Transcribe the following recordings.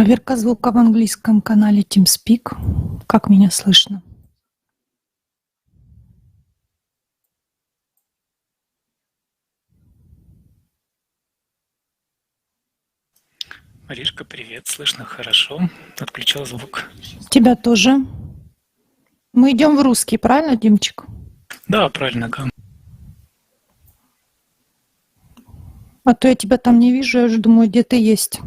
Проверка звука в английском канале TeamSpeak. Как меня слышно? Маришка, привет, слышно хорошо. Отключил звук. Тебя тоже. Мы идем в русский, правильно, Димчик? Да, правильно, Гам. А то я тебя там не вижу, я уже думаю, где ты есть.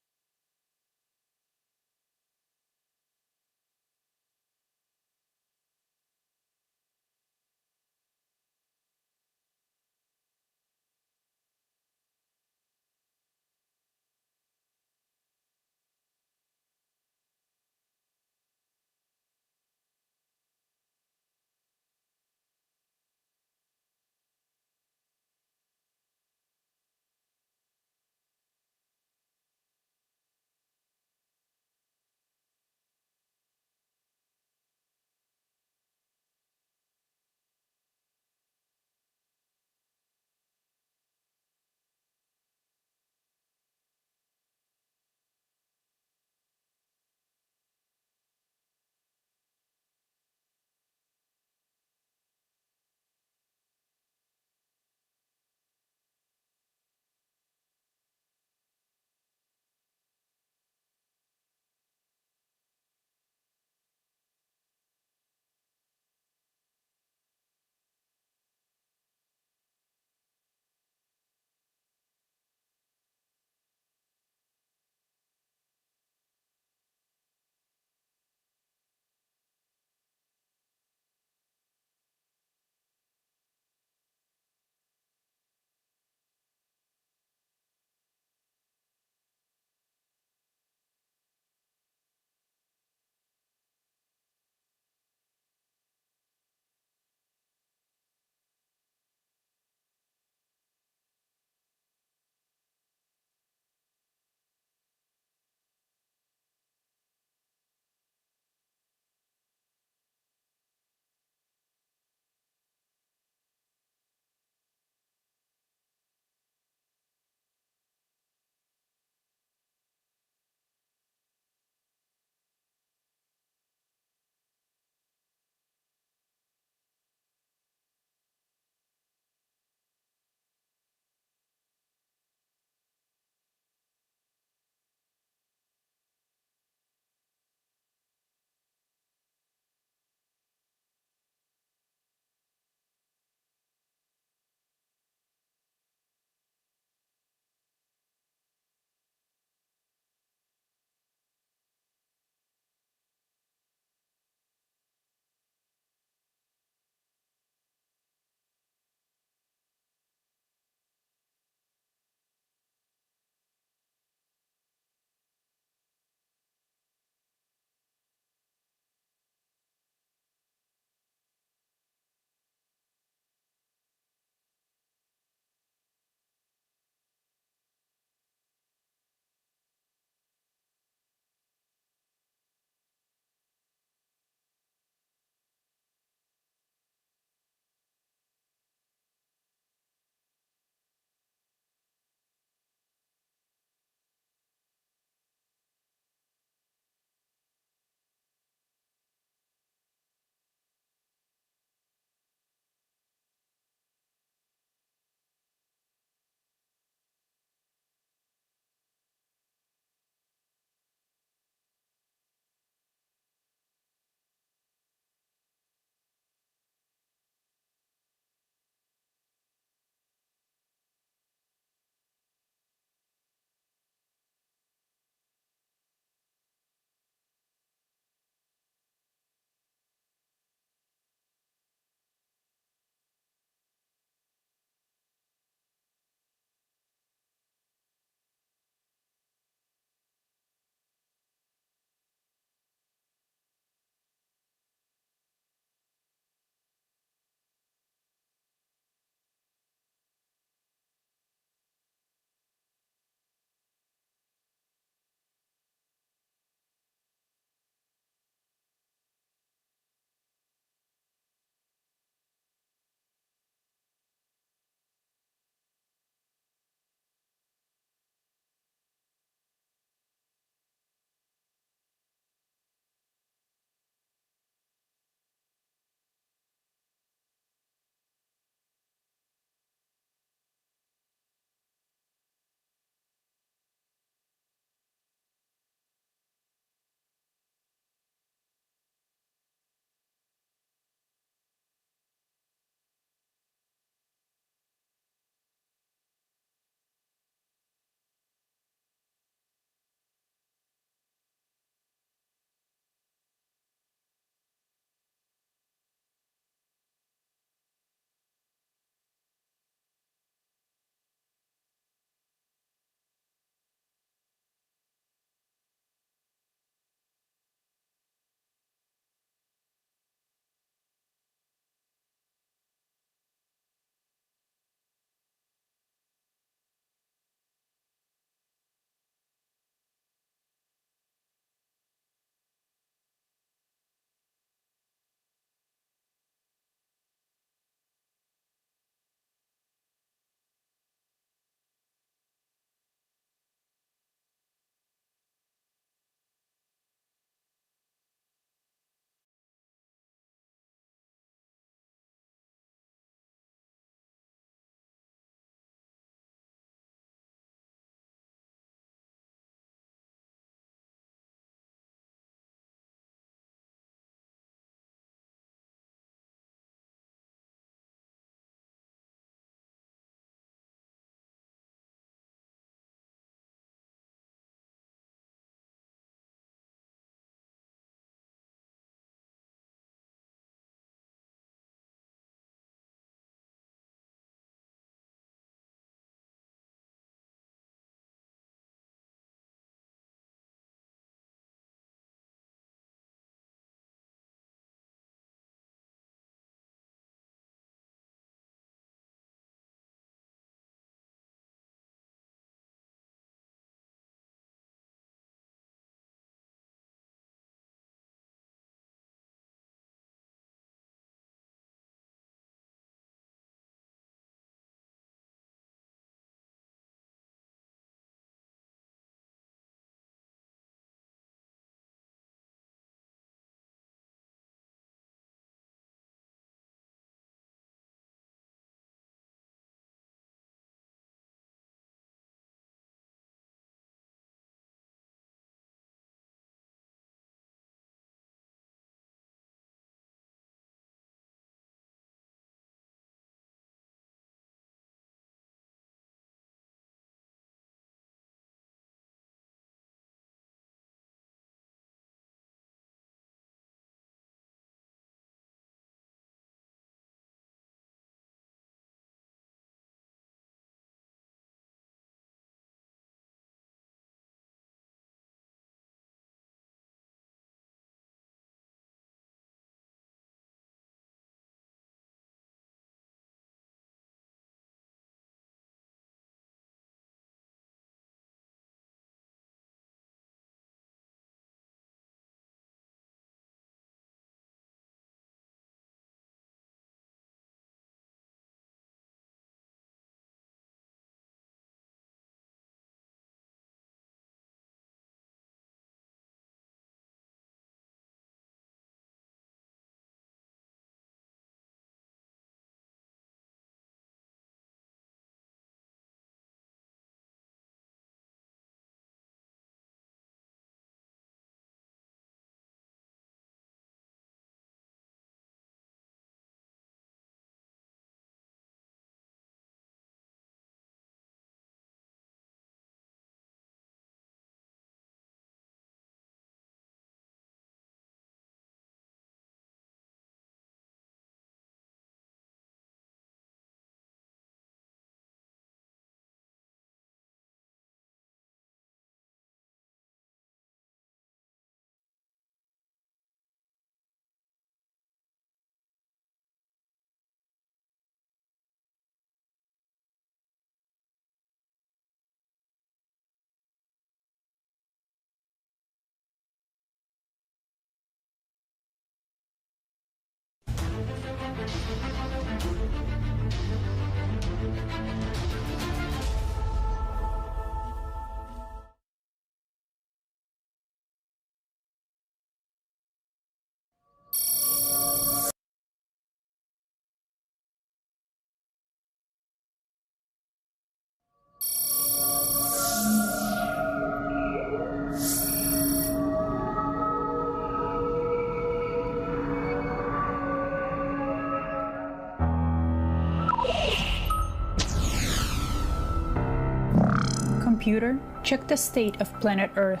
Computer, check the state of planet Earth.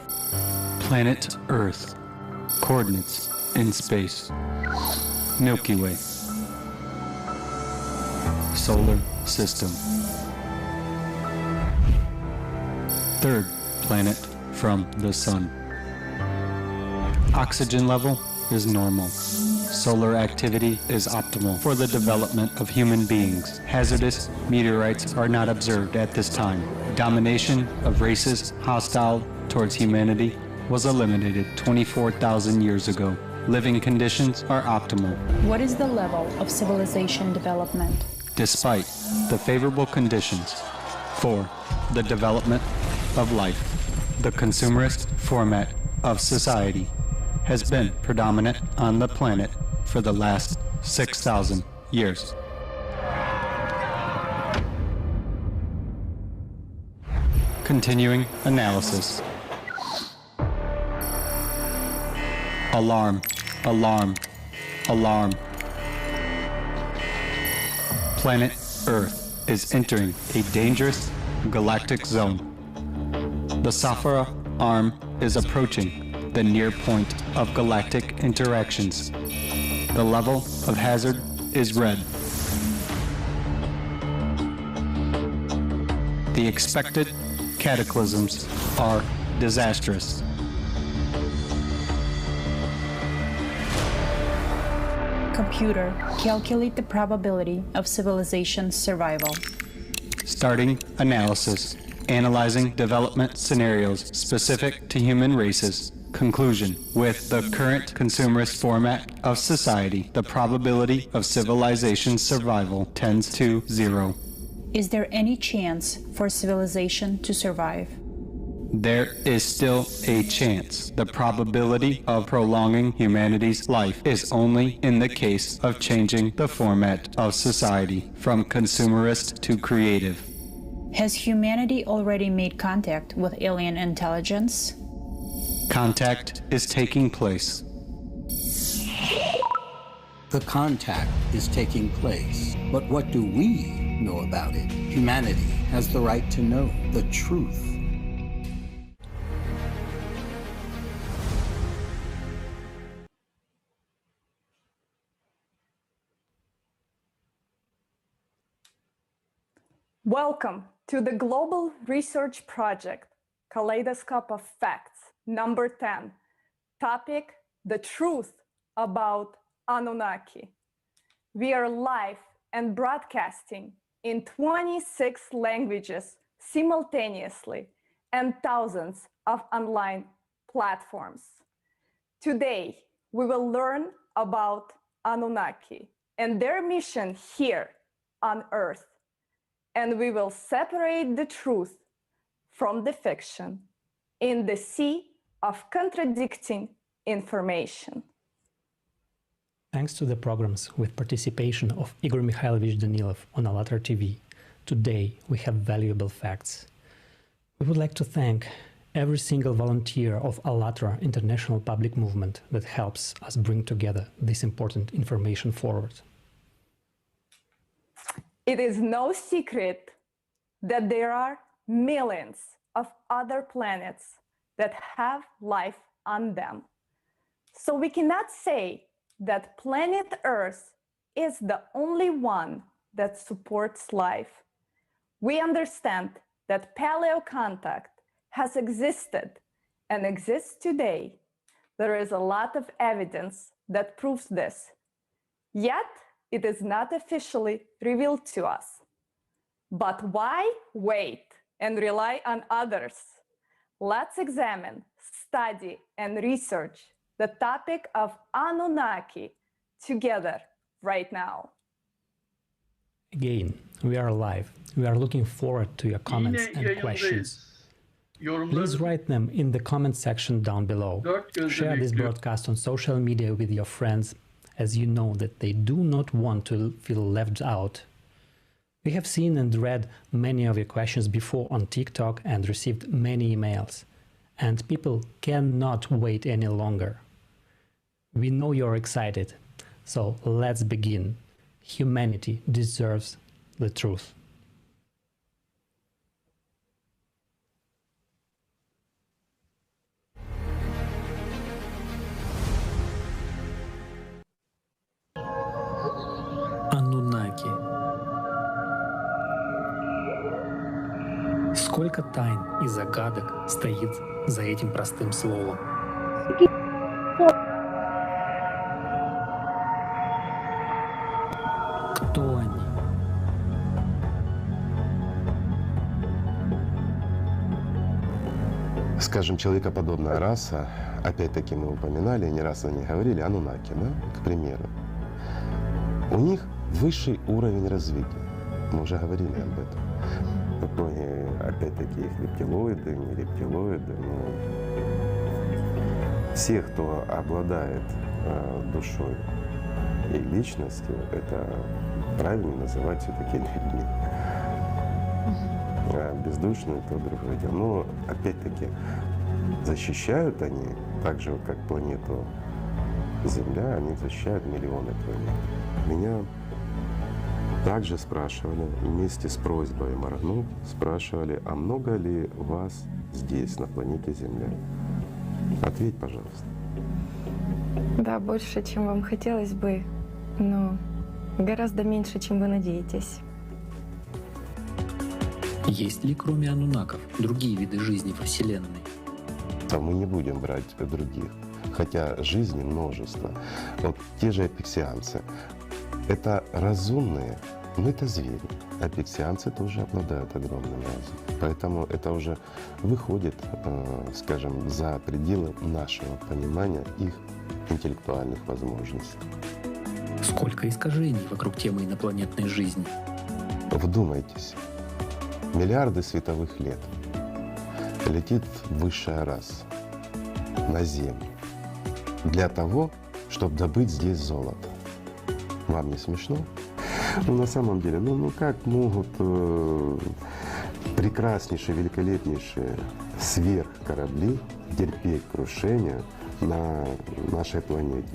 Planet Earth. Coordinates in space. Milky Way. Solar System. Third planet from the Sun. Oxygen level is normal. Solar activity is optimal for the development of human beings. Hazardous meteorites are not observed at this time. Domination of races hostile towards humanity was eliminated 24,000 years ago. Living conditions are optimal. What is the level of civilization development? Despite the favorable conditions for the development of life, the consumerist format of society has been predominant on the planet for the last 6,000 years. Continuing analysis. Alarm, alarm, alarm. Planet Earth is entering a dangerous galactic zone. The Saphira arm is approaching the near point of galactic interactions. The level of hazard is red. The expected cataclysms are disastrous. Computer, calculate the probability of civilization's survival. Starting analysis. Analyzing development scenarios specific to human races. Conclusion. With the current consumerist format of society, the probability of civilization's survival tends to 0. Is there any chance for civilization to survive? There is still a chance. The probability of prolonging humanity's life is only in the case of changing the format of society from consumerist to creative. Has humanity already made contact with alien intelligence? Contact is taking place. The contact is taking place, but what do we know about it? Humanity has the right to know the truth. Welcome to the Global Research Project, Kaleidoscope of Facts, number 10. Topic, the truth about Anunnaki. We are live and broadcasting in 26 languages simultaneously and thousands of online platforms. Today, we will learn about Anunnaki and their mission here on Earth. And we will separate the truth from the fiction in the sea of contradicting information. Thanks to the programs with participation of Igor Mikhailovich Danilov on ALLATRA TV, today we have valuable facts. We would like to thank every single volunteer of ALLATRA International Public Movement that helps us bring together this important information forward. It is no secret that there are millions of other planets that have life on them. So we cannot say that planet Earth is the only one that supports life. We understand that paleocontact has existed and exists today. There is a lot of evidence that proves this. Yet, it is not officially revealed to us. But why wait and rely on others? Let's examine, study, and research the topic of Anunnaki together right now. Again, we are live. We are looking forward to your comments and questions. Please write them in the comment section down below. Share this broadcast on social media with your friends, as you know that they do not want to feel left out. We have seen and read many of your questions before on TikTok and received many emails, and people cannot wait any longer. We know you're excited, so let's begin. Humanity deserves the truth. Сколько тайн и загадок стоит за этим простым словом. Кто они? Скажем, человекоподобная раса, опять-таки мы упоминали, не раз о ней говорили, Ануннаки, да, к примеру. У них высший уровень развития. Мы уже говорили об этом. Какое, опять-таки, их рептилоиды, не рептилоиды, но все, кто обладает душой и личностью, это правильно называть все-таки людьми. А бездушные — то другое дело. Но опять-таки защищают они, так же как планету Земля, они защищают миллионы планет. Меня также спрашивали, вместе с просьбой моргнув, спрашивали, а много ли вас здесь, на планете Земля? Ответь, пожалуйста. Да, больше, чем вам хотелось бы, но гораздо меньше, чем вы надеетесь. Есть ли, кроме ануннаков, другие виды жизни во Вселенной? А мы не будем брать других, хотя жизни множество. Вот те же апексианцы — это разумные, но это звери. Апексианцы тоже обладают огромным разумом. Поэтому это уже выходит, скажем, за пределы нашего понимания их интеллектуальных возможностей. Сколько искажений вокруг темы инопланетной жизни? Вдумайтесь, миллиарды световых лет летит высшая раса на Землю для того, чтобы добыть здесь золото. Вам не смешно? Ну, на самом деле, ну как могут прекраснейшие, великолепнейшие сверхкорабли терпеть крушение на нашей планете?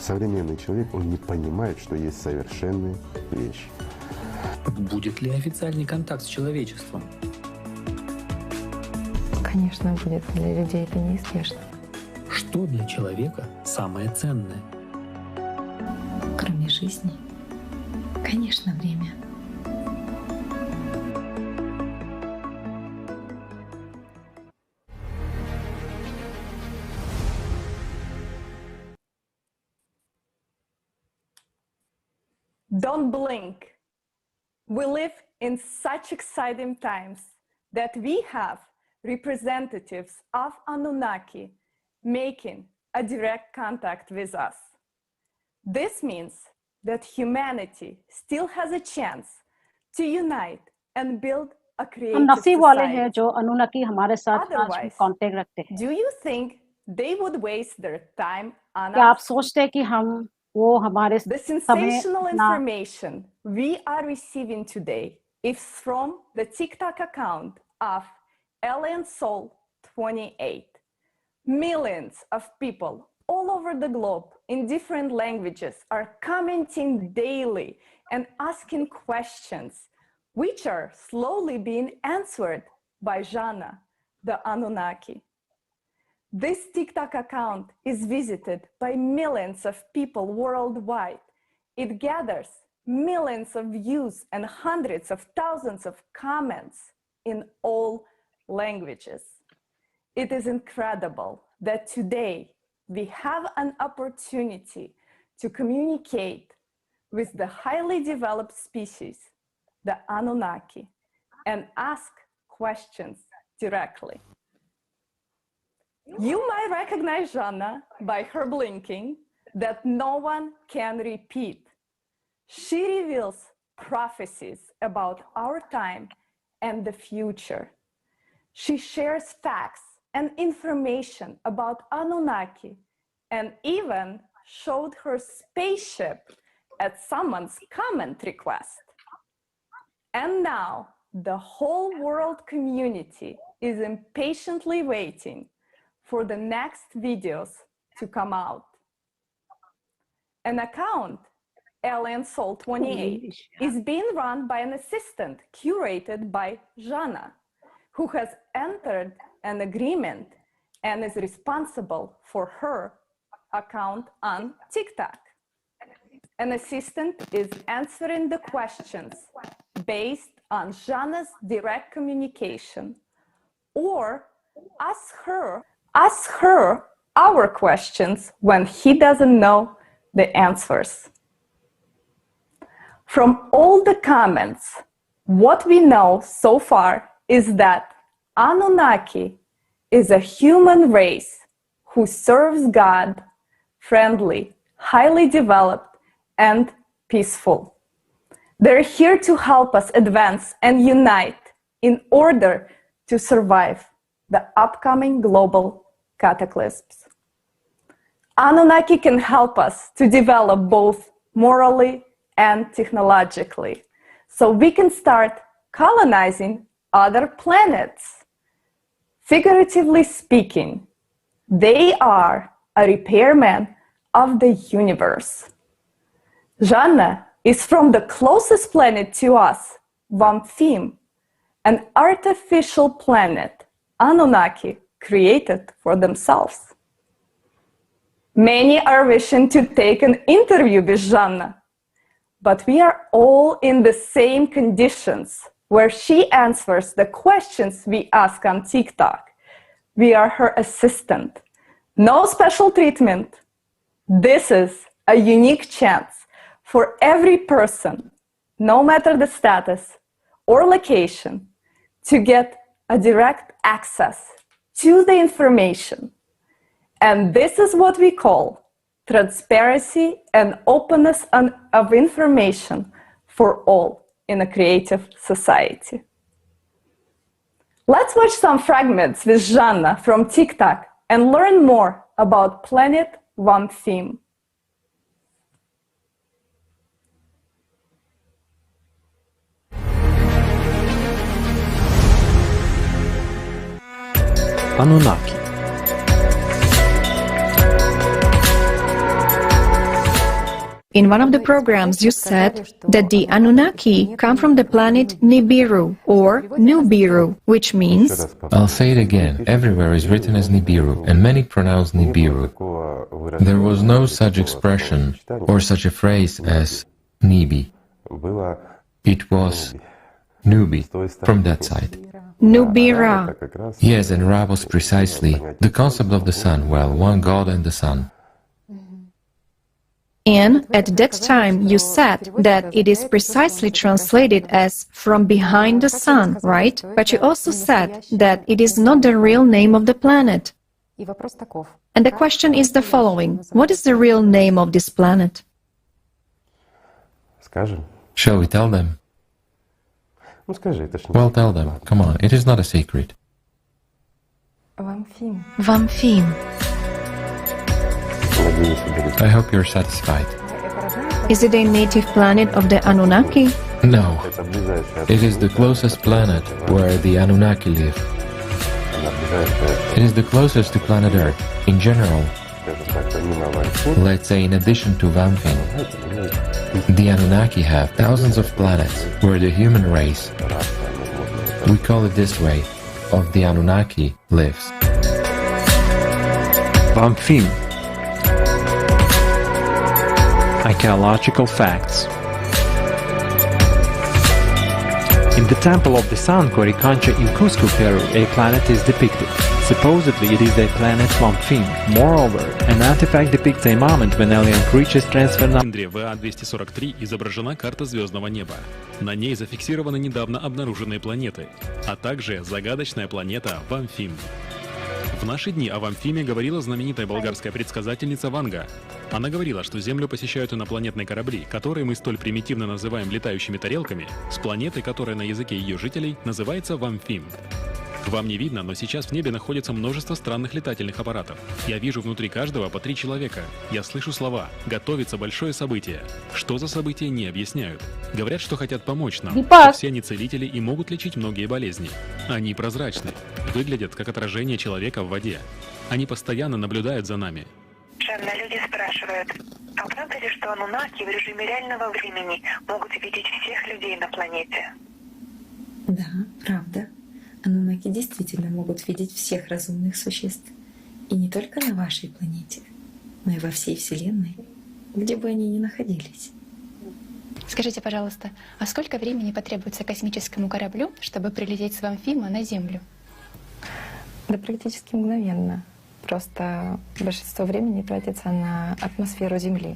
Современный человек, он не понимает, что есть совершенные вещи. Будет ли официальный контакт с человечеством? Конечно, будет. Для людей это неизбежно. Что для человека самое ценное? Кроме жизни, конечно, время. Don't blink. We live in such exciting times that we have representatives of Anunnaki making a direct contact with us. This means that humanity still has a chance to unite and build a हम creative नसीब वाले हैं society. जो अनुन्नकी हमारे साथ आज Otherwise, contact रखते हैं। do you think they would waste their time on क्या आप us? सोचते हैं कि हम वो हमारे The समय sensational अपना information we are receiving today is from the TikTok account of Alien Soul 28. Millions of people all over the globe in different languages are commenting daily and asking questions, which are slowly being answered by Jana, the Anunnaki. This TikTok account is visited by millions of people worldwide. It gathers millions of views and hundreds of thousands of comments in all languages. It is incredible that today we have an opportunity to communicate with the highly developed species, the Anunnaki, and ask questions directly. You might recognize Jana by her blinking that no one can repeat. She reveals prophecies about our time and the future. She shares facts and information about Anunnaki and even showed her spaceship at someone's comment request. And now the whole world community is impatiently waiting for the next videos to come out. An account, Alien Soul 28, is being run by an assistant curated by Jana, who has entered an agreement and is responsible for her account on TikTok. An assistant is answering the questions based on Jana's direct communication or ask her our questions when he doesn't know the answers. From all the comments, what we know so far is that Anunnaki is a human race who serves God, friendly, highly developed, and peaceful. They're here to help us advance and unite in order to survive the upcoming global cataclysms. Anunnaki can help us to develop both morally and technologically, so we can start colonizing other planets. Figuratively speaking, they are a repairman of the universe. Жанна is from the closest planet to us, Vamphim, an artificial planet Anunnaki created for themselves. Many are wishing to take an interview with Жанна, but we are all in the same conditions where she answers the questions we ask on TikTok. We are her assistant. No special treatment. This is a unique chance for every person, no matter the status or location, to get a direct access to the information. And this is what we call transparency and openness of information for all in a creative society. Let's watch some fragments with Жанна from TikTok and learn more about planet Vamphim. Anunnaki. In one of the programs, you said that the Anunnaki come from the planet Nibiru or Nubiru, which means... I'll say it again. Everywhere is written as Nibiru, and many pronounce Nibiru. There was no such expression or such a phrase as Nibi. It was Nubi, from that side. Nubira. Yes, and Ra was precisely the concept of the sun, well, one God and the sun. And at that time you said that it is precisely translated as from behind the sun, right? But you also said that it is not the real name of the planet. And the question is the following: what is the real name of this planet? Shall we tell them? Well, tell them. Come on, it is not a secret. Vamphim. I hope you're satisfied. Is it a native planet of the Anunnaki? No. It is the closest planet where the Anunnaki live. It is the closest to planet Earth. In general, let's say in addition to Vamphim, the Anunnaki have thousands of planets where the human race, we call it this way, of the Anunnaki lives. Vamphim. Archaeological facts. In the Temple of the Sun, Coricancha in Cusco, Peru, a planet is depicted. Supposedly it is the planet Vamphim. Moreover, an artifact depicts a moment when alien creatures transfer... В ВА-243 изображена карта звездного неба. На ней зафиксированы недавно обнаруженные планеты, а также загадочная планета Вамфим. В наши дни о Вамфиме говорила знаменитая болгарская предсказательница Ванга. Она говорила, что Землю посещают инопланетные корабли, которые мы столь примитивно называем летающими тарелками, с планетой, которая на языке ее жителей называется Вамфим. Вам не видно, но сейчас в небе находится множество странных летательных аппаратов. Я вижу внутри каждого по 3 человека. Я слышу слова «Готовится большое событие». Что за событие, не объясняют. Говорят, что хотят помочь нам, что все они целители и могут лечить многие болезни. Они прозрачны, выглядят как отражение человека в воде. Они постоянно наблюдают за нами. Жанна, люди спрашивают, а правда ли, что Ануннаки в режиме реального времени могут видеть всех людей на планете? Да, правда. Ануннаки действительно могут видеть всех разумных существ. И не только на вашей планете, но и во всей Вселенной, где бы они ни находились. Скажите, пожалуйста, а сколько времени потребуется космическому кораблю, чтобы прилететь с Вамфима на Землю? Да практически мгновенно. Просто большинство времени тратится на атмосферу Земли,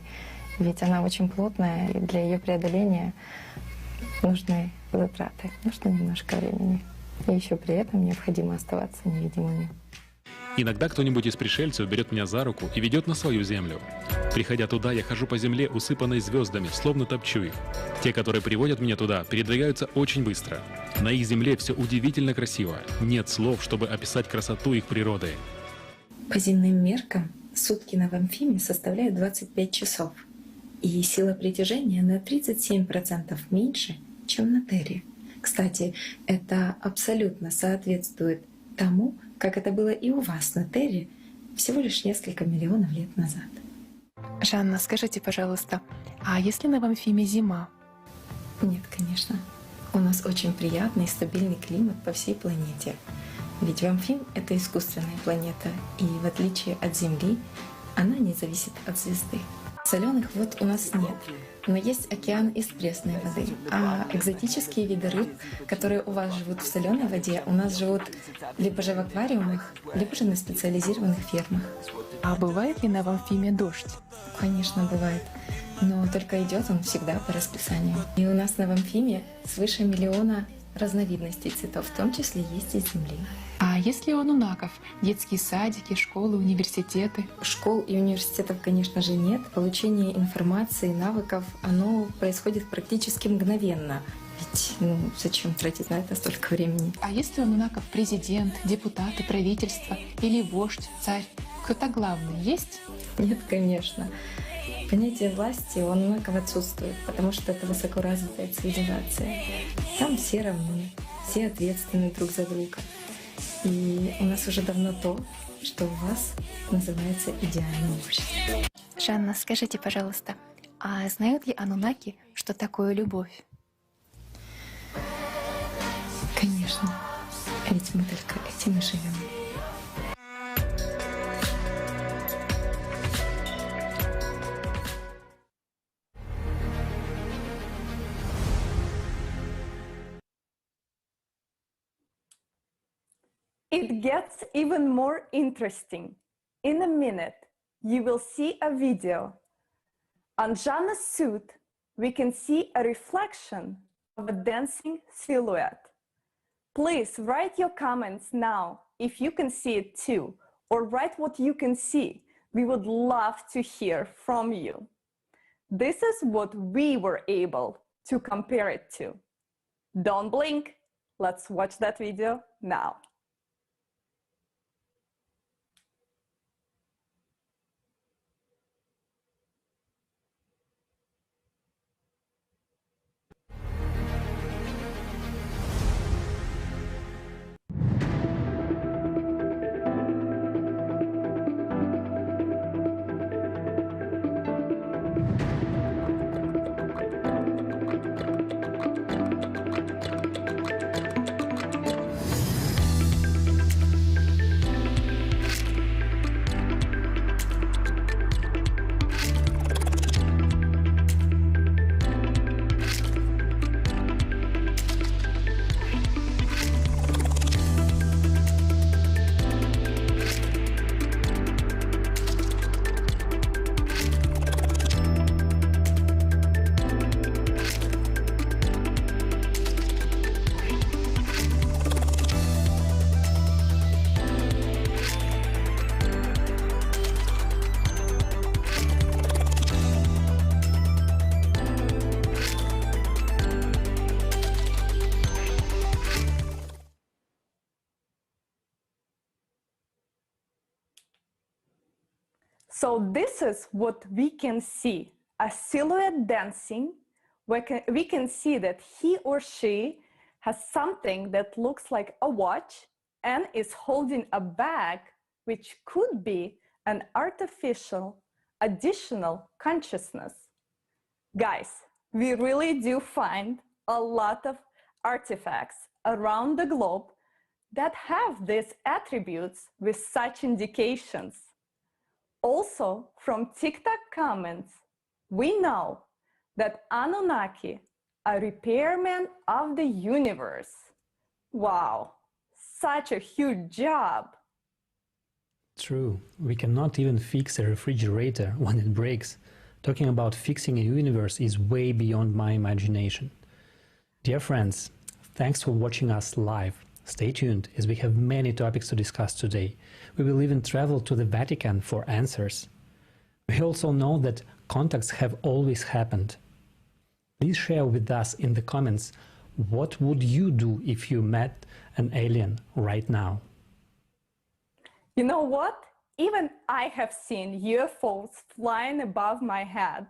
ведь она очень плотная, и для ее преодоления нужны затраты, нужно немножко времени. И еще при этом необходимо оставаться невидимыми. Иногда кто-нибудь из пришельцев берет меня за руку и ведет на свою землю. Приходя туда, я хожу по земле, усыпанной звездами, словно топчу их. Те, которые приводят меня туда, передвигаются очень быстро. На их земле все удивительно красиво. Нет слов, чтобы описать красоту их природы. По земным меркам сутки на Вамфиме составляют 25 часов, и сила притяжения на 37% меньше, чем на Терре. Кстати, это абсолютно соответствует тому, как это было и у вас на Терре всего лишь несколько миллионов лет назад. Жанна, скажите, пожалуйста, а если на Вамфиме зима? Нет, конечно. У нас очень приятный и стабильный климат по всей планете. Ведь Вамфим — это искусственная планета, и в отличие от Земли, она не зависит от звезды. Соленых вод у нас нет, но есть океан из пресной воды. А экзотические виды рыб, которые у вас живут в соленой воде, у нас живут либо же в аквариумах, либо же на специализированных фермах. А бывает ли на Вамфиме дождь? Конечно, бывает. Но только идет он всегда по расписанию. И у нас на Вамфиме свыше 1 миллиона разновидностей цветов, в том числе есть из Земли. А есть ли у анунаков детские садики, школы, университеты? Школ и университетов, конечно же, нет. Получение информации, навыков, оно происходит практически мгновенно. Ведь зачем тратить на это столько времени? А есть ли у анунаков президент, депутаты, правительство или вождь, царь? Кто-то главный есть? Нет, конечно. Понятие власти у анунаков отсутствует, потому что это высокоразвитая цивилизация. Там все равны, все ответственны друг за друга. И у нас уже давно то, что у вас называется идеальное общество. Жанна, скажите, пожалуйста, а знают ли анунаки, что такое любовь? Конечно, ведь мы только этим и живем. It gets even more interesting. In a minute, you will see a video. On Janna's suit, we can see a reflection of a dancing silhouette. Please write your comments now if you can see it too, or write what you can see. We would love to hear from you. This is what we were able to compare it to. Don't blink. Let's watch that video now. So this is what we can see, a silhouette dancing. We can see that he or she has something that looks like a watch and is holding a bag, which could be an artificial additional consciousness. Guys, we really do find a lot of artifacts around the globe that have these attributes with such indications. Also, from TikTok comments, we know that Anunnaki are repairmen of the universe. Wow, such a huge job True, we cannot even fix a refrigerator when it breaks. Talking about fixing a universe is way beyond my imagination. Dear friends, thanks for watching us live. Stay tuned, as we have many topics to discuss today. We will even travel to the Vatican for answers. We also know that contacts have always happened. Please share with us in the comments what would you do if you met an alien right now. You know what? Even I have seen UFOs flying above my head,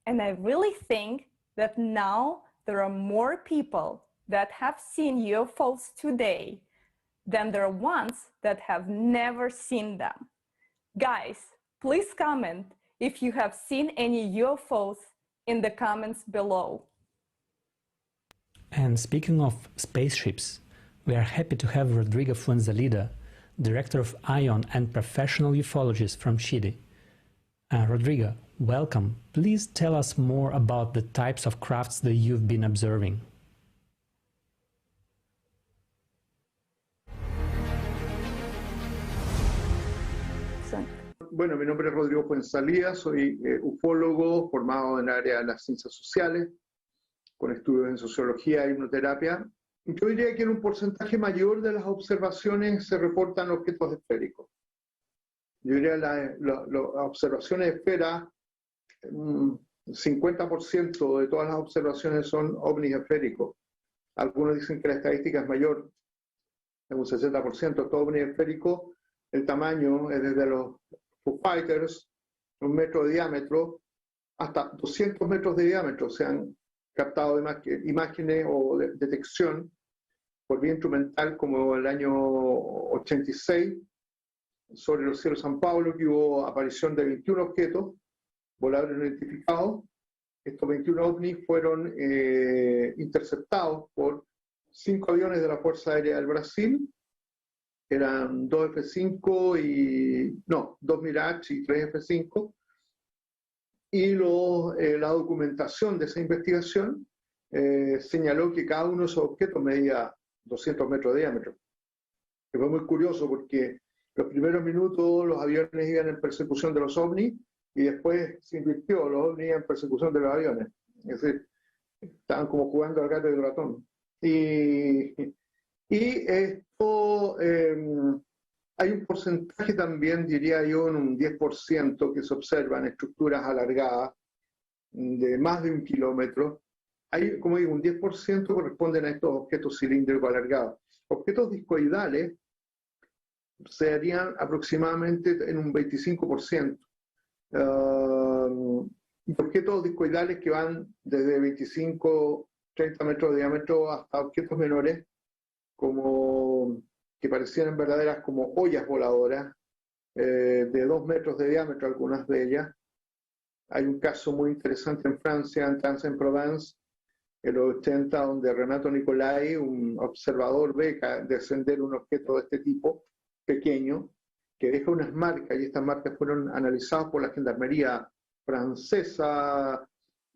and I really think that now there are more people that have seen UFOs today than there are ones that have never seen them. Guys, please comment if you have seen any UFOs in the comments below. And speaking of spaceships, we are happy to have Rodrigo Fuenzalida, Director of ION and professional ufologist from Chile. Rodrigo, welcome. Please tell us more about the types of crafts that you've been observing. Bueno, mi nombre es Rodrigo Fuenzalida, soy ufólogo formado en el área de las ciencias sociales, con estudios en sociología y hipnoterapia. Yo diría que en un porcentaje mayor de las observaciones se reportan objetos esféricos. Yo diría las observaciones de esfera, 50% de todas las observaciones son ovnis esféricos. Algunos dicen que la estadística es mayor, en un 60%. Todo ovni esférico, el tamaño es desde los Foo Fighters, 1 metro de diámetro, hasta 200 metros de diámetro. Se han captado imágenes o detección por vía instrumental, como el año 86, sobre los cielos de San Pablo, que hubo aparición de 21 objetos voladores no identificados. Estos 21 ovnis fueron interceptados por 5 aviones de la Fuerza Aérea del Brasil. Eran 2 Mirage y 3 F-5. Y la documentación de esa investigación señaló que cada uno de esos objetos medía 200 metros de diámetro. Que fue muy curioso porque los primeros minutos los aviones iban en persecución de los ovnis y después se invirtió, los ovnis iban en persecución de los aviones. Es decir, estaban como jugando al gato y al ratón. Y esto... hay un porcentaje también, diría yo, en un 10% que se observan estructuras alargadas de más de 1 kilómetro. Hay, como digo, un 10% corresponden a estos objetos cilíndricos alargados. Objetos discoidales se harían aproximadamente en un 25%. Objetos discoidales que van desde 25, 30 metros de diámetro hasta objetos menores, como que parecían verdaderas como ollas voladoras, de 2 metros de diámetro, algunas de ellas. Hay un caso muy interesante en Francia, en Aix-en-Provence, en los 80, donde Renato Nicolai, un observador, ve descender un objeto de este tipo, pequeño, que deja unas marcas, y estas marcas fueron analizadas por la Gendarmería francesa,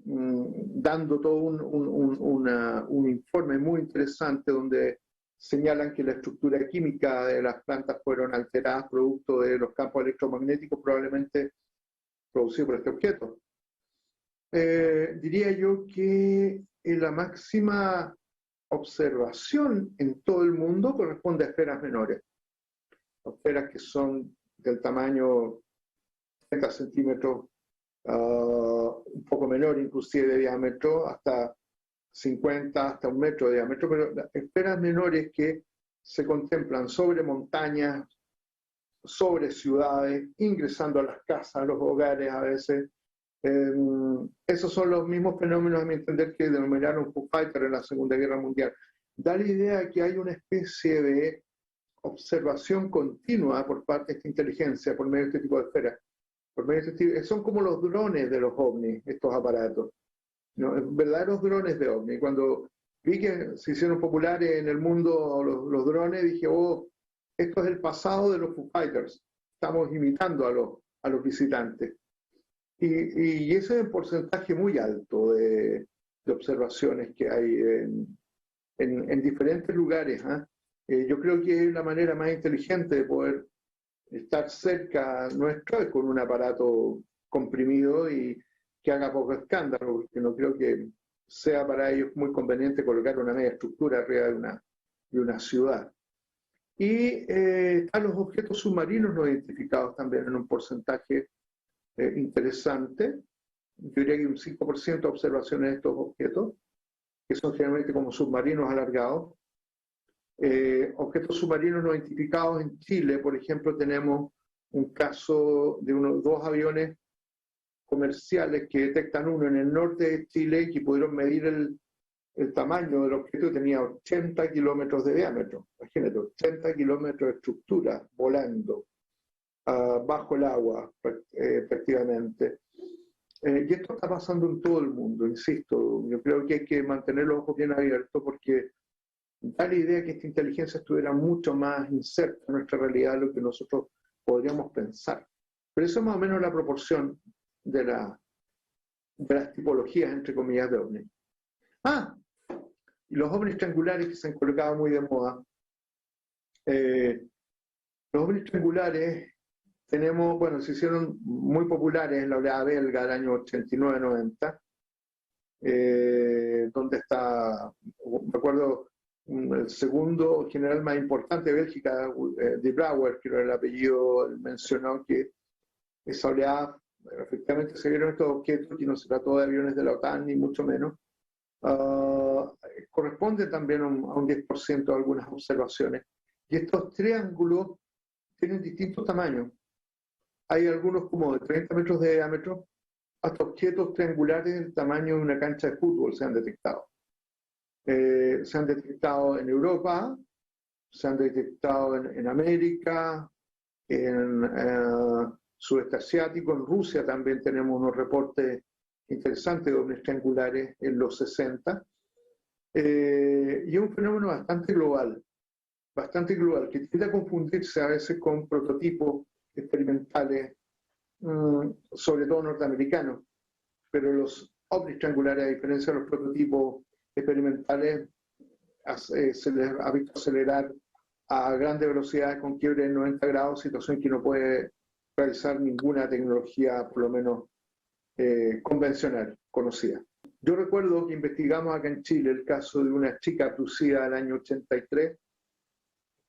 dando todo un informe muy interesante donde señalan que la estructura química de las plantas fueron alteradas producto de los campos electromagnéticos probablemente producidos por este objeto. Diría yo que la máxima observación en todo el mundo corresponde a esferas menores. Esferas que son del tamaño 30 centímetros, un poco menor inclusive de diámetro, hasta 50, hasta 1 metro de diámetro, pero las esferas menores que se contemplan sobre montañas, sobre ciudades, ingresando a las casas, a los hogares a veces. Esos son los mismos fenómenos, a mi entender, que denominaron Foo Fighters en la Segunda Guerra Mundial. Da la idea de que hay una especie de observación continua por parte de esta inteligencia, por medio de este tipo de esferas. Por medio de este tipo, son como los drones de los ovnis, estos aparatos, ¿no? Verdaderos drones de ovni. Cuando vi que se hicieron populares en el mundo los drones, dije, oh, esto es el pasado de los Foo Fighters. Estamos imitando a los visitantes. Y ese es un porcentaje muy alto de observaciones que hay en diferentes lugares. Yo creo que es la manera más inteligente de poder estar cerca nuestro es con un aparato comprimido y que haga poco escándalo, porque no creo que sea para ellos muy conveniente colocar una media estructura arriba de una ciudad. Y están los objetos submarinos no identificados también en un porcentaje interesante. Yo diría que un 5% de observaciones de estos objetos, que son generalmente como submarinos alargados. Objetos submarinos no identificados en Chile, por ejemplo, tenemos un caso de dos aviones comerciales que detectan uno en el norte de Chile y que pudieron medir el tamaño del objeto, tenía 80 kilómetros de diámetro. Imagínate, 80 kilómetros de estructura volando bajo el agua prácticamente. Y esto está pasando en todo el mundo, insisto. Yo creo que hay que mantener los ojos bien abiertos porque da la idea que esta inteligencia estuviera mucho más inserta en nuestra realidad de lo que nosotros podríamos pensar. Pero eso es más o menos la proporción de las tipologías, entre comillas, de ovnis. Y los ovnis triangulares que se han colocado muy de moda. Los ovnis triangulares tenemos, bueno, se hicieron muy populares en la oleada belga del año 89-90, donde está, me acuerdo, el segundo general más importante de Bélgica, de Brouwer, que era el apellido, mencionó que esa oleada, efectivamente se vieron estos objetos, y no se trató de aviones de la OTAN, ni mucho menos. Corresponde también a un 10% de algunas observaciones. Y estos triángulos tienen distintos tamaños. Hay algunos como de 30 metros de diámetro, hasta objetos triangulares del tamaño de una cancha de fútbol se han detectado. Se han detectado en Europa, se han detectado en América, en sudeste asiático, en Rusia también tenemos unos reportes interesantes de ovnis triangulares en los 60. Y es un fenómeno bastante global, que tiende a confundirse a veces con prototipos experimentales, sobre todo norteamericanos, pero los ovnis triangulares, a diferencia de los prototipos experimentales, se les ha visto acelerar a grandes velocidades con quiebre de 90 grados, situación que no puede realizar ninguna tecnología, por lo menos convencional, conocida. Yo recuerdo que investigamos acá en Chile el caso de una chica abducida del año 83,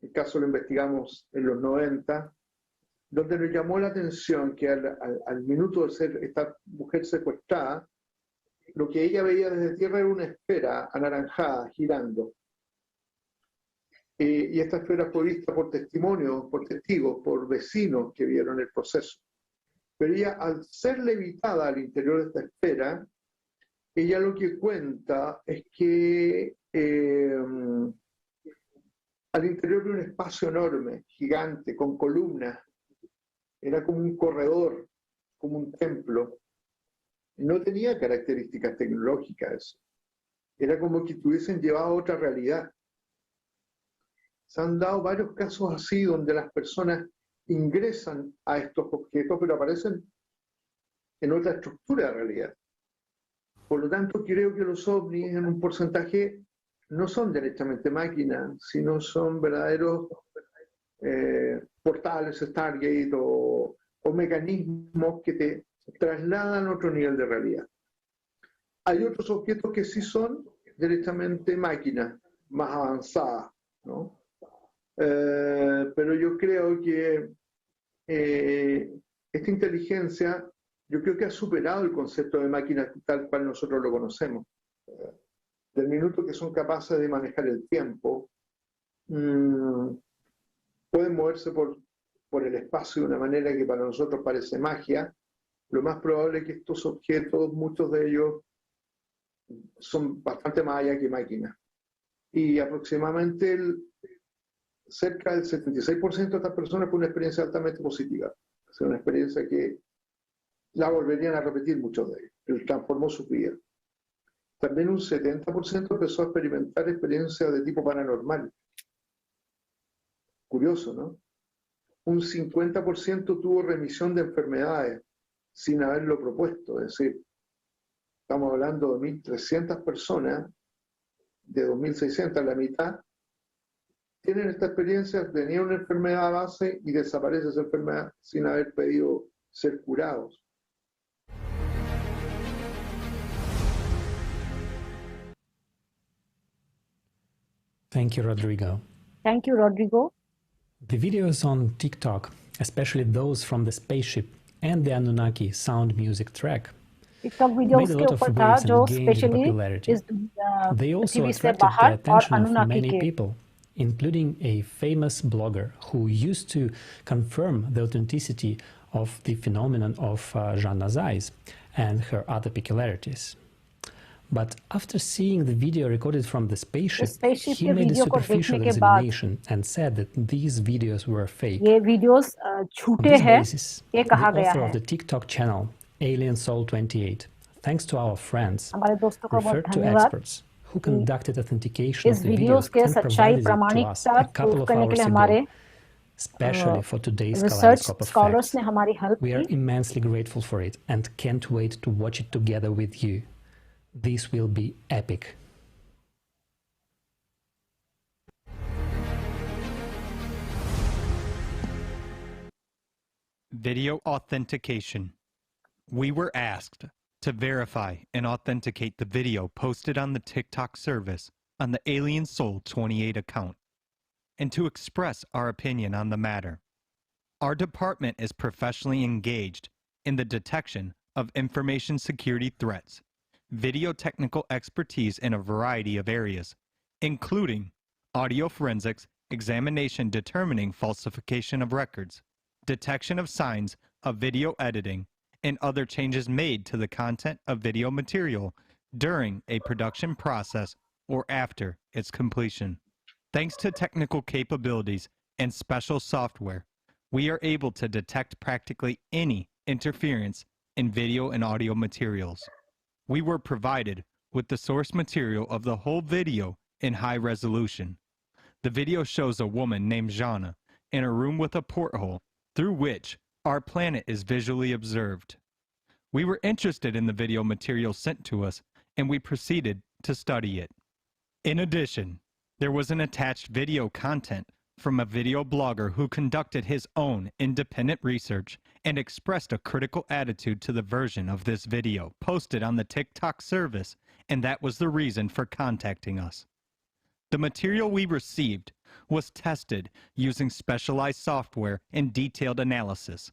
el caso lo investigamos en los 90, donde nos llamó la atención que al minuto de ser esta mujer secuestrada, lo que ella veía desde tierra era una esfera anaranjada girando. Y esta esfera fue vista por testimonios, por testigos, por vecinos que vieron el proceso. Pero ella, al ser levitada al interior de esta esfera, ella lo que cuenta es que al interior de un espacio enorme, gigante, con columnas, era como un corredor, como un templo. No tenía características tecnológicas eso. Era como que estuviesen llevado a otra realidad. Se han dado varios casos así donde las personas ingresan a estos objetos, pero aparecen en otra estructura de realidad. Por lo tanto, creo que los ovnis en un porcentaje no son directamente máquinas, sino son verdaderos portales, Stargate o mecanismos que te trasladan a otro nivel de realidad. Hay otros objetos que sí son directamente máquinas más avanzadas, ¿no? Pero yo creo que esta inteligencia, yo creo que ha superado el concepto de máquina tal cual nosotros lo conocemos. Del minuto que son capaces de manejar el tiempo, pueden moverse por el espacio de una manera que para nosotros parece magia. Lo más probable es que estos objetos, muchos de ellos, son bastante más allá que máquinas. Y aproximadamente cerca del 76% de estas personas fue una experiencia altamente positiva. O sea, una experiencia que la volverían a repetir muchos de ellos. Transformó su vida. También un 70% empezó a experimentar experiencias de tipo paranormal. Curioso, ¿no? Un 50% tuvo remisión de enfermedades sin haberlo propuesto. Es decir, estamos hablando de 1.300 personas, de 2.600, la mitad, tienen esta experiencia, tenían una enfermedad base y desaparece esa enfermedad sin haber pedido ser curados. Thank you, Rodrigo. Thank you, Rodrigo. The videos on TikTok, especially those from the spaceship and the Anunnaki sound music track, TikTok video made a उसके lot of ऊपर था waves जो and gained in specially popularity. इस They also पृथ्वी से attracted the बाहर और attention of Anunnaki many के people, including a famous blogger who used to confirm the authenticity of the phenomenon of Jeanne's eyes and her other peculiarities. But after seeing the video recorded from the spaceship, he के made a video को superficial देखने के बाद examination and said that these videos were fake. ये videos On झूठे this हैं basis, ये the कहा गया author है of the TikTok channel, Alien Soul 28, thanks to our friends, हमारे दोस्तों का बहुत referred to धन्यवाद experts who conducted authentication इस of the वीडियोस videos के and सच्चाई provided it to us प्रामाणिकता a couple प्रूफ of करने के hours लिए ago, हमारे especially for today's research Kaleidoscope of scholars Facts. ने हमारी हेल्प We are की immensely grateful for it and can't wait to watch it together with you. This will be epic. Video authentication. We were asked to verify and authenticate the video posted on the TikTok service on the Alien Soul 28 account, and to express our opinion on the matter. Our department is professionally engaged in the detection of information security threats, video technical expertise in a variety of areas, including audio forensics, examination determining falsification of records, detection of signs of video editing, and other changes made to the content of video material during a production process or after its completion. Thanks to technical capabilities and special software, we are able to detect practically any interference in video and audio materials. We were provided with the source material of the whole video in high resolution. The video shows a woman named Jeanne in a room with a porthole through which our planet is visually observed. We were interested in the video material sent to us, and we proceeded to study it. In addition, there was an attached video content from a video blogger who conducted his own independent research and expressed a critical attitude to the version of this video posted on the TikTok service, and that was the reason for contacting us. The material we received was tested using specialized software and detailed analysis.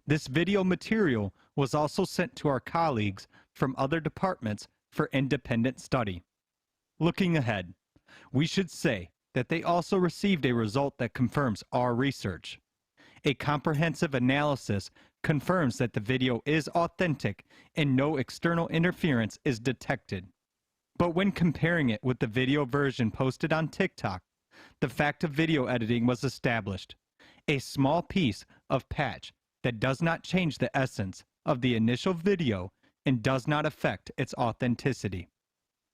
This video material was also sent to our colleagues from other departments for independent study. Looking ahead, we should say that they also received a result that confirms our research. A comprehensive analysis confirms that the video is authentic and no external interference is detected. But when comparing it with the video version posted on TikTok, the fact of video editing was established. A small piece of patch that does not change the essence of the initial video and does not affect its authenticity.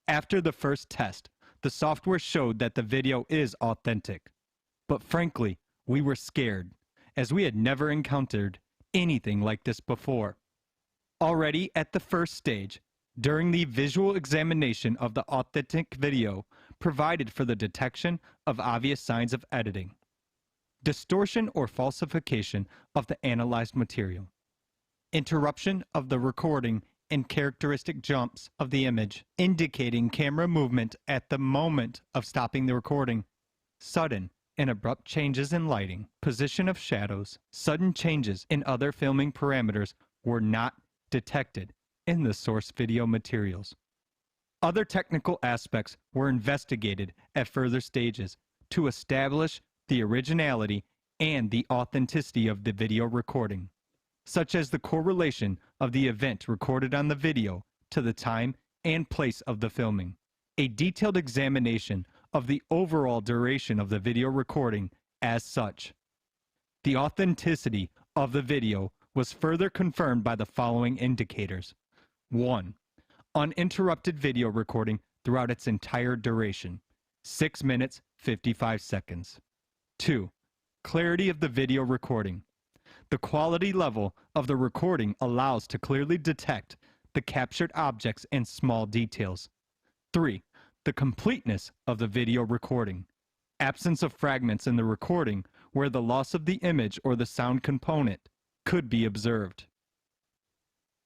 After the first test, the software showed that the video is authentic. But frankly, we were scared, as we had never encountered anything like this before. Already at the first stage, during the visual examination of the authentic video, provided for the detection of obvious signs of editing, distortion or falsification of the analyzed material, interruption of the recording and characteristic jumps of the image, indicating camera movement at the moment of stopping the recording, sudden and abrupt changes in lighting, position of shadows, sudden changes in other filming parameters were not detected in the source video materials. Other technical aspects were investigated at further stages to establish the originality and the authenticity of the video recording, such as the correlation of the event recorded on the video to the time and place of the filming, a detailed examination of the overall duration of the video recording as such. The authenticity of the video was further confirmed by the following indicators. 1. Uninterrupted video recording throughout its entire duration, 6 minutes, 55 seconds. 2. Clarity of the video recording. The quality level of the recording allows to clearly detect the captured objects and small details. 3. The completeness of the video recording. absence of fragments in the recording where the loss of the image or the sound component could be observed.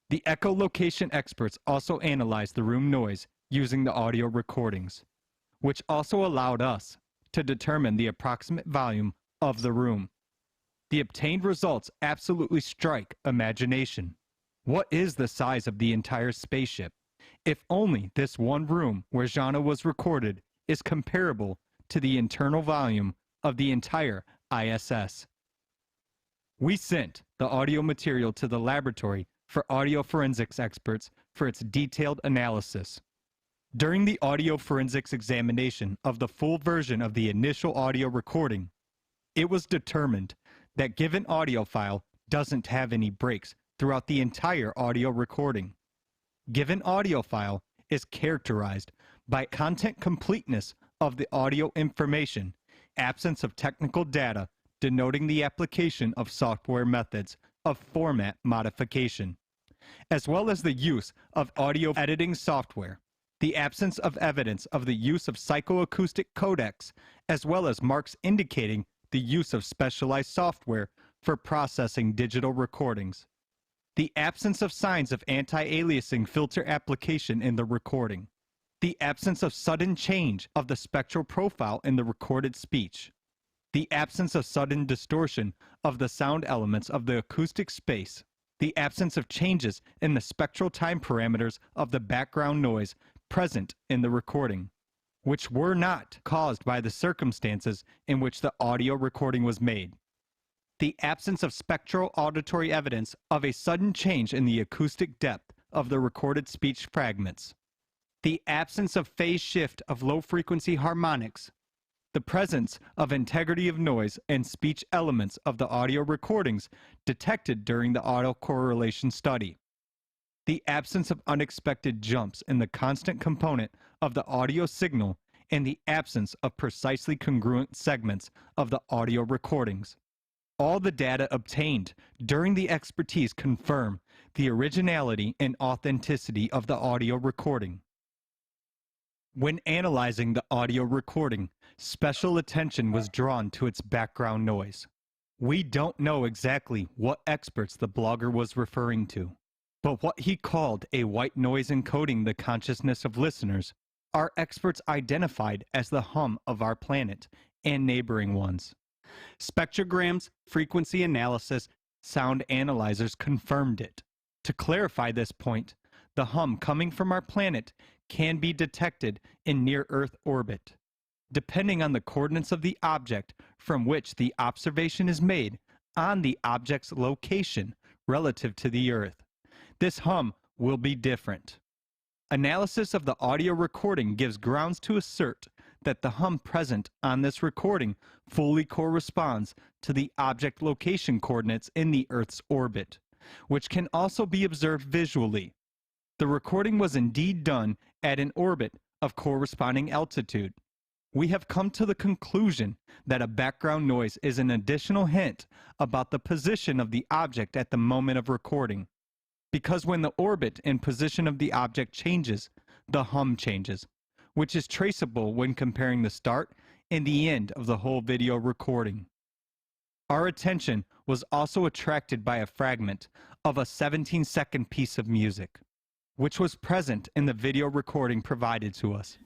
The echolocation experts also analyzed the room noise using the audio recordings, which also allowed us to determine the approximate volume of the room. The obtained results absolutely strike imagination. What is the size of the entire spaceship, if only this one room where Jana was recorded is comparable to the internal volume of the entire ISS? We sent the audio material to the laboratory for audio forensics experts for its detailed analysis. During the audio forensics examination of the full version of the initial audio recording, it was determined that given audio file doesn't have any breaks throughout the entire audio recording. Given audio file is characterized by content completeness of the audio information, absence of technical data denoting the application of software methods of format modification, as well as the use of audio editing software, the absence of evidence of the use of psychoacoustic codecs, as well as marks indicating the use of specialized software for processing digital recordings, the absence of signs of anti-aliasing filter application in the recording, the absence of sudden change of the spectral profile in the recorded speech, the absence of sudden distortion of the sound elements of the acoustic space, the absence of changes in the spectral time parameters of the background noise present in the recording, which were not caused by the circumstances in which the audio recording was made, the absence of spectral auditory evidence of a sudden change in the acoustic depth of the recorded speech fragments, the absence of phase shift of low-frequency harmonics, the presence of integrity of noise and speech elements of the audio recordings detected during the autocorrelation study, the absence of unexpected jumps in the constant component of the audio signal, and the absence of precisely congruent segments of the audio recordings. All the data obtained during the expertise confirm the originality and authenticity of the audio recording. When analyzing the audio recording, special attention was drawn to its background noise. We don't know exactly what experts the blogger was referring to, but what he called a white noise encoding the consciousness of listeners, our experts identified as the hum of our planet and neighboring ones. Spectrograms, frequency analysis, sound analyzers confirmed it. To clarify this point, the hum coming from our planet can be detected in near-Earth orbit, depending on the coordinates of the object from which the observation is made on the object's location relative to the Earth. This hum will be different. Analysis of the audio recording gives grounds to assert that the hum present on this recording fully corresponds to the object location coordinates in the Earth's orbit, which can also be observed visually. The recording was indeed done at an orbit of corresponding altitude. We have come to the conclusion that a background noise is an additional hint about the position of the object at the moment of recording, because when the orbit and position of the object changes, the hum changes, which is traceable when comparing the start and the end of the whole video recording. Our attention was also attracted by a fragment of a 17-second piece of music, which was present in the video recording provided to us.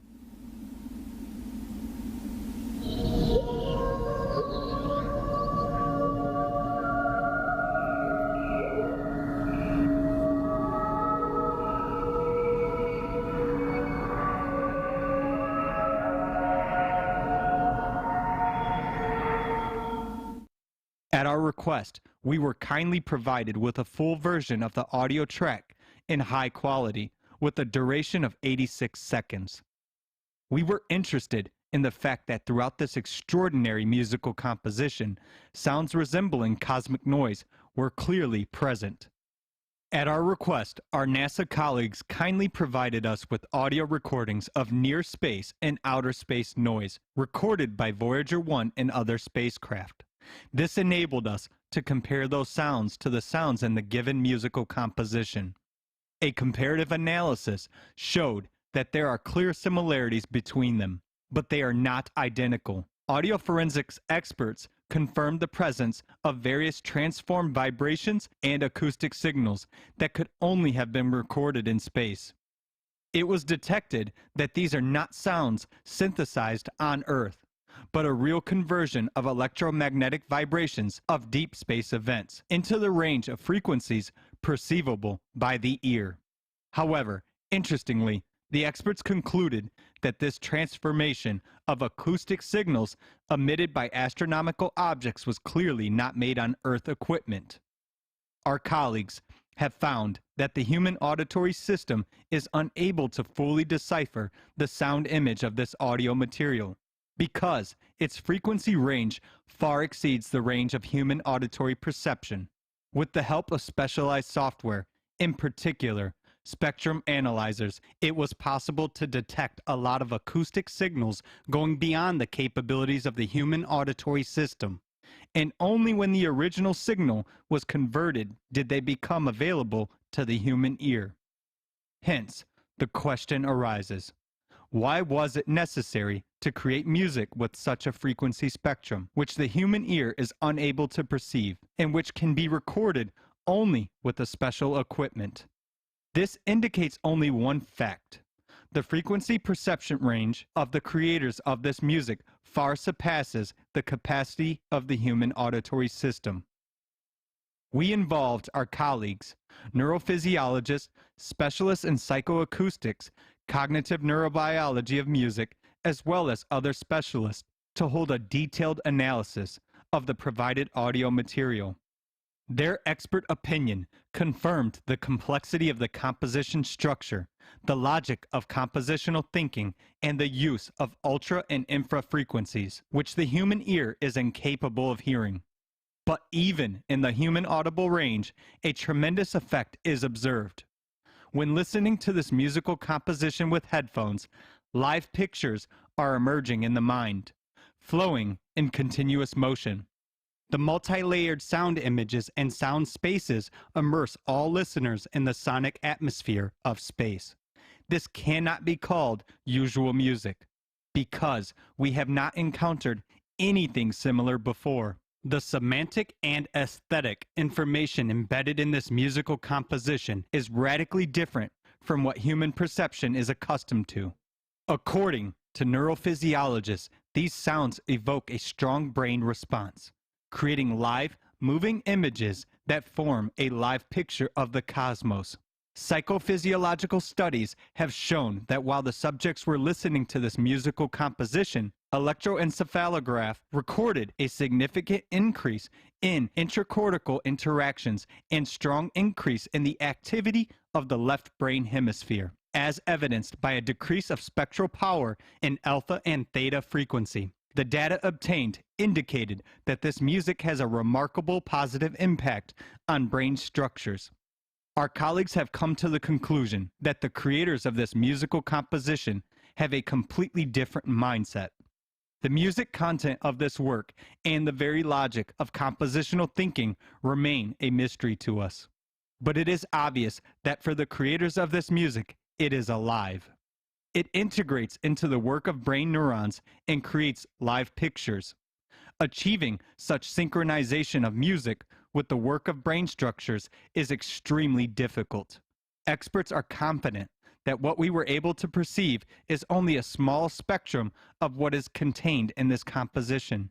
At our request, we were kindly provided with a full version of the audio track in high quality with a duration of 86 seconds. We were interested in the fact that throughout this extraordinary musical composition, sounds resembling cosmic noise were clearly present. At our request, our NASA colleagues kindly provided us with audio recordings of near space and outer space noise recorded by Voyager 1 and other spacecraft. This enabled us to compare those sounds to the sounds in the given musical composition. A comparative analysis showed that there are clear similarities between them, but they are not identical. Audio forensics experts confirmed the presence of various transformed vibrations and acoustic signals that could only have been recorded in space. It was detected that these are not sounds synthesized on Earth, but a real conversion of electromagnetic vibrations of deep space events into the range of frequencies perceivable by the ear. However, interestingly, the experts concluded that this transformation of acoustic signals emitted by astronomical objects was clearly not made on Earth equipment. Our colleagues have found that the human auditory system is unable to fully decipher the sound image of this audio material because its frequency range far exceeds the range of human auditory perception. With the help of specialized software, in particular, spectrum analyzers, it was possible to detect a lot of acoustic signals going beyond the capabilities of the human auditory system. And only when the original signal was converted did they become available to the human ear. Hence, the question arises, why was it necessary to create music with such a frequency spectrum, which the human ear is unable to perceive, and which can be recorded only with a special equipment? This indicates only one fact. The frequency perception range of the creators of this music far surpasses the capacity of the human auditory system. We involved our colleagues, neurophysiologists, specialists in psychoacoustics, cognitive neurobiology of music, as well as other specialists, to hold a detailed analysis of the provided audio material. Their expert opinion confirmed the complexity of the composition structure, the logic of compositional thinking, and the use of ultra and infra frequencies, which the human ear is incapable of hearing. But even in the human audible range, a tremendous effect is observed. When listening to this musical composition with headphones, live pictures are emerging in the mind, flowing in continuous motion. The multi-layered sound images and sound spaces immerse all listeners in the sonic atmosphere of space. This cannot be called usual music, because we have not encountered anything similar before. The semantic and aesthetic information embedded in this musical composition is radically different from what human perception is accustomed to. According to neurophysiologists, these sounds evoke a strong brain response, creating live, moving images that form a live picture of the cosmos. Psychophysiological studies have shown that while the subjects were listening to this musical composition, electroencephalograph recorded a significant increase in intracortical interactions and strong increase in the activity of the left brain hemisphere, as evidenced by a decrease of spectral power in alpha and theta frequency. The data obtained indicated that this music has a remarkable positive impact on brain structures. Our colleagues have come to the conclusion that the creators of this musical composition have a completely different mindset. The music content of this work and the very logic of compositional thinking remain a mystery to us. But it is obvious that for the creators of this music, it is alive. It integrates into the work of brain neurons and creates live pictures. Achieving such synchronization of music with the work of brain structures is extremely difficult. Experts are confident that what we were able to perceive is only a small spectrum of what is contained in this composition.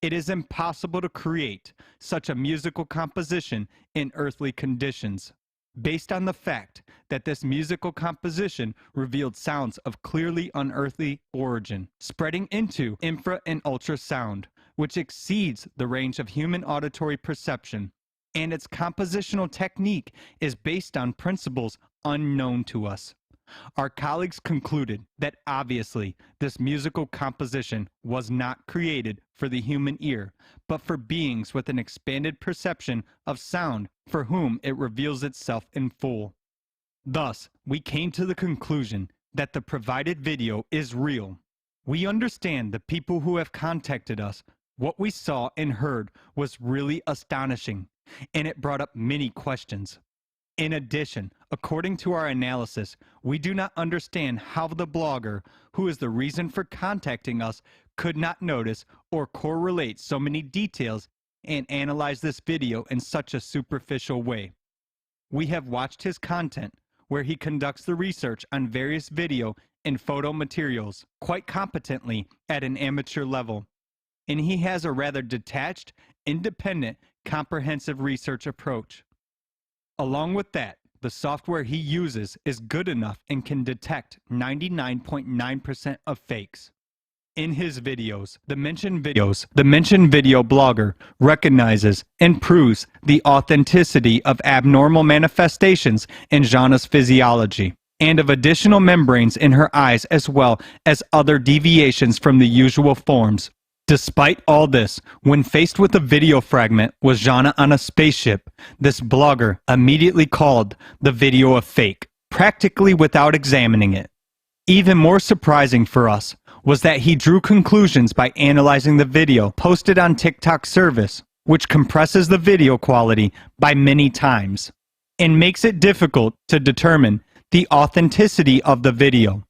It is impossible to create such a musical composition in earthly conditions, based on the fact that this musical composition revealed sounds of clearly unearthly origin, spreading into infra and ultrasound, which exceeds the range of human auditory perception, and its compositional technique is based on principles unknown to us. Our colleagues concluded that obviously this musical composition was not created for the human ear, but for beings with an expanded perception of sound for whom it reveals itself in full. Thus, we came to the conclusion that the provided video is real. We understand the people who have contacted us. What we saw and heard was really astonishing, and it brought up many questions. In addition, according to our analysis, we do not understand how the blogger, who is the reason for contacting us, could not notice or correlate so many details and analyze this video in such a superficial way. We have watched his content, where he conducts the research on various video and photo materials quite competently at an amateur level, and he has a rather detached, independent, comprehensive research approach. Along with that, the software he uses is good enough and can detect 99.9% of fakes. In his videos, the mentioned video blogger recognizes and proves the authenticity of abnormal manifestations in Jana's physiology, and of additional membranes in her eyes, as well as other deviations from the usual forms. Despite all this, when faced with a video fragment with Jana on a spaceship, this blogger immediately called the video a fake, practically without examining it. Even more surprising for us was that he drew conclusions by analyzing the video posted on TikTok service, which compresses the video quality by many times, and makes it difficult to determine the authenticity of the video,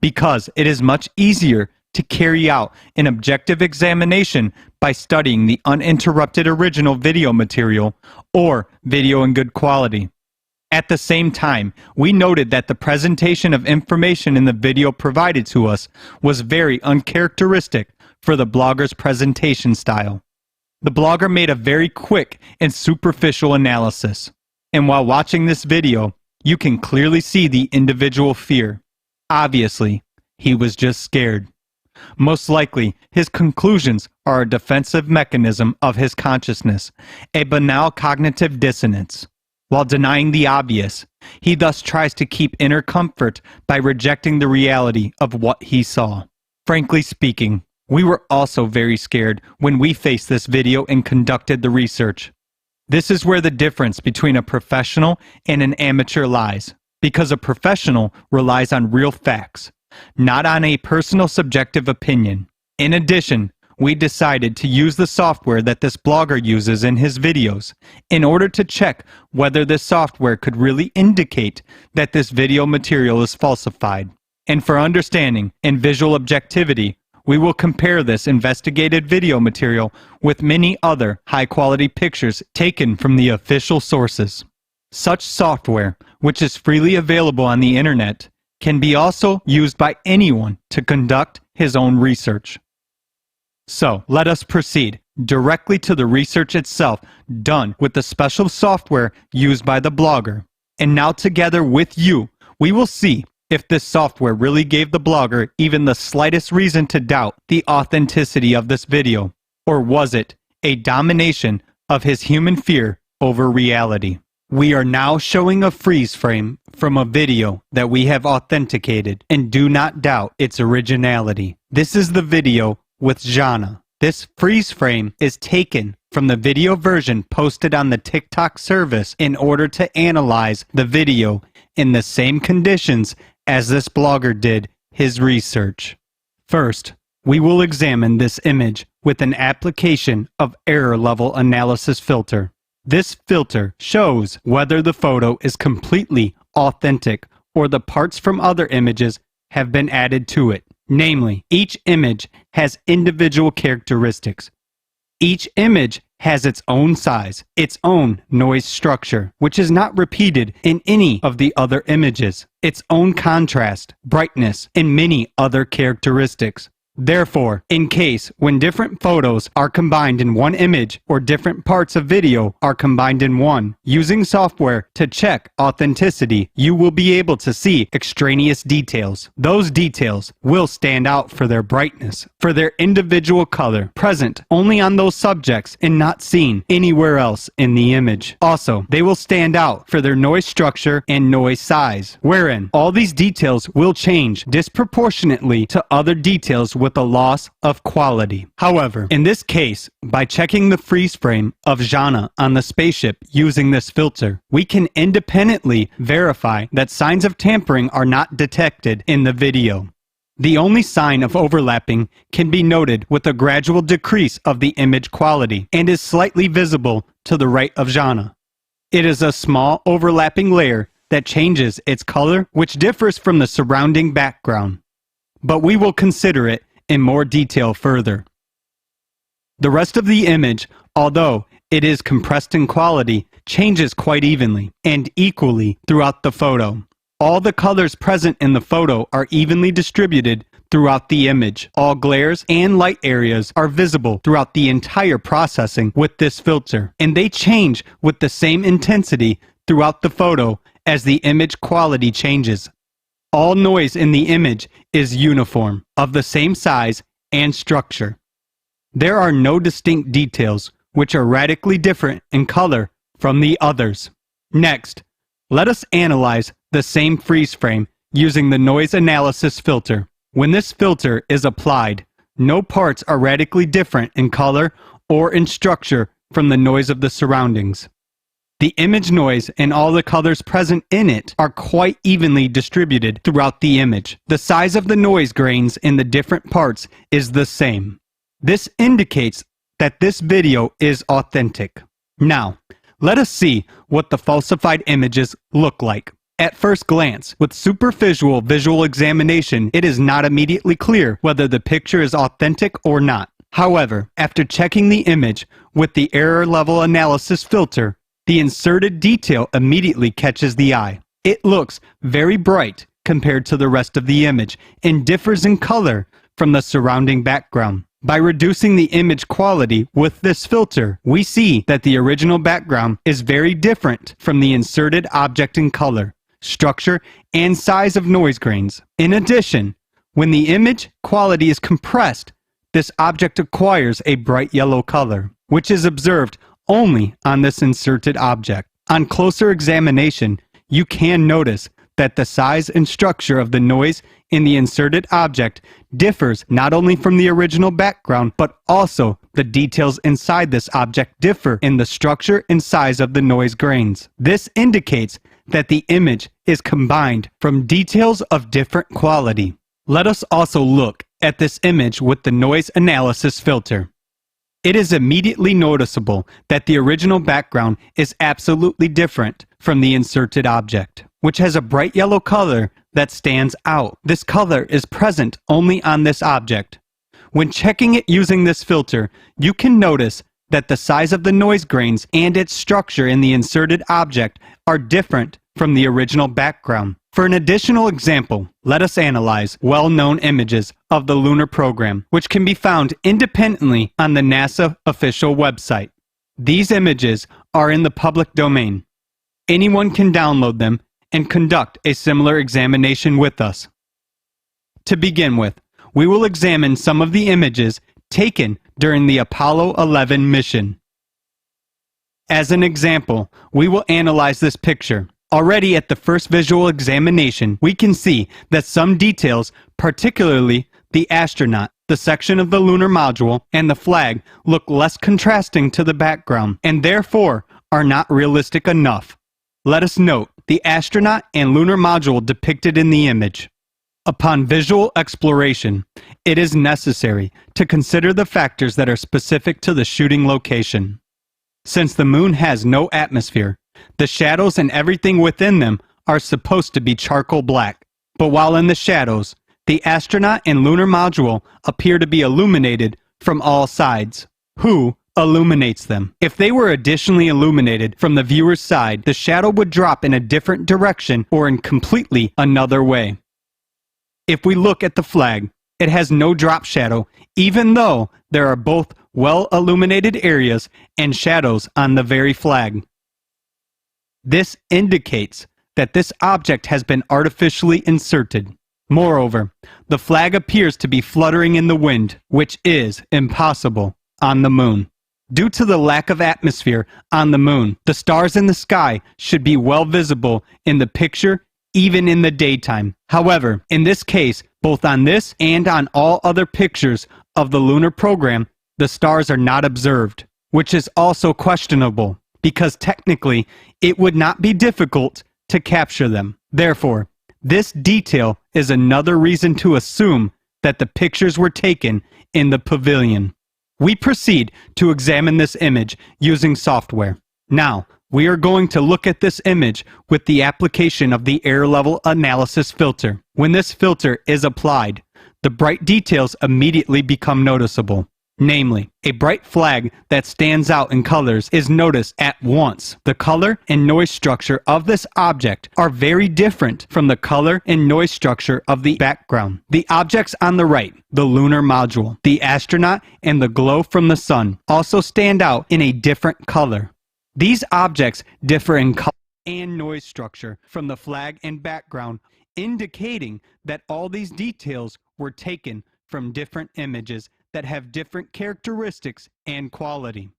because it is much easier to carry out an objective examination by studying the uninterrupted original video material or video in good quality. At the same time, we noted that the presentation of information in the video provided to us was very uncharacteristic for the blogger's presentation style. The blogger made a very quick and superficial analysis, and while watching this video, you can clearly see the individual fear. Obviously, he was just scared. Most likely, his conclusions are a defensive mechanism of his consciousness, a banal cognitive dissonance. While denying the obvious, he thus tries to keep inner comfort by rejecting the reality of what he saw. Frankly speaking, we were also very scared when we faced this video and conducted the research. This is where the difference between a professional and an amateur lies, because a professional relies on real facts, not on a personal subjective opinion. In addition, we decided to use the software that this blogger uses in his videos in order to check whether this software could really indicate that this video material is falsified. And for understanding and visual objectivity, we will compare this investigated video material with many other high-quality pictures taken from the official sources. Such software, which is freely available on the internet, can be also used by anyone to conduct his own research. So, let us proceed directly to the research itself done with the special software used by the blogger. And now together with you, we will see if this software really gave the blogger even the slightest reason to doubt the authenticity of this video, or was it a domination of his human fear over reality. We are now showing a freeze frame from a video that we have authenticated and do not doubt its originality. This is the video with Jana. This freeze frame is taken from the video version posted on the TikTok service in order to analyze the video in the same conditions as this blogger did his research. First, we will examine this image with an application of error level analysis filter. This filter shows whether the photo is completely authentic or the parts from other images have been added to it. Namely, each image has individual characteristics. Each image has its own size, its own noise structure, which is not repeated in any of the other images, its own contrast, brightness, and many other characteristics. Therefore, in case when different photos are combined in one image or different parts of video are combined in one, using software to check authenticity, you will be able to see extraneous details. Those details will stand out for their brightness, for their individual color, present only on those subjects and not seen anywhere else in the image. Also, they will stand out for their noise structure and noise size, wherein all these details will change disproportionately to other details with a loss of quality. However, in this case, by checking the freeze frame of Jana on the spaceship using this filter, we can independently verify that signs of tampering are not detected in the video. The only sign of overlapping can be noted with a gradual decrease of the image quality and is slightly visible to the right of Jana. It is a small overlapping layer that changes its color, which differs from the surrounding background. But we will consider it in more detail further. The rest of the image, although it is compressed in quality, changes quite evenly and equally throughout the photo. All the colors present in the photo are evenly distributed throughout the image. All glares and light areas are visible throughout the entire processing with this filter, and they change with the same intensity throughout the photo as the image quality changes. All noise in the image is uniform, of the same size and structure. There are no distinct details which are radically different in color from the others. Next, let us analyze the same freeze frame using the noise analysis filter. When this filter is applied, no parts are radically different in color or in structure from the noise of the surroundings. The image noise and all the colors present in it are quite evenly distributed throughout the image. The size of the noise grains in the different parts is the same. This indicates that this video is authentic. Now, let us see what the falsified images look like. At first glance, with superficial visual examination, it is not immediately clear whether the picture is authentic or not. However, after checking the image with the error level analysis filter, the inserted detail immediately catches the eye. It looks very bright compared to the rest of the image and differs in color from the surrounding background. By reducing the image quality with this filter, we see that the original background is very different from the inserted object in color, structure, and size of noise grains. In addition, when the image quality is compressed, this object acquires a bright yellow color, which is observed only on this inserted object. On closer examination, you can notice that the size and structure of the noise in the inserted object differs not only from the original background, but also the details inside this object differ in the structure and size of the noise grains. This indicates that the image is combined from details of different quality. Let us also look at this image with the noise analysis filter. It is immediately noticeable that the original background is absolutely different from the inserted object, which has a bright yellow color that stands out. This color is present only on this object. When checking it using this filter, you can notice that the size of the noise grains and its structure in the inserted object are different from the original background. For an additional example, let us analyze well-known images of the lunar program, which can be found independently on the NASA official website. These images are in the public domain. Anyone can download them and conduct a similar examination with us. To begin with, we will examine some of the images taken during the Apollo 11 mission. As an example, we will analyze this picture. Already at the first visual examination, we can see that some details, particularly the astronaut, the section of the lunar module, and the flag, look less contrasting to the background, and therefore are not realistic enough. Let us note the astronaut and lunar module depicted in the image. Upon visual exploration, it is necessary to consider the factors that are specific to the shooting location. Since the moon has no atmosphere, the shadows and everything within them are supposed to be charcoal black. But while in the shadows, the astronaut and lunar module appear to be illuminated from all sides. Who illuminates them? If they were additionally illuminated from the viewer's side, the shadow would drop in a different direction or in completely another way. If we look at the flag, it has no drop shadow, even though there are both well-illuminated areas and shadows on the very flag. This indicates that this object has been artificially inserted. Moreover, the flag appears to be fluttering in the wind, which is impossible on the moon. Due to the lack of atmosphere on the moon, the stars in the sky should be well visible in the picture, even in the daytime. However, in this case, both on this and on all other pictures of the lunar program, the stars are not observed, which is also questionable, because technically it would not be difficult to capture them. Therefore, this detail is another reason to assume that the pictures were taken in the pavilion. We proceed to examine this image using software. Now, we are going to look at this image with the application of the air level analysis filter. When this filter is applied, the bright details immediately become noticeable. Namely, a bright flag that stands out in colors is noticed at once. The color and noise structure of this object are very different from the color and noise structure of the background. The objects on the right, the lunar module, the astronaut, and the glow from the sun, also stand out in a different color. These objects differ in color and noise structure from the flag and background, indicating that all these details were taken from different images that have different characteristics and quality.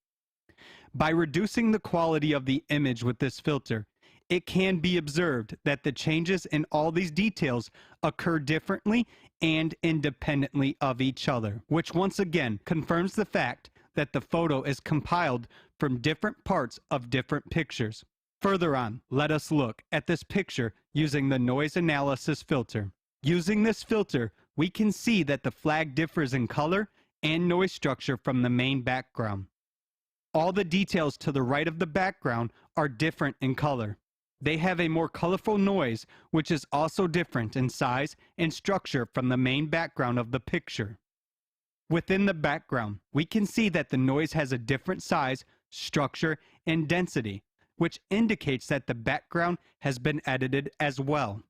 By reducing the quality of the image with this filter, it can be observed that the changes in all these details occur differently and independently of each other, which once again confirms the fact that the photo is compiled from different parts of different pictures. Further on, let us look at this picture using the noise analysis filter. Using this filter, we can see that the flag differs in color and noise structure from the main background. All the details to the right of the background are different in color. They have a more colorful noise, which is also different in size and structure from the main background of the picture. Within the background, we can see that the noise has a different size, structure, and density, which indicates that the background has been edited as well.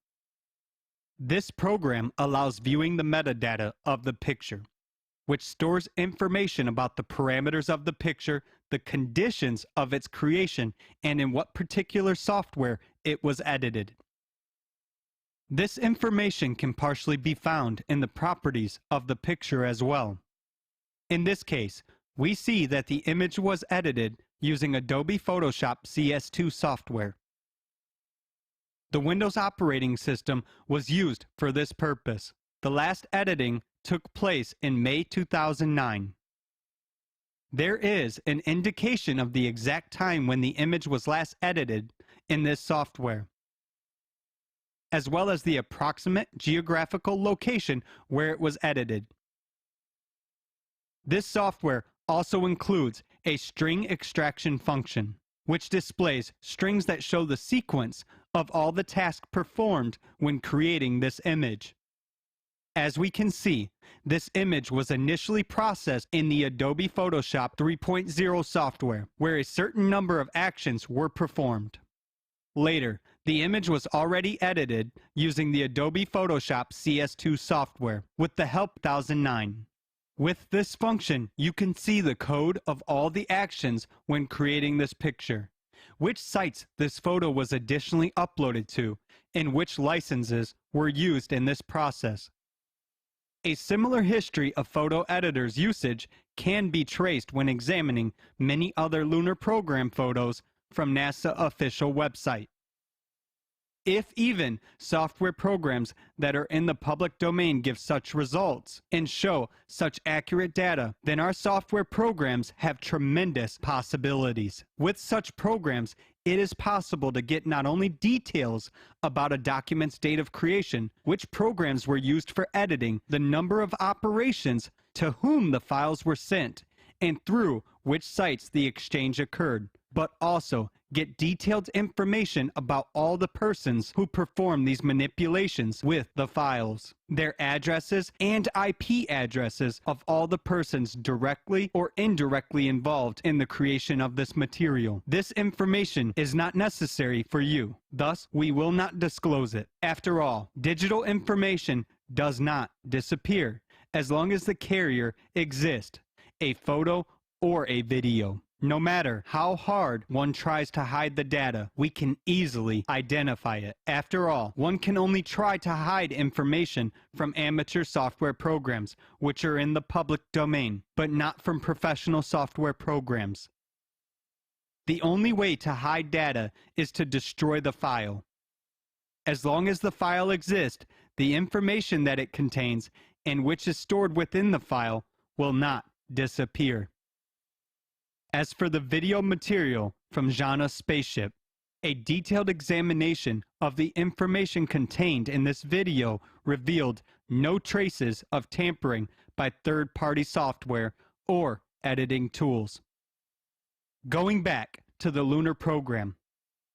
This program allows viewing the metadata of the picture, which stores information about the parameters of the picture, the conditions of its creation, and in what particular software it was edited. This information can partially be found in the properties of the picture as well. In this case, we see that the image was edited using Adobe Photoshop CS2 software. The Windows operating system was used for this purpose. The last editing took place in May 2009. There is an indication of the exact time when the image was last edited in this software, as well as the approximate geographical location where it was edited. This software also includes a string extraction function, which displays strings that show the sequence of all the tasks performed when creating this image. As we can see, this image was initially processed in the Adobe Photoshop 3.0 software, where a certain number of actions were performed. Later, the image was already edited using the Adobe Photoshop CS2 software with the help 2009. With this function, you can see the code of all the actions when creating this picture, which sites this photo was additionally uploaded to, and which licenses were used in this process. A similar history of photo editors' usage can be traced when examining many other lunar program photos from NASA official website. If even software programs that are in the public domain give such results and show such accurate data, then our software programs have tremendous possibilities. With such programs, it is possible to get not only details about a document's date of creation, which programs were used for editing, the number of operations, to whom the files were sent, and through which sites the exchange occurred, but also get detailed information about all the persons who perform these manipulations with the files, their addresses and IP addresses of all the persons directly or indirectly involved in the creation of this material. This information is not necessary for you, thus we will not disclose it. After all, digital information does not disappear as long as the carrier exists, a photo or a video. No matter how hard one tries to hide the data, we can easily identify it. After all, one can only try to hide information from amateur software programs, which are in the public domain, but not from professional software programs. The only way to hide data is to destroy the file. As long as the file exists, the information that it contains and which is stored within the file will not disappear. As for the video material from Jana's spaceship, a detailed examination of the information contained in this video revealed no traces of tampering by third-party software or editing tools. Going back to the lunar program.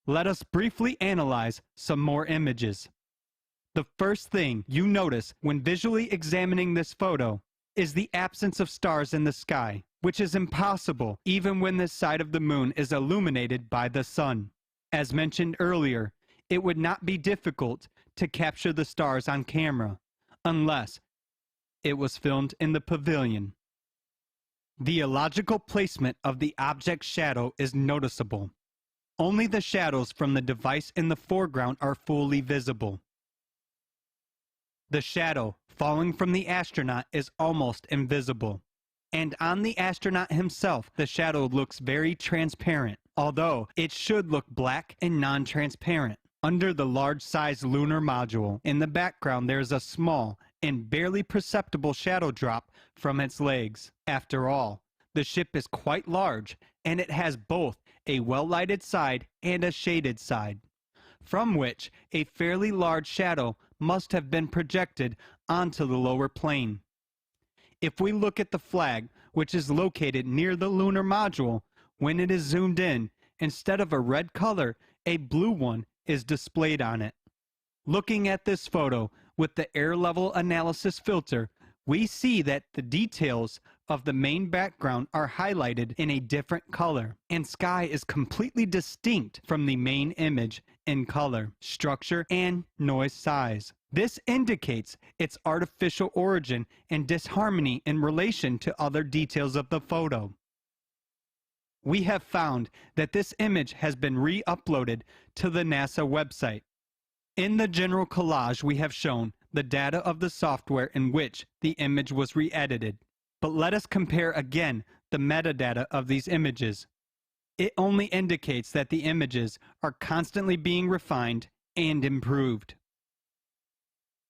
Let us briefly analyze some more images. The first thing you notice when visually examining this photo is the absence of stars in the sky, which is impossible even when this side of the moon is illuminated by the sun. As mentioned earlier, it would not be difficult to capture the stars on camera, unless it was filmed in the pavilion. The illogical placement of the object's shadow is noticeable. Only the shadows from the device in the foreground are fully visible. The shadow falling from the astronaut is almost invisible. And on the astronaut himself, the shadow looks very transparent, although it should look black and non-transparent. Under the large-sized lunar module, in the background there is a small and barely perceptible shadow drop from its legs. After all, the ship is quite large, and it has both a well-lighted side and a shaded side, from which a fairly large shadow must have been projected onto the lower plane. If we look at the flag, which is located near the lunar module, when it is zoomed in, instead of a red color, a blue one is displayed on it. Looking at this photo with the air level analysis filter, we see that the details of the main background are highlighted in a different color, and sky is completely distinct from the main image in color, structure, and noise size. This indicates its artificial origin and disharmony in relation to other details of the photo. We have found that this image has been re-uploaded to the NASA website. In the general collage, we have shown the data of the software in which the image was re-edited. But let us compare again the metadata of these images. It only indicates that the images are constantly being refined and improved.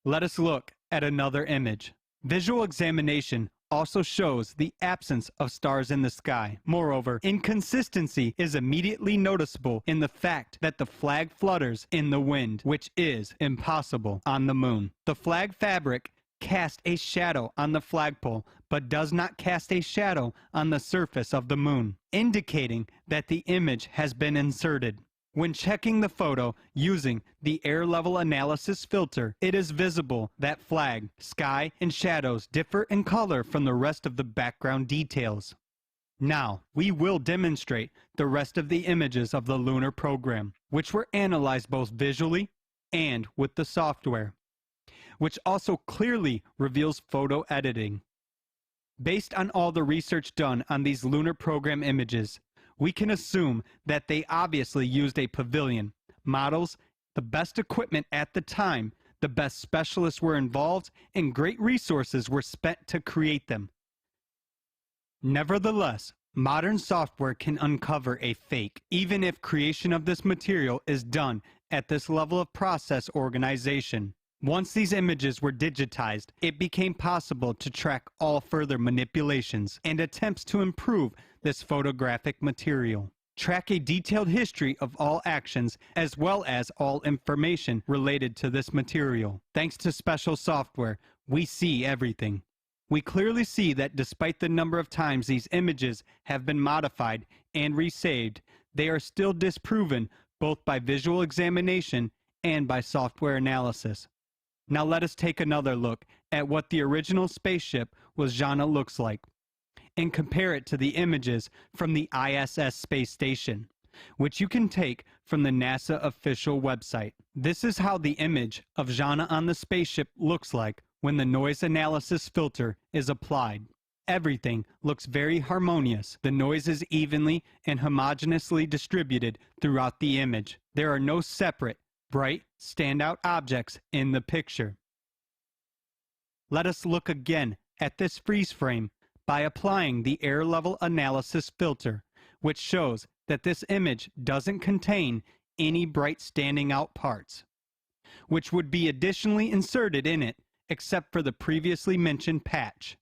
Let us look at another image. Visual examination also shows the absence of stars in the sky. Moreover, inconsistency is immediately noticeable in the fact that the flag flutters in the wind, which is impossible on the moon. The flag fabric casts a shadow on the flagpole, but does not cast a shadow on the surface of the moon, indicating that the image has been inserted. When checking the photo using the air level analysis filter, it is visible that flag, sky, and shadows differ in color from the rest of the background details. Now, we will demonstrate the rest of the images of the lunar program, which were analyzed both visually and with the software, which also clearly reveals photo editing. Based on all the research done on these lunar program images, we can assume that they obviously used a pavilion, models, the best equipment at the time, the best specialists were involved, and great resources were spent to create them. Nevertheless, modern software can uncover a fake, even if creation of this material is done at this level of process organization. Once these images were digitized, it became possible to track all further manipulations and attempts to improve this photographic material. Track a detailed history of all actions as well as all information related to this material. Thanks to special software, we see everything. We clearly see that despite the number of times these images have been modified and resaved, they are still disproven both by visual examination and by software analysis. Now let us take another look at what the original spaceship with Zhana looks like, and compare it to the images from the ISS space station, which you can take from the NASA official website. This is how the image of Zhana on the spaceship looks like when the noise analysis filter is applied. Everything looks very harmonious. The noise is evenly and homogeneously distributed throughout the image. There are no separate, bright, standout objects in the picture. Let us look again at this freeze frame by applying the air level analysis filter, which shows that this image doesn't contain any bright standing out parts, which would be additionally inserted in it except for the previously mentioned patch.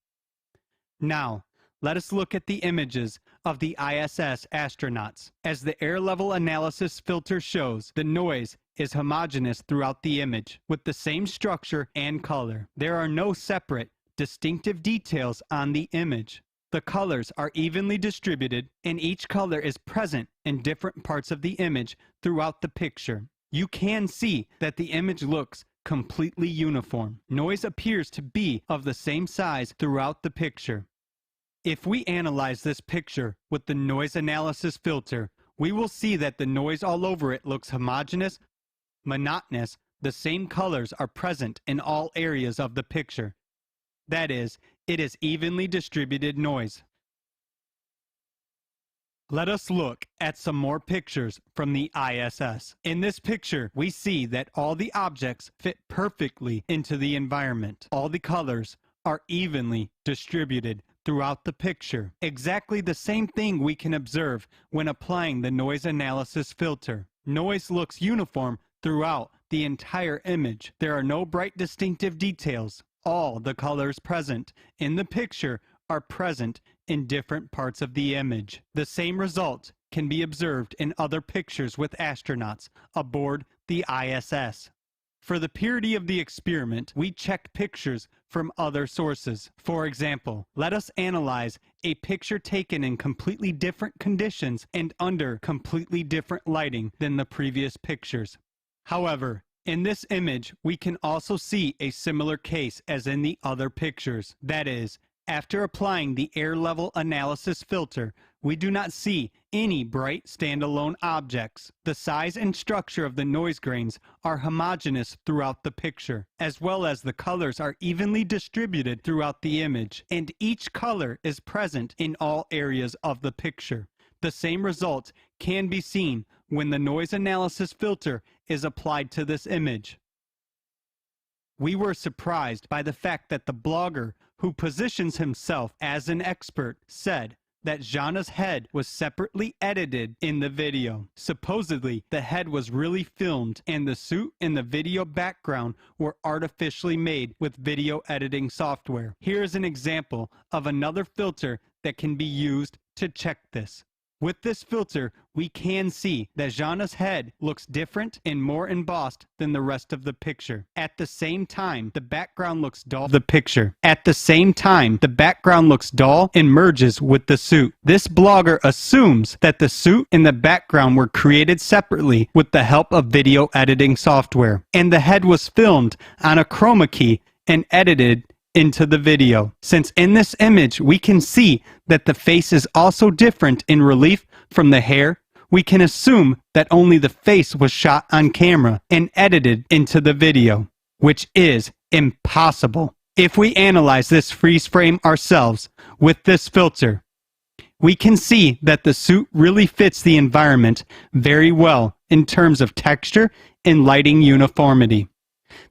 Now, let us look at the images of the ISS astronauts. As the air level analysis filter shows, the noise is homogeneous throughout the image, with the same structure and color. There are no separate, distinctive details on the image. The colors are evenly distributed, and each color is present in different parts of the image throughout the picture. You can see that the image looks completely uniform. Noise appears to be of the same size throughout the picture. If we analyze this picture with the noise analysis filter, we will see that the noise all over it looks homogeneous, monotonous. The same colors are present in all areas of the picture. That is, it is evenly distributed noise. Let us look at some more pictures from the ISS. In this picture, we see that all the objects fit perfectly into the environment. All the colors are evenly distributed throughout the picture. Exactly the same thing we can observe when applying the noise analysis filter. Noise looks uniform throughout the entire image. There are no bright distinctive details. All the colors present in the picture are present in different parts of the image. The same result can be observed in other pictures with astronauts aboard the ISS. For the purity of the experiment, we checked pictures from other sources. For example, let us analyze a picture taken in completely different conditions and under completely different lighting than the previous pictures. However, in this image, we can also see a similar case as in the other pictures. That is, after applying the air level analysis filter, we do not see any bright standalone objects. The size and structure of the noise grains are homogeneous throughout the picture, as well as the colors are evenly distributed throughout the image, and each color is present in all areas of the picture. The same result can be seen when the noise analysis filter is applied to this image. We were surprised by the fact that the blogger who positions himself as an expert said that Jana's head was separately edited in the video. Supposedly, the head was really filmed and the suit and the video background were artificially made with video editing software. Here is an example of another filter that can be used to check this. With this filter, we can see that Jana's head looks different and more embossed than the rest of the picture. At the same time, the background looks dull. At the same time, the background looks dull and merges with the suit. This blogger assumes that the suit and the background were created separately with the help of video editing software, and the head was filmed on a chroma key and edited into the video. Since in this image we can see that the face is also different in relief from the hair, we can assume that only the face was shot on camera and edited into the video, which is impossible. If we analyze this freeze frame ourselves with this filter, we can see that the suit really fits the environment very well in terms of texture and lighting uniformity.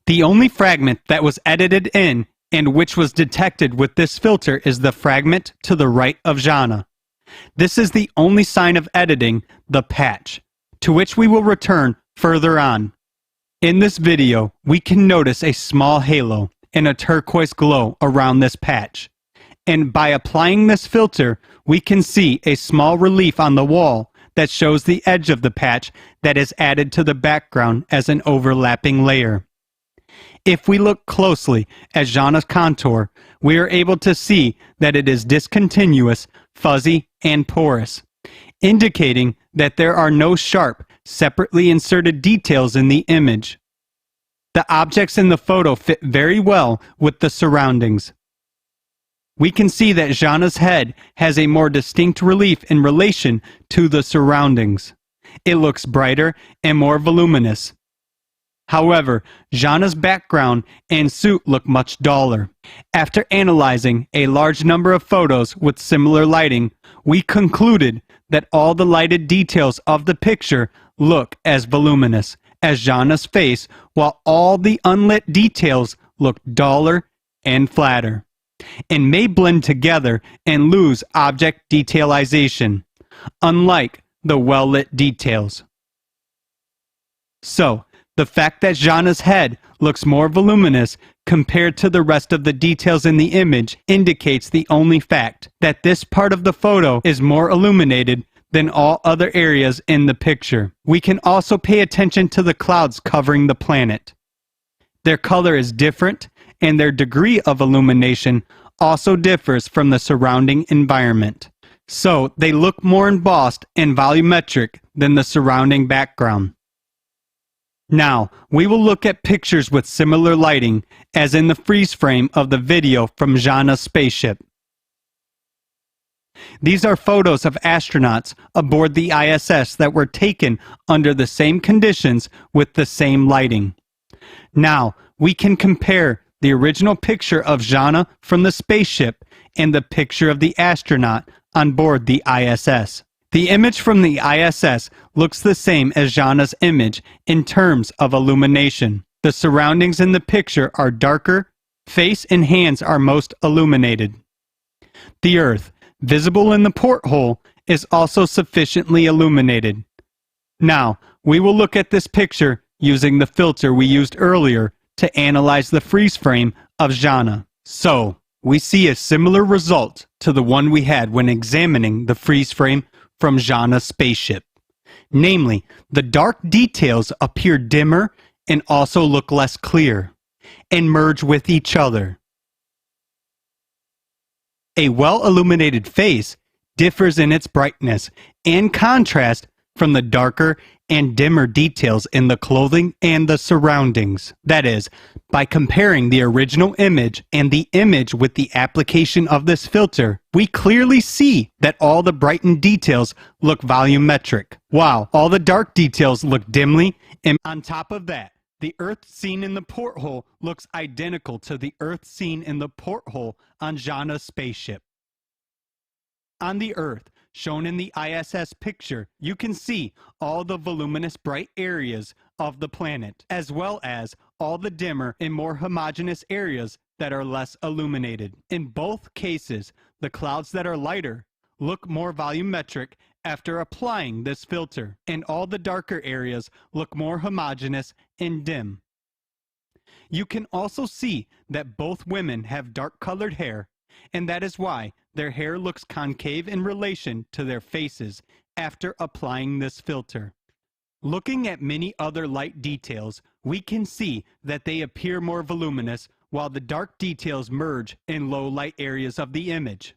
The only fragment that was edited in and which was detected with this filter is the fragment to the right of Jana. This is the only sign of editing, the patch, to which we will return further on. In this video, we can notice a small halo and a turquoise glow around this patch. And by applying this filter, we can see a small relief on the wall that shows the edge of the patch that is added to the background as an overlapping layer. If we look closely at Jana's contour, we are able to see that it is discontinuous, fuzzy, and porous, indicating that there are no sharp, separately inserted details in the image. The objects in the photo fit very well with the surroundings. We can see that Jana's head has a more distinct relief in relation to the surroundings. It looks brighter and more voluminous. However, Jana's background and suit look much duller. After analyzing a large number of photos with similar lighting, we concluded that all the lighted details of the picture look as voluminous as Jana's face, while all the unlit details look duller and flatter, and may blend together and lose object detailization, unlike the well-lit details. So, the fact that Jana's head looks more voluminous compared to the rest of the details in the image indicates the only fact that this part of the photo is more illuminated than all other areas in the picture. We can also pay attention to the clouds covering the planet. Their color is different, and their degree of illumination also differs from the surrounding environment. So they look more embossed and volumetric than the surrounding background. Now, we will look at pictures with similar lighting, as in the freeze frame of the video from Jana's spaceship. These are photos of astronauts aboard the ISS that were taken under the same conditions with the same lighting. Now, we can compare the original picture of Jana from the spaceship and the picture of the astronaut on board the ISS. The image from the ISS looks the same as Jana's image in terms of illumination. The surroundings in the picture are darker, face and hands are most illuminated. The Earth, visible in the porthole, is also sufficiently illuminated. Now, we will look at this picture using the filter we used earlier to analyze the freeze frame of Jana. So, we see a similar result to the one we had when examining the freeze frame from Jana's spaceship. Namely, the dark details appear dimmer and also look less clear, and merge with each other. A well-illuminated face differs in its brightness and contrast from the darker and dimmer details in the clothing and the surroundings. That is, by comparing the original image and the image with the application of this filter, we clearly see that all the brightened details look volumetric, while all the dark details look dimly, and on top of that, the Earth seen in the porthole looks identical to the Earth seen in the porthole on Jana's spaceship. On the Earth, shown in the ISS picture, you can see all the voluminous bright areas of the planet, as well as all the dimmer and more homogeneous areas that are less illuminated. In both cases, the clouds that are lighter look more volumetric after applying this filter, and all the darker areas look more homogeneous and dim. You can also see that both women have dark-colored hair, and that is why their hair looks concave in relation to their faces after applying this filter. Looking at many other light details, we can see that they appear more voluminous while the dark details merge in low light areas of the image.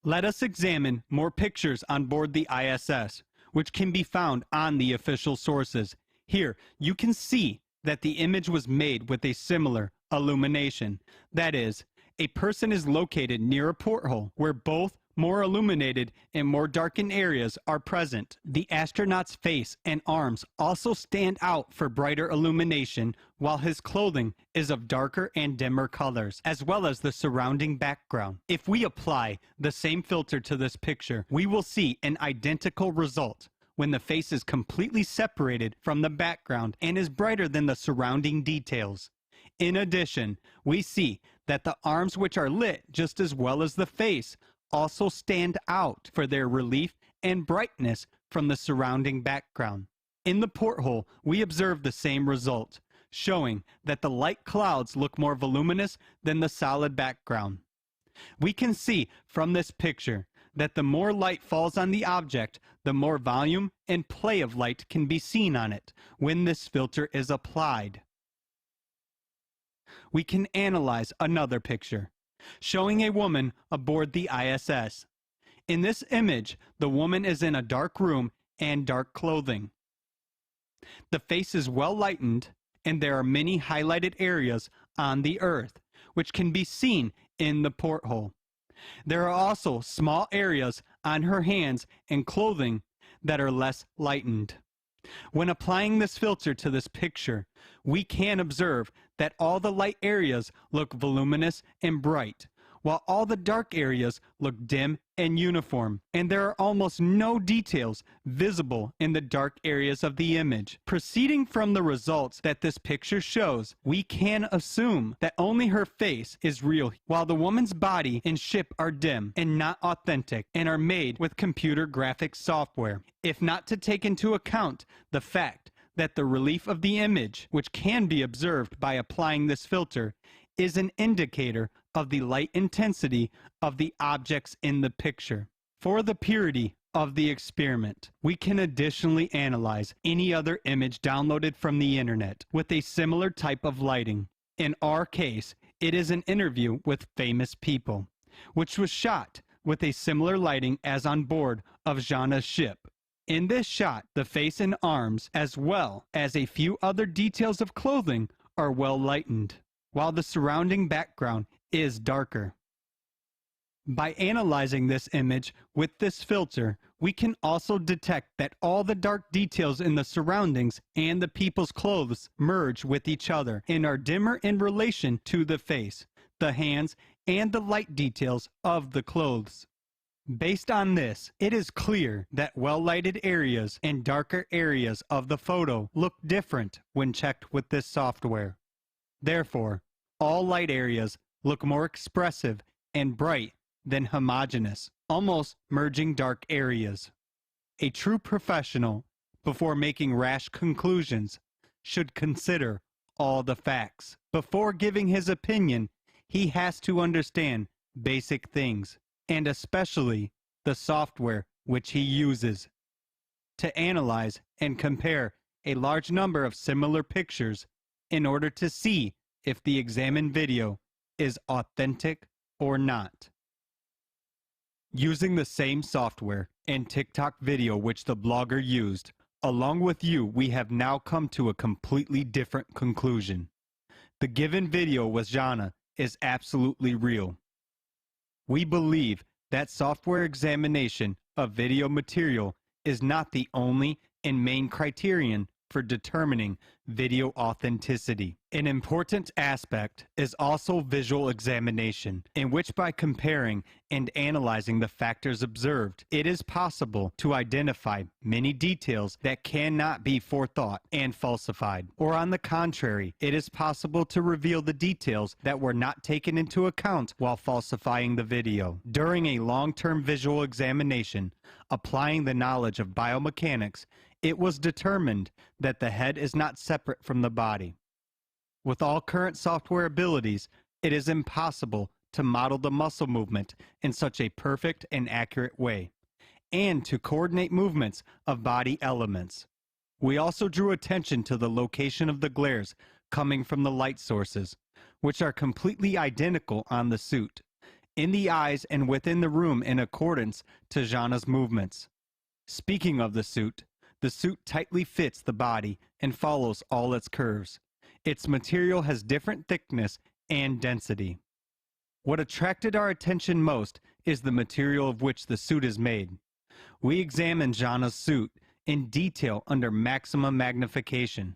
Let us examine more pictures on board the ISS, which can be found on the official sources. Here, you can see that the image was made with a similar illumination. That is, a person is located near a porthole where both more illuminated and more darkened areas are present. The astronaut's face and arms also stand out for brighter illumination, while his clothing is of darker and dimmer colors, as well as the surrounding background. If we apply the same filter to this picture, we will see an identical result when the face is completely separated from the background and is brighter than the surrounding details. In addition, we see that the arms, which are lit just as well as the face, also stand out for their relief and brightness from the surrounding background. In the porthole, we observe the same result, showing that the light clouds look more voluminous than the solid background. We can see from this picture that the more light falls on the object, the more volume and play of light can be seen on it when this filter is applied. We can analyze another picture, showing a woman aboard the ISS. In this image, the woman is in a dark room and dark clothing. The face is well lightened, and there are many highlighted areas on the Earth, which can be seen in the porthole. There are also small areas on her hands and clothing that are less lightened. When applying this filter to this picture, we can observe that all the light areas look voluminous and bright, while all the dark areas look dim and uniform, and there are almost no details visible in the dark areas of the image. Proceeding from the results that this picture shows, we can assume that only her face is real, while the woman's body and ship are dim and not authentic and are made with computer graphics software. If not to take into account the fact that the relief of the image, which can be observed by applying this filter, is an indicator of the light intensity of the objects in the picture. For the purity of the experiment, we can additionally analyze any other image downloaded from the internet with a similar type of lighting. In our case, It is an interview with famous people, which was shot with a similar lighting as on board of Jana's ship. In this shot, the face and arms, as well as a few other details of clothing, are well lightened, while the surrounding background is darker. By analyzing this image with this filter, we can also detect that all the dark details in the surroundings and the people's clothes merge with each other and are dimmer in relation to the face, the hands, and the light details of the clothes. Based on this, it is clear that well-lighted areas and darker areas of the photo look different when checked with this software. Therefore, all light areas look more expressive and bright than homogeneous, almost merging dark areas. A true professional, before making rash conclusions, should consider all the facts. Before giving his opinion, he has to understand basic things, and especially the software which he uses. To analyze and compare a large number of similar pictures in order to see if the examined video is authentic or not. Using the same software and TikTok video which the blogger used, along with you, we have now come to a completely different conclusion. The given video with Jana is absolutely real. We believe that software examination of video material is not the only and main criterion for determining video authenticity. An important aspect is also visual examination, in which by comparing and analyzing the factors observed, it is possible to identify many details that cannot be forethought and falsified. Or on the contrary, it is possible to reveal the details that were not taken into account while falsifying the video. During a long-term visual examination, applying the knowledge of biomechanics, it was determined that the head is not separate from the body. With all current software abilities, it is impossible to model the muscle movement in such a perfect and accurate way, and to coordinate movements of body elements. We also drew attention to the location of the glares coming from the light sources, which are completely identical on the suit, in the eyes and within the room in accordance to Jana's movements. Speaking of the suit tightly fits the body and follows all its curves. Its material has different thickness and density. What attracted our attention most is the material of which the suit is made. We examined Jana's suit in detail under maximum magnification.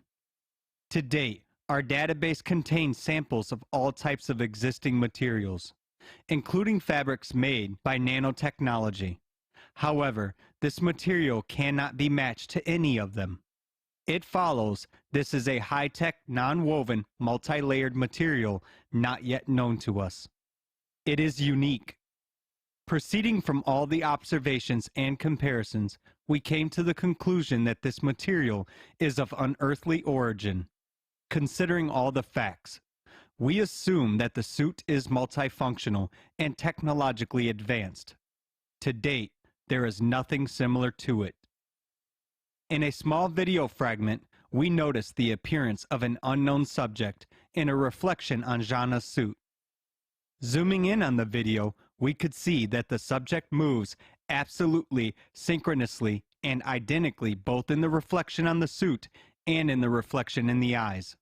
To date, our database contains samples of all types of existing materials, including fabrics made by nanotechnology. However, this material cannot be matched to any of them. It follows this is a high-tech, non-woven, multi-layered material not yet known to us. It is unique. Proceeding from all the observations and comparisons, we came to the conclusion that this material is of unearthly origin. Considering all the facts, we assume that the suit is multifunctional and technologically advanced. To date, there is nothing similar to it. In a small video fragment, we noticed the appearance of an unknown subject in a reflection on Jana's suit. Zooming in on the video, we could see that the subject moves absolutely synchronously and identically both in the reflection on the suit and in the reflection in the eyes.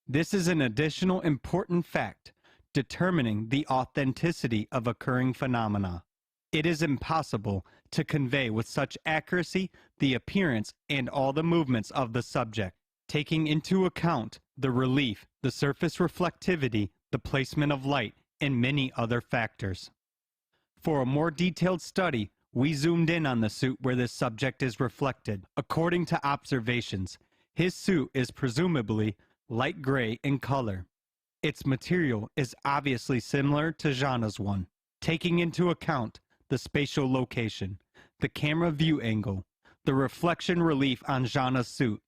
This is an additional important fact determining the authenticity of occurring phenomena. It is impossible to convey with such accuracy the appearance and all the movements of the subject, taking into account the relief, the surface reflectivity, the placement of light, and many other factors. For a more detailed study, we zoomed in on the suit where this subject is reflected. According to observations, his suit is presumably light gray in color. Its material is obviously similar to Jana's one, taking into account the spatial location, the camera view angle, the reflection relief on Jana's suit,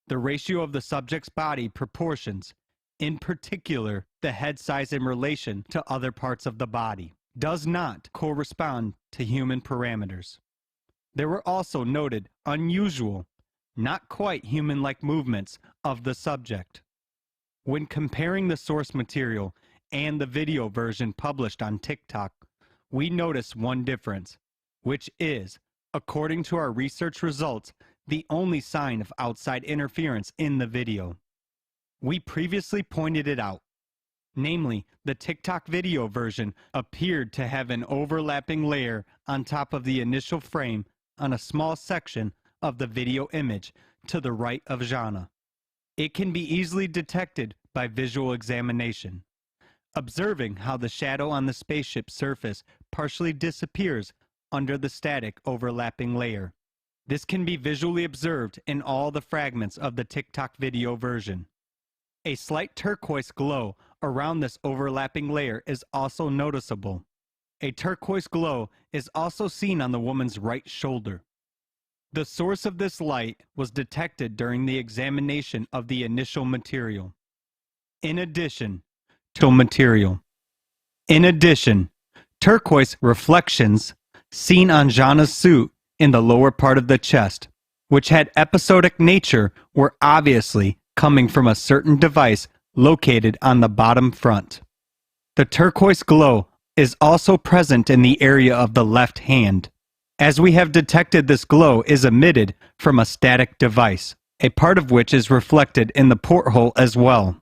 the ratio of the subject's body proportions, in particular the head size in relation to other parts of the body, does not correspond to human parameters. There were also noted unusual, not quite human-like movements of the subject. When comparing the source material and the video version published on TikTok, we notice one difference, which is, according to our research results, the only sign of outside interference in the video. We previously pointed it out. Namely, the TikTok video version appeared to have an overlapping layer on top of the initial frame on a small section of the video image to the right of Jana. It can be easily detected by visual examination. Observing how the shadow on the spaceship's surface partially disappears under the static overlapping layer. This can be visually observed in all the fragments of the TikTok video version. A slight turquoise glow around this overlapping layer is also noticeable. A turquoise glow is also seen on the woman's right shoulder. The source of this light was detected during the examination of the initial material. In addition, turquoise reflections seen on Jana's suit in the lower part of the chest, which had episodic nature, were obviously coming from a certain device located on the bottom front. The turquoise glow is also present in the area of the left hand. As we have detected, this glow is emitted from a static device, a part of which is reflected in the porthole as well.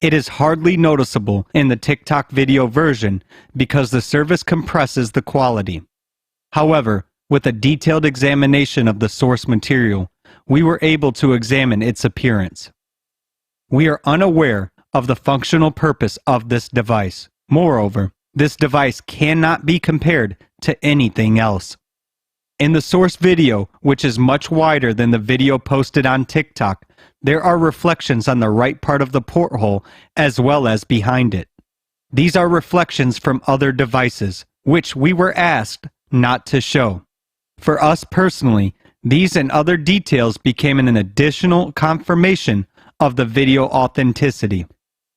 It is hardly noticeable in the TikTok video version because the service compresses the quality. However, with a detailed examination of the source material, we were able to examine its appearance. We are unaware of the functional purpose of this device. Moreover, this device cannot be compared to anything else. In the source video, which is much wider than the video posted on TikTok, there are reflections on the right part of the porthole as well as behind it. These are reflections from other devices, which we were asked not to show. For us personally, these and other details became an additional confirmation of the video authenticity.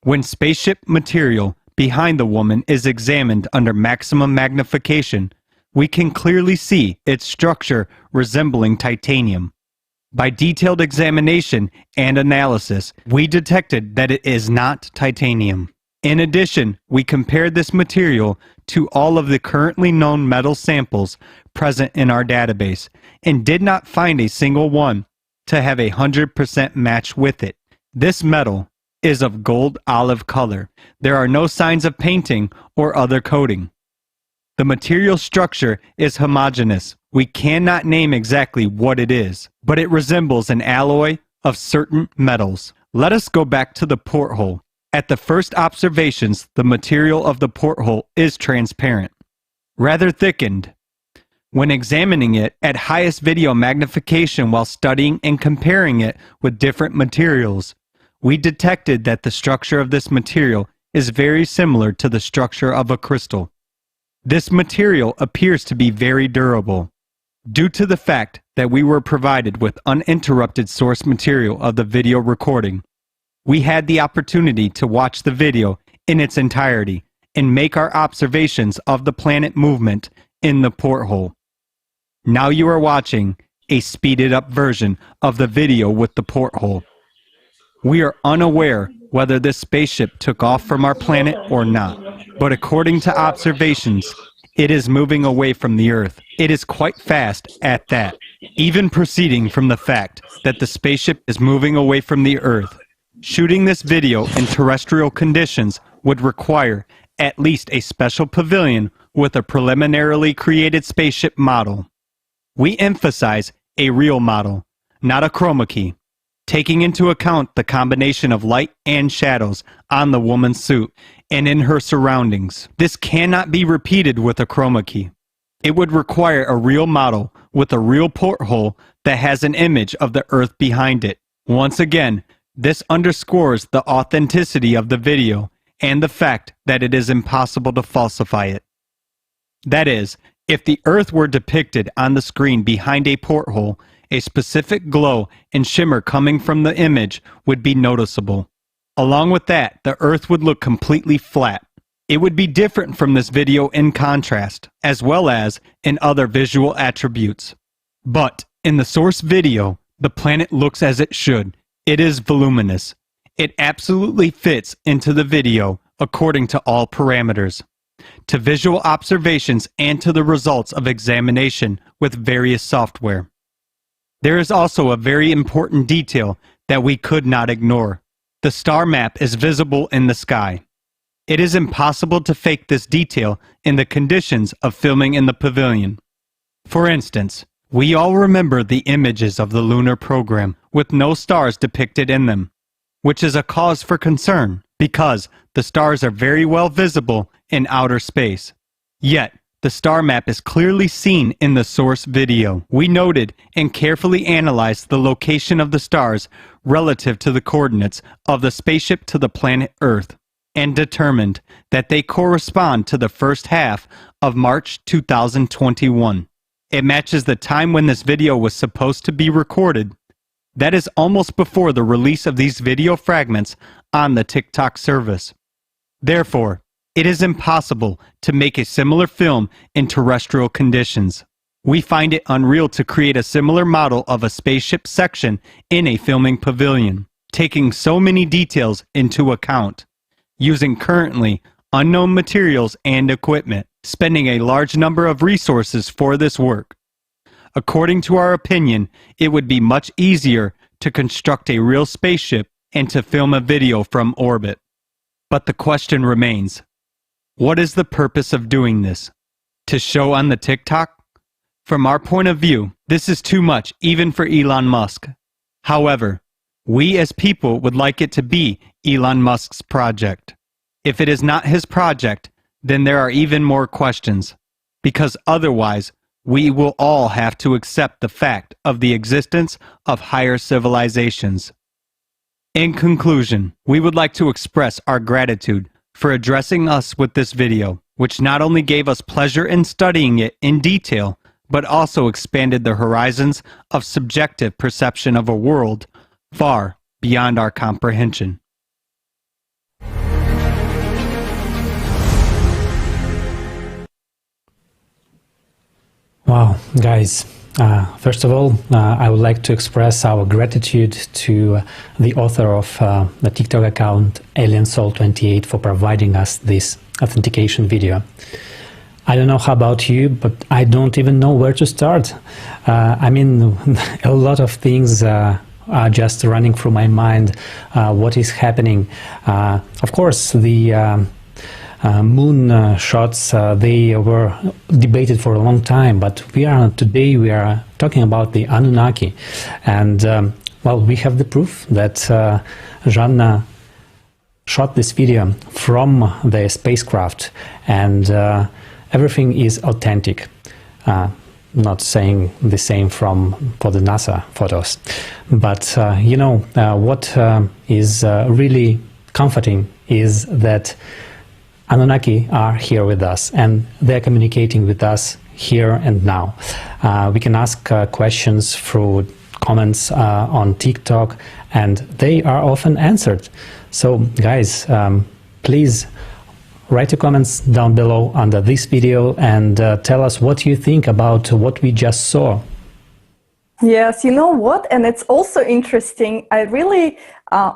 When spaceship material behind the woman is examined under maximum magnification, we can clearly see its structure resembling titanium. By detailed examination and analysis, we detected that it is not titanium. In addition, we compared this material to all of the currently known metal samples present in our database and did not find a single one to have 100% match with it. This metal is of gold olive color. There are no signs of painting or other coating. The material structure is homogeneous. We cannot name exactly what it is, but it resembles an alloy of certain metals. Let us go back to the porthole. At the first observations, the material of the porthole is transparent, rather thickened. When examining it at highest video magnification while studying and comparing it with different materials, we detected that the structure of this material is very similar to the structure of a crystal. This material appears to be very durable. Due to the fact that we were provided with uninterrupted source material of the video recording, we had the opportunity to watch the video in its entirety and make our observations of the planet movement in the porthole. Now you are watching a speeded up version of the video with the porthole. We are unaware whether this spaceship took off from our planet or not, but according to observations, it is moving away from the Earth. It is quite fast at that. Even proceeding from the fact that the spaceship is moving away from the Earth, shooting this video in terrestrial conditions would require at least a special pavilion with a preliminarily created spaceship model. We emphasize a real model, not a chroma key, taking into account the combination of light and shadows on the woman's suit and in her surroundings. This cannot be repeated with a chroma key. It would require a real model with a real porthole that has an image of the Earth behind it. Once again, this underscores the authenticity of the video and the fact that it is impossible to falsify it. That is, if the Earth were depicted on the screen behind a porthole, a specific glow and shimmer coming from the image would be noticeable. Along with that, the Earth would look completely flat. It would be different from this video in contrast, as well as in other visual attributes. But in the source video, the planet looks as it should. It is voluminous. It absolutely fits into the video according to all parameters, to visual observations and to the results of examination with various software. There is also a very important detail that we could not ignore. The star map is visible in the sky. It is impossible to fake this detail in the conditions of filming in the pavilion. For instance, we all remember the images of the lunar program with no stars depicted in them, which is a cause for concern because the stars are very well visible in outer space. Yet, the star map is clearly seen in the source video. We noted and carefully analyzed the location of the stars relative to the coordinates of the spaceship to the planet Earth and determined that they correspond to the first half of March 2021. It matches the time when this video was supposed to be recorded. That is almost before the release of these video fragments on the TikTok service. Therefore, it is impossible to make a similar film in terrestrial conditions. We find it unreal to create a similar model of a spaceship section in a filming pavilion, taking so many details into account, using currently unknown materials and equipment, spending a large number of resources for this work. According to our opinion, it would be much easier to construct a real spaceship and to film a video from orbit. But the question remains, what is the purpose of doing this? To show on the TikTok? From our point of view, this is too much even for Elon Musk. However, we as people would like it to be Elon Musk's project. If it is not his project, then there are even more questions, because otherwise we will all have to accept the fact of the existence of higher civilizations. In conclusion, we would like to express our gratitude for addressing us with this video, which not only gave us pleasure in studying it in detail, but also expanded the horizons of subjective perception of a world far beyond our comprehension. Wow, guys, first of all, I would like to express our gratitude to the author of the TikTok account AlienSoul28 for providing us this authentication video. I don't know how about you, but I don't even know where to start. I mean, a lot of things are just running through my mind. What is happening? Of course, the moon shots, they were debated for a long time, but today we are talking about the Anunnaki. And, well, we have the proof that Zhanna shot this video from the spacecraft, and everything is authentic. Not saying the same for the NASA photos. But, you know, what is really comforting is that Anunnaki are here with us, and they're communicating with us here and now. We can ask questions through comments on TikTok, and they are often answered. So, guys, please write your comments down below under this video and tell us what you think about what we just saw. Yes, you know what? And it's also interesting. I really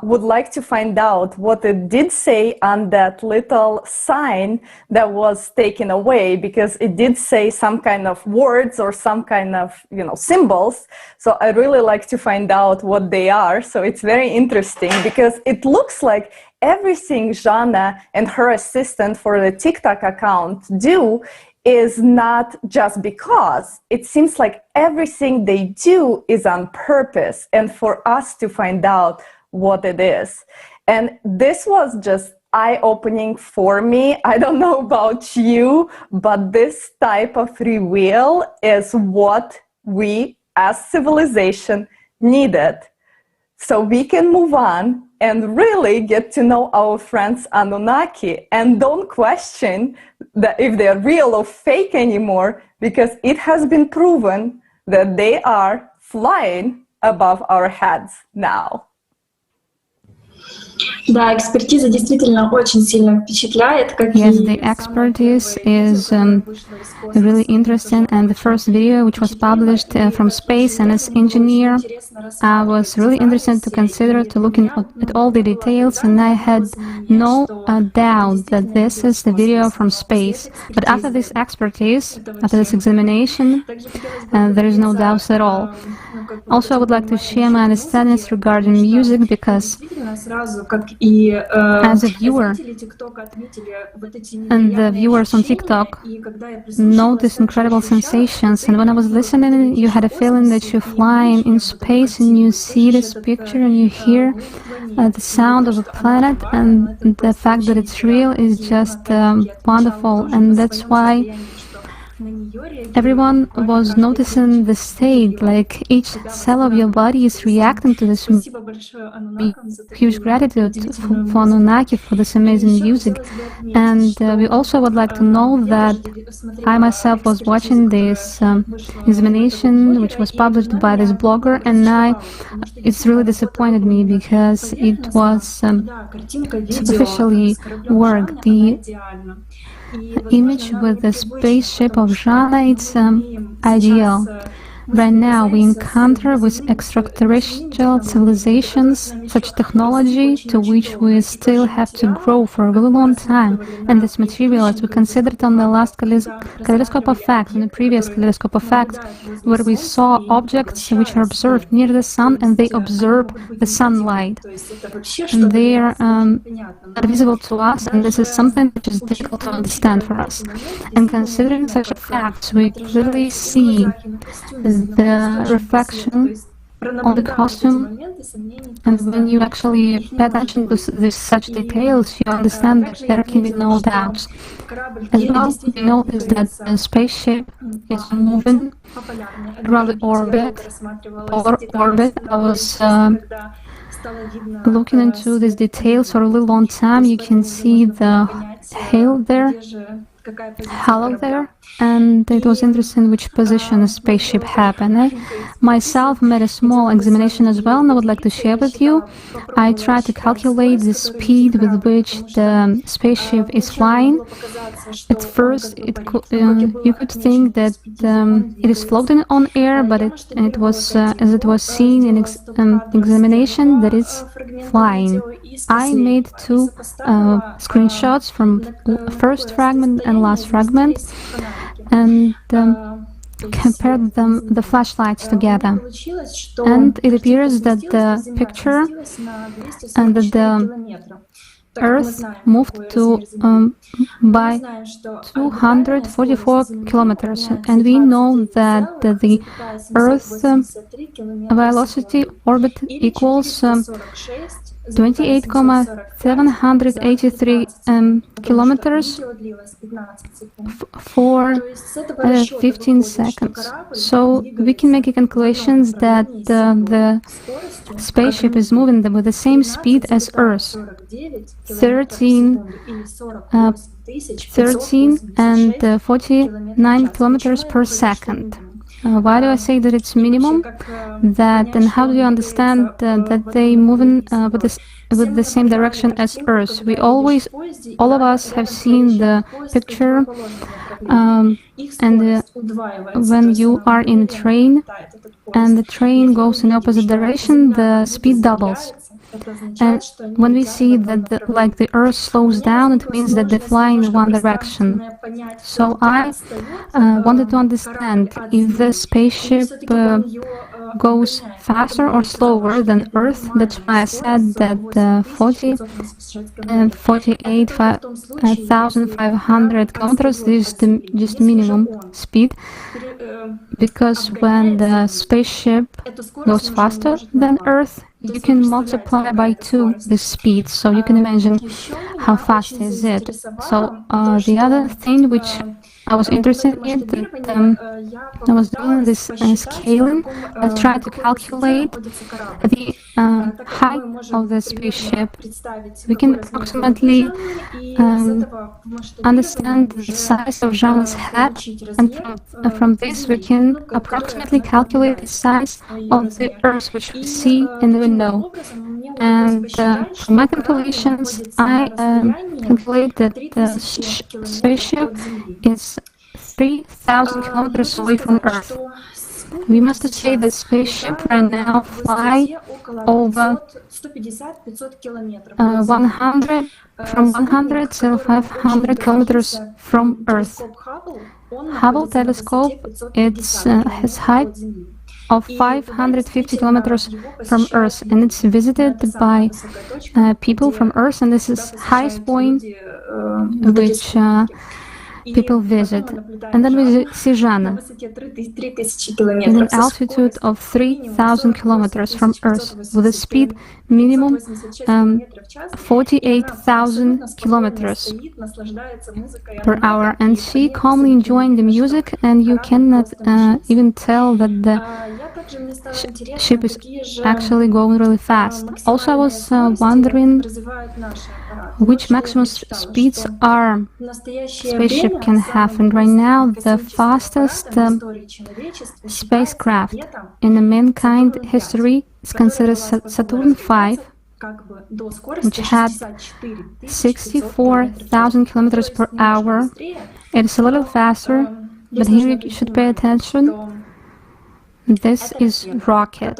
would like to find out what it did say on that little sign that was taken away, because it did say some kind of words or some kind of, you know, symbols. So I really like to find out what they are. So it's very interesting because it looks like everything Zhanna and her assistant for the TikTok account do is not just because. It seems like everything they do is on purpose and for us to find out what it is. And this was just eye-opening for me. I don't know about you, but this type of reveal is what we as civilization needed. So we can move on and really get to know our friends Anunnaki and don't question that if they're real or fake anymore, because it has been proven that they are flying above our heads now. Да, экспертиза действительно очень сильно впечатляет, как Yes, и the expertise is really interesting, and the first video, which was published from space, and as engineer, I was really interested to consider to looking at all the details, and I had no doubt that this is the video from space. But after this expertise, after this examination, there is no doubt at all. Also, I would like to share my understandings regarding music because as a viewer, and the viewers on TikTok notice incredible sensations, and when I was listening, you had a feeling that you're flying in space and you see this picture and you hear the sound of a planet, and the fact that it's real is just wonderful, and that's why everyone was noticing the state, like each cell of your body is reacting to this. Huge gratitude for Anunnaki for this amazing music. And we also would like to know that I myself was watching this examination which was published by this blogger, and it's really disappointed me because it was superficially work. The image with the spaceship of Jana, it's ideal. Right now we encounter with extraterrestrial civilizations such technology to which we still have to grow for a really long time, and this material, as we considered on the last Kaleidoscope of Facts, in the previous Kaleidoscope of Facts, where we saw objects which are observed near the sun and they observe the sunlight, and they are not visible to us, and this is something which is difficult to understand for us. And considering such facts, we clearly see the reflection on the costume, and when you actually pay attention to such details, you understand that there can be no doubts. As well, you notice that the spaceship is moving around the polar orbit. I was looking into these details for a little long time. You can see the halo there, and it was interesting which position the spaceship happened. I myself made a small examination as well, and I would like to share with you. I tried to calculate the speed with which the spaceship is flying. At first, you could think that it is floating on air, but it was, as it was seen in examination, that it's flying. I made two screenshots from first fragment and last fragment, and compared the flashlights together, and it appears that the picture and that the Earth moved by 244 kilometers, and we know that the Earth's velocity orbit equals 28,783 kilometers for 15 seconds. So we can make calculations that the spaceship is moving with the same speed as Earth, 13 and 49 kilometers per second. Why do I say that it's minimum? And how do you understand that they moving with the same direction as Earth? All of us have seen the picture, and when you are in a train and the train goes in opposite direction, the speed doubles. And when we see that the Earth slows down, it means that they fly in one direction. So I wanted to understand if the spaceship goes faster or slower than Earth. That's why I said that 48,500 kilometers is just minimum speed, because when the spaceship goes faster than Earth, you can multiply by 2 the speed, so you can imagine how fast is it. So the other thing which I was interested in, that I was doing this scaling. I tried to calculate the height of the spaceship. We can approximately understand the size of Jean's head, and from this we can approximately calculate the size of the Earth which we see in the window. And from my calculations, I calculate that the spaceship is 3,000 kilometers away from Earth. We must say that spaceship right now fly over 100 to 500 kilometers from Earth. Hubble telescope has height of 550 kilometers from Earth, and it's visited by people from Earth, and this is highest point which people visit. And then we see Jana in an altitude of 3,000 kilometers from Earth with a speed minimum 48,000 kilometers per hour, and she calmly enjoying the music, and you cannot even tell that the ship is actually going really fast. Also, I was wondering which maximum speeds our spaceship can have, and right now the fastest spacecraft in the mankind history is considered Saturn V, which had 64,000 kilometers per hour. It's a little faster, but here you should pay attention. This is rocket,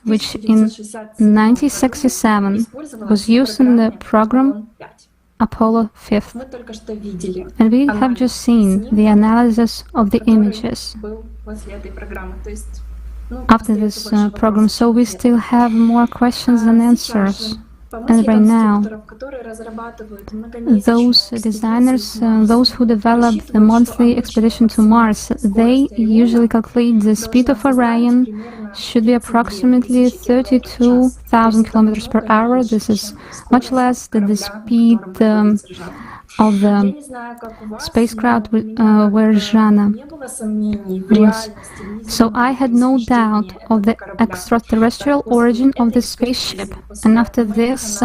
which in 1967 was used in the program Apollo 5. And we have just seen the analysis of the images after this program, so we still have more questions than answers. And right now, those designers, those who developed the monthly expedition to Mars, they usually calculate the speed of Orion should be approximately 32,000 kilometers per hour. This is much less than the speed of the spacecraft where Jana was. So I had no doubt of the extraterrestrial origin of the spaceship. And after this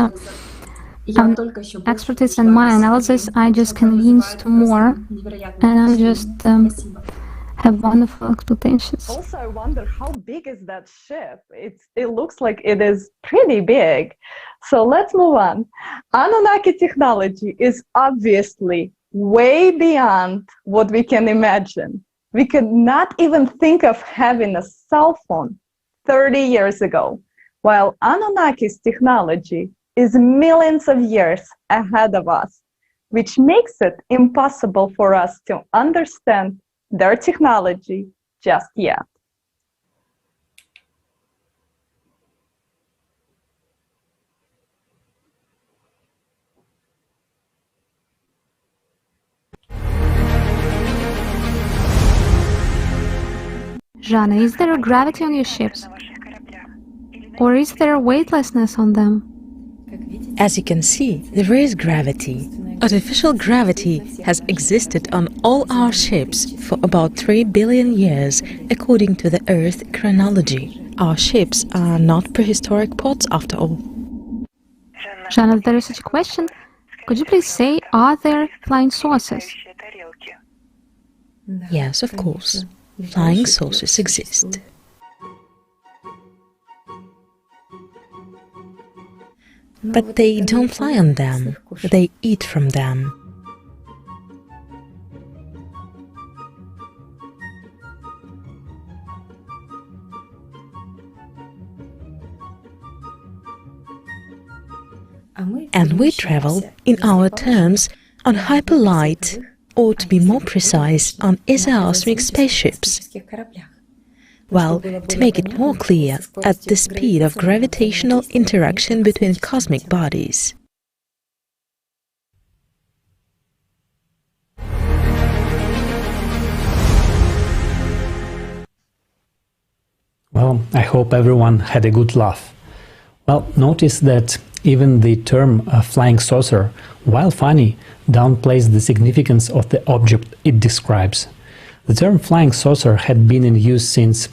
expertise and my analysis, I just convinced more, and I just have wonderful expectations. Also, I wonder how big is that ship? It looks like it is pretty big. So let's move on. Anunnaki technology is obviously way beyond what we can imagine. We could not even think of having a cell phone 30 years ago, while Anunnaki's technology is millions of years ahead of us, which makes it impossible for us to understand their technology just yet. Jana, is there a gravity on your ships? Or is there a weightlessness on them? As you can see, there is gravity. Artificial gravity has existed on all our ships for about 3 billion years, according to the Earth chronology. Our ships are not prehistoric pods after all. Jana, if there is such a question, could you please say, are there flying saucers? Yes, of course. Flying saucers exist. But they don't fly on them, they eat from them. And we travel, in our terms, on hyperlight, or to be more precise, on isocosmic spaceships. Well, to make it more clear, at the speed of gravitational interaction between cosmic bodies. Well, I hope everyone had a good laugh. Well, notice that even the term flying saucer, while funny, downplays the significance of the object it describes. The term flying saucer had been in use since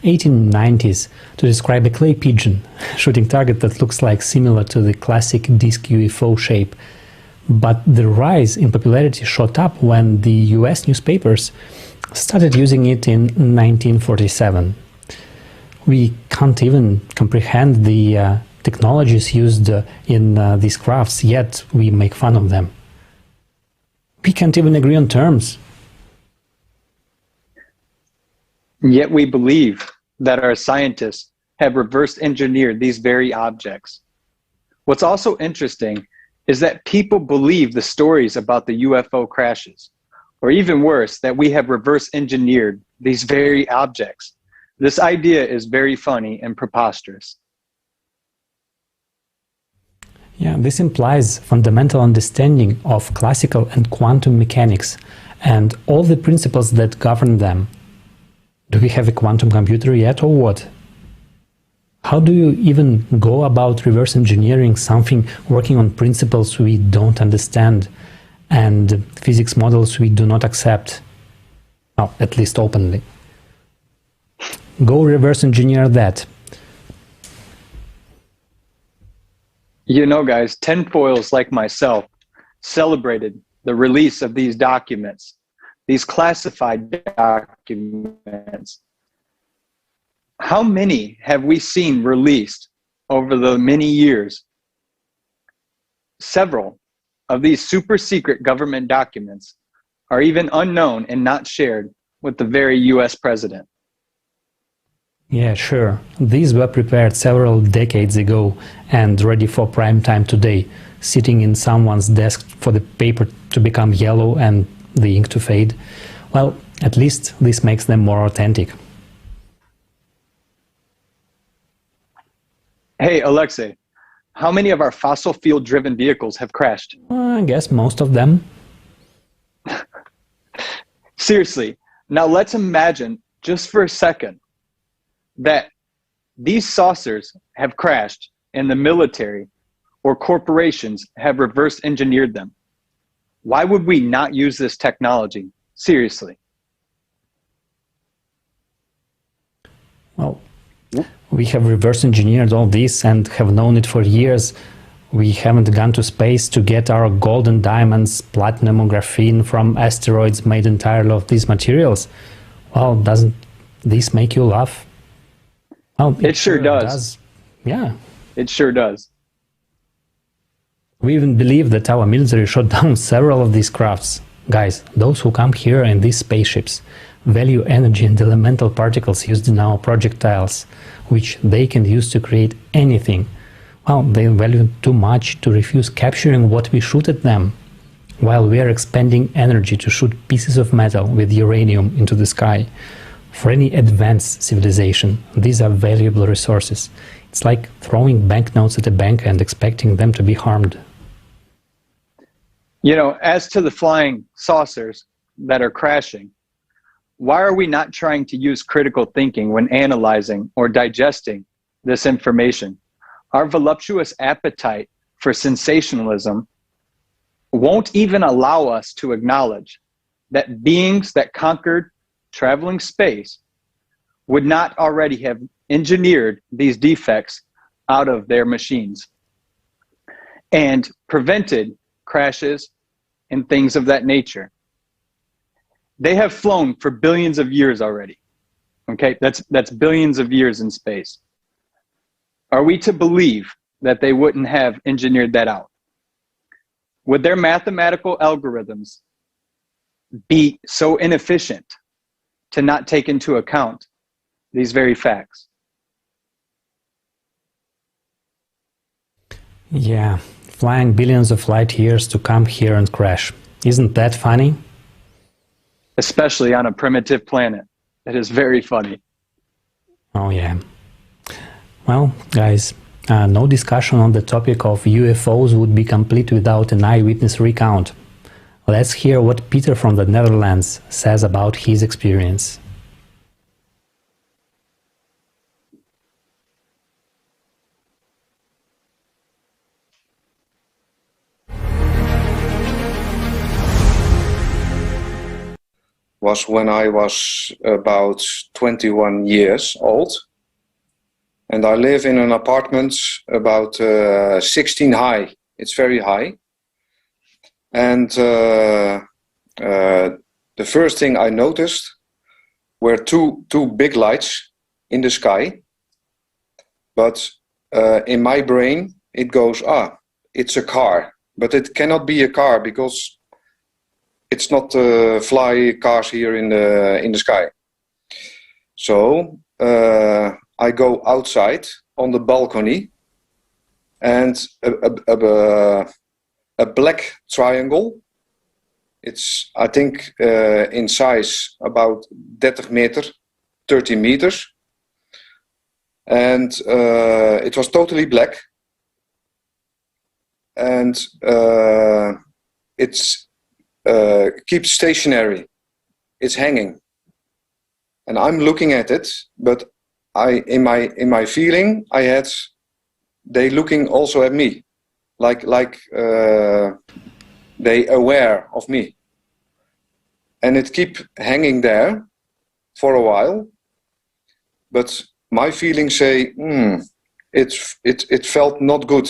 1890s to describe a clay pigeon shooting target that looks like similar to the classic disc UFO shape. But the rise in popularity shot up when the US newspapers started using it in 1947. We can't even comprehend the technologies used in these crafts, yet we make fun of them. We can't even agree on terms. Yet we believe that our scientists have reverse engineered these very objects. What's also interesting is that people believe the stories about the UFO crashes, or even worse, that we have reverse engineered these very objects. This idea is very funny and preposterous. Yeah, this implies fundamental understanding of classical and quantum mechanics and all the principles that govern them. Do we have a quantum computer yet, or what? How do you even go about reverse engineering something working on principles we don't understand and physics models we do not accept? Well, at least openly. Go reverse engineer that. You know, guys, tinfoils like myself celebrated the release of these documents, these classified documents. How many have we seen released over the many years? Several of these super secret government documents are even unknown and not shared with the very US president. Yeah, sure. These were prepared several decades ago and ready for prime time today, sitting in someone's desk for the paper to become yellow and the ink to fade. Well, at least this makes them more authentic. Hey, Alexei, how many of our fossil fuel-driven vehicles have crashed? I guess most of them. Seriously, now let's imagine just for a second that these saucers have crashed and the military or corporations have reverse engineered them. Why would we not use this technology? Seriously. Well, we have reverse engineered all this and have known it for years. We haven't gone to space to get our gold and diamonds, platinum or graphene from asteroids made entirely of these materials. Well, doesn't this make you laugh? Well, it sure does. Yeah. It sure does. We even believe that our military shot down several of these crafts. Guys, those who come here in these spaceships value energy and elemental particles used in our projectiles, which they can use to create anything. Well, they value too much to refuse capturing what we shoot at them, while we are expending energy to shoot pieces of metal with uranium into the sky. For any advanced civilization, these are valuable resources. It's like throwing banknotes at a bank and expecting them to be harmed. You know, as to the flying saucers that are crashing, why are we not trying to use critical thinking when analyzing or digesting this information? Our voluptuous appetite for sensationalism won't even allow us to acknowledge that beings that conquered traveling space would not already have engineered these defects out of their machines and prevented crashes and things of that nature. They have flown for billions of years already. Okay, that's billions of years in space. Are we to believe that they wouldn't have engineered that out? Would their mathematical algorithms be so inefficient to not take into account these very facts? Yeah, flying billions of light years to come here and crash. Isn't that funny? Especially on a primitive planet. It is very funny. Oh yeah. Well, guys, no discussion on the topic of UFOs would be complete without an eyewitness recount. Let's hear what Peter from the Netherlands says about his experience. Was when I was about 21 years old, and I live in an apartment about 16 high. It's very high, and the first thing I noticed were two big lights in the sky, but in my brain, it goes, it's a car. But it cannot be a car because it's not fly cars here in the sky. So I go outside on the balcony, and a black triangle. It's, I think, in size about 30 meters. And it was totally black. And it's keeps stationary. It's hanging. And I'm looking at it, but in my feeling, I had they looking also at me, like they aware of me. And it keep hanging there for a while, but my feelings say, it felt not good,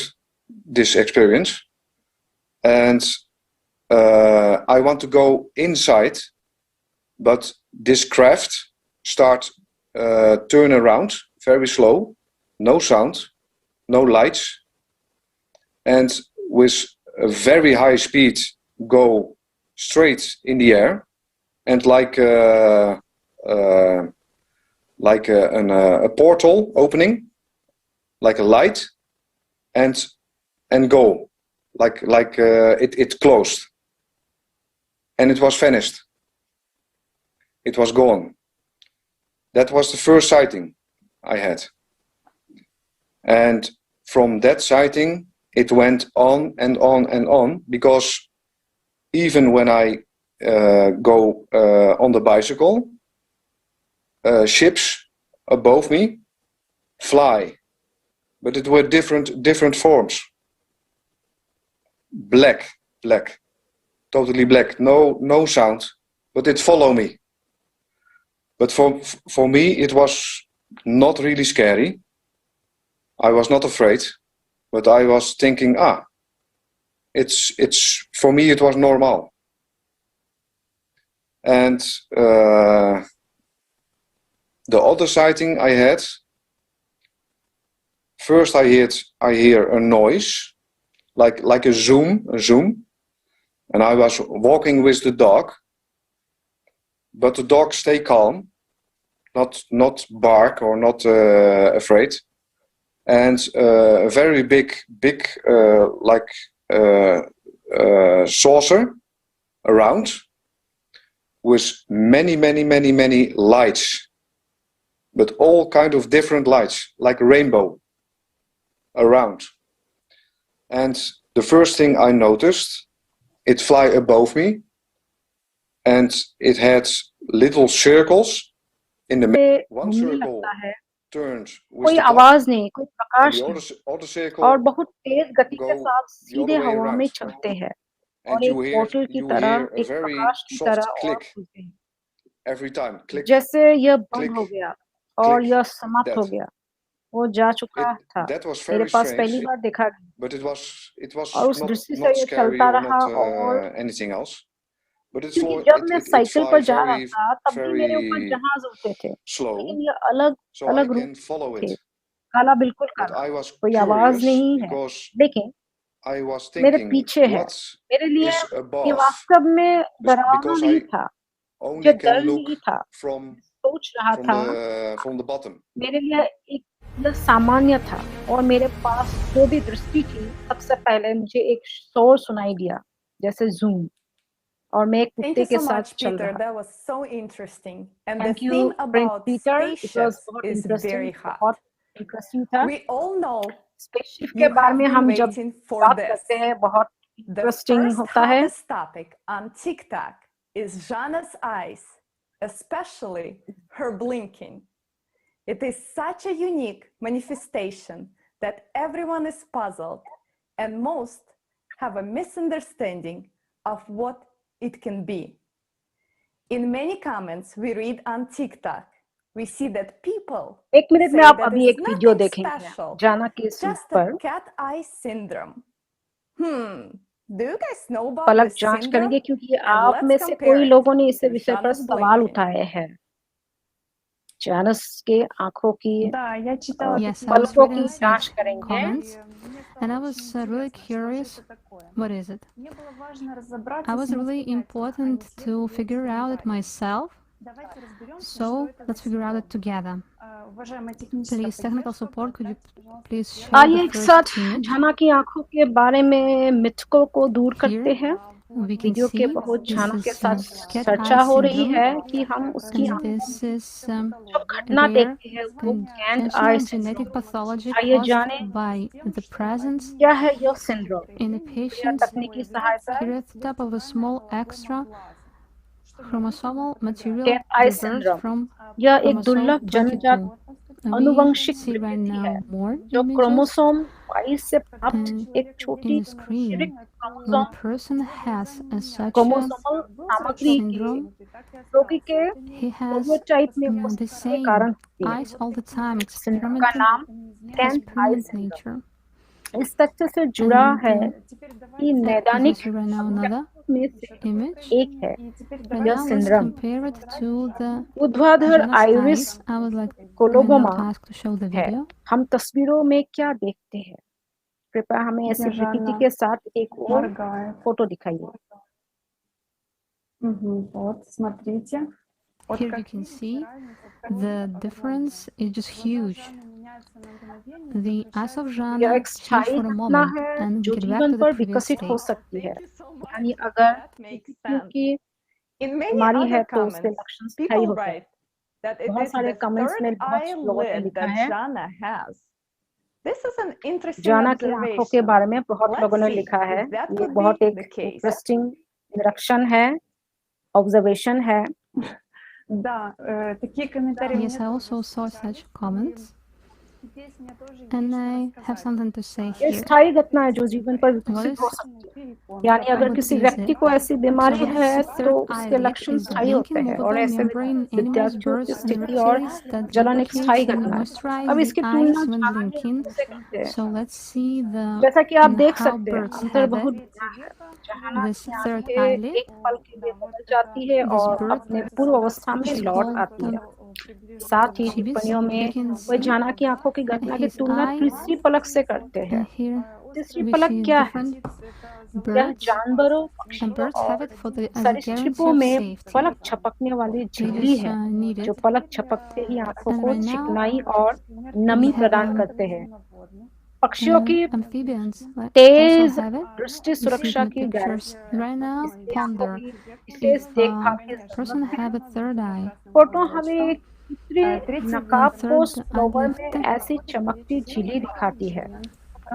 this experience, and I want to go inside, but this craft start turn around very slow, no sound, no lights, and with a very high speed go straight in the air, and like a portal opening, like a light, and go, like it closed, and it was vanished. It was gone. That was the first sighting I had, and from that sighting it went on and on and on, because even when I go on the bicycle, ships above me fly, but it were different forms. Black, totally black, no sound, but it follow me. But for me it was not really scary. I was not afraid, but I was thinking, it's for me it was normal. And the other sighting I had, first I hear a noise, like a zoom, and I was walking with the dog, but the dog stay calm, not bark or not afraid, and a very big saucer around, with many lights, but all kind of different lights, like a rainbow around. And the first thing I noticed, it fly above me, and it had little circles in the middle. One circle turned with कोई the आवाज नहीं, कोई and Prakash the नहीं, other circle और बहुत तेज गति के go साथ the सीधे other way हवा में around, चलते हैं and और एक पोर्टल की you तरह, hear a एक very प्रकाश की soft तरह और click खुलते हैं। every time. Click, जैसे यह बंद click, हो गया और click. यह समाप्त हो That गया, वो जा चुका था। that was मेरे very पास पहली strange, बार देखा गया but it was और उस दृष्टि से not ये scary चलता or रहा। not और anything else. But क्योंकि जब मैं it साइकिल fly पर जा रहा very था तब भी मेरे ऊपर जहाज उड़ते थे, slow, लेकिन ये अलग so I अलग रूप can follow थे। it. काला, बिल्कुल But काला, I was कोई आवाज curious नहीं है, because लेकिन I was मेरे thinking, पीछे है। what मेरे लिए is ये above? वास्तव में डरावना Because नहीं I था, only मुझे can डर look नहीं था, from सोच रहा था। the bottom. मेरे लिए एक यह सामान्य था, और मेरे पास जो भी दृष्टि थी, सबसे पहले मुझे एक शोर सुनाई दिया, जैसे जूम, और मैं एक Thank कुत्ते you के so साथ much, चल Peter. रहा। That was so interesting. And Thank the you, theme Prince about Peter. It was spaceships बहुत is interesting, very hot. बहुत interesting था। We all know स्पेसशिप के you बारे have में been हम जब waiting for बात this. करते हैं, बहुत The interesting first होता है। hottest topic on TikTok is Jana's eyes, especially her blinking. It is such a unique manifestation that everyone is puzzled, and most have a misunderstanding of what it can be. In many comments we read on TikTok, we see that people एक minute में say आप that अभी it's एक video nothing देखेंगे special, जाना के suit just a पर। cat eye syndrome. Do you guys know about Palak this जांच syndrome? करेंगे, क्योंकि And आप let's में से compare कोई it लोगों ने इस to विषय पर Jana's सवाल blinking. उठाए हैं। जानस के आंखों की Yes, I was पलकों की reading जांच such करेंगे। comments, and I was really curious. What is it? I was really important to figure out it myself. So let's figure out it together. Please, technical support, could you please share आइए the एक साथ first image? झाना की आंखों के बारे में मिथकों को दूर करते Here हैं। we can वीडियो के see बहुत this झाना के is साथ cat चर्चा eye हो रही syndrome, है कि हम उसकी and this is जो घटना rare देखते हैं वो कैंट आई congenital genetic pathology आइए caused जाने by the presence क्या है यह सिंड्रोम। in a कृपया patient's तकनीकी सहायता karyotype of a small extra chromosomal material cat eye diverged syndrome from यह एक chromosome दुर्लभ 22. जन्मजात We अनुवंशिक see right विकृति है now more जो images, क्रोमोसोम 22 से प्राप्त and एक छोटी in the screen, शिरिक when a chromosome person has such a chromosomal सामग्री की syndrome, रोगी के he has फोटोटाइप में वो the के same कारण होती है। eyes all the time, syndrome का experimental, नाम has cantt I permanent syndrome nature. इस तथ्य से जुड़ा And है कि you नैदानिक can see right now another में से image. एक है Right यह now, let's syndrome compare it to the ऊर्ध्वाधर Janus iris eyes. I would like right now कोलोगोमा to ask to show the है। video. हम तस्वीरों में क्या देखते हैं? कृपया हमें ऐसी विकृति के साथ एक और फोटो दिखाइए। Here you can see the difference is just huge. The eyes of यह Jana एक change स्थायी for a घटना moment है and जो get back जीवन to the पर previous विकसित हो state. सकती है। यानी अगर क्योंकि बीमारी है तो उसके लक्षण स्थायी होते हैं। बहुत सारे कमेंट्स में बहुत लोगों ने लिखा है जाना की आंखों के बारे में बहुत लोगों ने लिखा है। ये बहुत एक इंटरेस्टिंग निरीक्षण है, ऑब्जर्वेशन है। Yes, I also saw such comments, and I have something to say ये here. स्थायी घटना है जो जीवन पर What विकसित is हो सकती है। यानी अगर what किसी is व्यक्ति it? को ऐसी So बीमारी what है is तो third उसके eyelid लक्षण is the स्थायी होते blinking हैं और movable ऐसे membrane in animals, विद्यार्थियों की birds, and स्थिति और reptiles that जलन एक lubricate स्थायी and घटना है। moisturize अब the इसकी eyes तुलना when जाना की blinking. आंखों से करते हैं। So let's see जैसा कि आप देख how सकते हैं birds अंतर have बहुत it. बड़ा है। जहां This की third आंखें eyelid, एक पल के लिए बदल जाती है this और bird अपने पूर्व अवस्था में is लौट called आती है। साथ ही chibis. टिप्पणियों You में can वह see जाना की आंखों की that घटना की his तुलना eye, तीसरी पलक से करते हैं। and here तीसरी we पलक see क्या है? different यह birds, जानवरों, and पक्षियों birds have और it for the as a guarantee सरीसृपों of में safety. पलक छपकने वाली They झिल्ली just है need जो it. पलक छपकते ही आंखों And को right now चिकनाई और we नमी have प्रदान करते हैं। पक्षियों की amphibians also Tej have it. दृष्टि You see it सुरक्षा in the की pictures गारंटी right now. इसलिए आंखों Ponder की विशेष if देखभाल की person जरूरत है। have a third eye. Photo हमें एक तीसरी नकाबपोश third फ्लावर में eyelid. ऐसी चमकती झिल्ली दिखाती है।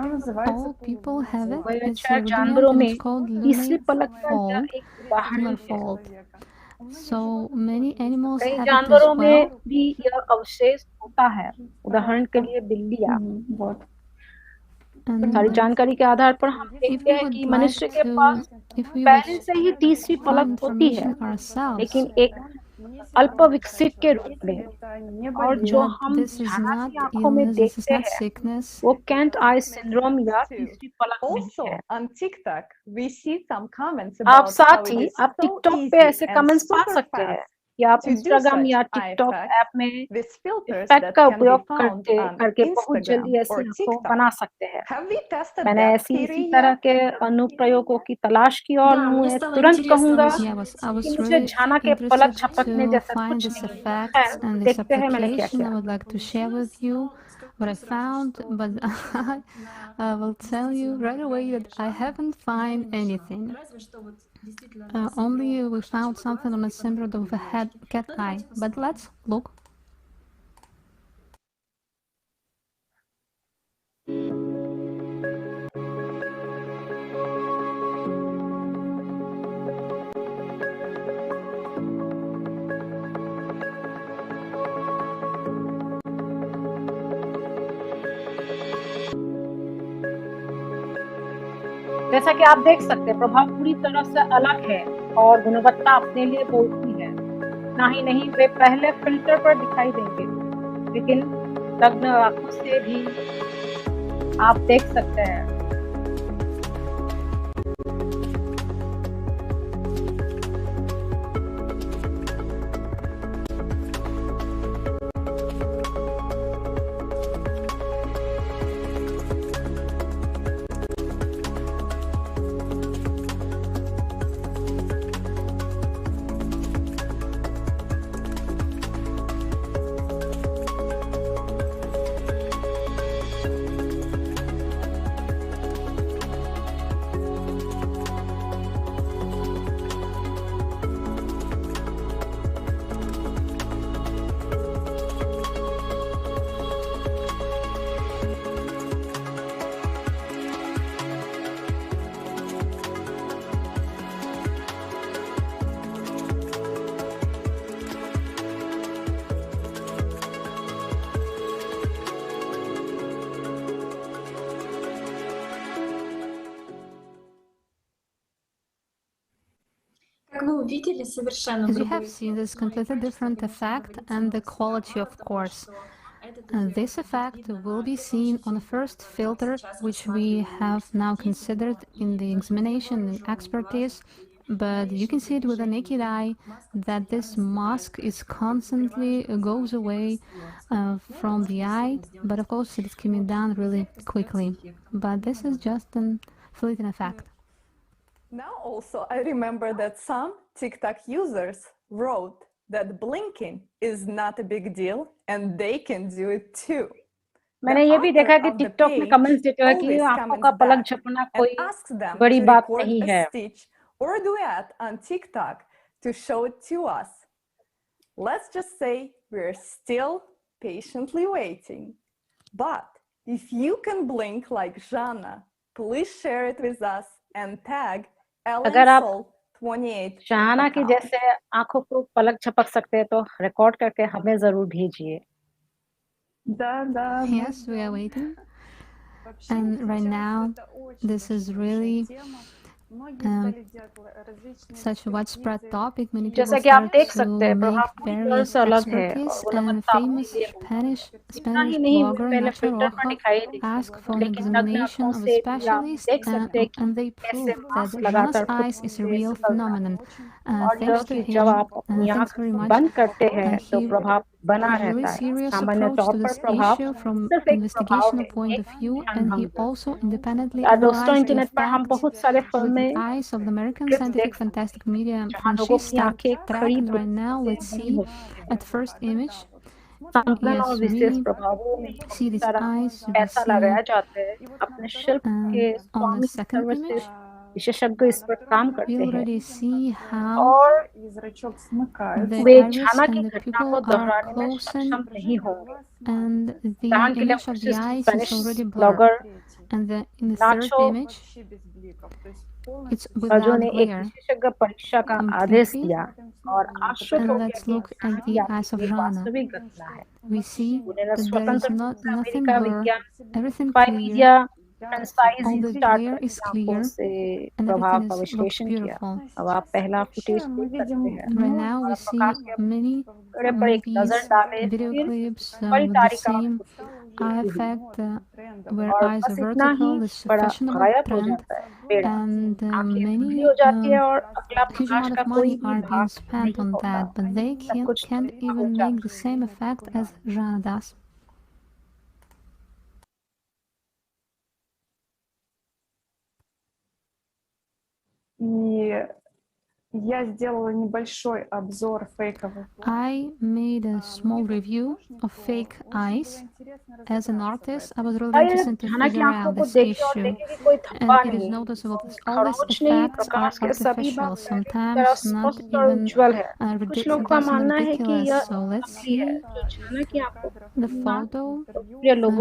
All people have it. वह It's अच्छा a जानवरों rudiment and में it's called तीसरी lunar पलक का fold. यह एक उदाहरण Lunar है। fold. So many animals कई have it as जानवरों में well. भी यह अवशेष होता है। उदाहरण के लिए बिल्लियां। सारी जानकारी के आधार पर हम देखते हैं कि मनुष्य के पास पहले से ही तीसरी पलक होती है, लेकिन एक अल्प विकसित के रूप में। और जो हम जाना की आंखों में देखते हैं वो कैंट आई सिंड्रोम या तीसरी पलक नहीं है। आप साथ ही आप टिकटॉक पे ऐसे कमेंट्स पा सकते हैं या आप इंस्टाग्राम या टिकटॉक ऐप में इफेक्ट का उपयोग करके बहुत जल्दी ऐसी आंखों बना सकते हैं। मैंने इसी तरह के अनुप्रयोगों की तलाश की और मैं तुरंत कहूंगा कि मुझे जाना के पलक छपकने जैसा कुछ नहीं है। देखते हैं मैंने क्या किया। I would like to share with you what I found, but I will tell you right away that I haven't found anything. Only we found something on a symbol of a cat eye. But let's look. जैसा कि आप देख सकते हैं प्रभाव पूरी तरह से अलग है और गुणवत्ता अपने लिए बोलती है। ना ही नहीं वे पहले फिल्टर पर दिखाई देंगे, लेकिन नग्न आंखों से भी आप देख सकते हैं। As you have seen, this completely different effect and the quality, of course. This effect will be seen on the first filter, which we have now considered in the examination and expertise, but you can see it with the naked eye that this mask is constantly goes away from the eye, but of course it is coming down really quickly. But this is just a fleeting effect. Now also I remember that some TikTok users wrote that blinking is not a big deal and they can do it too. मैंने ये भी देखा कि TikTok में comments देते हैं कि आंखों का पलक झपकना कोई बड़ी बात नहीं है. Or duet on TikTok to show it to us. Let's just say we're still patiently waiting. But if you can blink like Jana, please share it with us and tag ALLATRA28. शाना की जैसे आंखों को पलक झपक सकते हैं तो record करके हमें जरूर भेजिए. Yes, we are waiting. And right now, this is really such a widespread topic. Many people start to make various expertise, and famous Spanish blogger Nacho Rojo asked for an examination of a specialist, and they proved that Jana's eyes is a real phenomenon. Thanks to him, thanks very much. He has a really serious approach to this issue from investigational point of view, and he also independently analyzed the facts with the eyes of the American scientific fantastic media franchise track. And right now, let's see at first image. Yes, we see these eyes. We see on the second image. विशेषज्ञ इस पर काम करते हैं और वे झाना की घटना को दोहराने में सक्षम नहीं होंगे. जहां के लिए स्पेनिश ब्लॉगर नाचो ने एक विशेषज्ञ परीक्षा का आदेश दिया और आश्चर्य हो गया कि वास्तविक घटना है. उन्होंने स्वतंत्र अमेरिका विज्ञान media all the glare is clear and everything looks beautiful. Right now we see many movies, video clips with the same eye effect where eyes are vertical, this fashionable trend, and many huge amount of money are being spent on that, but they can't even make the same effect as Jana does. I made a small review of fake eyes. As an artist, I was really interested to figure out this issue. And it is noticeable that all these effects are artificial, sometimes not even ridiculous. So let's see the photo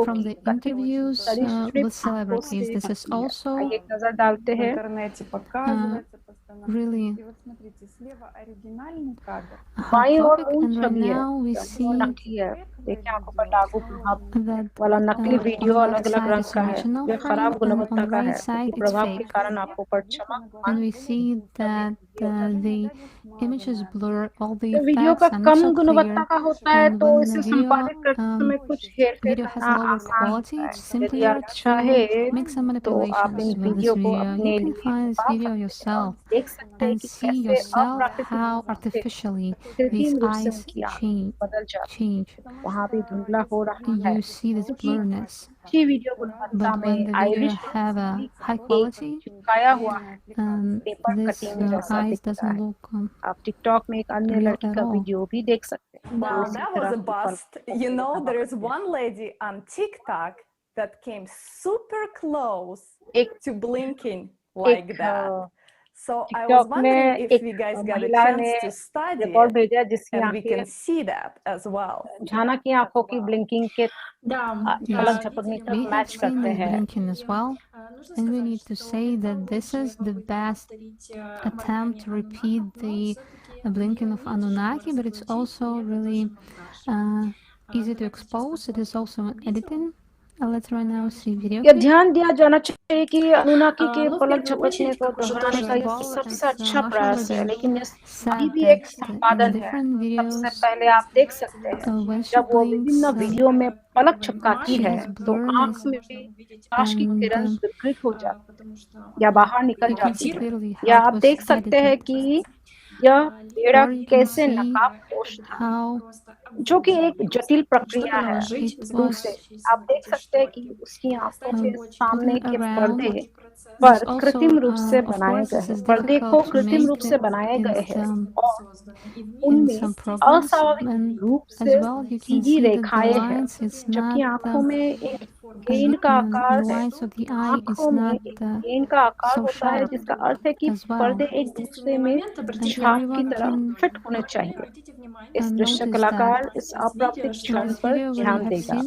from the interviews with celebrities. This is also really hot topic, and right now we see that नकली video अलग अलग रंग का है, वे खराब गुणवत्ता का है, प्रभाव के कारण आंखों पर चमक. And we see that the images blur, all the video effects का are not कम so गुणवत्ता का clear, होता है and तो when इसे the संपादित करते समय कुछ हेरफेर video has करना lower आसान quality, होता it's है. simpler यदि आप चाहे to make some तो आप manipulations in with this video को video. अपने You can लिए find this video yourself and see yourself how artificially these eyes change. वहाँ भी धुंधला हो रहा है. You see this blurriness. अच्छी वीडियो गुणवत्ता But when में the video Irish have a high quality, चिपकाया हुआ है, पेपर this कटिंग जैसा eyes दिखता doesn't है. look आप टिकटॉक में एक अन्य real लड़की at का all. वीडियो भी देख सकते हैं. Wow, that was a bust. You know, there is one lady on TikTok that came super close to blinking like that. So I was wondering if you guys got a chance to study it, and we can see that as well. झाना की आंखों की blinking के पलक झपकने के We have match seen करते the हैं. blinking as well, and we need to say that this is the best attempt to repeat the blinking of Anunnaki, but it's also really easy to expose. It is also editing. Let's right now see video. ध्यान दिया जाना चाहिए कि Anunnaki के पलक झपकने को दोहराने का ये सबसे अच्छा प्रयास है, लेकिन ये अभी भी एक संपादन है। सबसे पहले आप देख सकते हैं जब वो विभिन्न वीडियो में पलक झपकाती है तो आंख में प्रकाश की किरण विकृत हो जाती या बाहर निकल जाती है। या आप देख सकते हैं कि यह बेड़ा कैसे नकाबपोश था, जो कि एक जटिल प्रक्रिया है। दूसरे आप देख सकते हैं कि उसकी आंखों के सामने के पर्दे पर कृत्रिम रूप से बनाए गए हैं, पर्दे को कृत्रिम रूप से बनाए गए हैं और उनमें अस्वाभाविक रूप से सीधी रेखाएं हैं, जबकि आंखों में एक गेंद का आकार है। आंखों में एक गेंद का आकार होता है, जिसका अर्थ है कि पर्दे एक दूसरे में छाप की तरह फिट होने चाहिए। इस दृश्य कलाकार इस अप्राप्तिक क्षण पर ध्यान देगा।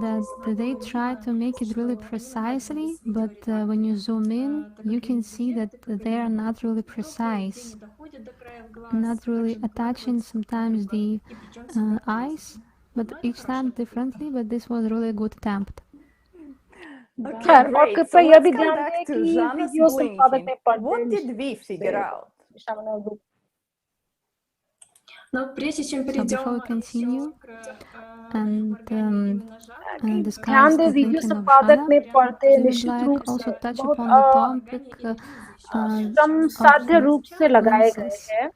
That they try to make it really precisely, but when you zoom in, you can see that they are not really precise, not really attaching sometimes the eyes, but each time differently, but this was really a good attempt. खैर, और कृपया यह भी ध्यान दें कि video संपादक ने What did we figure out? So before we continue and discuss ध्यान दें the वीडियो thinking of संपादक Shana, में पर्दे we would निश्चित रूप like also से touch बहुत upon the topic श्रमसाध्य रूप से लगाए गए lenses. हैं,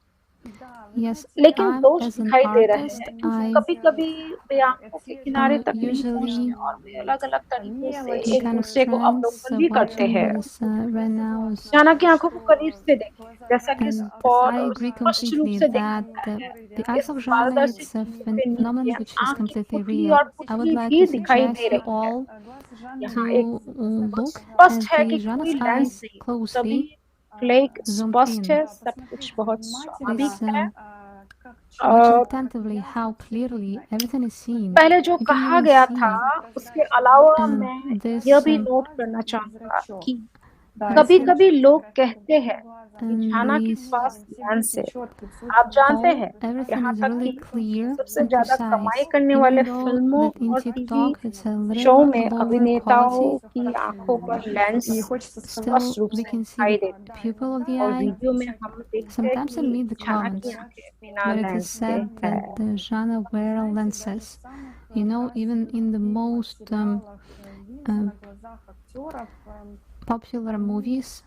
Yes, लेकिन I'm दोष as an दिखाई दे रहे artist, हैं क्योंकि कभी-कभी वे आंखों के किनारे तक नहीं usually पहुंचते और वे अलग-अलग तरीकों से the एक kind of दूसरे को friends अवलोकन भी करते watching हैं। this right now is, जाना की आंखों को करीब से देखें, जैसा कि and I और agree स्पष्ट रूप completely से that दिखता है। the eyes इस of Jana, पारदर्शी it's a फिल्म के phenomenon नीचे which is आंख की completely पुतली real. और I would पुतली like भी to दिखाई suggest दे you रही है। all यहाँ to एक look स्पष्ट at है the कि Jana's कोई लेंस eyes नहीं, closely, सभी फ्लेक zoomed स्पष्ट in. है, सब कुछ बहुत स्वाभाविक Please है। watch attentively how clearly everything is seen. पहले जो You can कहा really गया see था उसके अलावा मैं this यह भी नोट करना चाहूंगा कि कभी-कभी लोग कहते हैं कि झाना के पास लेंस है। आप जानते हैं, everything यहाँ is तक really कि clear सबसे and ज्यादा precise. कमाई करने वाले Even though फिल्मों that in और TikTok TV it's a show little में lower अभिनेताओं quality, की आंखों पर लेंस स्पष्ट रूप we से can see दिखाई the देता है pupil of the और eye. वीडियो में हम देखते हैं Sometimes I कि read the झाना comments की आंखें बिना where it is लेंस के said है। that the Jana wear lenses. You know, even in the most popular movies,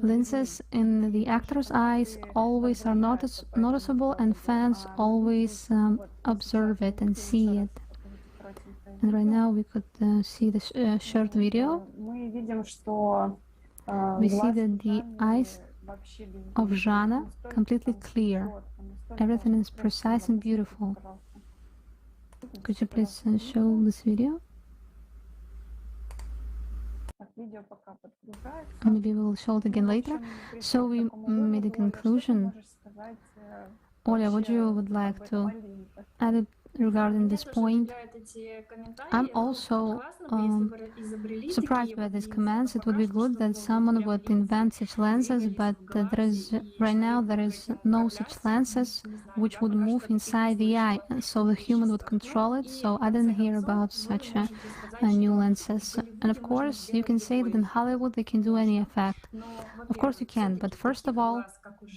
lenses in the actor's eyes always are noticeable, and fans always observe it and see it. And right now we could see the short video. We see that the eyes of Jana completely clear. Everything is precise and beautiful. Could you please show this video? Maybe we'll show it again later. So we made a conclusion. Oля, what you would like to add regarding this point? I'm also surprised by these comments. It would be good that someone would invent such lenses, but right now there is no such lenses which would move inside the eye, so the human would control it. So I didn't hear about such new lenses. And of course, you can say that in Hollywood they can do any effect. Of course you can, but first of all,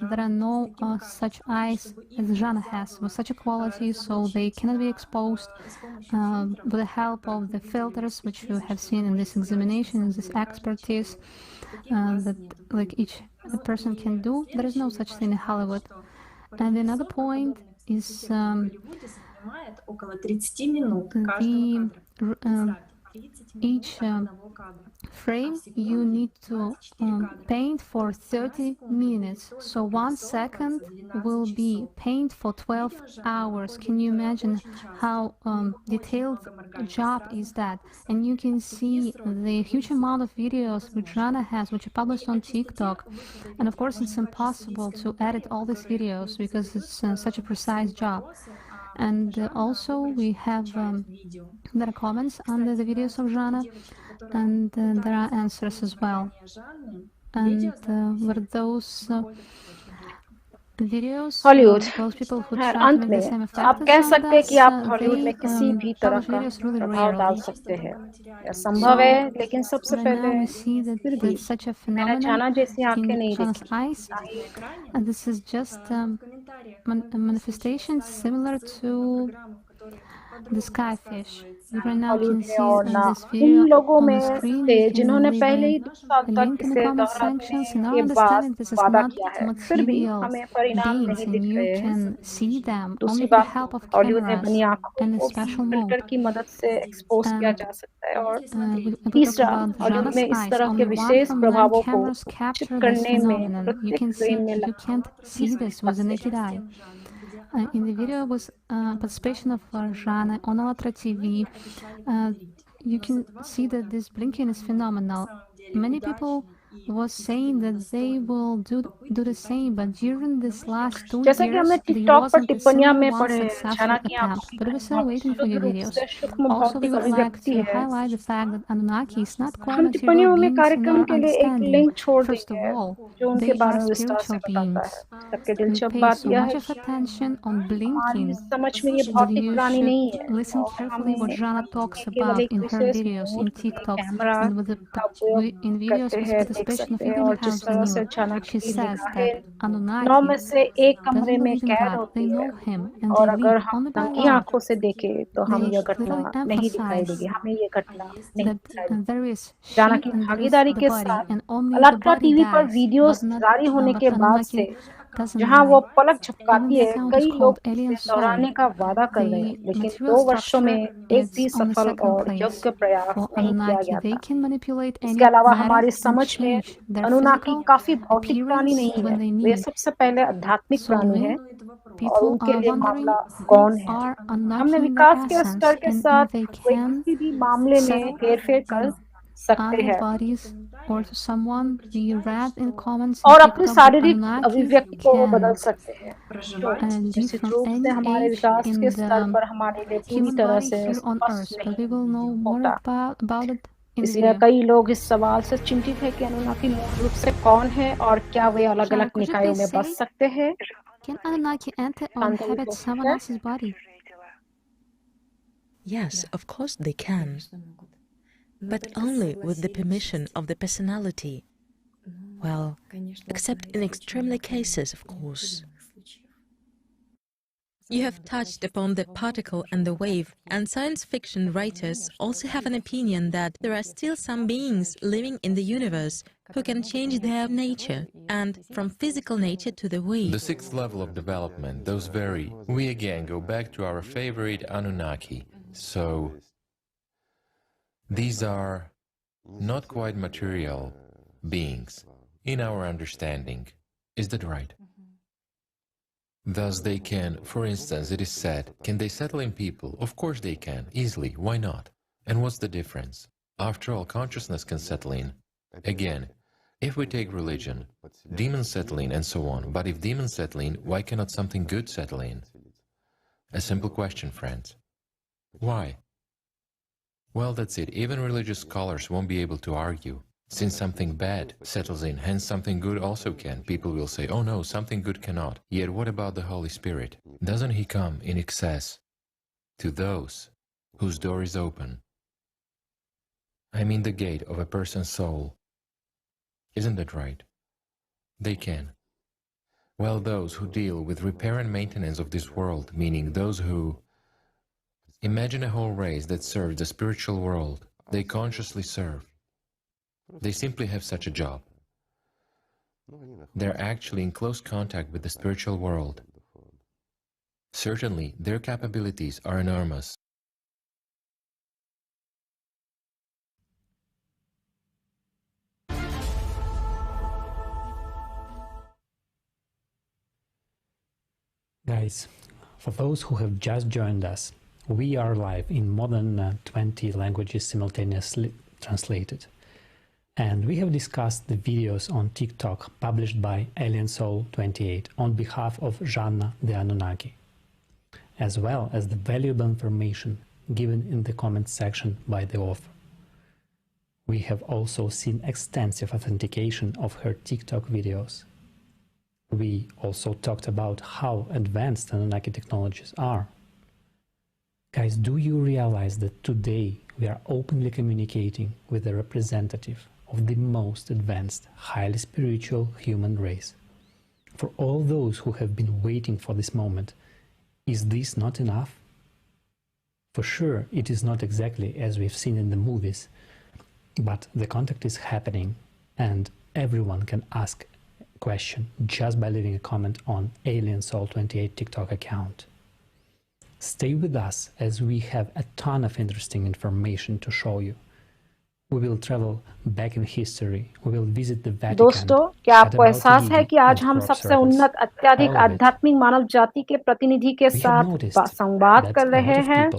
there are no such eyes as Jana has with such a quality, so they cannot be exposed with the help of the filters which you have seen in this examination, this expertise that like each person can do. There is no such thing in Hollywood. And another point is each frame you need to paint for 30 minutes. So 1 second will be paint for 12 hours. Can you imagine how detailed job is that? And you can see the huge amount of videos which Jana has, which are published on TikTok. And of course it's impossible to edit all these videos because it's such a precise job. And also we have there are comments under the videos of Jana, and there are answers as well. And were those Hollywood खैर अंत में आप कह सकते हैं कि आप Hollywood में किसी भी तरह का प्रभाव डाल सकते हैं। यह संभव है, लेकिन सबसे पहले फिर भी मेरा जाना जैसी आंखें नहीं देखी। This is just a manifestation similar to the skyfish. You right now Hollywood can में see और ना this उन video लोगों on the में screen. थे You जिन्होंने can पहले ही leave 2 साल a तक link in the इसे comment दोहराने sections. In के our बाद understanding, this is वादा not किया है, फिर भी material हमें परिणाम beings, नहीं and दिख you रहे हैं। can see them दूसरी only with the बात, help of हॉलीवुड में cameras बनी आंखों and a को भी special फिल्टर mode. की मदद से एक्सपोज किया जा सकता है। और We talk तीसरा, about हॉलीवुड Jana's में इस eyes. तरह के Only 1 विशेष from 9 प्रभावों को cameras चित capture this करने में phenomenon. You प्रत्येक can see, फ्रेम में you can't see this with the naked eye. In the video was participation of Jana on ALLATRA TV. You can see that this blinking is phenomenal. Many people was saying that they will do the same, but during this last 2 जैसा कि years, हमने there TikTok पर wasn't a टिप्पणियां single में one पढ़े, successful जाना की आंखों attempt. की But we're still गणना waiting for शुद्ध your रूप videos. से सूक्ष्म Also, we भौतिक would like अभिव्यक्ति to है। highlight the fact that Anunnaki is not quite हम material टिप्पणियों में beings in कार्यक्रम our के लिए एक understanding. लिंक छोड़ First of देंगे all, जो उनके they बारे are में विस्तार से spiritual बताता beings. है। सबसे We दिलचस्प pay बात so यह much है of attention on हमारी blinking समझ में ये that भौतिक you प्राणी should नहीं है listen और carefully हमें what Jana हम talks केवल about एक in her विशेष videos मोड in में TikTok कैमरा and with का उपयोग in videos करते with हैं, देख participation of सकते हैं। Indian और जिस House तरह से New. जाना She की says निगाहें that 9 Anunnaki में से एक कमरे doesn't में believe in कैद God. होती They है know Him and और they अगर live हम only by नंगी love. आंखों से देखें तो हम They यह घटना clearly नहीं दिखाई emphasize देगी, हमें ये घटना नहीं that दिखाई देगी। there is जाना she की and there is भागीदारी the के body, साथ and only the अलाट्रा body TV पर dies, वीडियोस but not जारी होने but के बाद से Anunnaki doesn't जहां die. वो पलक Even झपकाती the है, account is कई called लोग Alien इसे Soul. दोहराने का वादा कर रहे हैं, The लेकिन material 2 वर्षों में structure एक भी is on the सफल second और place. योग्य प्रयास For नहीं किया Anunnaki, गया they था। can manipulate इसके any अलावा matter हमारी and समझ में change their अनुनाकी physical काफी भौतिक प्राणी appearance नहीं when है, they वे need. सबसे पहले आध्यात्मिक So प्राणी many है और people उनके are लिए wondering मामला who गौण है। are हमने Anunnaki in their विकास के essence स्तर के and साथ if they वे can किसी भी मामले में settle हेरफेर कर सकते other हैं bodies or to someone we read in comments और in अपनी TikTok that शारीरिक Anunnaki अभिव्यक्ति को बदल can सकते हैं, जो live निश्चित from रूप से any हमारे age विकास in के स्तर the पर हमारे लिए पूरी human तरह body से here on स्पष्ट Earth, नहीं but we will know more होता। about it in the इसलिए video. कई लोग इस सवाल से चिंतित हैं कि अनुनाकी मूल रूप से कौन है और क्या वे Shara, अलग-अलग could you निकायों please में बस say, सकते हैं? can Anunnaki enter or जानने की inhabit कोशिश someone है। else's body? Yes, of course they can, but only with the permission of the personality. Well, except in extremely cases, of course. You have touched upon the particle and the wave, and science fiction writers also have an opinion that there are still some beings living in the universe who can change their nature, and from physical nature to the wave. The 6th level of development, those vary. We again go back to our favorite Anunnaki. So, these are not quite material beings in our understanding. Is that right? Thus they can, for instance, it is said, can they settle in people? Of course they can, easily, why not? And what's the difference? After all, consciousness can settle in. Again, if we take religion, demons settle in and so on, but if demons settle in, why cannot something good settle in? A simple question, friends. Why? Well, that's it. Even religious scholars won't be able to argue. Since something bad settles in, hence something good also can. People will say, oh no, something good cannot. Yet what about the Holy Spirit? Doesn't he come in excess to those whose door is open? I mean the gate of a person's soul. Isn't that right? They can. Well, those who deal with repair and maintenance of this world, meaning those who imagine a whole race that serves the spiritual world, they consciously serve. They simply have such a job. They're actually in close contact with the spiritual world. Certainly, their capabilities are enormous. Guys, for those who have just joined us, we are live in more than 20 languages simultaneously translated. And we have discussed the videos on TikTok published by Alien Soul 28 on behalf of Jana the Anunnaki, as well as the valuable information given in the comment section by the author. We have also seen extensive authentication of her TikTok videos. We also talked about how advanced Anunnaki technologies are. Guys, do you realize that today we are openly communicating with a representative of the most advanced, highly spiritual human race? For all those who have been waiting for this moment, is this not enough? For sure, it is not exactly as we've seen in the movies, but the contact is happening and everyone can ask a question just by leaving a comment on Alien Soul 28 TikTok account. Stay with us as we have a ton of interesting information to show you. We will travel back in history. We will visit the Vatican. दोस्तों, क्या आपको एहसास है कि आज हम सबसे उन्नत अत्यधिक आध्यात्मिक मानव जाति के प्रतिनिधि के साथ संवाद कर रहे हैं?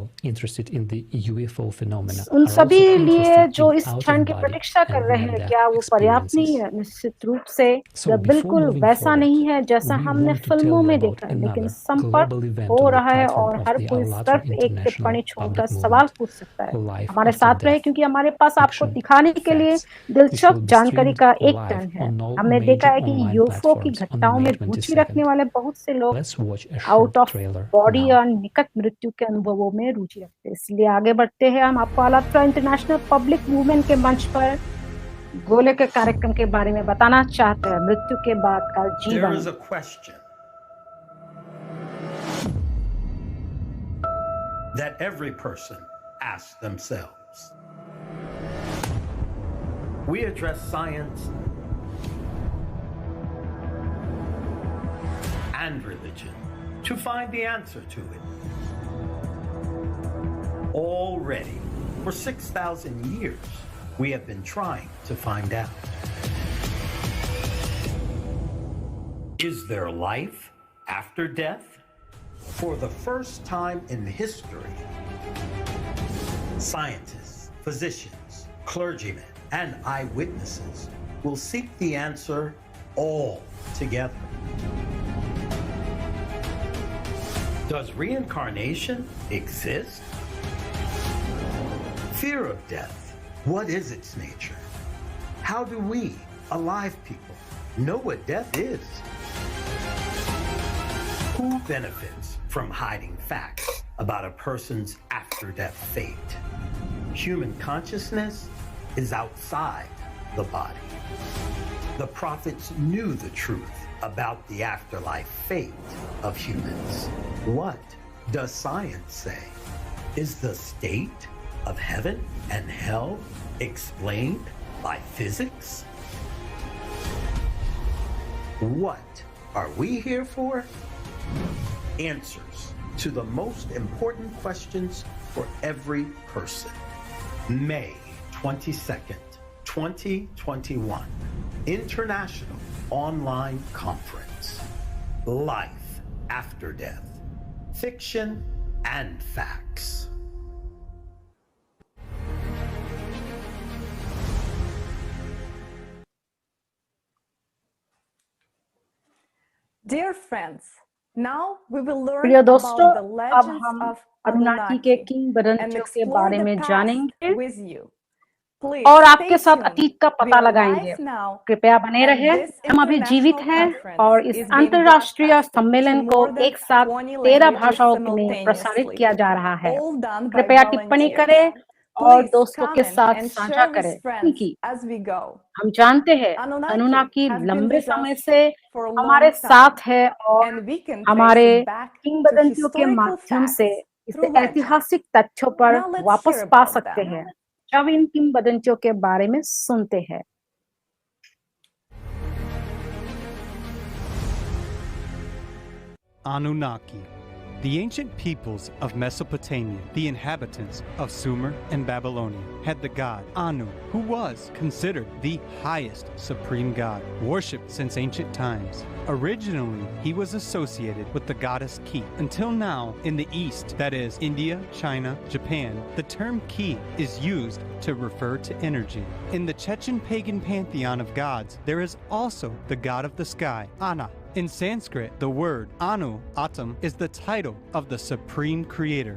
उन सभी लिए जो इस क्षण की प्रतीक्षा कर रहे हैं, क्या वो पर्याप्त नहीं है? निश्चित रूप से यह बिल्कुल वैसा नहीं है जैसा हमने फिल्मों में देखा है, लेकिन संपर्क हो रहा है और हर कोई सिर्फ एक टिप्पणी छोड़कर सवाल पूछ सकता है। हमारे साथ रहे, क्योंकि हमारे पास आपको दिखाने के लिए दिलचस्प जानकारी का एक टन है। हमने देखा है कि यूएफओ की घटनाओं में रुचि रखने वाले बहुत से लोग आउट ऑफ बॉडी और निकट मृत्यु के अनुभवों में रुचि रखते हैं। इसलिए आगे बढ़ते हैं, हम आपको अल्लात्रा इंटरनेशनल पब्लिक मूवमेंट के मंच पर गोले के कार्यक्रम के बारे में बताना चाहते हैं। मृत्यु के बाद का जीवन। That every person asks themselves. We address science and religion to find the answer to it. Already, for 6,000 years, we have been trying to find out. Is there life after death? For the first time in history, scientists, physicians, clergymen, and eyewitnesses will seek the answer all together. Does reincarnation exist? Fear of death, what is its nature? How do we, alive people, know what death is? Who benefits from hiding facts about a person's after-death fate? Human consciousness is outside the body. The prophets knew the truth about the afterlife fate of humans. What does science say? Is the state of heaven and hell explained by physics? What are we here for? Answers to the most important questions for every person. May 22nd, 2021, International Online Conference. Life After Death, Fiction and Facts. Dear friends, now we will learn प्रिय दोस्तों, about the अब legends हम of Anunnaki के Anunnaki किंवदंतियों and के explore बारे the में past जानेंगे with you. Please और stay आपके साथ tuned. अतीत का We पता are लगाएंगे। live now, कृपया बने and रहें। this हम अभी जीवित international हैं conference और इस is being अंतर्राष्ट्रीय broadcasted सम्मेलन to को more than एक साथ 20 13 languages भाषाओं में प्रसारित simultaneously, किया जा रहा है। all done by कृपया टिप्पणी volunteers. करें और Please दोस्तों के comment साथ and साझा share with करें, friends क्योंकि as we go. हम जानते हैं Anunnaki अनुनाकी has been लंबे with समय us से for a हमारे long साथ time, है और and we can trace हमारे it back to किंवदंतियों के historical माध्यम से facts इसे through legend. ऐतिहासिक तथ्यों पर Now let's वापस hear पा about सकते them. हैं जब इन किंवदंतियों के बारे में सुनते हैं। Anunnaki. The ancient peoples of Mesopotamia, the inhabitants of Sumer and Babylonia, had the god Anu, who was considered the highest supreme god, worshipped since ancient times. Originally, he was associated with the goddess Ki. Until now, in the East, that is, India, China, Japan, the term Ki is used to refer to energy. In the Chechen pagan pantheon of gods, there is also the god of the sky, Ana. In Sanskrit, the word Anu, Atam, is the title of the supreme creator,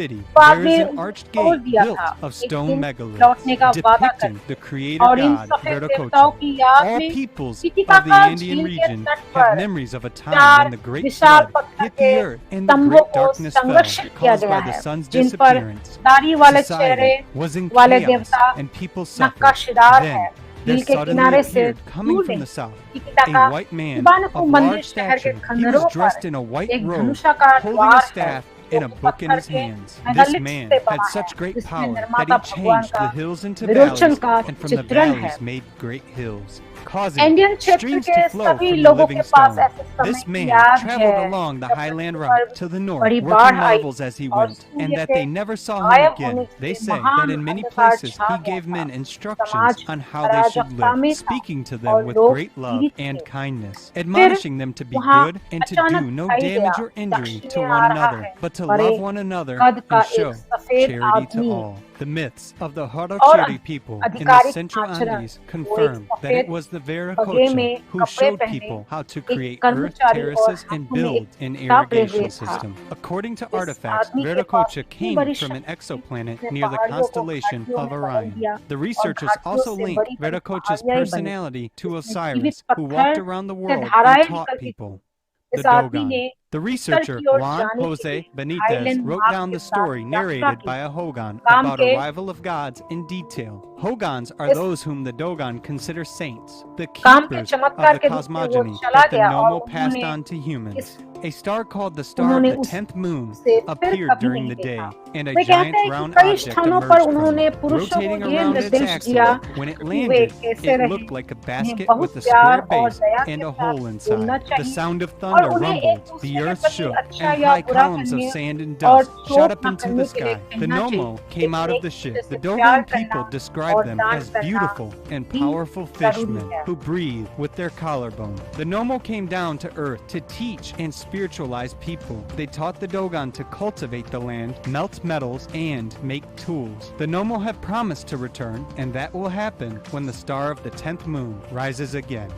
city, Bagh there ने is an उनको arched छोड़ gate दिया built था of एक stone दिन megaliths, लौटने का वादा कर depicting the creator और इन god सफेद देवताओं Viracocha. की याद All में peoples पिटिका of the का Andean झील के region तट have पर memories of a time चार when the great Vishal flood पत्थर hit के the earth and the स्तंभों great को darkness fell, संरक्षित किया caused गया by the है sun's जिन पर disappearance. दाढ़ी वाले चेहरे Society was in वाले chaos देवता and people नक्काशीदार suffered. है Then झील there के suddenly किनारे से appeared, coming दूर from नहीं the south, टिकिटाका a white man तिबानकु of मंदिर large शहर के stature. He खंडरों was dressed पर in a white एक robe, धनुषाकार holding a द्वार है staff and a book in his hands. This man had such great power that he changed the hills into valleys, and from the valleys made great hills, causing streams to flow from the living stone. This man traveled along the highland route to the north, working marvels as he went, and that they never saw him again. They say that in many places he gave men instructions on how they should live, speaking to them with great love and kindness, admonishing them to be good and to do no damage or injury to one another, but to love one another and show charity to all. The myths of the Harakiri people in the Central Andes confirm that it was the Viracocha who showed people how to create earth terraces and build an irrigation system. According to artifacts, Viracocha came from an exoplanet near the constellation of Orion. The researchers also linked Viracocha's personality to Osiris, who walked around the world and taught people. The Dogon. The researcher Juan Jose Benitez wrote down the story narrated by a Hogan about arrival of gods in detail. Hogans are those whom the Dogon consider saints, the keepers of the cosmogony that the Nomo passed on to humans. A star called the star of the 10th moon appeared during the day, and a giant round object emerged from it, rotating around its axis. When it landed, it looked like a basket with a square base and a hole inside. The sound of thunder rumbled, the earth shook, and high columns of sand and dust shot up into the sky. The Nomo came out of the ship. The Dogon people described them as beautiful and powerful fishermen who breathe with their collarbone. The Nomo came down to earth to teach and spiritualize people. They taught the Dogon to cultivate the land, melt metals, and make tools. The Nomo have promised to return, and that will happen when the star of the 10th moon rises again.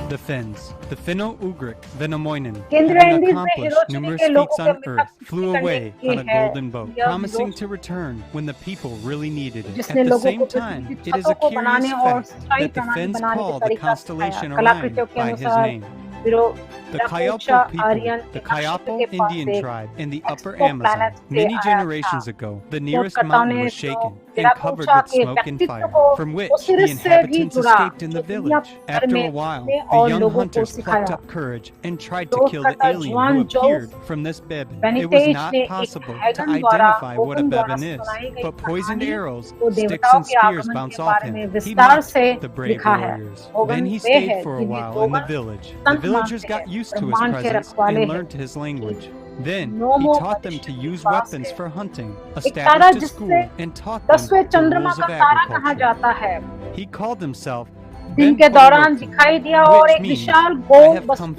The Finns, the Finno-Ugric Venomoinen, having accomplished numerous feats on Earth, flew away on a golden boat, promising to return when the people really needed it. At the same time, it is a curious fact that the Finns call the constellation Orion by his name. The Kayapo people, the Kayapo Indian tribe in the upper Amazon, many generations ago, the nearest mountain was shaken and covered with smoke and fire, from which the inhabitants escaped in the village. After a while, the young hunters plucked up courage and tried to kill the alien who appeared from this Bebin. It was not possible to identify what a Bebin is, but poisoned arrows, sticks and spears bounce off him. He mocked the brave warriors. Then he stayed for a while in the village. The villagers got used to his presence and learned his language. Then he taught them to use weapons for hunting, established a school, and taught them the rules of agriculture. He called himself दिन के दौरान दिखाई दिया और एक विशाल गोल वस्तु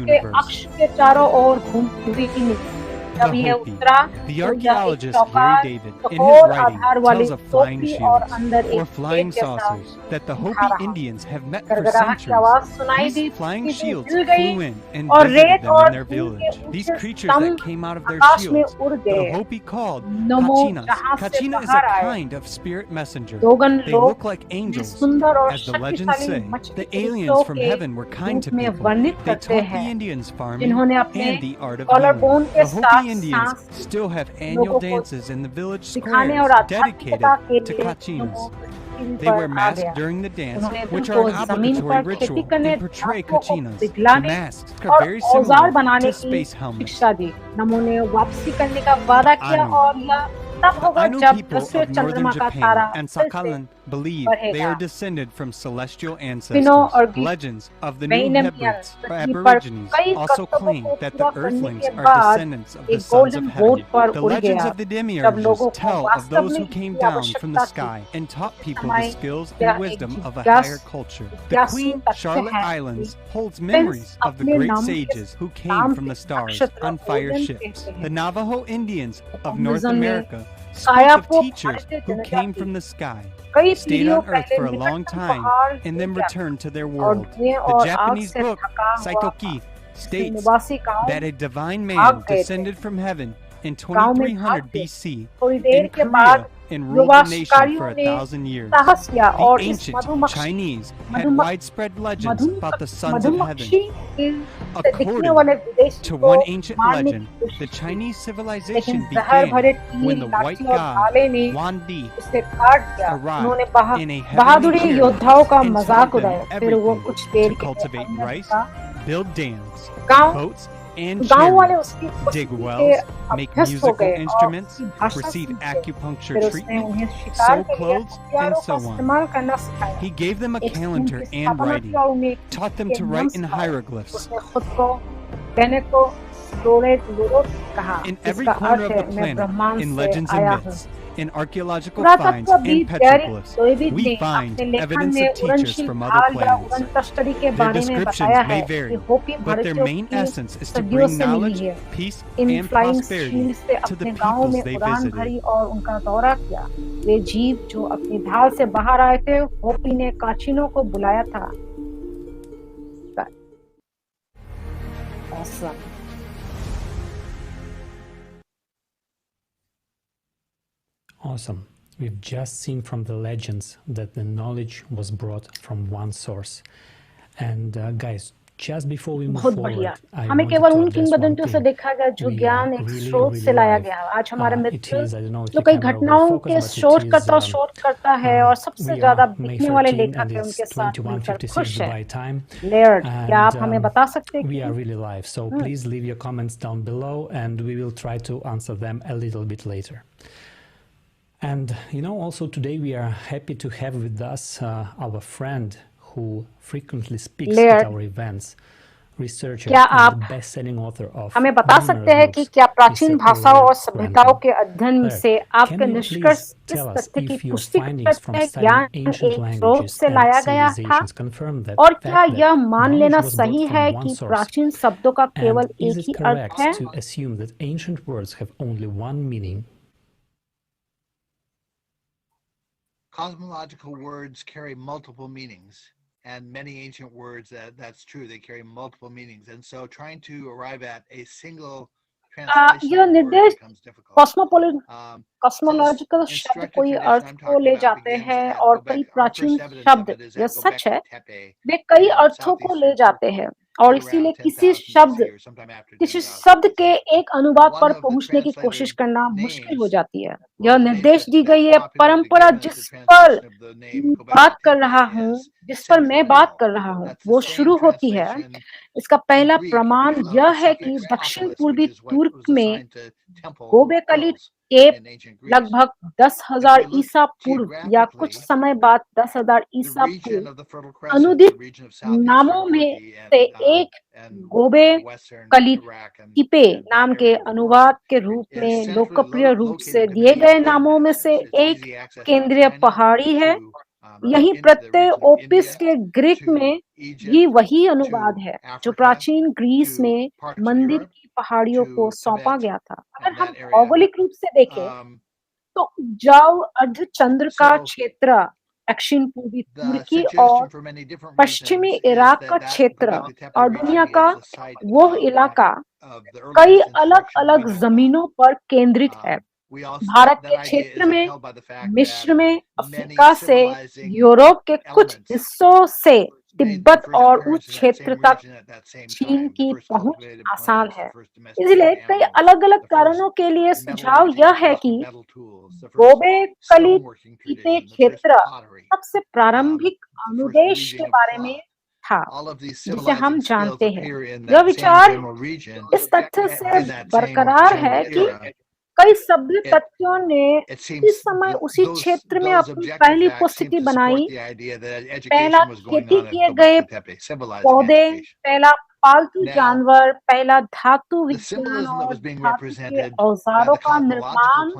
के अक्ष के चारों ओर घूमती हुई जब ये उतरा the archaeologist Harry David in his writing tells of flying shields or flying saucers that the Hopi Indians have met for centuries. These flying shields flew in and visited them in their village. These creatures that came out of their shields, the Hopi called kachinas. Kachina is a kind of spirit messenger. They look like angels, as the legends say. The aliens from heaven were kind to people. They taught the Indians farming and the art of healing. The Hopi Indians still have annual dances in the village squares dedicated to kachinas. They wear masks during the dance, which are an obligatory ritual and portray kachinas. The masks are very similar to space helmets. Anu people of northern Japan and Sakhalin believe they are descended from celestial ancestors. Legends of the New Hebrides or Aborigines also claim that the Earthlings are descendants of the sons of heaven. The legends of the demiurges tell of those who came down from the sky and taught people the skills and wisdom of a higher culture. The Queen Charlotte Islands holds memories of the great sages who came from the stars on fire ships. The Navajo Indians of North America spoke of teachers who came from the sky, stayed on Earth for a long time, and then returned to their world. The Japanese book, Saitoki, states that a divine man descended from heaven in 2300 BC in Korea and ruled the nation for 1,000 years. The ancient Chinese had widespread legends about the sons of heaven. According to one ancient legend, the Chinese civilization began when the white god Wan Di arrived in a heavenly chariot and taught them everything to cultivate rice, build dams, boats, and गांव वाले chariots, उसकी dig कुश्ती के wells, make अभ्यस्त हो musical गए और instruments, उसकी भाषा receive सीखे। acupuncture फिर उसने treatment, उन्हें शिकार sew के लिए clothes, and हथियारों का so on. इस्तेमाल करना सिखाया। He gave them a एक स्कूल calendar की and स्थापना writing, किया, उन्हें taught them के to नियम write in सिखाए। hieroglyphs. उसने खुद को कहने को लोरेट कहा, In every जिसका corner अर्थ of है the मैं planet, ब्रह्मांड in से legends and आया हूँ। myths, in archaeological finds पुरातत्वविद and Gary petroglyphs, लोइविड we ने find अपने लेखन evidence में of teachers उड़नशील from other ढाल या planets. उड़न तश्तरी के Their बारे में descriptions बताया may है कि vary, होपी but their भारतीयों main की essence is to सदियों bring से मिली knowledge, है। peace, in and flying prosperity shield से to the अपने गांवों peoples में they उड़ान visited. भरी और उनका दौरा किया। वे जीव जो अपनी ढाल से बाहर आए थे, होपी ने काचिनों को बुलाया था। Awesome. Awesome. We've just seen from the legends that the knowledge was brought from one source. And guys, just before we move बहुत forward, बढ़िया। I हमें wanted केवल to उन address one किंवदंतियों से thing. देखा गया जो We ज्ञान are एक really, स्रोत really से लाया live. गया। आज हमारे It Mitra is, I don't know if जो the कई camera will घटनाओं focus, के but it शोधकर्ता is शोधकर्ता है और सबसे we ज्यादा are May बिकने वाले 13 लेखक and है, it's उनके साथ मिलकर 21:56 खुश है। Dubai time. लेयर्ड, क्या आप And हमें बता सकते हैं we are कि really live. So please leave your comments down below and we will try to answer them a little bit later. And you know, also today we are happy to have with us our friend who frequently speaks at layered, our events, researcher क्या and आप best-selling author of हमें बता सकते numerous हैं कि books, क्या प्राचीन is भाषाओं और Laird सभ्यताओं Grantham. के अध्ययन Laird, से can आपके you निष्कर्ष please इस tell us तथ्य की if your पुष्टि findings करते from हैं studying ज्ञान ancient एक स्रोत languages से and लाया गया था, civilizations confirm that और क्या fact यह that मान knowledge लेना was सही brought है from कि one source? प्राचीन शब्दों का केवल And is एक it ही अर्थ correct है? to assume that ancient words have only one meaning? Cosmological words carry multiple meanings, and many ancient words, that's true, they carry multiple meanings. And so trying to arrive at a single translation यह of a word निर्देश becomes difficult. Cosmological शब्द कोई अर्थ को ले जाते हैं और कई प्राचीन शब्द, यह सच है, वे कई अर्थों को ले जाते हैं और इसीलिए किसी शब्द के एक अनुवाद पर पहुंचने की कोशिश करना मुश्किल हो जाती है। यह निर्देश दी गई है परंपरा जिस पर मैं बात कर रहा हूँ, वो शुरू होती है। इसका पहला प्रमाण यह है कि दक्षिण पूर्वी तुर्क में गोबेकली टेप लगभग 10,000 ईसा पूर्व या कुछ समय बाद 10,000 ईसा पूर्व अनुदित नामों में से एक गोबे कलिटिपे नाम के अनुवाद के रूप में लोकप्रिय रूप से दिए गए नामों में से एक केंद्रीय पहाड़ी है। यही प्रत्यय ओपिस के ग्रीक में भी वही अनुवाद है जो प्राचीन ग्रीस में मंदिर की पहाड़ियों को सौंपा गया था। अगर हम भौगोलिक रूप से देखें तो उपजाऊ अर्धचंद्र का क्षेत्र दक्षिण पूर्वी तुर्की और पश्चिमी इराक का क्षेत्र और दुनिया का वो इलाका कई अलग-अलग जमीनों पर केंद्रित है। भारत के क्षेत्र में, मिस्र में, अफ्रीका से यूरोप के कुछ हिस्सों से तिब्बत और उस क्षेत्र तक चीन की पहुंच आसान है। इसलिए कई अलग-अलग कारणों के लिए सुझाव यह है कि गोबेकली क्षेत्र सबसे प्रारंभिक अनुदेश के बारे में था जिसे हम जानते हैं। यह विचार इस तथ्य से बरकरार है कि कई सभ्य तत्वों ने इस समय उसी क्षेत्र में अपनी पहली उपस्थिति बनाई। पहला खेती किए गए पौधे, पहला पालतू जानवर, पहला धातु विज्ञान और धातु के औजारों का निर्माण,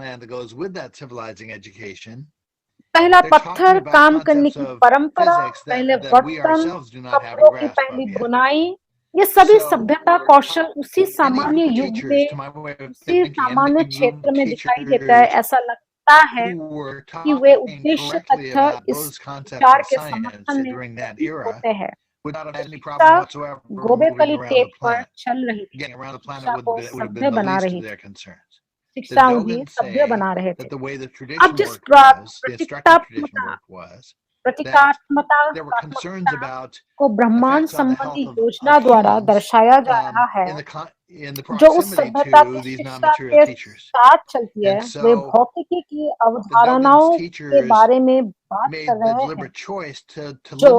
पहला पत्थर काम करने की परंपरा, पहले बर्तन, कपड़ों की पहली बुनाई, ये सभी सभ्यता कौशल उसी सामान्य युग में, उसी सामान्य क्षेत्र में दिखाई देता है। ऐसा लगता है कि वे उद्देश्य तथ्य इस विचार के समर्थन में होते हैं। शिक्षा गोबेकली टेप पर चल रही थी, शिक्षा को सभ्य बना रही थी, शिक्षा उन्हें सभ्य बना रहे थे। अब जिस प्रतीकात्मकता को ब्रह्मांड संबंधी योजना द्वारा दर्शाया जा रहा है जो उस सभ्यता की शिक्षा के साथ चलती है, वे भौतिकी की अवधारणाओं के बारे में बात कर रहे हैं जो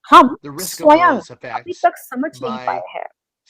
हम स्वयं अभी तक समझ नहीं पाए हैं।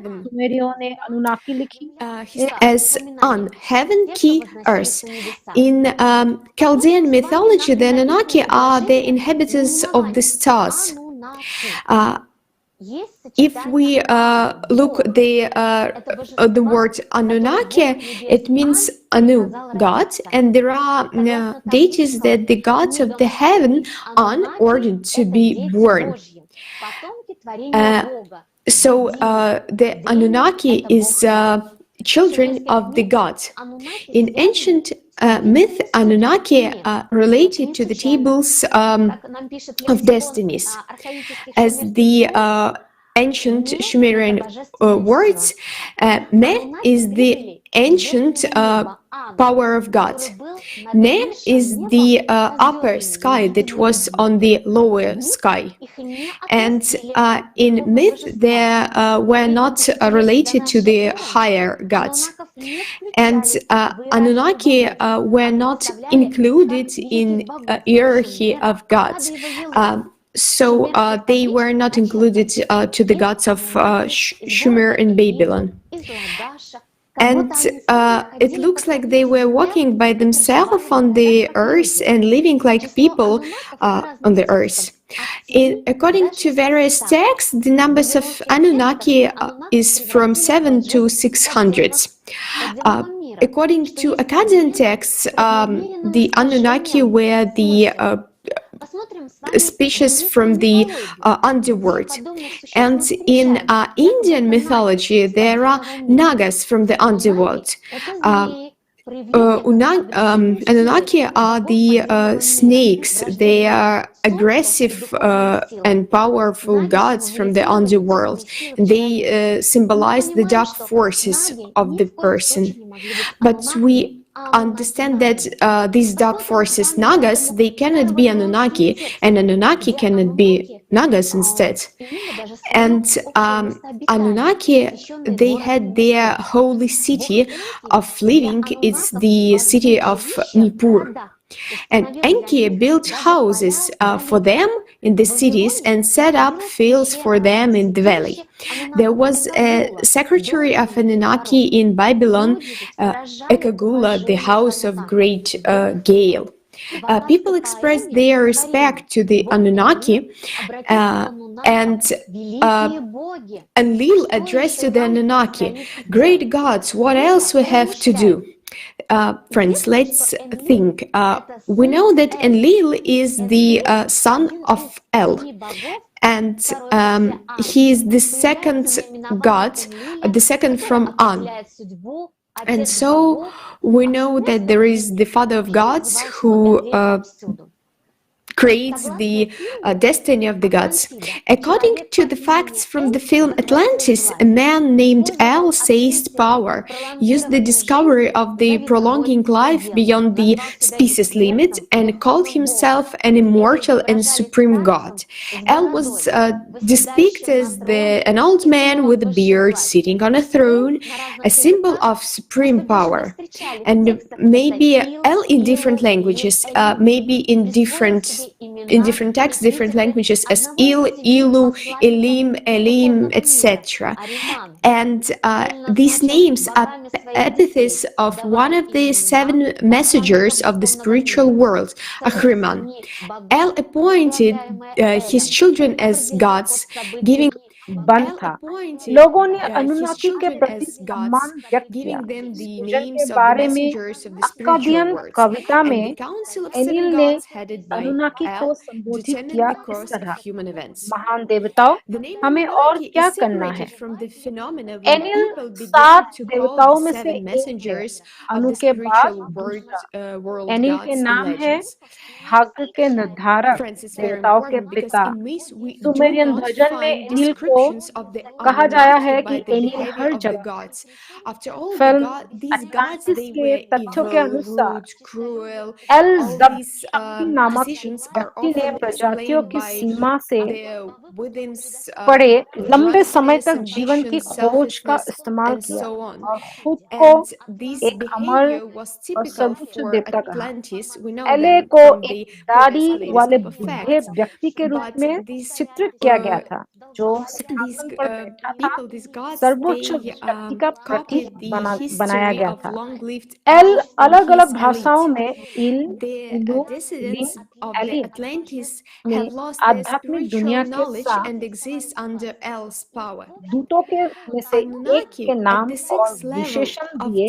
heaven सुमेरियों ने अनुनाकी लिखी as on, heaven, key, earth. In Chaldean mythology, the Anunnaki are the inhabitants of the stars. If we look the word Anunnaki, it means Anu, God, and there are deities that the gods of the heaven An ordered to be born. So the Anunnaki is children of the gods. In ancient myth, Anunnaki related to the tables of destinies. As the ancient Sumerian words, Me is the ancient power of God. Ne is the upper sky that was on the lower sky. And in myth, they were not related to the higher gods. And Anunnaki were not included in hierarchy of gods. So they were not included to the gods of Sumer and Babylon. And it looks like they were walking by themselves on the earth and living like people on the earth. According to various texts, the numbers of Anunnaki is from 7 to 600. According to Akkadian texts, the Anunnaki were the species from the underworld. And in Indian mythology, there are Nagas from the underworld. Anunnaki are the snakes. They are aggressive and powerful gods from the underworld. They symbolize the dark forces of the person. But we understand that these dark forces, Nagas, they cannot be Anunnaki, and Anunnaki cannot be Nagas instead. And Anunnaki, they had their holy city of living. It's the city of Nippur. And Enki built houses for them in the cities and set up fields for them in the valley. There was a secretary of Anunnaki in Babylon, Ekagula, the house of great Gale. People expressed their respect to the Anunnaki, and Enlil addressed to the Anunnaki, "Great gods, what else we have to do?" Friends, let's think. We know that Enlil is the son of El, and he is the second god, the second from An. And so we know that there is the Father of gods who creates the destiny of the gods. According to the facts from the film Atlantis, a man named El seized power, used the discovery of the prolonging life beyond the species limit, and called himself an immortal and supreme god. El was depicted as an old man with a beard sitting on a throne, a symbol of supreme power. And maybe El in different languages, maybe in different texts, different languages, as Il, Ilu, Elim, Elim, etc. And these names are epithets of one of the 7 messengers of the spiritual world, Ahriman. El appointed his children as gods, giving बंद था। लोगों ने अनुन्नाकी के प्रति सम्मान व्यक्त किया। सूजन के बारे में अक्कादियन कविता में एनिल ने अनुन्नाकी को संबोधित किया इस तरह, महान देवताओं, हमें और क्या करना है। एनिल 7 देवताओं में से एक है, अनु के बाद दूसरा। एनिल के नाम है भाग्य के निर्धारक, देवताओं के पिता। सुमेरियन भजन में एनिल को कहा जाया है कि एनिल हर जगह। फिल्म अटलांटिस के तथ्यों के अनुसार एल शक्ति नामक व्यक्ति ने प्रजातियों की सीमा से परे लंबे समय तक जीवन की खोज का इस्तेमाल किया और खुद को एक अमर और सर्वोच्च देवता कहा। एले को एक दाढ़ी वाले बूढ़े व्यक्ति के रूप में चित्रित किया गया था, जो सिंहासन पर बैठा था, सर्वोच्च शक्ति का प्रतीक बनाया गया था। एल अलग-अलग भाषाओं में इल, इलू, लिम, एली में आध्यात्मिक दुनिया के साथ दूतों के में से एक के नाम और विशेषण दिए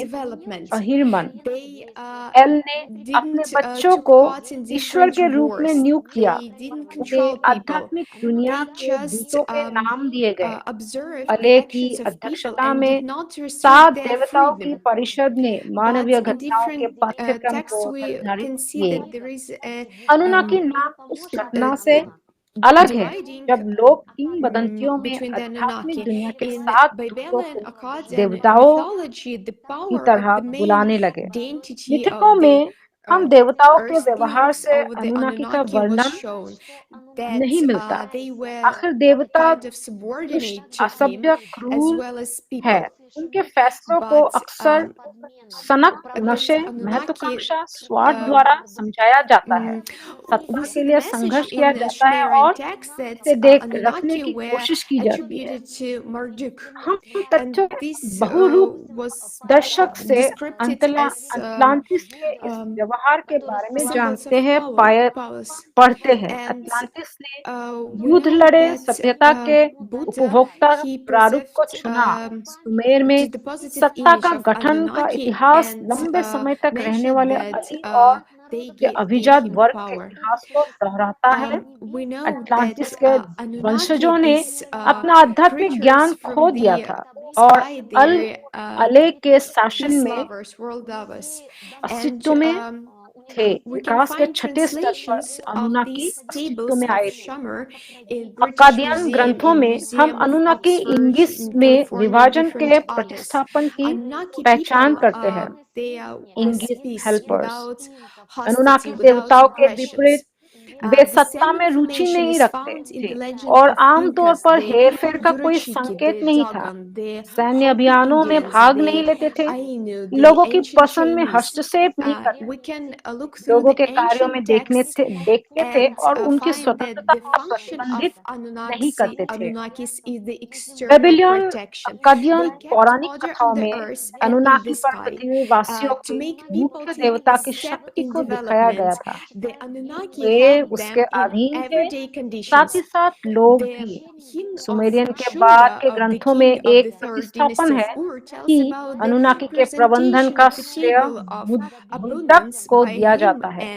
अहिरमन। एल ने अपने बच्चों को ईश्वर के रूप में नियुक्त किया, उन्हें आध्यात्मिक दुनिया के दूतों के नाम दिए गए। अले की अध्यक्षता में 7 देवताओं की परिषद ने मानवीय घटनाओं के पाठ्यक्रम को निर्धारित किए। अनुनाकी नाम उस घटना से अलग है जब लोग किंवदंतियों में आध्यात्मिक दुनिया के 7 दूतों को देवताओं की तरह बुलाने लगे। मिथकों में हम देवताओं के व्यवहार से अनुनाकी का वर्णन नहीं मिलता। आखिर देवता दुष्ट, असभ्य, क्रूर है। उनके फैसलों को अक्सर सनक, नशे, महत्वाकांक्षा, स्वार्थ द्वारा समझाया जाता है। सत्ता के लिए संघर्ष किया जाता है और इसे देख रखने की कोशिश की जाती है। हम तथ्यों बहुरूप दर्शक से अटलांटिस के इस व्यवहार के बारे में जानते हैं, पढ़ते हैं। अटलांटिस ने युद्ध लड़े, सभ्यता के उपभोक्ता प्रारूप को चुना। सुमेर में सत्ता का गठन का इतिहास लंबे समय तक रहने वाले अली और के अभिजात वर्ग के इतिहास को दोहराता है। अटलांटिस के वंशजों ने अपना आध्यात्मिक ज्ञान खो दिया था और अले के शासन में अस्तित्व में थे। विकास के छठे स्तर पर अनुनाकी अस्तित्व में आए थे। अक्कादियन ग्रंथों में हम अनुनाकी इंगिस में विभाजन के प्रतिस्थापन की पहचान करते हैं। इंगिस हेल्पर्स अनुनाकी देवताओं के विपरीत वे सत्ता में रुचि नहीं रखते थे और आमतौर पर हेरफेर का कोई संकेत नहीं था। सैन्य अभियानों में भाग नहीं लेते थे, लोगों की पसंद में हस्तक्षेप नहीं करते, लोगों के कार्यों में देखते थे और उनकी स्वतंत्रता को प्रतिबंधित नहीं करते थे। बेबीलोन, अक्कादियन पौराणिक कथाओं में अनुनाकी पर पृथ्वीवासियों की मुख्य देवता की शक्ति को दिखाया गया था। वे उसके अधीन थे, साथ ही साथ लोग भी। सुमेरियन के बाद के ग्रंथों में एक प्रतिस्थापन है कि अनुनाकी के प्रबंधन का श्रेय मुद्दक को दिया जाता है।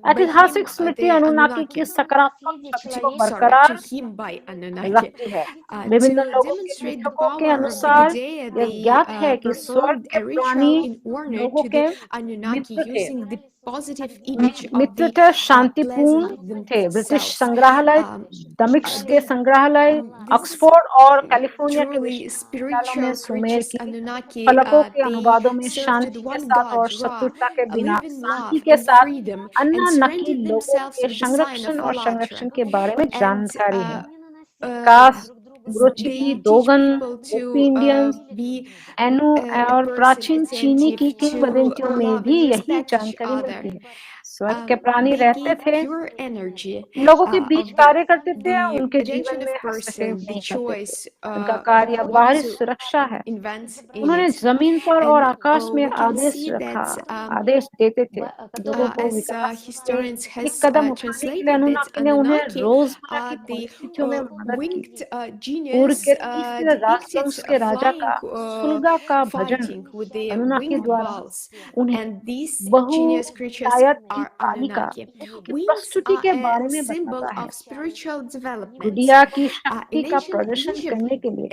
ऐतिहासिक स्मृति अनुनाकी की सकारात्मक छवि को बरकरार रखती है। विभिन्न लोगों के मिथकों के अनुसार यह ज्ञात है कि स्वर्ग के प्राणी लोगों के मित्र थे। मित्र थे, शांतिपूर्ण थे। ब्रिटिश संग्रहालय, दमिश्क के संग्रहालय, ऑक्सफोर्ड और कैलिफोर्निया के विश्वविद्यालयों में सुमेर की फलकों के अनुवादों में शांति के साथ और शत्रुता के बिना शांति के साथ अन्नानकी लोगों के संरक्षण के बारे में जानकारी है। कास्ट, उरोचिकी, दोगन, ओपी इंडियंस, एनु और प्राचीन चीनी की किंवदंतियों में भी यही जानकारी मिलती है। स्वर्ग के प्राणी रहते थे, लोगों के बीच कार्य करते थे, उनके जीवन में हस्तक्षेप नहीं करते थे। उनका कार्य बाहरी सुरक्षा है। उन्होंने जमीन पर और आकाश में आदेश देते थे। लोगों को विकास के एक कदम उठाने के लिए अनुनाकी ने उन्हें रोजमर्रा की परिस्थितियों में मदद की। पूर्व के तीसरे राजवंश के राजा का सुलगा का भजन अनुनाकी द्वारा उन्हें बहुतायत की तालिका की प्रस्तुति के बारे में बताता है। गुड़िया की शक्ति का प्रदर्शन करने के लिए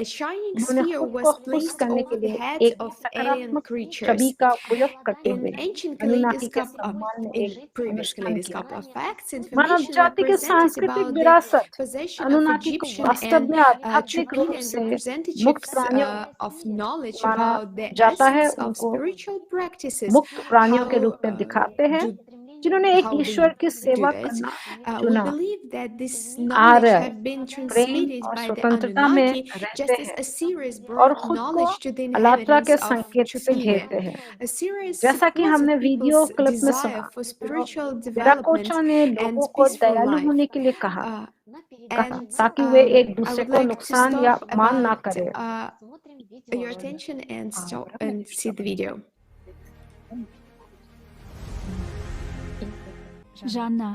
उन्होंने खुद को खुश करने के लिए एक सकारात्मक छवि का उपयोग करते हुए अनुनाकी के सम्मान में एक अनुष्ठान किया। मानव जाति की सांस्कृतिक विरासत अनुनाकी को वास्तव में आध्यात्मिक रूप से मुक्त प्राणियों माना जाता है। उनको मुक्त प्राणियों के रूप में दिखाते हैं जिन्होंने एक ईश्वर की सेवा करना चुना। आर्य प्रेम और स्वतंत्रता में रहते हैं और खुद को अलात्रा के संकेत से घेरते हैं। जैसा कि हमने वीडियो क्लिप में सुना, विराकोचा ने लोगों को दयालु होने के लिए कहा ताकि वे एक दूसरे को नुकसान या अपमान ना करें। Your attention and stop and see the video. Жанна,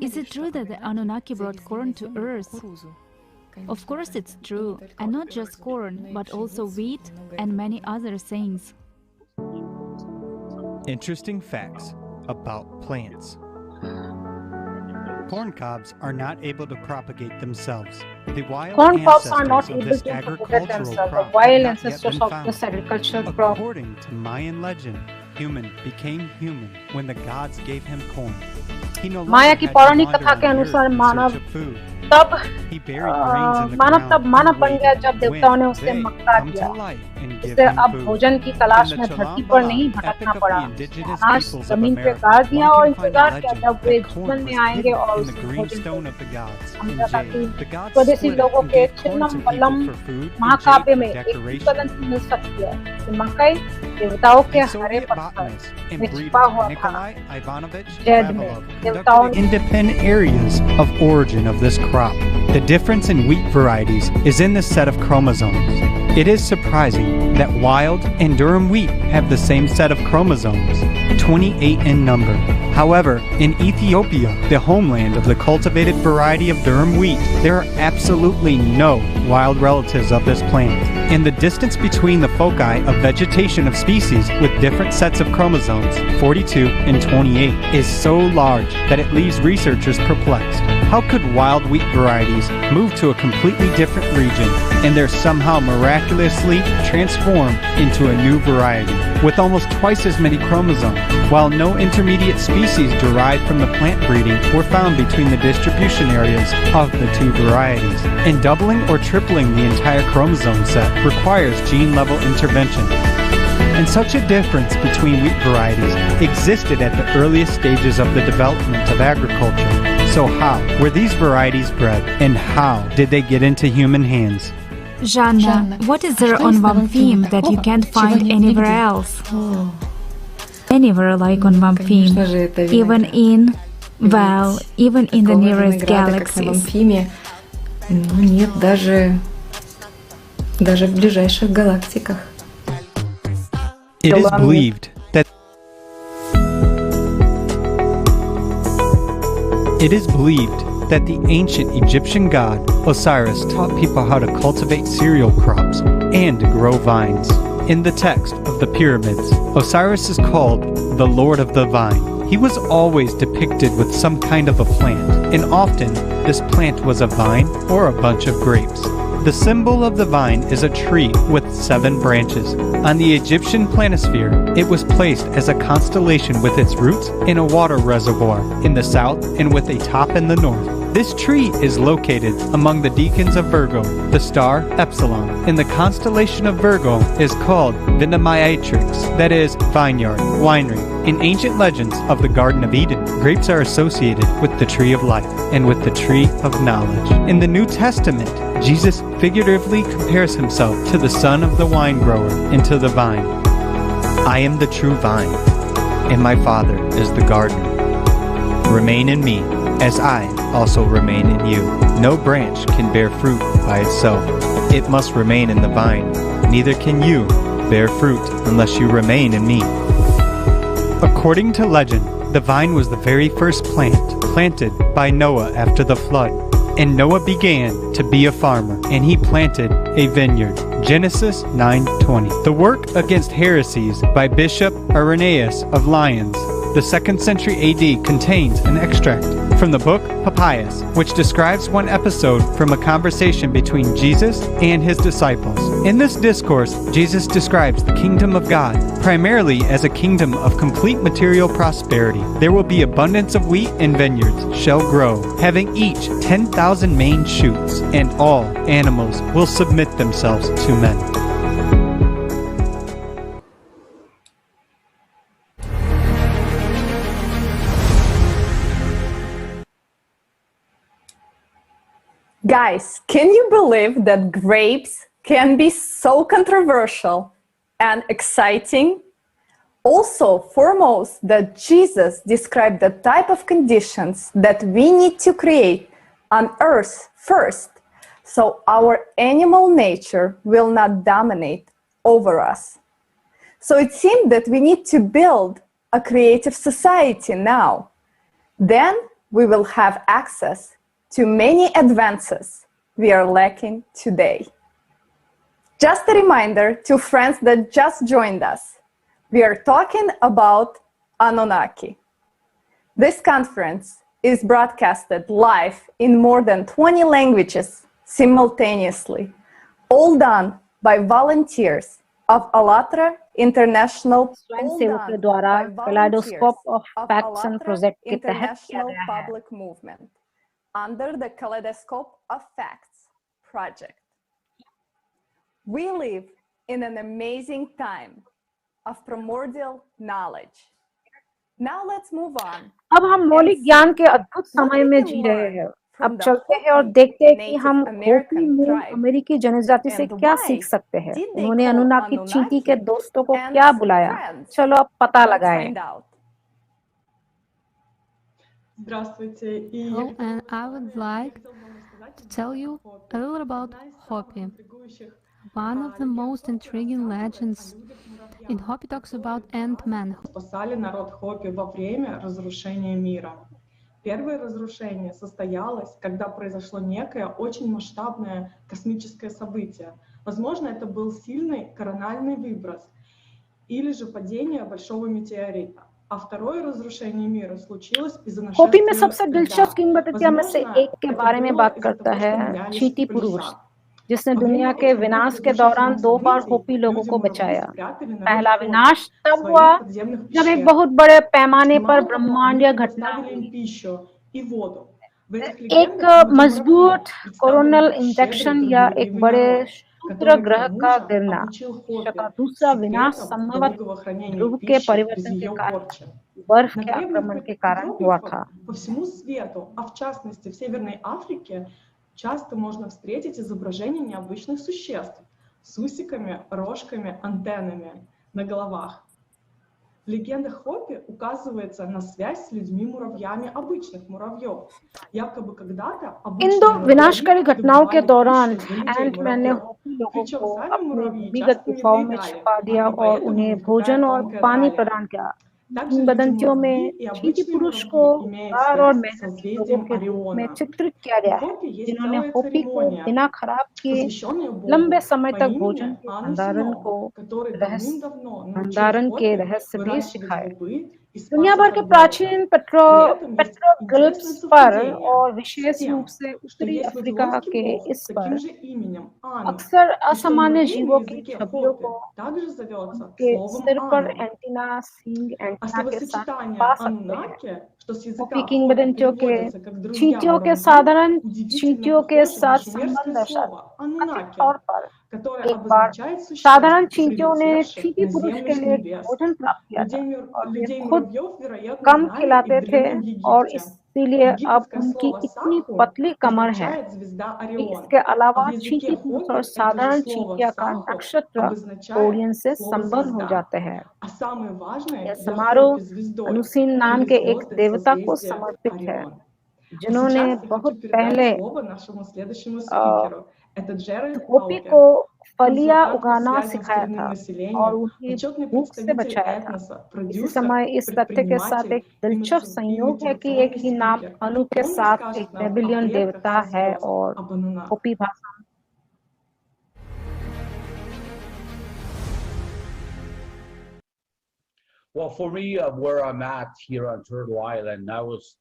is it true that the Anunnaki brought corn to Earth? Of course it's true, and not just corn, but also wheat and many other things. Interesting facts about plants. Corn cobs are not able to propagate themselves. The wild Corn cobs are not ancestors of able this to propagate agricultural themselves. The crop wild have not yet ancestors been of found. this agricultural crop. According to Mayan legend, human became human when the gods gave him corn. He no Maya longer की had to पौराणिक wander कथा on के the अनुसार earth in Manav search of food. तब He buried grains in the Manav ground तब मानव and बन गया waited जब देवताओं ने when उससे they मक्का come किया, to life and give इससे him अब food. भोजन की In तलाश the में धरती Chalam पर नहीं Balam, भटकना epic of पड़ा, the indigenous अनाज peoples of जमीन पे America, गाड़ दिया one और can find a इंतजार किया legend जब वे that जीवन corn में was आएंगे hidden और in the उस green भोजन stone को of the gods हम in कहता jade. कि The gods स्वदेशी split it लोगों and के gave corn छिन्नम to बलम people for food and महाकाव्य jade में for एक ही decoration. कदम से मिल सकती है कि मकई देवताओं के The हरे Soviet पत्थर botanist and में breeder छिपा हुआ था। Nikolai Ivanovich जैद में Vavilov देवताओं conducted independent areas of origin of this crop. The difference in wheat varieties is in the set of chromosomes. It is surprising that wild and durum wheat have the same set of chromosomes, 28 in number. However, in Ethiopia, the homeland of the cultivated variety of durum wheat, there are absolutely no wild relatives of this plant. And the distance between the foci of vegetation of species with different sets of chromosomes, 42 and 28, is so large that it leaves researchers perplexed. How could wild wheat varieties move to a completely different region and they're somehow miraculously transformed into a new variety with almost twice as many chromosomes, while no intermediate species derived from the plant breeding were found between the distribution areas of the two varieties? And doubling or tripling the entire chromosome set requires gene-level intervention. And such a difference between wheat varieties existed at the earliest stages of the development of agriculture. So how were these varieties bred, and how did they get into human hands? Жанна, what is there on Vampim that you can't find anywhere else? Anywhere like on Vampim, even in the nearest galaxies. Ну нет, даже в ближайших галактиках. It is believed that the ancient Egyptian god Osiris taught people how to cultivate cereal crops and to grow vines. In the text of the pyramids, Osiris is called the Lord of the Vine. He was always depicted with some kind of a plant, and often this plant was a vine or a bunch of grapes. The symbol of the vine is a tree with 7 branches. On the Egyptian planisphere, it was placed as a constellation with its roots in a water reservoir in the south and with a top in the north. This tree is located among the decans of Virgo, the star Epsilon, and the constellation of Virgo is called Vinamayatrix, that is, vineyard, winery. In ancient legends of the Garden of Eden, grapes are associated with the tree of life and with the tree of knowledge. In the New Testament, Jesus figuratively compares himself to the son of the wine grower and to the vine. I am the true vine, and my Father is the gardener. Remain in me, as I also remain in you. No branch can bear fruit by itself. It must remain in the vine. Neither can you bear fruit unless you remain in me. According to legend, the vine was the very first plant planted by Noah after the flood. And Noah began to be a farmer, and he planted a vineyard. Genesis 9:20. The work Against Heresies by Bishop Irenaeus of Lyons, the 2nd century AD, contains an extract from the book Papyrus, which describes one episode from a conversation between Jesus and his disciples. In this discourse, Jesus describes the kingdom of God primarily as a kingdom of complete material prosperity. There will be abundance of wheat and vineyards shall grow, having each 10,000 main shoots, and all animals will submit themselves to men. Guys, can you believe that grapes can be so controversial and exciting? Also, foremost, that Jesus described the type of conditions that we need to create on earth first, so our animal nature will not dominate over us. So it seemed that we need to build a creative society now. Then we will have access to many advances we are lacking today. Just a reminder to friends that just joined us, we are talking about Anunnaki. This conference is broadcasted live in more than 20 languages simultaneously, all done by volunteers of ALLATRA International, स्वयंसेवकों के द्वारा Kaleidoscope of Facts and Project के तहत किया International गया है। Public Movement under the Kaleidoscope of Facts project. We live in an amazing time of primordial knowledge. Now let's move on. अब हम मौलिक ज्ञान के अद्भुत समय में जी रहे हैं। अब चलते हैं और देखते हैं कि हम होपी मूल अमेरिकी जनजाति से क्या सीख सकते हैं। उन्होंने अनुनाकी चींटी के दोस्तों को क्या बुलाया, चलो अब पता लगाएं। Hello, and I would like to tell you a little about Hopi. One of the most intriguing legends in Hopi talks about Ant-Man. Спасали народ Хопи во время разрушения мира. Первое разрушение состоялось, когда произошло некое очень масштабное космическое событие. Возможно, это был сильный корональный выброс или же падение большого метеорита. А второе разрушение мира случилось из-за нашествия होपी में सबसे दिलचस्प किंवदंतियों में से एक के बारे में बात करता है चींटी पुरुष, जिसने दुनिया के विनाश के दौरान 2 बार होपी लोगों को बचाया। पहला विनाश तब हुआ जब एक बहुत बड़े पैमाने पर ब्रह्मांडीय घटना हुई। एक मजबूत कोरोनल इंजेक्शन या एक बड़े क्षुद्र ग्रह का गिरना। दूसरा विनाश संभवतः ध्रुव के परिवर्तन के कारण, बर्फ के आक्रमण के कारण हुआ था। По всему свету, а в частности в Северной Африке, часто можно встретить изображения необычных существ с усиками, рожками, антеннами на головах. В легендах Хопи указывается на связь с людьми-муравьями обычных муравьев. Якобы когда-то इन दो विनाशकारी घटनाओं के दौरान एंटमैन ने होपी लोगों को अपने भूमिगत गुफाओं में छिपा दिया और उन्हें भोजन और पानी प्रदान किया। किंवदंतियों में चींटी पुरुष को उदार और मेहनती लोगों के रूप में चित्रित किया गया है, जिन्होंने होपी को बिना खराब किए लंबे समय तक भोजन के भंडारण के रहस्य भी सिखाए। दुनिया भर के प्राचीन पेट्रोग्लिफ्स पर और विशेष रूप से उत्तरी अफ्रीका के इस पर अक्सर असामान्य जीवों की छवियों को उनके सिर पर एंटीना, सींग, एंटीना के साथ पा सकते हैं। होपी किंवदंतियों के चींटियों के साधारण चींटियों के साथ संबंध दर्शाते हैं। कथित तौर पर एक बार साधारण चींटियों ने चींटी पुरुष के लिए भोजन प्राप्त किया था और वे खुद कम खिलाते थे और इसीलिए अब उनकी इतनी पतली कमर है। इसके अलावा चींटी पुरुष और साधारण चींटिया का नक्षत्र ओरियन से संबंध हो जाते हैं। यह समारोह अनुसीन नाम के एक देवता को समर्पित है, जिन्होंने बहुत पहले होपी को फलियां उगाना सिखाया था और उन्हें भूख से बचाया था। इसी समय इस तथ्य के साथ एक दिलचस्प संयोग है कि एक ही नाम अनु के साथ एक बेबीलोनियन देवता है और होपी भाषा। Well, for me, where I'm at here on Turtle Island, I was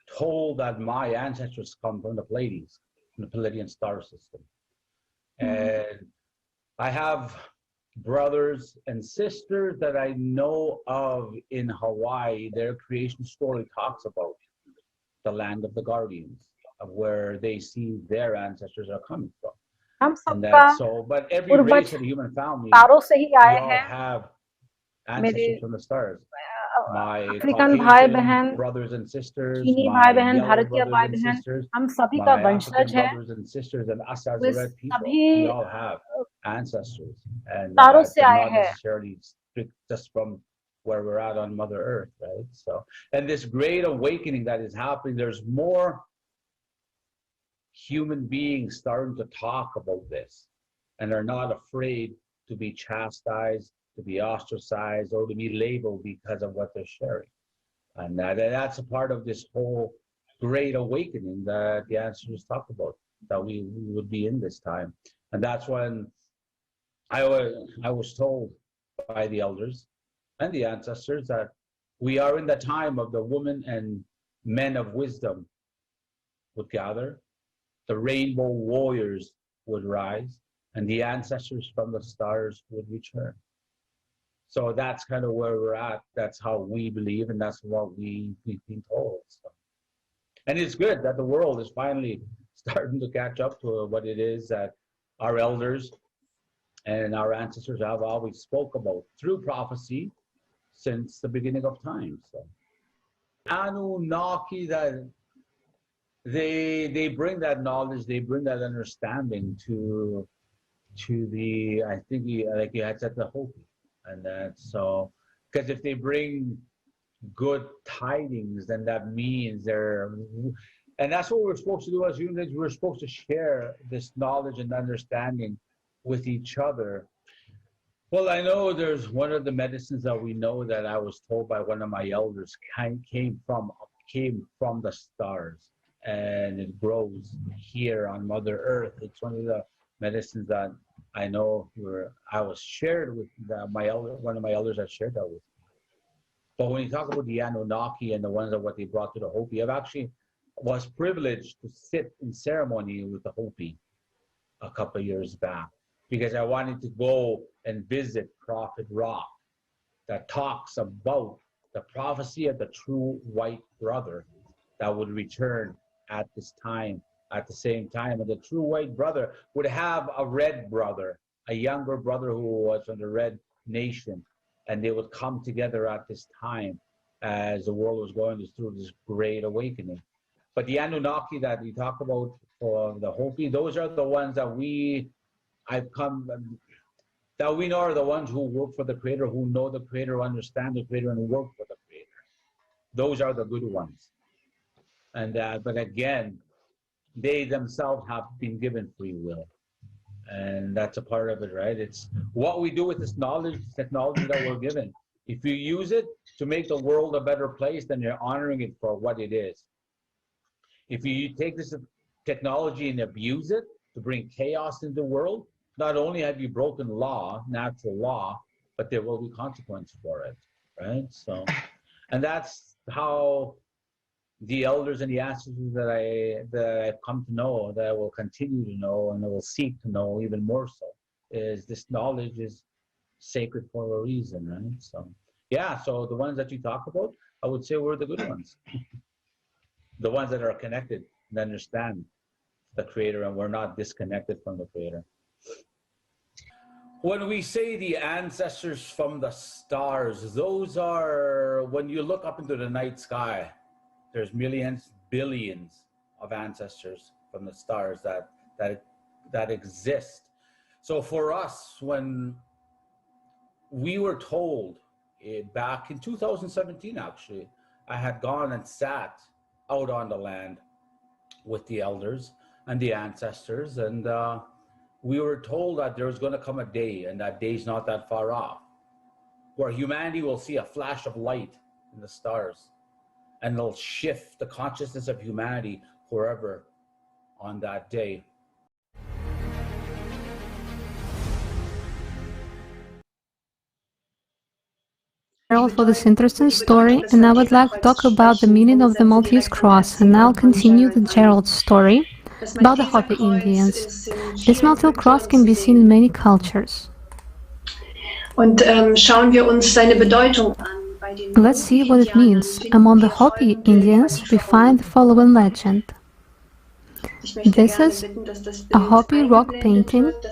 told that my ancestors come from the Pleiades, from the Pleiadian star system. And I have brothers and sisters that I know of in Hawaii. Their creation story talks about the land of the guardians, of where they see their ancestors are coming from. And that's so, but every race of the human family, we all have ancestors from the stars. My Caucasian brothers and sisters, my yellow brothers and sisters, my African brothers and sisters, and us as the red people, we all have ancestors, and it's not necessarily strict just from where we're at on Mother Earth, right? So, and this great awakening that is happening, there's more human beings starting to talk about this, and are not afraid to be chastised, to be ostracized, or to be labeled because of what they're sharing. And that's a part of this whole great awakening that the ancestors talk about, that we would be in this time. And that's when I was told by the elders and the ancestors that we are in the time of the woman and men of wisdom would gather, the rainbow warriors would rise, and the ancestors from the stars would return. So that's kind of where we're at. That's how we believe, and that's what we've been told. So. And it's good that the world is finally starting to catch up to what it is that our elders and our ancestors have always spoke about through prophecy since the beginning of time. So Anunnaki, that they bring that knowledge, they bring that understanding to the, I think like you had said, the Hopi. And that's so, because if they bring good tidings, then that means they're, and that's what we're supposed to do as humans. We're supposed to share this knowledge and understanding with each other. Well, I know there's one of the medicines that we know that I was told by one of my elders came from the stars, and it grows here on Mother Earth. It's one of the medicines that I know I was shared with one of my elders that shared that with me. But when you talk about the Anunnaki and the ones that what they brought to the Hopi, I've actually was privileged to sit in ceremony with the Hopi a couple of years back, because I wanted to go and visit Prophet Ra, that talks about the prophecy of the true white brother that would return at this time, at the same time. And the true white brother would have a red brother, a younger brother who was from the red nation. And they would come together at this time as the world was going through this great awakening. But the Anunnaki that we talk about for the Hopi, those are the ones that we know are the ones who work for the Creator, who know the Creator, who understand the Creator, and work for the Creator. Those are the good ones. And but again, they themselves have been given free will. And that's a part of it, right? It's what we do with this knowledge, technology that we're given. If you use it to make the world a better place, then you're honoring it for what it is. If you take this technology and abuse it to bring chaos into the world, not only have you broken law, natural law, but there will be consequence for it, right? So, and that's how the elders and the ancestors that I've come to know, that I will continue to know, and I will seek to know even more so, is this knowledge is sacred for a reason, right? So, yeah, so the ones that you talk about, I would say we're the good ones. The ones that are connected and understand the Creator, and we're not disconnected from the Creator. When we say the ancestors from the stars, those are, when you look up into the night sky, there's millions, billions of ancestors from the stars that exist. So for us, when we were told back in 2017, actually, I had gone and sat out on the land with the elders and the ancestors, and we were told that there was going to come a day, and that day's not that far off, where humanity will see a flash of light in the stars, and they'll shift the consciousness of humanity forever on that day. For this interesting story, and I would like to talk about the meaning of the Maltese cross, and I'll continue the Gerald's story about the Hopi Indians. This Maltese cross can be seen in many cultures. Let's see what it means. Among the Hopi Indians, we find the following legend. This is a Hopi rock painting, which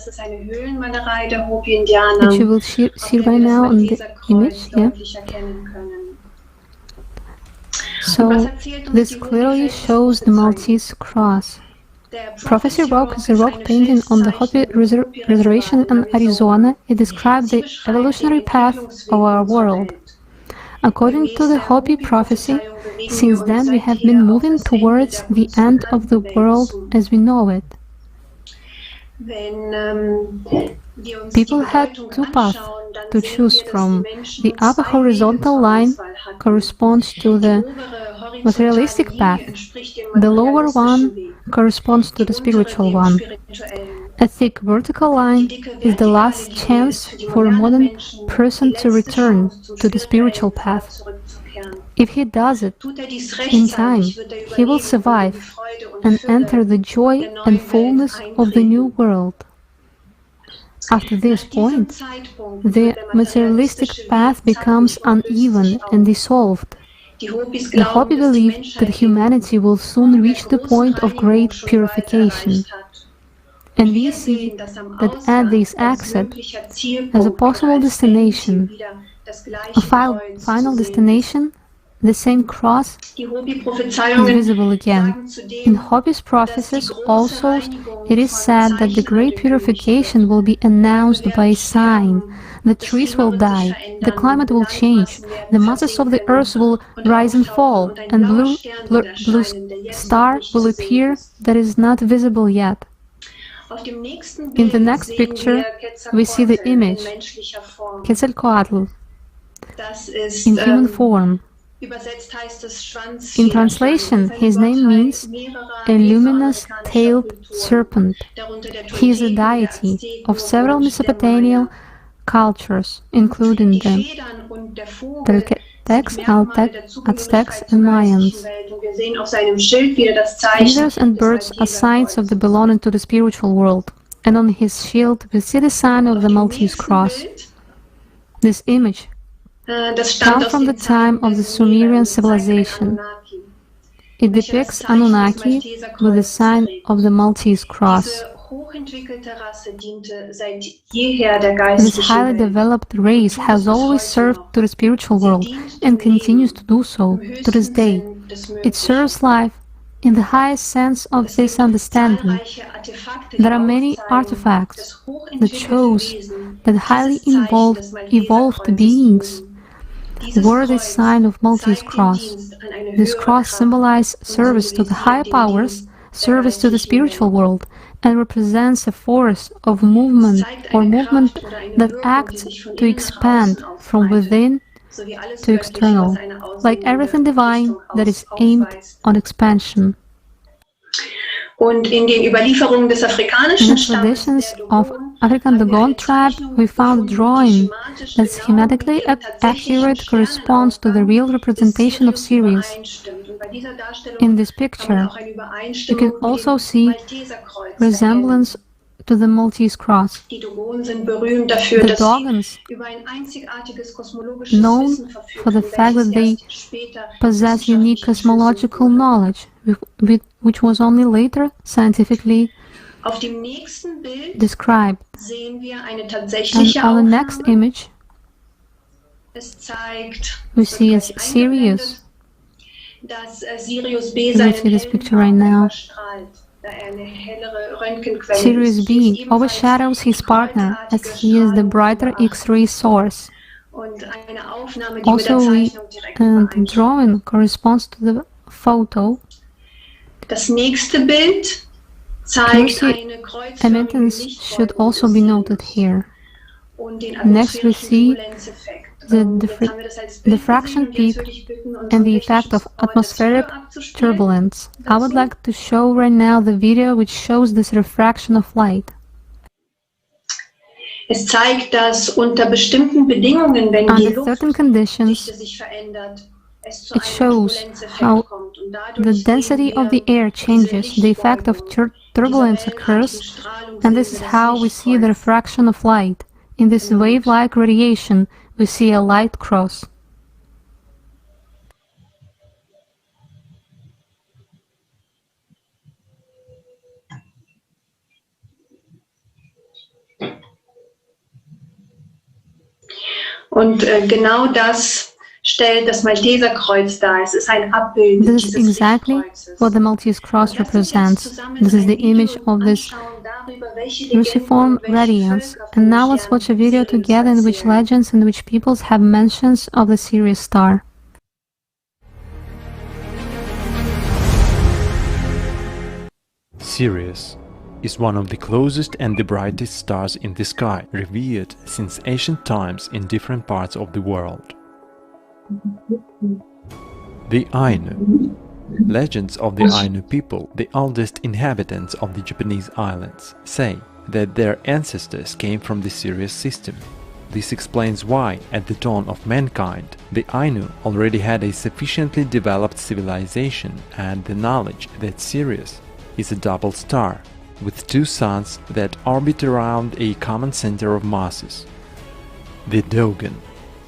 you will see right now on the image here. So this clearly shows the Maltese cross. Prophecy Rock is a rock painting on the Hopi Reservation in Arizona. It describes the evolutionary path of our world. According to the Hopi prophecy, since then we have been moving towards the end of the world as we know it. People had two paths to choose from. The upper horizontal line corresponds to the materialistic path. The lower one corresponds to the spiritual one. A thick vertical line is the last chance for a modern person to return to the spiritual path. If he does it in time, he will survive and enter the joy and fullness of the new world. After this point, the materialistic path becomes uneven and dissolved. The Hopi believe that humanity will soon reach the point of great purification. And we see that at this exit, as a possible destination, a final destination, the same cross is visible again. In Hopi's prophecies also it is said that the great purification will be announced by a sign. The trees will die, the climate will change, the masses of the earth will rise and fall, and blue star will appear that is not visible yet. In the next picture, we see the image, Quetzalcoatl, in human form. In translation, his name means a luminous tailed serpent. He is a deity of several Mesopotamian cultures, including the Toltecs, Aztecs, and Mayans. Feathers and birds are signs of the belonging to the spiritual world, and on his shield we see the sign of the Maltese cross. This image comes from the time of the Sumerian civilization. It depicts Anunnaki with the sign of the Maltese cross. This highly developed race has always served to the spiritual world and continues to do so to this day. It serves life in the highest sense of this understanding. There are many artifacts that shows that highly evolved beings wore this sign of Maltese cross. This cross symbolizes service to the higher powers, service to the spiritual world, and represents a force of movement or movement that acts to expand from within to external, like everything divine that is aimed on expansion. In the traditions of African Dogon tribe, we found a drawing that schematically accurate corresponds to the real representation of Sirius. In this picture, you can also see resemblance to the Maltese cross. The Dogons, known for the fact that they possess unique cosmological knowledge, which was only later scientifically described. And on the next image, we see as Sirius. You can see this picture right now. Sirius B overshadows his partner as he is the brighter X-ray source. Also, the drawing corresponds to the photo. Mercy emittance should also be noted here. Next, we see the diffraction peak and the effect of atmospheric turbulence. I would like to show right now the video which shows this refraction of light. Under certain conditions, it shows how the density of the air changes, the effect of turbulence occurs, and this is how we see the refraction of light. In this wave-like radiation, we see a light cross. Und genau das stellt das Malteserkreuz dar. Es ist ein Abbild This is exactly what the Maltese cross represents. This is the image of this cruciform radiance. And now let's watch a video together in which legends and which peoples have mentions of the Sirius star. Sirius is one of the closest and the brightest stars in the sky, revered since ancient times in different parts of the world. The Ainu. Legends of the Ainu people, the oldest inhabitants of the Japanese islands, say that their ancestors came from the Sirius system. This explains why, at the dawn of mankind, the Ainu already had a sufficiently developed civilization and the knowledge that Sirius is a double star, with two suns that orbit around a common center of masses, the Dogon.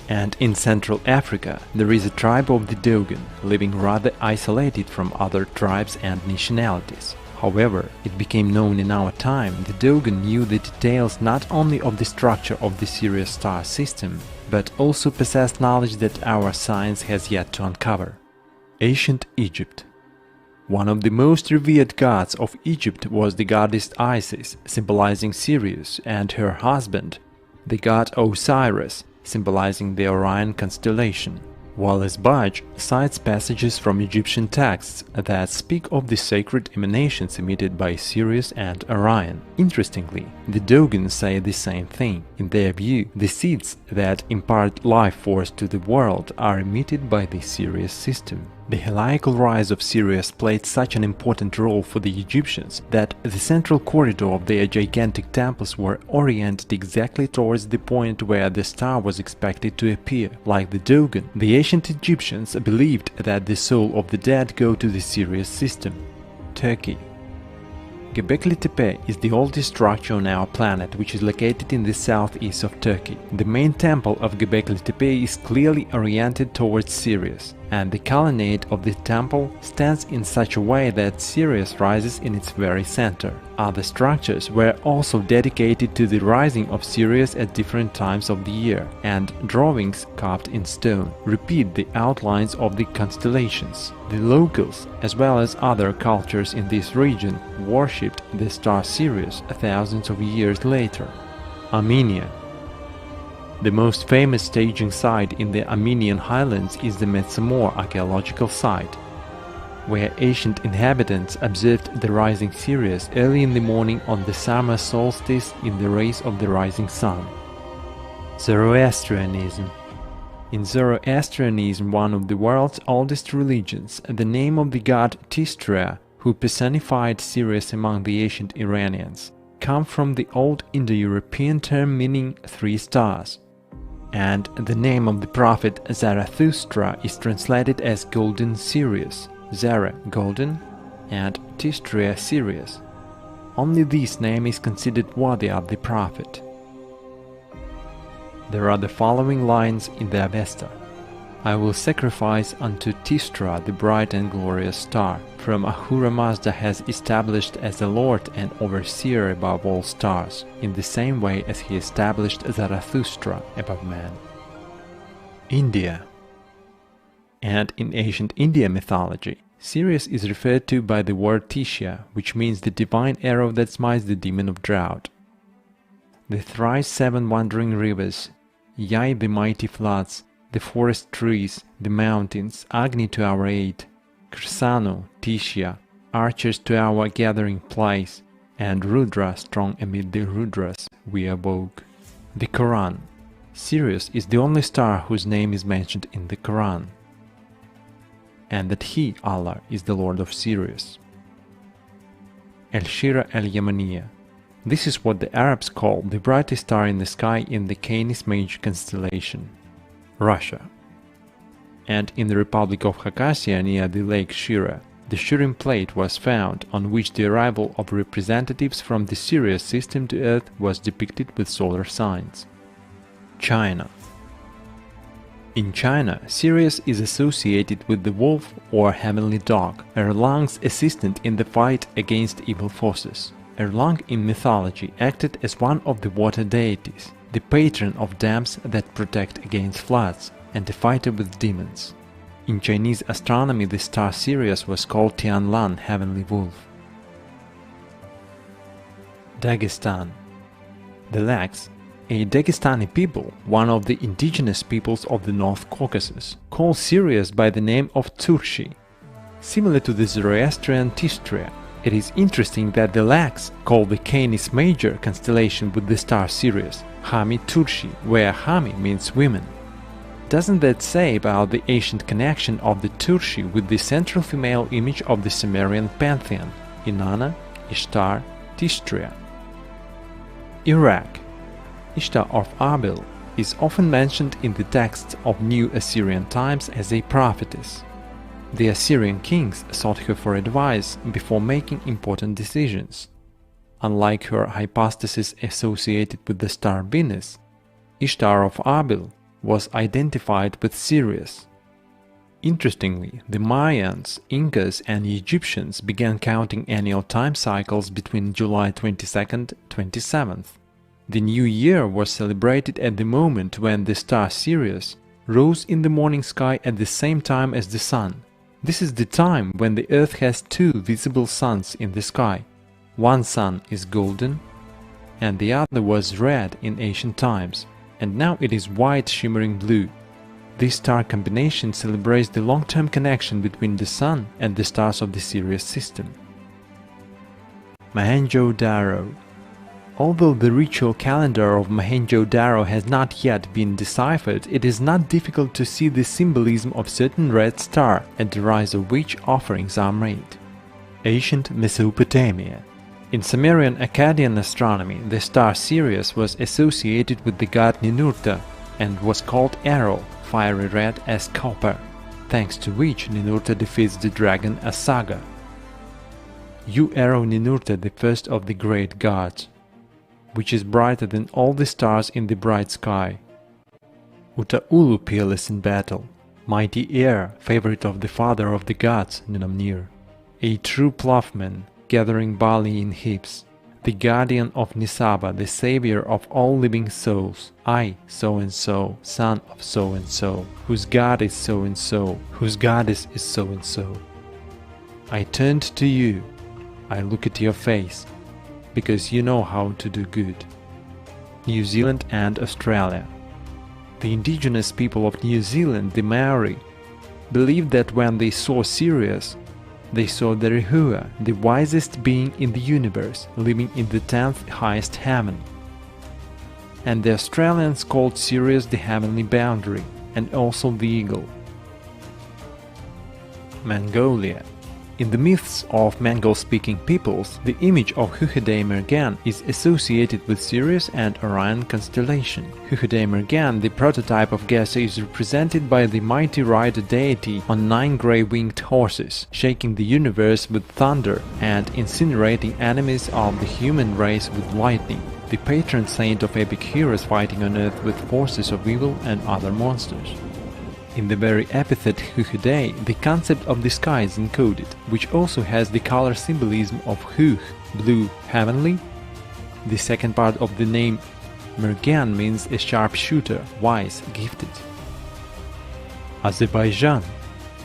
And in Central Africa there is a tribe of the Dogon, living rather isolated from other tribes and nationalities. However, it became known in our time the Dogon knew the details not only of the structure of the Sirius star system, but also possessed knowledge that our science has yet to uncover. Ancient Egypt. One of the most revered gods of Egypt was the goddess Isis, symbolizing Sirius, and her husband, the god Osiris, symbolizing the Orion constellation. Wallace Budge cites passages from Egyptian texts that speak of the sacred emanations emitted by Sirius and Orion. Interestingly, the Dogon say the same thing. In their view, the seeds that impart life force to the world are emitted by the Sirius system. The heliacal rise of Sirius played such an important role for the Egyptians that the central corridor of their gigantic temples were oriented exactly towards the point where the star was expected to appear. Like the Dogon, the ancient Egyptians believed that the soul of the dead go to the Sirius system. Turkey. Göbekli Tepe is the oldest structure on our planet, which is located in the southeast of Turkey. The main temple of Göbekli Tepe is clearly oriented towards Sirius, and the colonnade of the temple stands in such a way that Sirius rises in its very center. Other structures were also dedicated to the rising of Sirius at different times of the year, and drawings carved in stone repeat the outlines of the constellations. The locals, as well as other cultures in this region, worshipped the star Sirius thousands of years later. Armenia. The most famous staging site in the Armenian highlands is the Metsamor archaeological site, where ancient inhabitants observed the rising Sirius early in the morning on the summer solstice in the rays of the rising sun. Zoroastrianism. In Zoroastrianism, one of the world's oldest religions, the name of the god Tistra, who personified Sirius among the ancient Iranians, come from the old Indo-European term meaning 3 stars. And the name of the prophet Zarathustra is translated as Golden Sirius, Zara golden, and Tistra Sirius. Only this name is considered worthy of the prophet. There are the following lines in the Avesta. I will sacrifice unto Tistra the bright and glorious star, from Ahura Mazda has established as the Lord and overseer above all stars, in the same way as he established Zarathustra above man. India. And in ancient Indian mythology, Sirius is referred to by the word Tisha, which means the divine arrow that smites the demon of drought. The thrice 7 wandering rivers, Yai the mighty floods, the forest trees, the mountains, Agni to our aid, Krisano, Tishya, archers to our gathering place, and Rudra strong amid the Rudras we awoke. The Quran. Sirius is the only star whose name is mentioned in the Quran, and that he, Allah, is the Lord of Sirius. Al-Shira al-Yamaniya. This is what the Arabs call the brightest star in the sky in the Canis Major constellation. Russia. And in the Republic of Khakassia near the lake Shira, the Shirin plate was found on which the arrival of representatives from the Sirius system to Earth was depicted with solar signs. China. In China, Sirius is associated with the wolf or heavenly dog, Erlang's assistant in the fight against evil forces. Erlang in mythology acted as one of the water deities, the patron of dams that protect against floods, and a fighter with demons. In Chinese astronomy, the star Sirius was called Tianlan, heavenly wolf. Dagestan. The Laks, a Dagestani people, one of the indigenous peoples of the North Caucasus, call Sirius by the name of Turshi. Similar to the Zoroastrian Tistra, it is interesting that the Laks call the Canis Major constellation with the star Sirius Hami Turshi, where Hami means women. Doesn't that say about the ancient connection of the Turshi with the central female image of the Sumerian pantheon, Inanna, Ishtar, Tistra? Iraq. Ishtar of Abil, is often mentioned in the texts of New Assyrian times as a prophetess. The Assyrian kings sought her for advice before making important decisions. Unlike her hypostasis associated with the star Venus, Ishtar of Abil was identified with Sirius. Interestingly, the Mayans, Incas and Egyptians began counting annual time cycles between July 22nd, 27th. The new year was celebrated at the moment when the star Sirius rose in the morning sky at the same time as the sun. This is the time when the Earth has two visible suns in the sky. One sun is golden, and the other was red in ancient times, and now it is white shimmering blue. This star combination celebrates the long-term connection between the Sun and the stars of the Sirius system. Mohenjo-Daro. Although the ritual calendar of Mohenjo-Daro has not yet been deciphered, it is not difficult to see the symbolism of certain red star, at the rise of which offerings are made. Ancient Mesopotamia. In Sumerian Akkadian astronomy, the star Sirius was associated with the god Ninurta and was called Arrow, fiery red as copper, thanks to which Ninurta defeats the dragon Asaga. You arrow Ninurta, the first of the great gods, which is brighter than all the stars in the bright sky. Utaulu peerless in battle, mighty Air, favorite of the father of the gods, Nunamnir, a true ploughman, gathering barley in heaps, the guardian of Nisaba, the savior of all living souls, I, so-and-so, son of so-and-so, whose god is so-and-so, whose goddess is so-and-so. I turned to you, I look at your face, because you know how to do good. New Zealand and Australia. The indigenous people of New Zealand, the Maori, believed that when they saw Sirius, they saw the Rehua, the wisest being in the universe, living in the 10th highest heaven. And the Australians called Sirius the heavenly boundary, and also the eagle. Mongolia. In the myths of Mongol-speaking peoples, the image of Huhede Mergan is associated with Sirius and Orion constellation. Huhede Mergan, the prototype of Gesa, is represented by the mighty rider deity on 9 grey-winged horses, shaking the universe with thunder and incinerating enemies of the human race with lightning, the patron saint of epic heroes fighting on earth with forces of evil and other monsters. In the very epithet Huhede, the concept of the sky is encoded, which also has the color symbolism of Huh, blue, heavenly. The second part of the name Mergan means a sharpshooter, wise, gifted. Azerbaijan.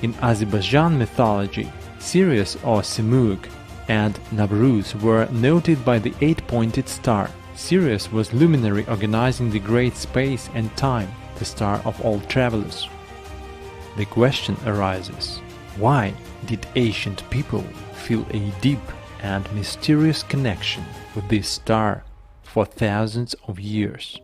In Azerbaijan mythology, Sirius or Simurg and Nabruz were noted by the 8-pointed star. Sirius was luminary organizing the great space and time, the star of all travelers. The question arises, why did ancient people feel a deep and mysterious connection with this star for thousands of years?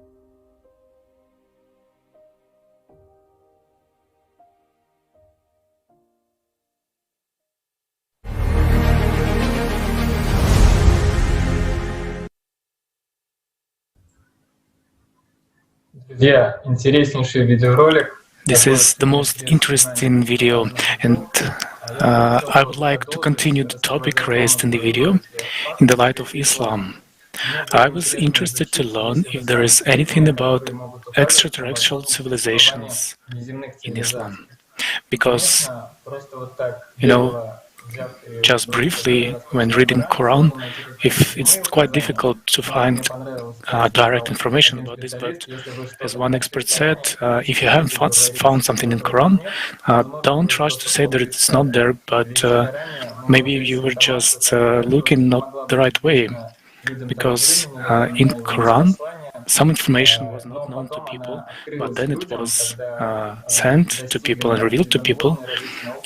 Друзья, интереснейший видеоролик. This is the most interesting video, and I would like to continue the topic raised in the video in the light of Islam. I was interested to learn if there is anything about extraterrestrial civilizations in Islam, because, you know, just briefly, when reading Quran, if it's quite difficult to find direct information about this, but as one expert said, if you haven't found something in Quran, don't rush to say that it's not there, but maybe you were just looking not the right way, because in Quran, some information was not known to people, but then it was sent to people and revealed to people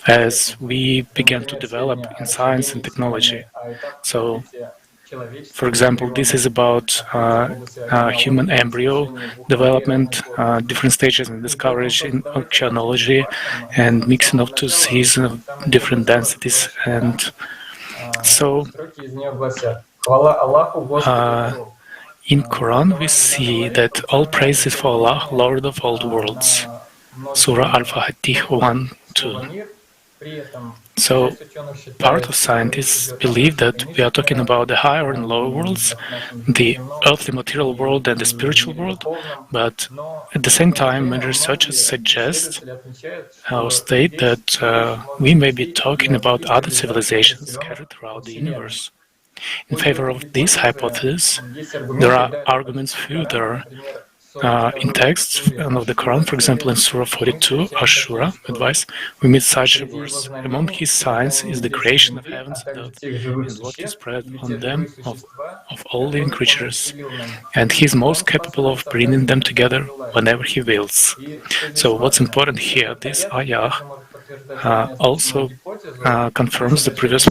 as we began to develop in science and technology. So, for example, this is about human embryo development, different stages in discovery in oceanology, and mixing of two seas of different densities. And so, In Quran, we see that all praise is for Allah, Lord of all worlds. Surah Al-Fatih 1-2. So, part of scientists believe that we are talking about the higher and lower worlds, the earthly material world and the spiritual world, but at the same time, many researchers suggest or state that we may be talking about other civilizations scattered throughout the universe. In favor of this hypothesis, there are arguments further in texts of the Quran. For example, in Surah 42, Ashura, advice, we meet such a verse. Among his signs is the creation of heavens and earth, and what he spread on them of all living creatures. And he is most capable of bringing them together whenever he wills. So what's important here, this ayah also confirms the previous,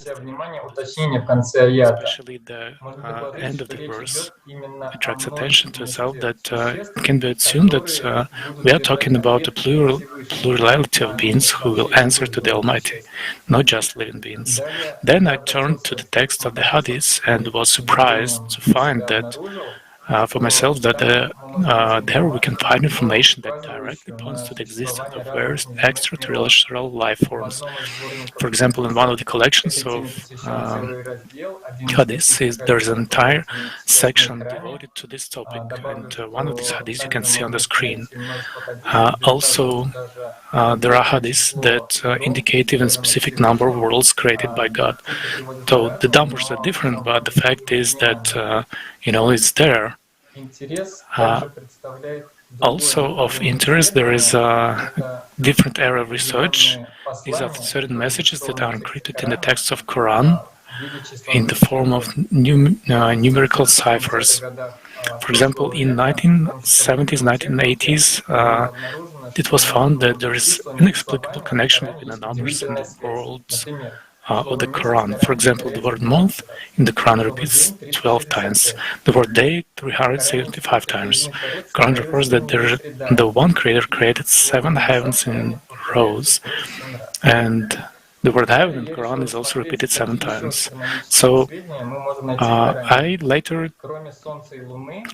especially the end of the verse attracts attention to itself, that it can be assumed that we are talking about a plurality of beings who will answer to the Almighty, not just living beings. Then I turned to the text of the Hadith and was surprised to find that for myself that there we can find information that directly points to the existence of various extraterrestrial life forms. For example, in one of the collections of hadiths, there's an entire section devoted to this topic, and one of these hadiths you can see on the screen. Also, there are hadiths that indicate even specific number of worlds created by God. So the numbers are different, but the fact is that it's there. Also of interest, there is a different area of research. These are certain messages that are encrypted in the texts of Quran in the form of numerical ciphers. For example, in 1970s, 1980s, it was found that there is inexplicable connection between the numbers and the worlds of the Quran. For example, the word month in the Quran repeats 12 times, the word day 375 times. Quran refers that the one creator created 7 heavens in rows, and the word heaven in the Quran is also repeated 7 times. So I later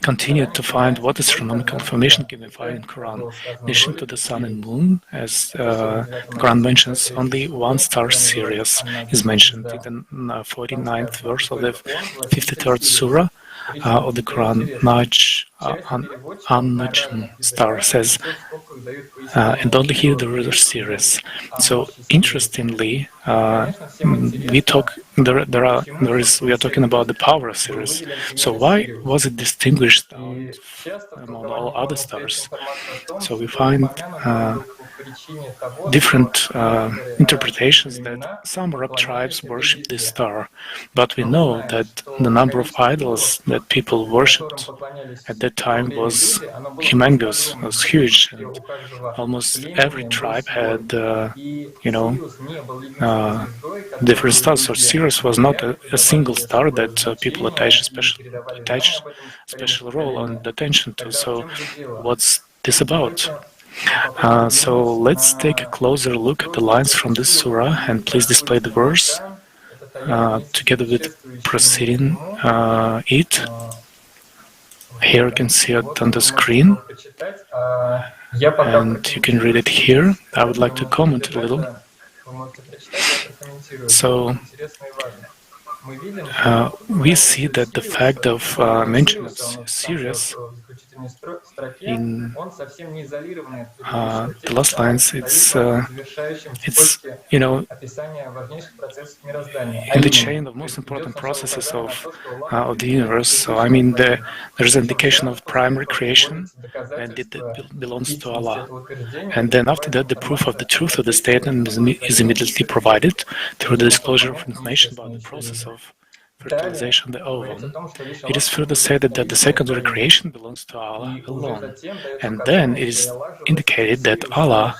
continued to find what astronomical information can be found in Quran. In addition to the sun and moon, as the Quran mentions, only one star Sirius is mentioned in the 49th verse of the 53rd surah of the Quran. An-Najm star says, and only here there is Sirius. So interestingly, we are talking about the power of Sirius. So why was it distinguished among all other stars? So we find different interpretations that some Arab tribes worship this star, but we know that the number of idols that people worshipped at that time was humongous, was huge, and almost every tribe had, different stars. So Sirius was not a single star that people attach a special role and attention to. So what's this about? So let's take a closer look at the lines from this surah, and please display the verse together with preceding it. Here you can see it on the screen, and you can read it here. I would like to comment a little. So we see that the fact of mention of Sirius in the last lines, it's in the chain of most important processes of the universe. So I mean, there's an indication of primary creation, and it belongs to Allah. And then after that, the proof of the truth of the statement is immediately provided through the disclosure of information about the process of fertilization of the ovum. It is further said that the secondary creation belongs to Allah alone. And then it is indicated that Allah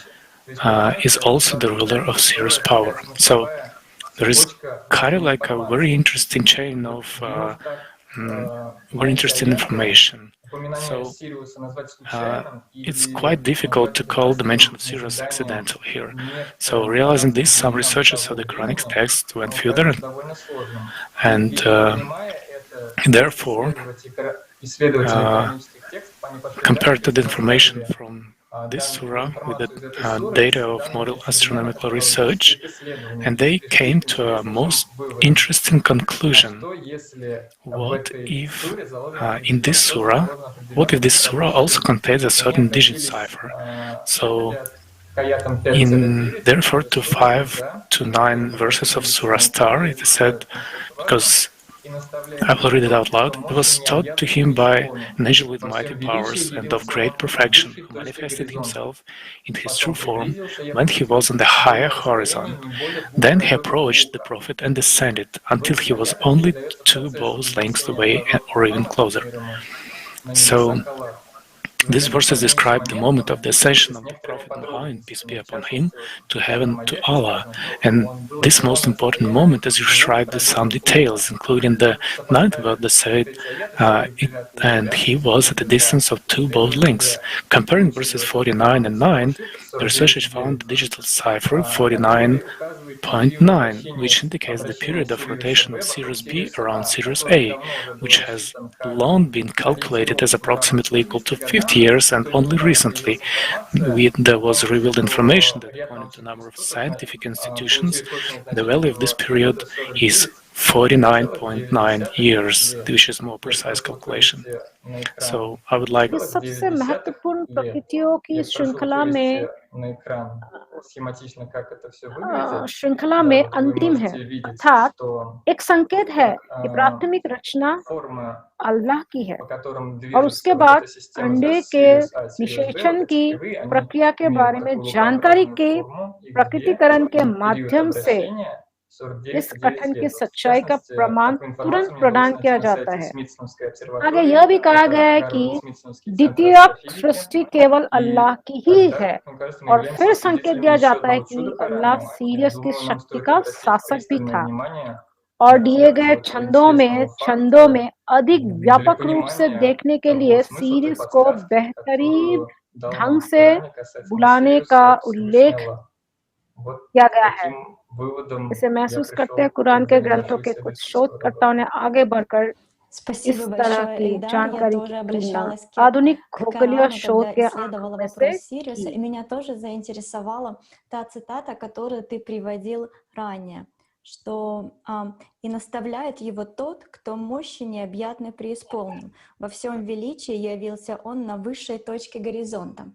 is also the ruler of Sirius power. So there is kind of like a very interesting chain of very interesting information. So it's quite difficult to call the mention of Sirius accidental here. So realizing this, some researchers of the Quranic text went further, and therefore исследователи коранических текстов, они пошли compared to дальше, the information from this surah with the data of model astronomical research, and they came to a most interesting conclusion. What if in this surah, what if this surah also contains a certain digit cipher? So there referred to 5 to 9 verses of Surah Star, it is said, because I will read it out loud. It was taught to him by an angel with mighty powers and of great perfection, who manifested himself in his true form when he was on the higher horizon. Then he approached the Prophet and descended until he was only 2 bows' lengths away or even closer. So these verses describe the moment of the ascension of the Prophet Muhammad, peace be upon him, to heaven, to Allah. And this most important moment is described with some details, including the 9th verse that said, and he was at a distance of 2 bow lengths. Comparing verses 49 and 9, the researchers found the digital cipher 49.9, which indicates the period of rotation of Sirius B around Sirius A, which has long been calculated as approximately equal to 50 years, and only recently there was revealed information that according to a number of scientific institutions, the value of this period is 49.9 years, which is more precise calculation. So I would like इस सबसे महत्वपूर्ण प्रकृतियों की श्रृंखला में अंतिम है, अर्थात एक संकेत है कि प्राथमिक रचना अल्लाह की है और उसके बाद अंडे के निषेचन की प्रक्रिया के बारे में जानकारी के प्रकटीकरण के माध्यम से इस कथन की सच्चाई का प्रमाण तुरंत प्रदान किया जाता है। आगे यह भी कहा गया है कि द्वितीय सृष्टि केवल अल्लाह की ही है और फिर संकेत दिया जाता है कि अल्लाह सीरियस की शक्ति का शासक भी था और दिए गए छंदों में अधिक व्यापक रूप से देखने के लिए सीरियस को बेहतरीन ढंग से बुलाने का उल्लेख किया गया है। इसे महसूस करते हैं कुरान के ग्रंथों के कुछ शोधकर्ताओं ने आगे बढ़कर इस तरह की जानकारी की तुलना आधुनिक खगोलीय शोध के आंकड़ों में से Сириуса, и меня тоже заинтересовала та цитата, которую ты приводил ранее, что и наставляет его тот, кто мощи необъятно преисполнен. Во всем величии явился он на высшей точке горизонта.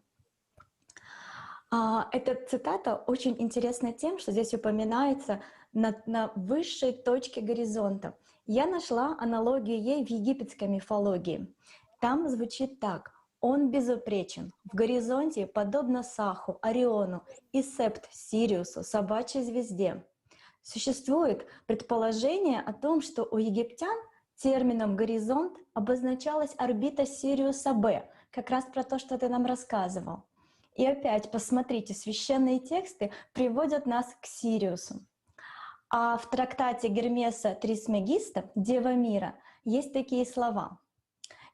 Эта цитата очень интересна тем, что здесь упоминается на высшей точке горизонта. Я нашла аналогию ей в египетской мифологии. Там звучит так: «Он безупречен, в горизонте подобно Саху, Ориону и Септ Сириусу, собачьей звезде». Существует предположение о том, что у египтян термином «горизонт» обозначалась орбита Сириуса Б, как раз про то, что ты нам рассказывал. И опять, посмотрите, священные тексты приводят нас к Сириусу. А в трактате Гермеса Трисмегиста «Дева мира» есть такие слова.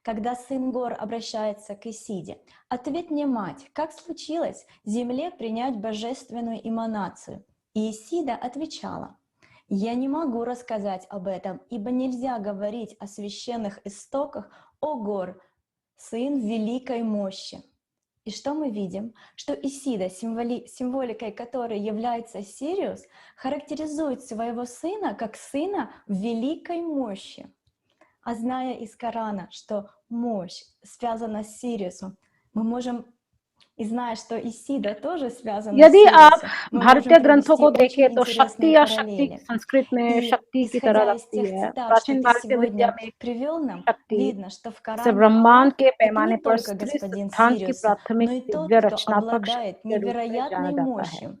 Когда сын гор обращается к Исиде: «Ответь мне, мать, как случилось земле принять божественную эманацию?» И Исида отвечала: «Я не могу рассказать об этом, ибо нельзя говорить о священных истоках, о гор, сын великой мощи». И что мы видим? Что Исида, символикой которой является Сириус, характеризует своего сына как сына великой мощи. А зная из Корана, что мощь связана с Сириусом, мы можем, и зная, что Исида тоже связана с यदि आप Сириусом, भारतीय ग्रंथों को देखें तो शक्ति या शक्ति संस्कृत में शक्ति की तरह लगती है। प्राचीन भारतीय विद्या में शक्ति से ब्रह्मांड के पैमाने पर स्त्री सिद्धांत की प्राथमिक दिव्य रचनात्मक शक्ति के रूप में जाना जाता है।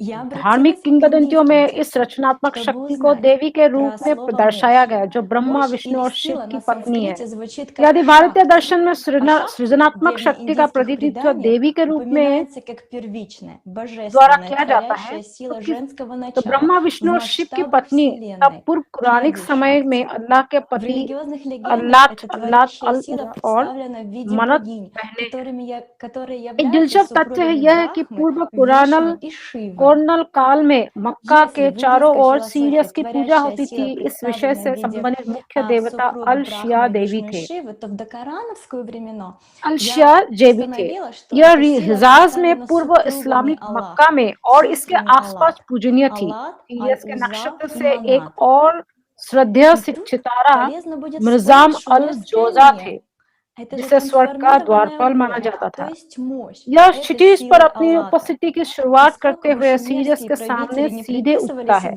धार्मिक किंवदंतियों में इस रचनात्मक शक्ति को देवी के रूप में दर्शाया गया, जो ब्रह्मा, विष्णु और शिव की पत्नी है। यदि भारतीय दर्शन में सृजनात्मक शक्ति का प्रतिनिधित्व देवी के रूप में द्वारा किया जाता है, तो ब्रह्मा, विष्णु और शिव की पत्नी तब पूर्व पुराणिक समय में अल्लाह के पति अल्लात और मनत बहनें। एक दिलचस्प तथ्य यह है कि पूर्व पुराण को कोरोनल काल में मक्का के चारों ओर सीरियस की पूजा होती थी। इस विषय से संबंधित मुख्य देवता अल-शिया देवी थे। अल-शिया देवी थे। यह हिजाज में पूर्व इस्लामिक मक्का में और इसके आसपास पूजनीय थी। सीरियस के नक्षत्र से एक और श्रद्धेय सितारा मिर्जाम अल-जोजा थे, जिसे स्वर्ग का द्वारपाल माना जाता था। यह क्षितिज पर अपनी उपस्थिति की शुरुआत करते हुए सीरियस के सामने सीधे उठता है।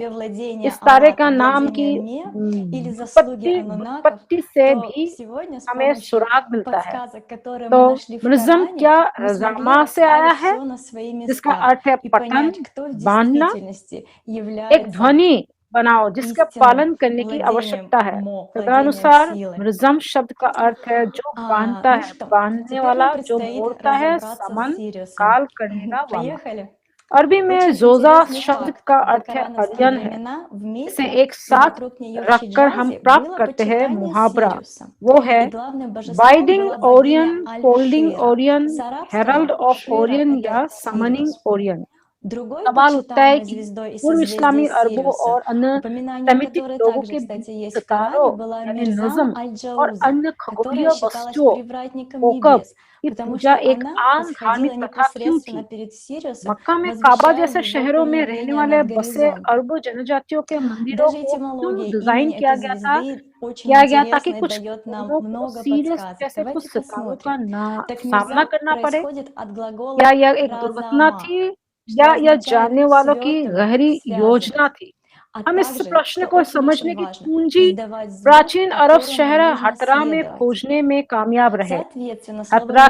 इस तारे का नाम की व्युत्पत्ति से भी हमें सुराग मिलता है। तो मिर्जम क्या रजामा से आया है, जिसका अर्थ है पठन, बांधना। एक ध्वनि बनाओ जिसका पालन करने की आवश्यकता है। तदनुसार मिर्जम शब्द का अर्थ है जो बांधता है, बांधने वाला, जो मोड़ता है, समन, काल करने वाला। अरबी में जोजा शब्द का अर्थ है अरियन है। इसे एक साथ रखकर हम प्राप्त करते हैं मुहावरा, वो है binding Orion, folding Orion, herald of Orion या समनिंग ओरियन। सवाल उठता है कि पूर्व इस्लामी अरबों और अन्य सेमिटिक लोगों के बीच सितारों यानी नज़्म और अन्य खगोलीय वस्तुओं कोकब की पूजा एक आम धार्मिक प्रथा क्यों थी? मक्का में काबा जैसे शहरों में रहने वाले बसे अरबों जनजातियों के मंदिरों को क्यों डिजाइन किया गया ताकि कुछ लोगों को सीरियस जैसे कुछ सितारों का सामना करना पड़े? क्या यह एक दुर्घटना थी या यह जानने वालों की गहरी योजना थी? हम इस प्रश्न को समझने की कुंजी प्राचीन अरब शहर हटरा में खोजने में कामयाब रहे। हटरा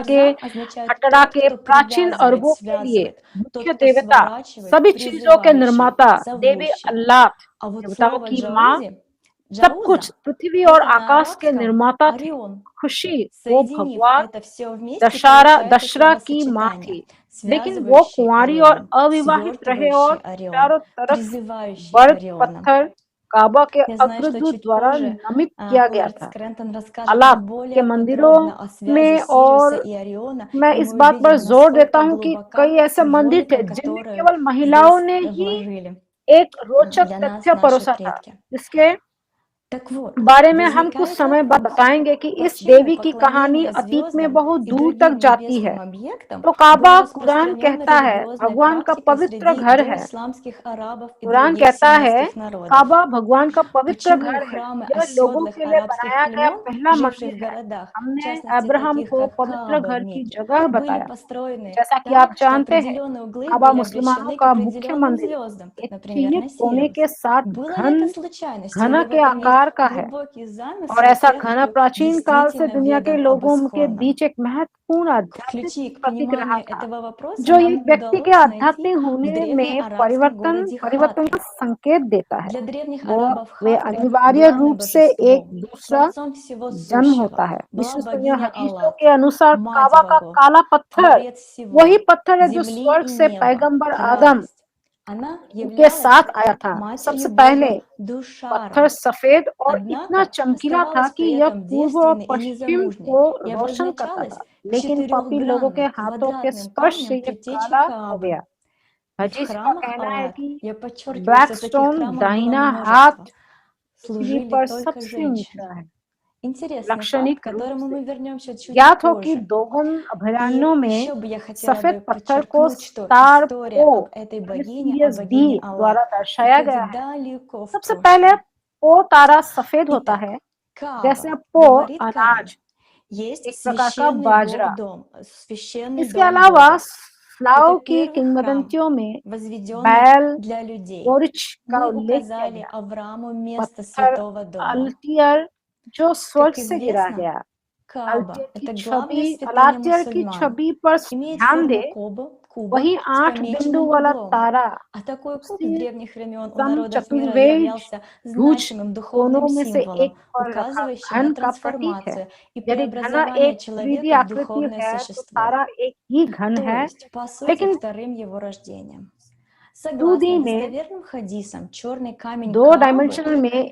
के प्राचीन अरबों के लिए मुख्य देवता, सभी चीजों के निर्माता, देवी अल्लाह, देवताओं की माँ, सब कुछ पृथ्वी और आकाश के निर्माता थे। खुशी वो भगवान दशरा की माँ थी, लेकिन वो कुंवारी और अविवाहित रहे और चारों तरफ बर्फ पत्थर काबा के अग्रदूत द्वारा नमित किया गया था। अल्लाह के मंदिरों में, और मैं इस बात पर जोर देता हूँ कि कई ऐसे मंदिर थे जिनमें केवल महिलाओं ने ही एक रोचक तथ्य परोसा था, जिसके बारे में हम कुछ समय बाद बताएंगे कि इस देवी की कहानी अतीत में बहुत दूर तक जाती है। तो काबा कुरान कहता है भगवान का पवित्र घर है। कुरान कहता है काबा भगवान का पवित्र घर है। यह लोगों के लिए बनाया गया पहला मंदिर है। हमने अब्राहम को पवित्र घर की जगह बताया। जैसा कि आप जानते हैं, काबा मुसलमानों का मुख्य मंदिर एक चिह्नित कोने के साथ घन के आकार का है, और ऐसा घना प्राचीन काल से दुनिया के लोगों के बीच एक महत्वपूर्ण आध्यात्मिक प्रतीक रहा था, जो एक व्यक्ति के आध्यात्मिक होने में परिवर्तन का संकेत देता है। वे अनिवार्य रूप से एक दूसरा जन्म होता है। विश्वसनीय हदीसों के अनुसार काबा का काला पत्थर वही पत्थर है जो स्वर्ग से पैगंबर आदम के साथ आया था। सबसे पहले पत्थर सफेद और इतना चमकीला था कि यह पूर्व और पश्चिम को रोशन करता था, लेकिन पापी लोगों के हाथों के स्पर्श से यह काला हो गया। हदीस का कहना है कि ब्लैक स्टोन दाहिना हाथ पृथ्वी पर सबसे ऊंचा है। लाक्षणिक रूप से ज्ञात हो कि दोगन अभयारण्यों में सफेद पत्थर को स्टार पो द्वारा दर्शाया गया है। सबसे पहले पो तारा सफेद होता है, जैसे पो अनाज, एक प्रकार का बाजरा। इसके अलावा स्लाव की किंवदंतियों में बैल गोरिच का उल्लेख किया गया। पत्थर अल्टियर जो स्वर्ग से गिरा गया। अलाटियर की छवि पर ध्यान दे, वही 8 बिंदु वाला तारा चतुर्वेज कोनों में से एक पर रखा घन का प्रतीक है। यदि घना एक 3D आकृति है तो तारा एक ही घन है, लेकिन 2D में 2 डायमेंशनल में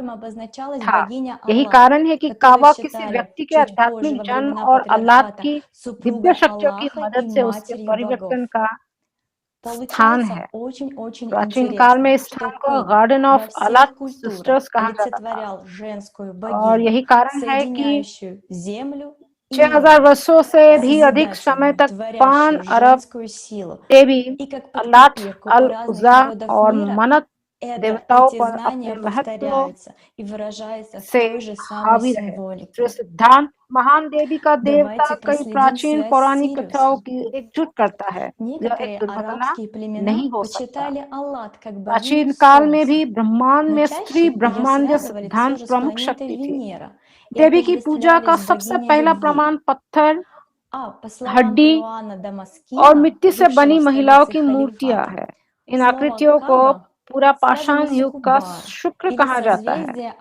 था। यही कारण है कि काबा किसी व्यक्ति के чуть позже आध्यात्मिक во जन्म времена और अल्लाह патриархата की दिव्य супругой शक्तियों की Аллаха и मदद से उसके матерью богов. परिवर्तन का स्थान Получается है। очень-очень प्राचीन काल интересно, में इस что स्थान को культ गार्डन во ऑफ всех अलाट культурах सिस्टर्स कहा जाता था олицетворял женскую और богиню, यही कारण है कि соединяющую землю и 6000 небо, वर्षों से भी अधिक समय созидательную, तक 5 творящую अरब женскую силу. देवी И как अल्लाट подкрепие अल культу разных उज़ा народов और мира मनत देवताओं эти पर знания अपने महत्व повторяются и выражаются в से той же самой हावी रहे। символике. जो सिद्धांत महान देवी का देवता Давайте कई проследим प्राचीन связь с पौराणिक कथाओं Сириусом. की एकजुट करता है, यह एक Некоторые दुर्घटना арабские नहीं племена हो सकता। почитали Аллат как богиню प्राचीन काल में भी Солнца, ब्रह्मांड но में чаще स्त्री ее ब्रह्मांड связывали все सिद्धांत же с प्रमुख планетой शक्ति थी। Венера и देवी की पूजा отождествляли का с सबसे богиней पहला любви. प्रमाण पत्थर, По словам हड्डी Иоанна और Дамаскина, मिट्टी से жившего बनी в महिलाओं столице की मूर्तियां халифата, है। इन слово आकृतियों को Каба पूरा связано पाषाण с युग का Кубар शुक्र или कहा जाता है। созвездие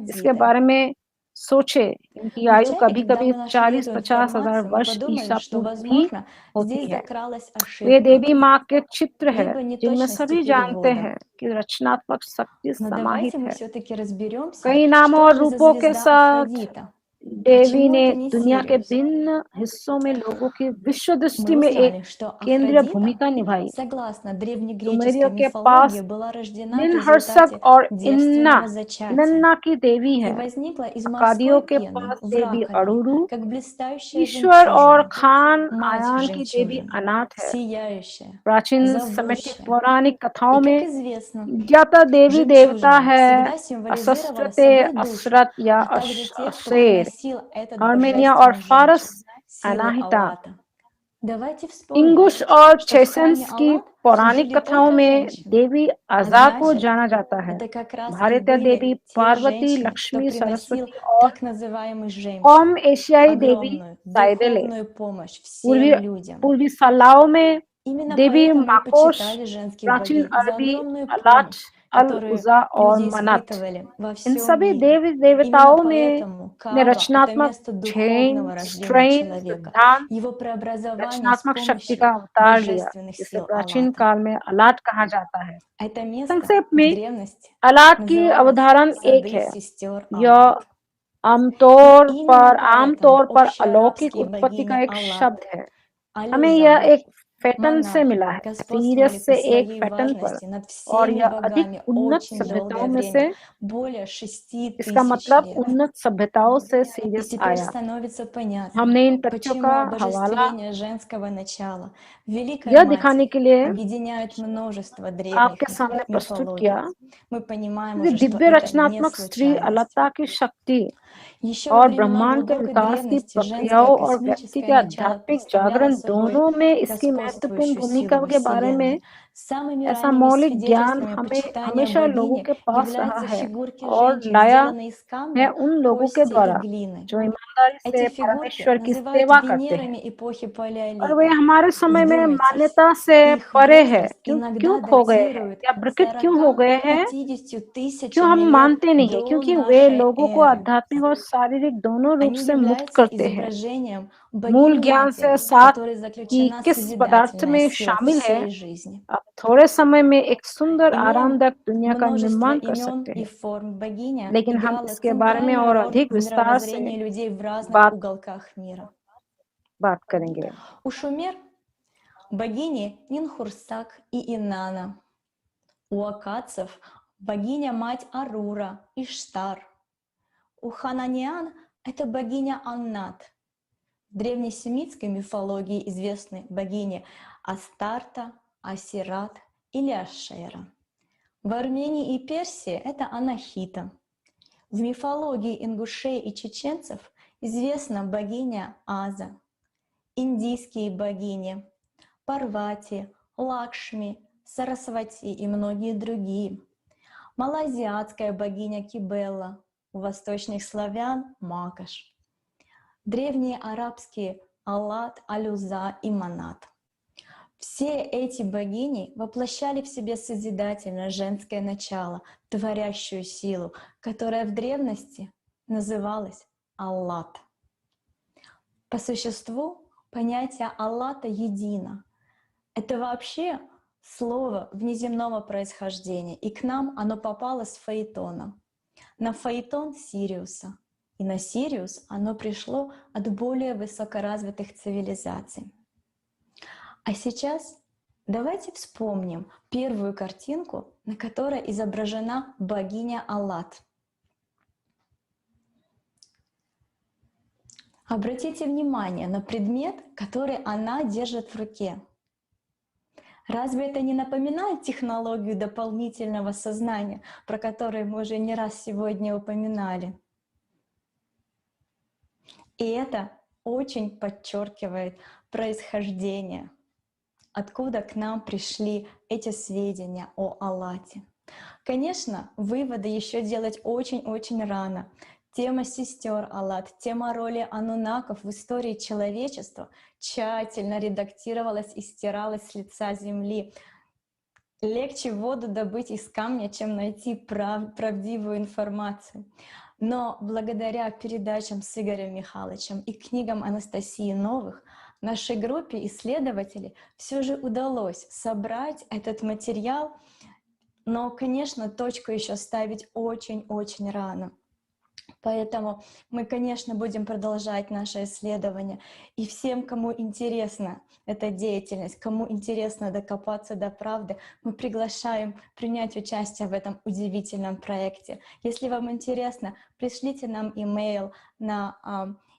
इसके Афродиты. बारे में सोचे, इनकी आयु Вначале, когда कभी-कभी мы нашли эту 40-50 हजार информацию, мы वर्ष подумали, ईसा что, पूर्व भी возможно, होती здесь है। закралась वे ошибка, देवी माँ के चित्र है, либо जिनमें неточности सभी जानते перевода. हैं कि रचनात्मक शक्ति Но समाहित давайте мы है। все-таки разберемся, कई नामों что और же за रूपों के звезда साथ Афродита. देवी Почему ने это не दुनिया के Сириус? भिन्न हिस्सों में लोगों की विश्व दृष्टि Мы में एक узнали, что केंद्रीय Афродита, भूमिका निभाई। согласно древнегреческой सुमेरियों के पास мифологии, была рождена в निनहर्सक результате और девственного зачатия इन्ना की देवी и है। возникла из अकादियों морской के пены पास в देवी раковине, अड़ुरु, как блистающая ईश्वर और жемчужина, खान мать आयान की देवी жемчужины, अनाथ है। сияющая, प्राचीन सेमेटिक зовущая. पौराणिक कथाओं И, как में известно, ज्यादा देवी देवता жемчужина है всегда символизировала असस्त्रते, собой душу, असरत या а также тех, кто अशेर, приносил этот आर्मेनिया और божественный फारस жемчуг, силу अनाहिता। Аллата. Давайте вспомним, इंगुश और что в храме चेसेंस की Аллат पौराणिक служили कथाओं только में женщины, देवी а अजा को значит, जाना जाता है। это как раз и भारतीय देवी были те पार्वती, женщины, кто लक्ष्मी, приносил सरस्वती और так называемый жемчуг, कौम एशियाई देवी огромную साइदेले। духовную помощь पूर्वी всем людям. पूर्वी सलाओं में Именно देवी поэтому и माकोश, почитали женских प्राचीन богинь за अरबी огромную अलाट, помощь, अल которую उजा और люди मनत। испытывали во इन всем सभी мире. देवी Именно देवताओं में поэтому ने Каба — это रचनात्मक место चैन, духовного рождения स्ट्रेन, человека, सिद्धांत, его преобразования с रचनात्मक शक्ति का помощью अवतार लिया, божественных जिसे сил प्राचीन Аллата. काल में अलाट कहा जाता है। Это место संक्षेप в में древности अलाट की называлось अवधारण एक сады है। сестер यह Аллат. И आमतौर именно पर поэтому अलौकिक общеарабские उत्पत्ति का богини एक Аллат, शब्द है। हमें Алюза, यह एक पैटर्न से монахи मिला है, господствовали सीरियस по से एक своей पैटर्न पर, важности नад और всеми यह अधिक богами उन्नत очень सभ्यताओं долгое में время, से, более 60 इसका тысяч मतलब лет. उन्नत सभ्यताओं से И सीरियस теперь आया। становится понятно, हमने इन तथ्यों का почему हवाला обожествление женского начала, Великой यह दिखाने Матери, के लिए объединяют множество древних आपके सामने प्रस्तुत किया мифологий. Мы понимаем कि уже, что दिव्य это не रचनात्मक स्त्री случайность. अलता की शक्ति Еще во और времена ब्रह्मांड के глубокой विकास की древности женское प्रक्रियाओं और व्यक्ति космическое के начало आध्यात्मिक जागरण представляло собой दोनों में इसकी महत्वपूर्ण господствующую भूमिका силу во के बारे में Вселенной. Самыми ऐसा ранними मौलिक ज्ञान свидетельствами हमें почитания हमेशा लोगों богини के पास रहा являются है фигурки और женщин, लाया сделанные из है камня, उन लोगों के кости и द्वारा глины. जो ईमानदारी Эти से фигурки परमेश्वर की называют सेवा करते हैं, Венерами эпохи और वे Палеолита. हमारे समय में Вдумайтесь, मान्यता से их परे है। возраст क्यों иногда खो गए हैं датируют या विकृत क्यों हो गए हैं? 40-50 क्यों тысячами हम лет मानते नहीं है? до क्योंकि वे нашей लोगों को эры. आध्यात्मिक और शारीरिक दोनों रूप Они से मुक्त являются करते हैं। изображением मूल ज्ञान से богини-матери, в साथ которой कि заключена किस पदार्थ созидательная में сила शामिल है, всей жизни. आप थोड़े समय में एक सुंदर Имеем आरामदायक दुनिया का множество निर्माण कर имен सकते и हैं, форм. Богиня लेकिन हम играла इसके बारे में центральную और роль अधिक в विस्तार से мировоззрении людей в разных बात уголках мира. करेंगे। У Шумер богини Нинхурсак и Инанна. У аккадцев богиня-мать Арура, Иштар. У хананиан это богиня Аннат. В древнесемитской мифологии известны богини Астарта, Асират или Ашера. В Армении и Персии это Анахита. В мифологии ингушей и чеченцев известна богиня Аза. Индийские богини Парвати, Лакшми, Сарасвати и многие другие. Малоазиатская богиня Кибелла, у восточных славян Макаш. Древние арабские Аллат, Алюза и Манат. Все эти богини воплощали в себе созидательное женское начало, творящую силу, которая в древности называлась Аллат. По существу понятие Аллата едино. Это вообще слово внеземного происхождения, и к нам оно попало с Фаэтона. На Фаэтон Сириуса, и на Сириус оно пришло от более высокоразвитых цивилизаций. А сейчас давайте вспомним первую картинку, на которой изображена богиня Аллат. Обратите внимание на предмет, который она держит в руке. Разве это не напоминает технологию дополнительного сознания, про которую мы уже не раз сегодня упоминали? И это очень подчеркивает происхождение, откуда к нам пришли эти сведения о Аллате. Конечно, выводы еще делать очень-очень рано. Тема сестер Аллат, тема роли анунаков в истории человечества тщательно редактировалась и стиралась с лица земли. Легче воду добыть из камня, чем найти правдивую информацию. Но благодаря передачам с Игорем Михайловичем и книгам Анастасии Новых, нашей группе исследователей все же удалось собрать этот материал, но, конечно, точку еще ставить очень-очень рано. Поэтому мы, конечно, будем продолжать наше исследование. И всем, кому интересна эта деятельность, кому интересно докопаться до правды, мы приглашаем принять участие в этом удивительном проекте. Если вам интересно, пришлите нам имейл на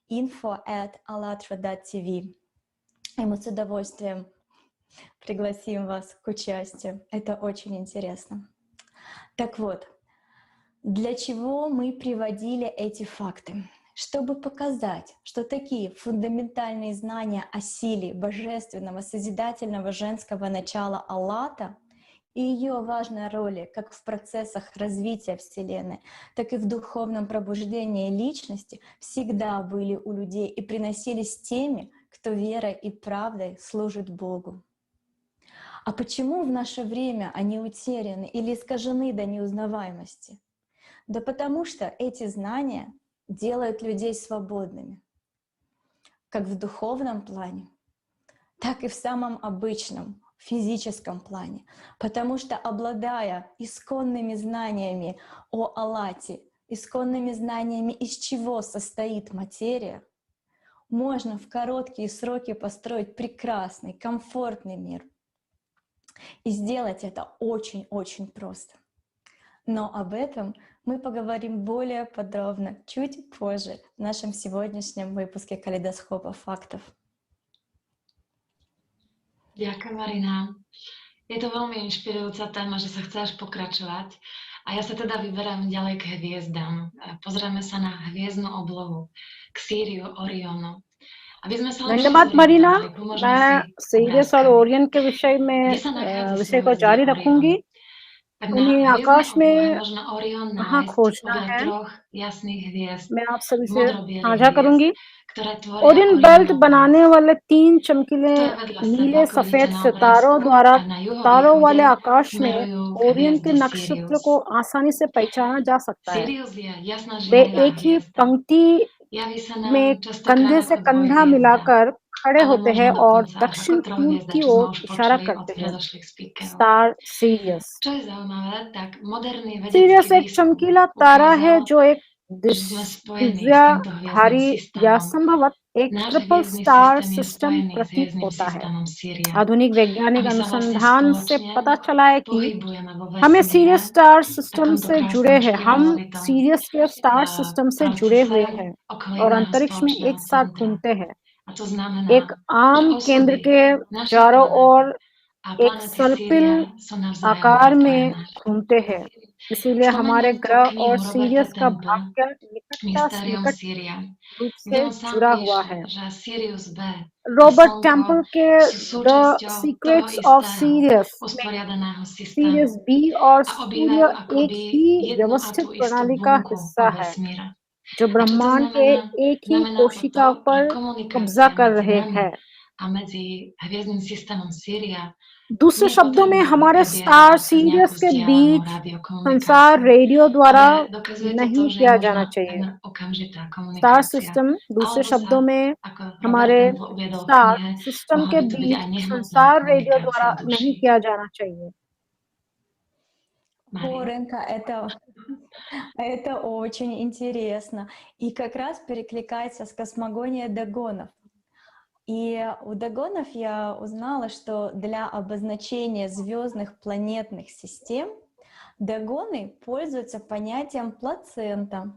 info@allatra.tv, и мы с удовольствием пригласим вас к участию. Это очень интересно. Так вот, для чего мы приводили эти факты? Чтобы показать, что такие фундаментальные знания о силе божественного, созидательного женского начала Аллата и ее важной роли как в процессах развития Вселенной, так и в духовном пробуждении личности всегда были у людей и приносились теми, кто верой и правдой служит Богу. А почему в наше время они утеряны или искажены до неузнаваемости? Да потому что эти знания делают людей свободными, как в духовном плане, так и в самом обычном физическом плане. Потому что, обладая исконными знаниями о Аллате, исконными знаниями, из чего состоит материя, можно в короткие сроки построить прекрасный, комфортный мир. И сделать это очень-очень просто. Но об этом мы поговорим более подробно чуть позже в нашем сегодняшнем выпуске «Калейдоскопа фактов». Ďakujem, Marina. Je to veľmi inšpirujúca téma, že sa chce až pokračovať. A ja sa teda vyberám ďalej k hviezdám. Pozrieme sa na hviezdnu oblohu, k Siriu, Orionu. Aby sme sa lepšie धन्यवाद Marina zorientovali, pomôžeme मैं si serious और obrázkami. Orion के Kde sa nachádza विषय को súhvezdie जारी Orion? रखूंगी Tak उन्हें na hviezdnej आकाश oblohe में možno Orion कहाँ nájsť खोजना podľa है troch jasných hviezd, मैं आप सभी से modro-bielých साझा hviezd, करूंगी ktoré tvoria Orion belt Orionov बनाने pás. वाले 3 चमकीले To je vedľa seba, नीले ako vidíte सफेद na सितारों obrázku, द्वारा a na तारों वाले juhovýchode आकाश में smerujú k ओरियन के hviezde नक्षत्र Sirius. को आसानी से पहचाना जा सकता है Sirius je jasná वे žiarivá एक ही hviezda. पंक्ति Javí sa में nám कंधे častokrát से ako कंधा dvojhviezda, मिलाकर खड़े ale होते možno हैं और dokonca až दक्षिण ako पूर्व trojhviezda, की čo sme ओर už इशारा počuli od करते हैं predošlých speakerov. Star serious Čo je zaujímavé, tak moderný serious vedecký एक výskum चमकीला तारा है ukázal, जो एक že sme spojení s týmto hviezdnym दिव्याधारी या systémom. संभवत एक Náš triple hviezdny star systém je system spojený s प्रतीत hviezdnym होता है systémom Síria. आधुनिक A वैज्ञानिक my sa vlastne अनुसंधान से spoločne पता चला है कि pohybujeme vo हमें serious vesmíre star v system takomto से जुड़े krásnom हैं हम škrivonovitom सीरियस के स्टार सिस्टम से जुड़े procese हुए हैं और okolitného अंतरिक्ष में एक spoločného साथ centra. घूमते हैं A to znamená, एक आम že केंद्र osudy के našej चारों planéty ओर a एक planéty सर्पिल Síria sú navzájom आकार में prepojené. घूमते हैं इसीलिए हमारे Spomeniem tu ग्रह और knihu Roberta सीरियस का Temple भाग्य Mysterium निकट Síria, रूप kde से on sám जुड़ा हुआ píše, है že Sirius B a Robert Slnko temple के sú the súčasťou toho secrets of istého serious में usporiadaného सीरियस systému बी और a सूर्य obývajú एक akoby ही jednu a व्यवस्थित tú istú प्रणाली का bunku हिस्सा vo है vesmíre. जो A čo to ब्रह्मांड के znamená? एक ही Znamená to कोशिका to, पर že कब्जा komunikácia कर medzi रहे nami हैं a medzi hviezdnym systémom Síria दूसरे nie je शब्दों में potrebná हमारे prebiehať star cez serious nejakú के vzdialenú बीच संसार radiokomunikáciu, रेडियो द्वारा ale dokazuje to to, नहीं že je किया možná जाना चाहिए len okamžitá star komunikácia. System दूसरे Alebo शब्दों sa, में ako Robert हमारे Temple uviedol v star knihe, system mohla के by to byť beach aj nehmotná संसार रेडियो द्वारा komunikácia नहीं duší. किया जाना चाहिए Maria. Рынка это очень интересно. И как раз перекликается с космогонией догонов. И у догонов я узнала, что для обозначения звездных планетных систем догоны пользуются понятием плацента.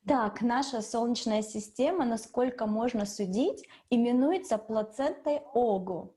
Так, наша Солнечная система, насколько можно судить, именуется плацентой Огу.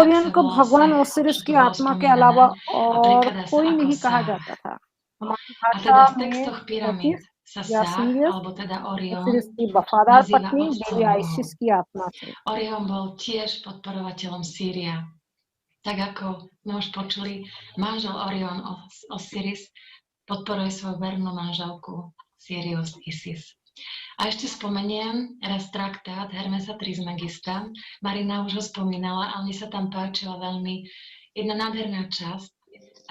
ओरियन को भगवान ओसिरिस की आत्मा के अलावा और कोई नहीं कहा जाता था। हमारी A teda भाषा z में textoch pyramíd ओसिस sa या Sa, serious alebo teda Orion, Osiris की वफादार nazýva पत्नी otcom देवी bohov. आइसिस की आत्मा से। Orion bol tiež podporovateľom Sýria. Tak ako sme už počuli, manžel Orion Osiris podporuje svoju vernú manželku Sirius Isis. A ešte spomeniem raz traktát Hermesa Trismegista. Marina už ho spomínala, ale mne sa tam páčila veľmi jedna nádherná časť. A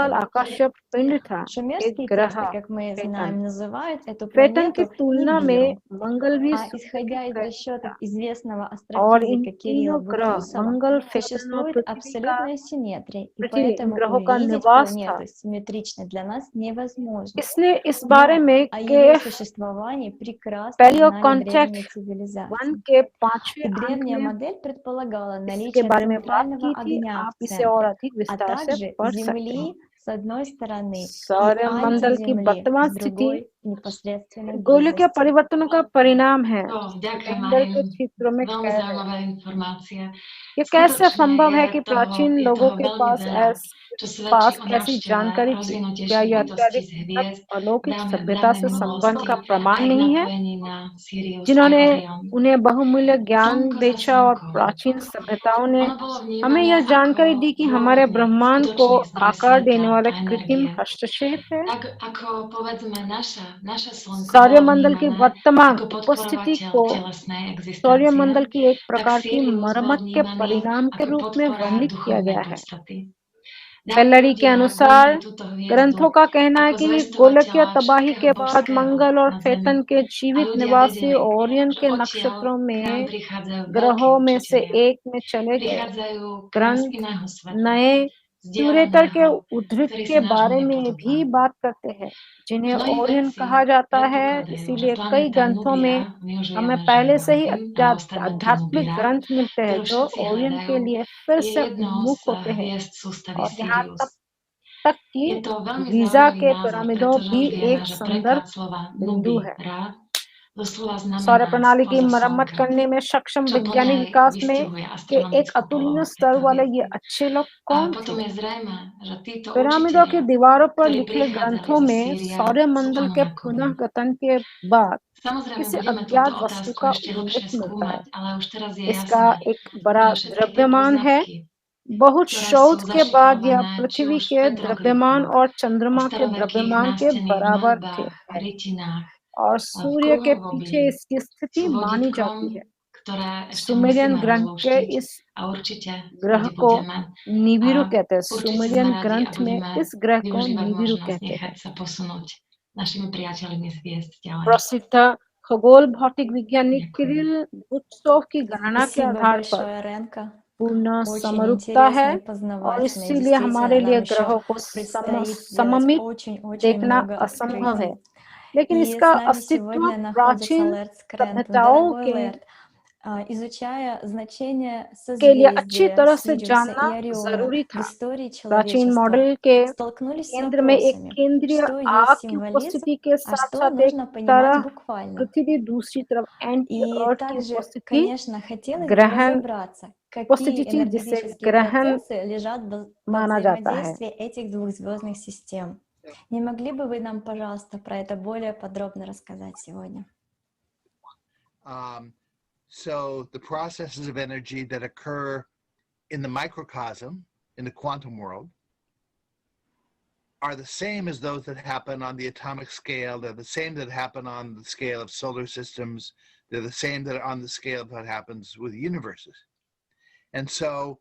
विशाल आकाशीय पिंड था, एक Шумерские ग्रह тексты, как мы Фетन। знаем, называют эту Фетन की планету तुलना में Нибиру. मंगल भी А सूर्य के исходя из करीब расчетов था известного और इन астрофизика तीनों Кирилла ग्रह Бутусова, मंगल, फैटन और существует पृथ्वी का абсолютная симметрия, и पृथ्वी Поэтому ग्रहों का увидеть निवास था। планету симметричной для нас невозможно. इसने इस बारे Но में о के ее существовании прекрасно पैलियो знали कॉन्टेक्ट древние 1 цивилизации. के 5वें И अंक древняя में модель предполагала इसके наличие बारे में बात центрального की थी। огня आप в इसे और центре, अधिक а विस्तार से также पढ़ सकते हैं। Земли с одной стороны и सौरमंडल की антиземли वर्तमान с स्थिति другой в непосредственной गोलीय близости. परिवर्तनों का परिणाम है Ďakujem, सिलेंडर के Marin. क्षेत्रों में Veľmi कैद है। zaujímavé informácie. ये कैसे Skutočne संभव है कि प्राचीन je लोगों toho के veľmi veľa, čo svedčí o कैसी návšteve जानकारी थी? क्या rozvinutejších यह bytostí अत्यधिक z hviezd अलौकिक सभ्यता dávnej से संबंध minulosti का a प्रमाण ich नहीं है? napojení na Sirius aj जिन्होंने Orion. उन्हें बहुमूल्य ज्ञान Slnko za बेचा और slnkom. प्राचीन सभ्यताओं ने Ono bolo हमें vnímané यह जानकारी ako दी कि हमारे dôvodný, ब्रह्मांड को skutočný zdroj आकार देने svetla वाला a कृत्रिम energie. हस्तक्षेप है। Tak ako povedzme naše slnko bolo सौरमंडल की vnímané वर्तमान ako उपस्थिति podporovateľ को telesnej existencie, सौरमंडल की एक tak प्रकार की Sirius bol मरम्मत के vnímaný परिणाम के ako रूप में podpora वर्णित किया duchovnej गया है। podstaty. बेल्लरी के अनुसार ग्रंथों का कहना है ako कि गोलकीय zvestovateľa तबाही všetkého के बाद božského मंगल और na Zemi. फेतन के A जीवित ľudia निवासी vedeli, ओरियन že के odtiaľ नक्षत्रों k nám में prichádzajú veľkí ग्रहों में से učitelia. एक में चले गए। Prichádzajú k nám z ग्रंथ iného sveta, नए क्यूरेटर के vzdialeného, उद्धृत ktorý के sa nášmu बारे में nepodobá. भी बात करते हैं, जिन्हें Mnohí ओरियन vedci कहा जाता है। predpokladajú, že इसीलिए कई planéta ग्रंथों में Nubia, my už हमें vieme, že पहले से ही Vamvim, alebo strednútra आध्यात्मिक Nubíra, ग्रंथ मिलते हैं ktorú जो všetci ओरियन hľadajú, के लिए फिर je से jednou उन्मुख z होते हैं। hviezd sústavy और यहाँ Sirius. तक कि Je to veľmi Giza zaujímavý के názor, पिरामिडों pretože भी už vieme, एक že संदर्भ preklad slova बिंदु Nubi, है। rád, doslova सौर znamená प्रणाली की spoza मरम्मत slnka, करने में सक्षम čo वैज्ञानिक plne विकास में vystihuje के एक astronomickú अतुलनीय polohu स्तर tejto वाले ये hviezdy. अच्छे लोग A कौन potom थे? je zrejme, že títo पिरामिडों की učitelia, दीवारों पर ktorí लिखे prichádzali ग्रंथों zo में Sýria, sú सौरमंडल के Anunnakovi. पुनर्गठन के बाद Samozrejme, किसी budeme túto अज्ञात वस्तु otázku का ešte उल्लेख hlbšie मिलता है। skúmať, ale už teraz je इसका jasné, एक बड़ा že všetky tie द्रव्यमान है। poznatky, बहुत ktoré शोध sú के बाद यह zašifrované či पृथ्वी už v के द्रव्यमान petroglyfoch, और o चंद्रमा के starovekých द्रव्यमान के nástených बराबर थे maľbách, rytinách, और v सूर्य के kruhoch v पीछे obli, इसकी स्थिति sú मानी जाती है। vodítkom, ktoré ešte Sumerian musíme ग्रंथ के rozlúštiť इस a určite ग्रह radi को budeme. निबिरु A कहते हैं। určite sme Sumerian radi a ग्रंथ में budeme इस ग्रह को využívať निबिरु možnosť कहते nechať हैं। sa posunúť našimi priateľmi z hviezd ďalej. प्रसिद्ध खगोल भौतिक वैज्ञानिक Ďakujem. किरिल बुत्सोव की गणना के Спасибо आधार पर большое, Ренка. पूर्ण Очень समरूपता है интересно и और познавательно. И इसीलिए हमारे действительно, लिए нам еще ग्रहों को предстоит сделать सममित очень-очень देखना много असंभव है। открытий. लेकिन И इसका с нами अस्तित्व сегодня находится प्राचीन Лэрд Скрэнтон. सभ्यताओं Дорогой Лэрд, изучая значение के लिए अच्छी созвездия तरह से Сириуса जानना и Ориона जरूरी в था। истории प्राचीन человечества, मॉडल के столкнулись с केंद्र में एक вопросами, केंद्रीय что आग есть की символизм, उपस्थिति के а साथ что साथ एक нужно понимать तरह буквально. पृथ्वी, दूसरी तरफ एंटी И अर्थ की также, उपस्थिति конечно, хотелось бы ग्रहण разобраться, какие उपस्थिति जिसे энергетические ग्रहण процессы лежат во माना जाता है। взаимодействии этих двух звездных систем. Не могли бы вы нам, пожалуйста, про это более подробно рассказать сегодня? So the processes of energy that occur in the microcosm, in the quantum world, are the same as those that happen on the atomic scale. They're the same that happen on the scale of solar systems. They're the same that are on the scale of what happens with universes. And so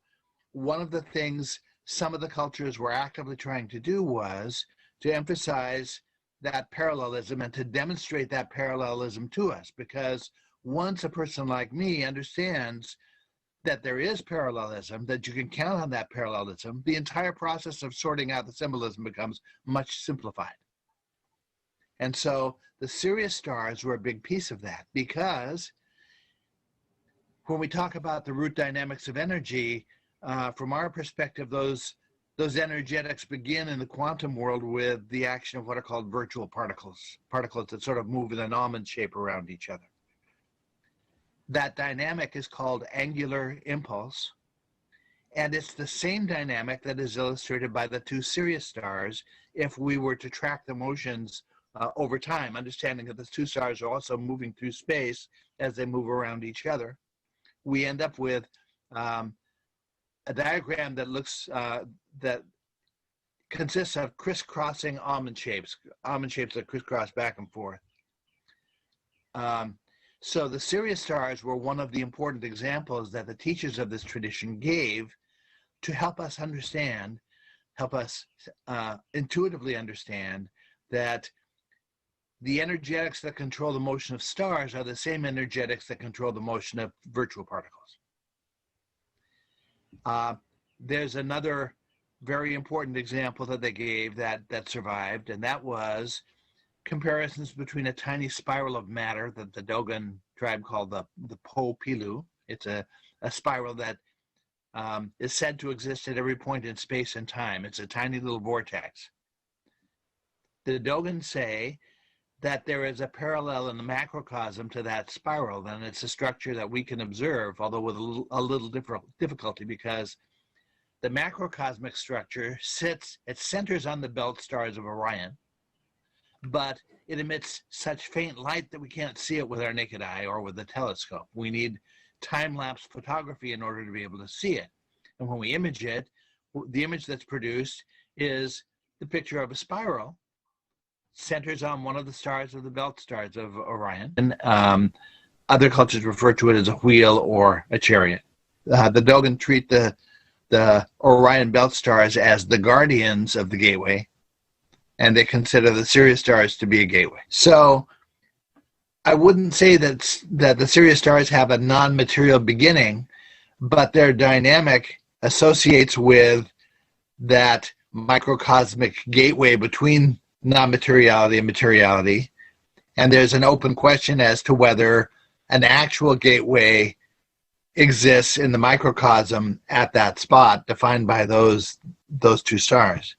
one of the things some of the cultures were actively trying to do was to emphasize that parallelism and to demonstrate that parallelism to us, because once a person like me understands that there is parallelism, that you can count on that parallelism, the entire process of sorting out the symbolism becomes much simplified. And so the Sirius stars were a big piece of that, because when we talk about the root dynamics of energy, from our perspective, those energetics begin in the quantum world with the action of what are called virtual particles, particles that sort of move in an almond shape around each other. That dynamic is called angular impulse, and it's the same dynamic that is illustrated by the two Sirius stars if we were to track the motions over time, understanding that the two stars are also moving through space as they move around each other. We end up with a diagram that looks that consists of crisscrossing almond shapes that crisscross back and forth. So the Sirius stars were one of the important examples that the teachers of this tradition gave to help us understand, help us intuitively understand that the energetics that control the motion of stars are the same energetics that control the motion of virtual particles. There's another very important example that they gave that survived, and that was comparisons between a tiny spiral of matter that the Dogon tribe called the Po Pilu. It's a spiral that is said to exist at every point in space and time. It's a tiny little vortex. The Dogon say that there is a parallel in the macrocosm to that spiral, and it's a structure that we can observe, although with a little difficulty, because the macrocosmic structure centers on the belt stars of Orion, but it emits such faint light that we can't see it with our naked eye or with the telescope. We need time-lapse photography in order to be able to see it. And when we image it, the image that's produced is the picture of a spiral, centers on one of the stars of the belt stars of Orion. And other cultures refer to it as a wheel or a chariot. The Dogon treat the Orion belt stars as the guardians of the gateway, and they consider the Sirius stars to be a gateway. So I wouldn't say that the Sirius stars have a non-material beginning, but their dynamic associates with that microcosmic gateway between non-materiality and materiality. And there's an open question as to whether an actual gateway exists in the microcosm at that spot, defined by those two stars.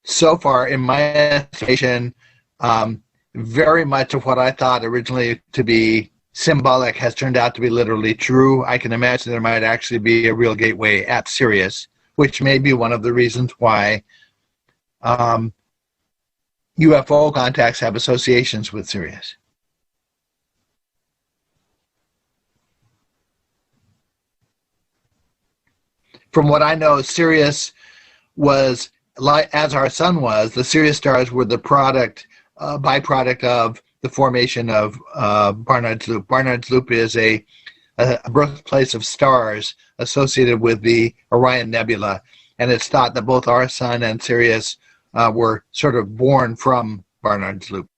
So far, in my estimation, very much of what I thought originally to be symbolic has turned out to be literally true. I can imagine there might actually be a real gateway at Sirius, which may be one of the reasons why UFO contacts have associations with Sirius. From what I know, Sirius was, as our sun was, the Sirius stars were the byproduct of the formation of Barnard's Loop. Barnard's Loop is a birthplace of stars associated with the Orion Nebula, and it's thought that both our sun and Sirius were sort of born from Barnard's Loop.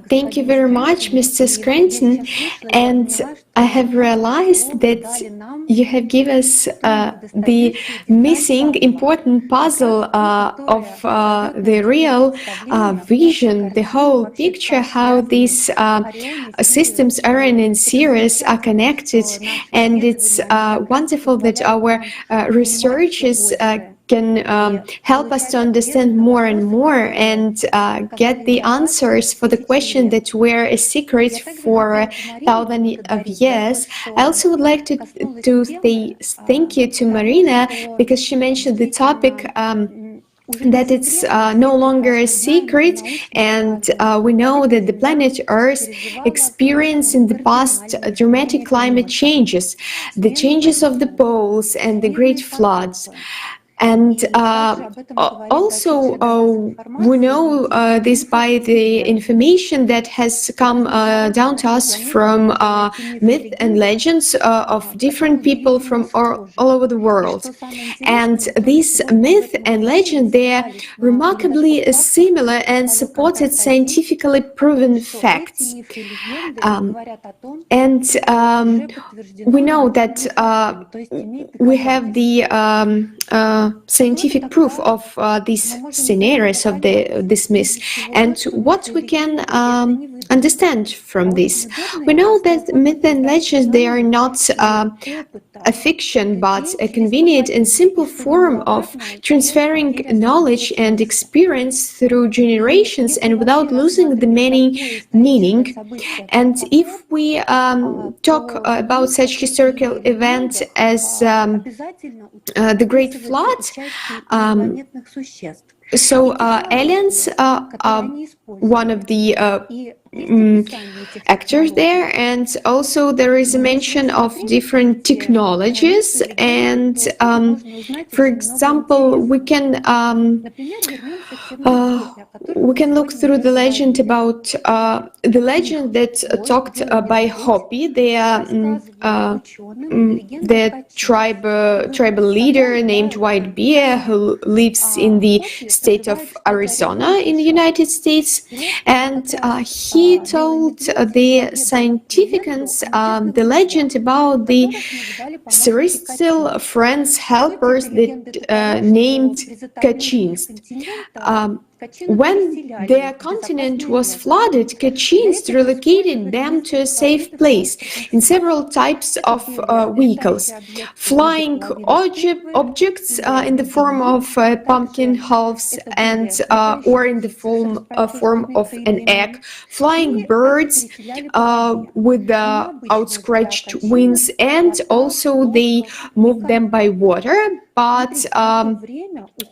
Thank you very much, Mr. Scranton. And I have realized that you have given us the missing important puzzle of the real vision, the whole picture, how these systems, Orion and Sirius, are connected. And it's wonderful that our researchers can help us to understand more and more and get the answers for the question that were a secret for thousands of years. I also would like to say thank you to Marina, because she mentioned the topic that it's no longer a secret, and we know that the planet Earth experienced in the past dramatic climate changes, the changes of the poles and the great floods. And also we know this by the information that has come down to us from myth and legends of different people from all over the world. And these myth and legend, they are remarkably similar and supported scientifically proven facts. And we know that we have the scientific proof of these scenarios of this myth, and what we can understand from this. We know that myth and legends, they are not a fiction, but a convenient and simple form of transferring knowledge and experience through generations and without losing the meaning. And if we talk about such historical events as the Great Flood, So aliens are one of the actors there, and also there is a mention of different technologies. And for example, we can look through the legend about the legend that talked by Hopi, the tribal leader named White Bear, who lives in the state of Arizona in the United States, and he told the scientificans the legend about the celestial friends helpers that named Kachins. When their continent was flooded, Kachins relocated them to a safe place in several types of vehicles, flying objects in the form of pumpkin halves and or in the form of an egg, flying birds with outstretched wings, and also they moved them by water, but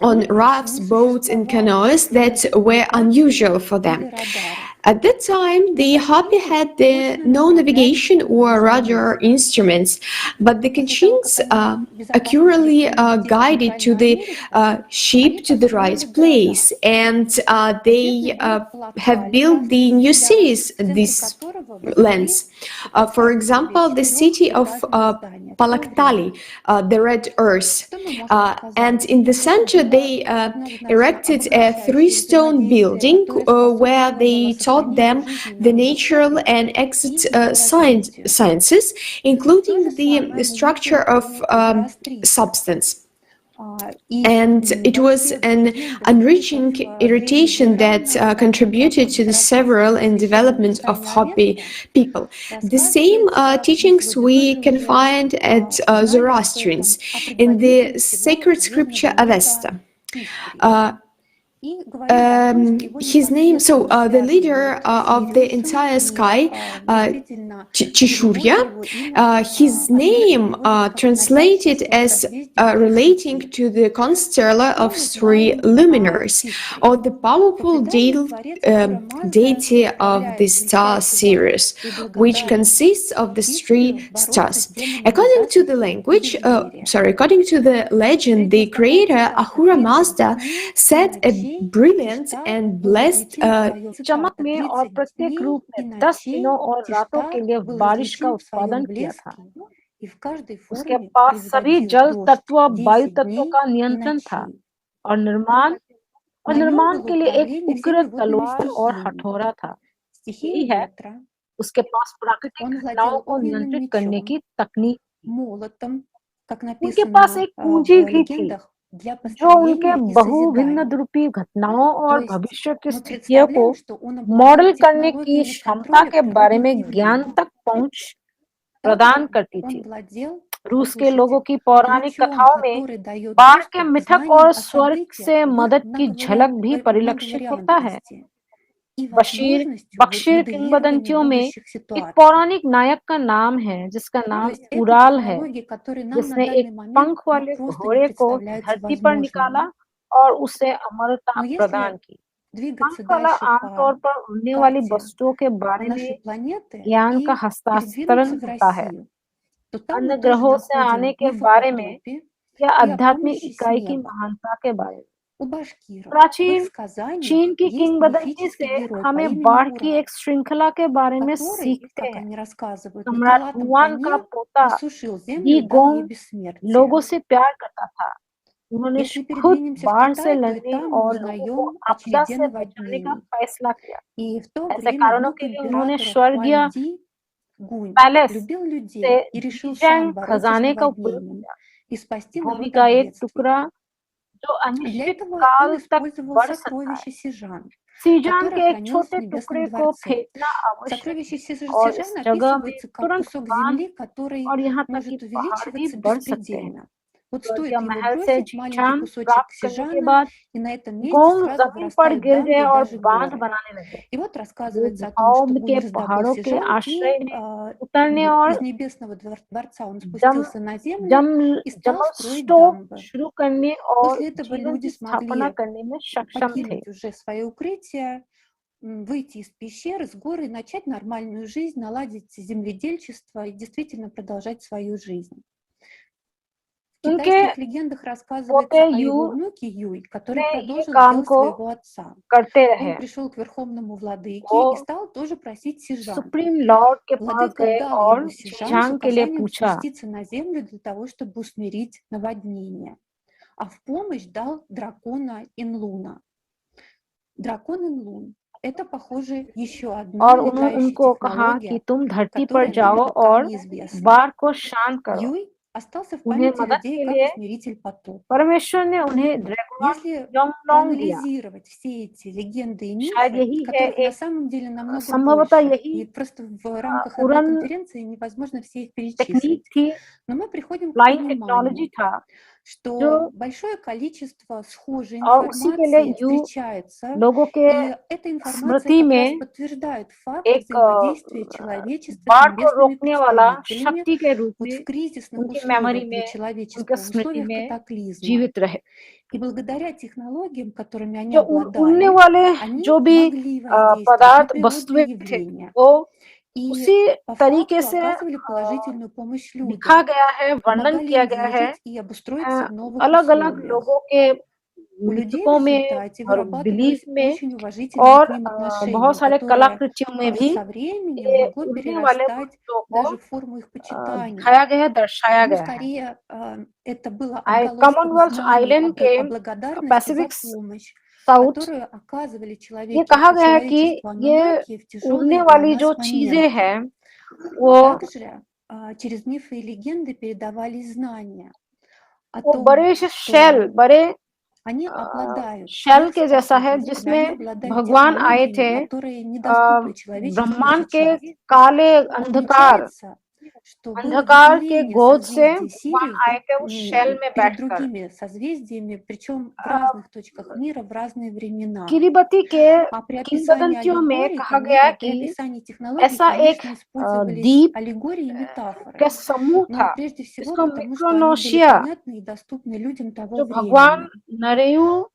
on rafts, boats, and canoes that were unusual for them. At that time, the Hopi had no navigation or radar instruments, but the Kachins accurately guided to the ship to the right place, and they have built the new cities these lands. For example, the city of Palaktali, the Red Earth, and in the center they erected a three-stone building where they taught them the natural and exact sciences, including the structure of substance. And it was an enriching irritation that contributed to the several and development of Hopi people. The same teachings we can find at Zoroastrians in the sacred scripture Avesta. His name, so the leader of the entire sky, Chishurya, his name translated as relating to the constellar of three luminaries, or the powerful deity of the star series, which consists of the three stars. According to the legend, the creator Ahura Mazda set a brilliant and blessed चमक में और प्रत्येक रूप में 10 दिनों और रातों के लिए बारिश का उत्पादन किया था। उसके पास सभी जल तत्व वायु तत्वों का नियंत्रण था और निर्माण के लिए एक उग्र तलवार और हथौड़ा था। यही है, उसके पास प्राकृतिक घटनाओं को नियंत्रित करने की तकनीक। उनके पास एक पूंजी भी थी जो उनके बहुभिन्न द्रुपी घटनाओं और भविष्य की स्थितियों को मॉडल करने की क्षमता के बारे में ज्ञान तक पहुंच प्रदान करती थी। रूस के लोगों की पौराणिक कथाओं में बाढ़ के मिथक और स्वर्ग से मदद की झलक भी परिलक्षित होता है। बशीर किंवदंतियों में एक पौराणिक नायक का नाम है जिसका नाम उराल है, जिसने एक पंख वाले घोड़े को धरती पर निकाला और उसे अमरता प्रदान की। पंख वाला आमतौर पर उड़ने वाली वस्तुओं के बारे में ज्ञान का हस्तांतरण होता है। अन्य ग्रहों से आने के बारे में या आध्यात्मिक इकाई की महानता के बारे में। प्राचीन चीन की किंवदंती से हमें बाढ़ की एक श्रृंखला के बारे में सीखते हैं। सम्राट हुआन का पोता दी गोंग लोगों से प्यार करता था। उन्होंने खुद बाढ़ से लड़ने और लोगों को आपदा से बचाने का फैसला किया। ऐसे कारणों के लिए उन्होंने स्वर्गीय पैलेस से खजाने का उपयोग किया। भूमि का एक टुकड़ा जो अनिश्चित काल तक बढ़ सकता है। सीजान के एक छोटे टुकड़े को फेंकना आवश्यक और इस जगह में तुरंत बांध और यहाँ तक कि पहाड़ भी बढ़ सकते हैं। Вот तुरंत стоит या его महल से бросить, माленький झीठान कусочек प्राप्त करने के сижана, बाद и на этом месте गोंग сразу जमीन पर вырастают गिर дамбы गए и और даже बांध горы. बनाने लगे। И вот वो рассказывается о том, गुफाओं что के Гуннер добыл पहाड़ों के сижан, आश्रय и में उतरने из और небесного дворца он जम спустился на землю जम и стал जमल строить स्टोव дамбы. शुरू करने और После этого जीवन люди की स्थापना смогли करने में सक्षम थे। покинуть уже свои укрытия, выйти из пещер, из гор и начать нормальную жизнь, наладить земледельчество и действительно продолжать свою жизнь. В उनके китайских легендах рассказывается पोते о यू его внуке Юй, который ने ये продолжил काम дело को своего отца. करते Он रहे। пришел к верховному владыке वो и стал тоже просить сижан. सुप्रीम लॉर्ड के पास Владыка गए дал और ему сижан с झीझांग के लिए указанием पूछा। спуститься на землю для того, чтобы усмирить наводнение. А в помощь дал дракона Инлуна. Дракон Инлун – это, похоже, еще одна और летающая उनको कहा कि технология, तुम धरती पर которая нам जाओ пока और неизвестна. बाढ़ को शांत करो। Юй остался в उन्हें памяти मदद людей के как लिए усмиритель потопа. परमेश्वर ने उन्हें ड्रैगन Если योंगलोंग दिया। проанализировать все эти легенды и शायद мифы, यही है которых на एक самом деле намного संभवतः больше, यही и просто в рамках одной उड़न конференции невозможно все их टेक्निक перечислить, थी, но мы приходим к फ्लाइंग टेक्नोलॉजी пониманию, था, что जो большое количество схожей और उसी के लिए информации यू встречается, लोगों के и эта информация स्मृति как раз में подтверждает факт एक взаимодействия человечества с बाढ़ को небесными रोकने वाला представителями शक्ति के रूप вот в में кризисных उनकी मेमोरी условиях для में, उनके человечества, в स्मृति условиях में катаклизма. जीवित रहे। И благодаря технологиям, которыми они जो उड़ने обладали, वाले они जो भी могли воздействовать на पदार्थ природные वस्तुएं थे явления वो и उसी по तरीके факту से оказывали положительную помощь लिखा людям, गया है, वर्णन помогали किया им गया है выжить и обустроиться в новых अलग-अलग условиях. लोगों के У людей в मृतकों में результате और बिलीफ вырабатывалось में очень уважительное और к ним बहुत отношение, सारे которое कलाकृतियों में भी со временем ये могло उड़ने वाले перерастать पुरुषों даже को в форму их почитания. दिखाया गया है, दर्शाया Ну, गया है। скорее, это было отголоском कॉमनवेल्थ знаний आइलैंड के о благодарности за पैसिफिक помощь, साउथ которую оказывали ये कहा गया है कि человечеству ये Ануннаки в उड़ने тяжелые для वाली जो нас चीजें моменты. हैं वो Также через мифы и легенды передавались знания о वो том, बड़े से शेल что बड़े они обладают शेल के जैसा है сверхспособностями, они जिसमें обладают भगवान आए технологиями, थे которые недоступны человечеству ब्रह्मांड के сейчас. काले अंधकार Получается, что было अंधकार के выделение गोद से созвездия भगवान Сириус आए थे उस शेल में перед बैठकर। другими созвездиями, причем в разных точках мира, в разные времена. किरीबती के А при описании किंवदंतियों में аллегорий, कहा गया при कि описании технологий, ऐसा एक конечно, использовались द्वीप аллегории и метафоры, का समूह но था прежде всего जिसको потому, что они были मिक्रोनोशिया понятны и доступны людям того जो भगवान времени. नरेयू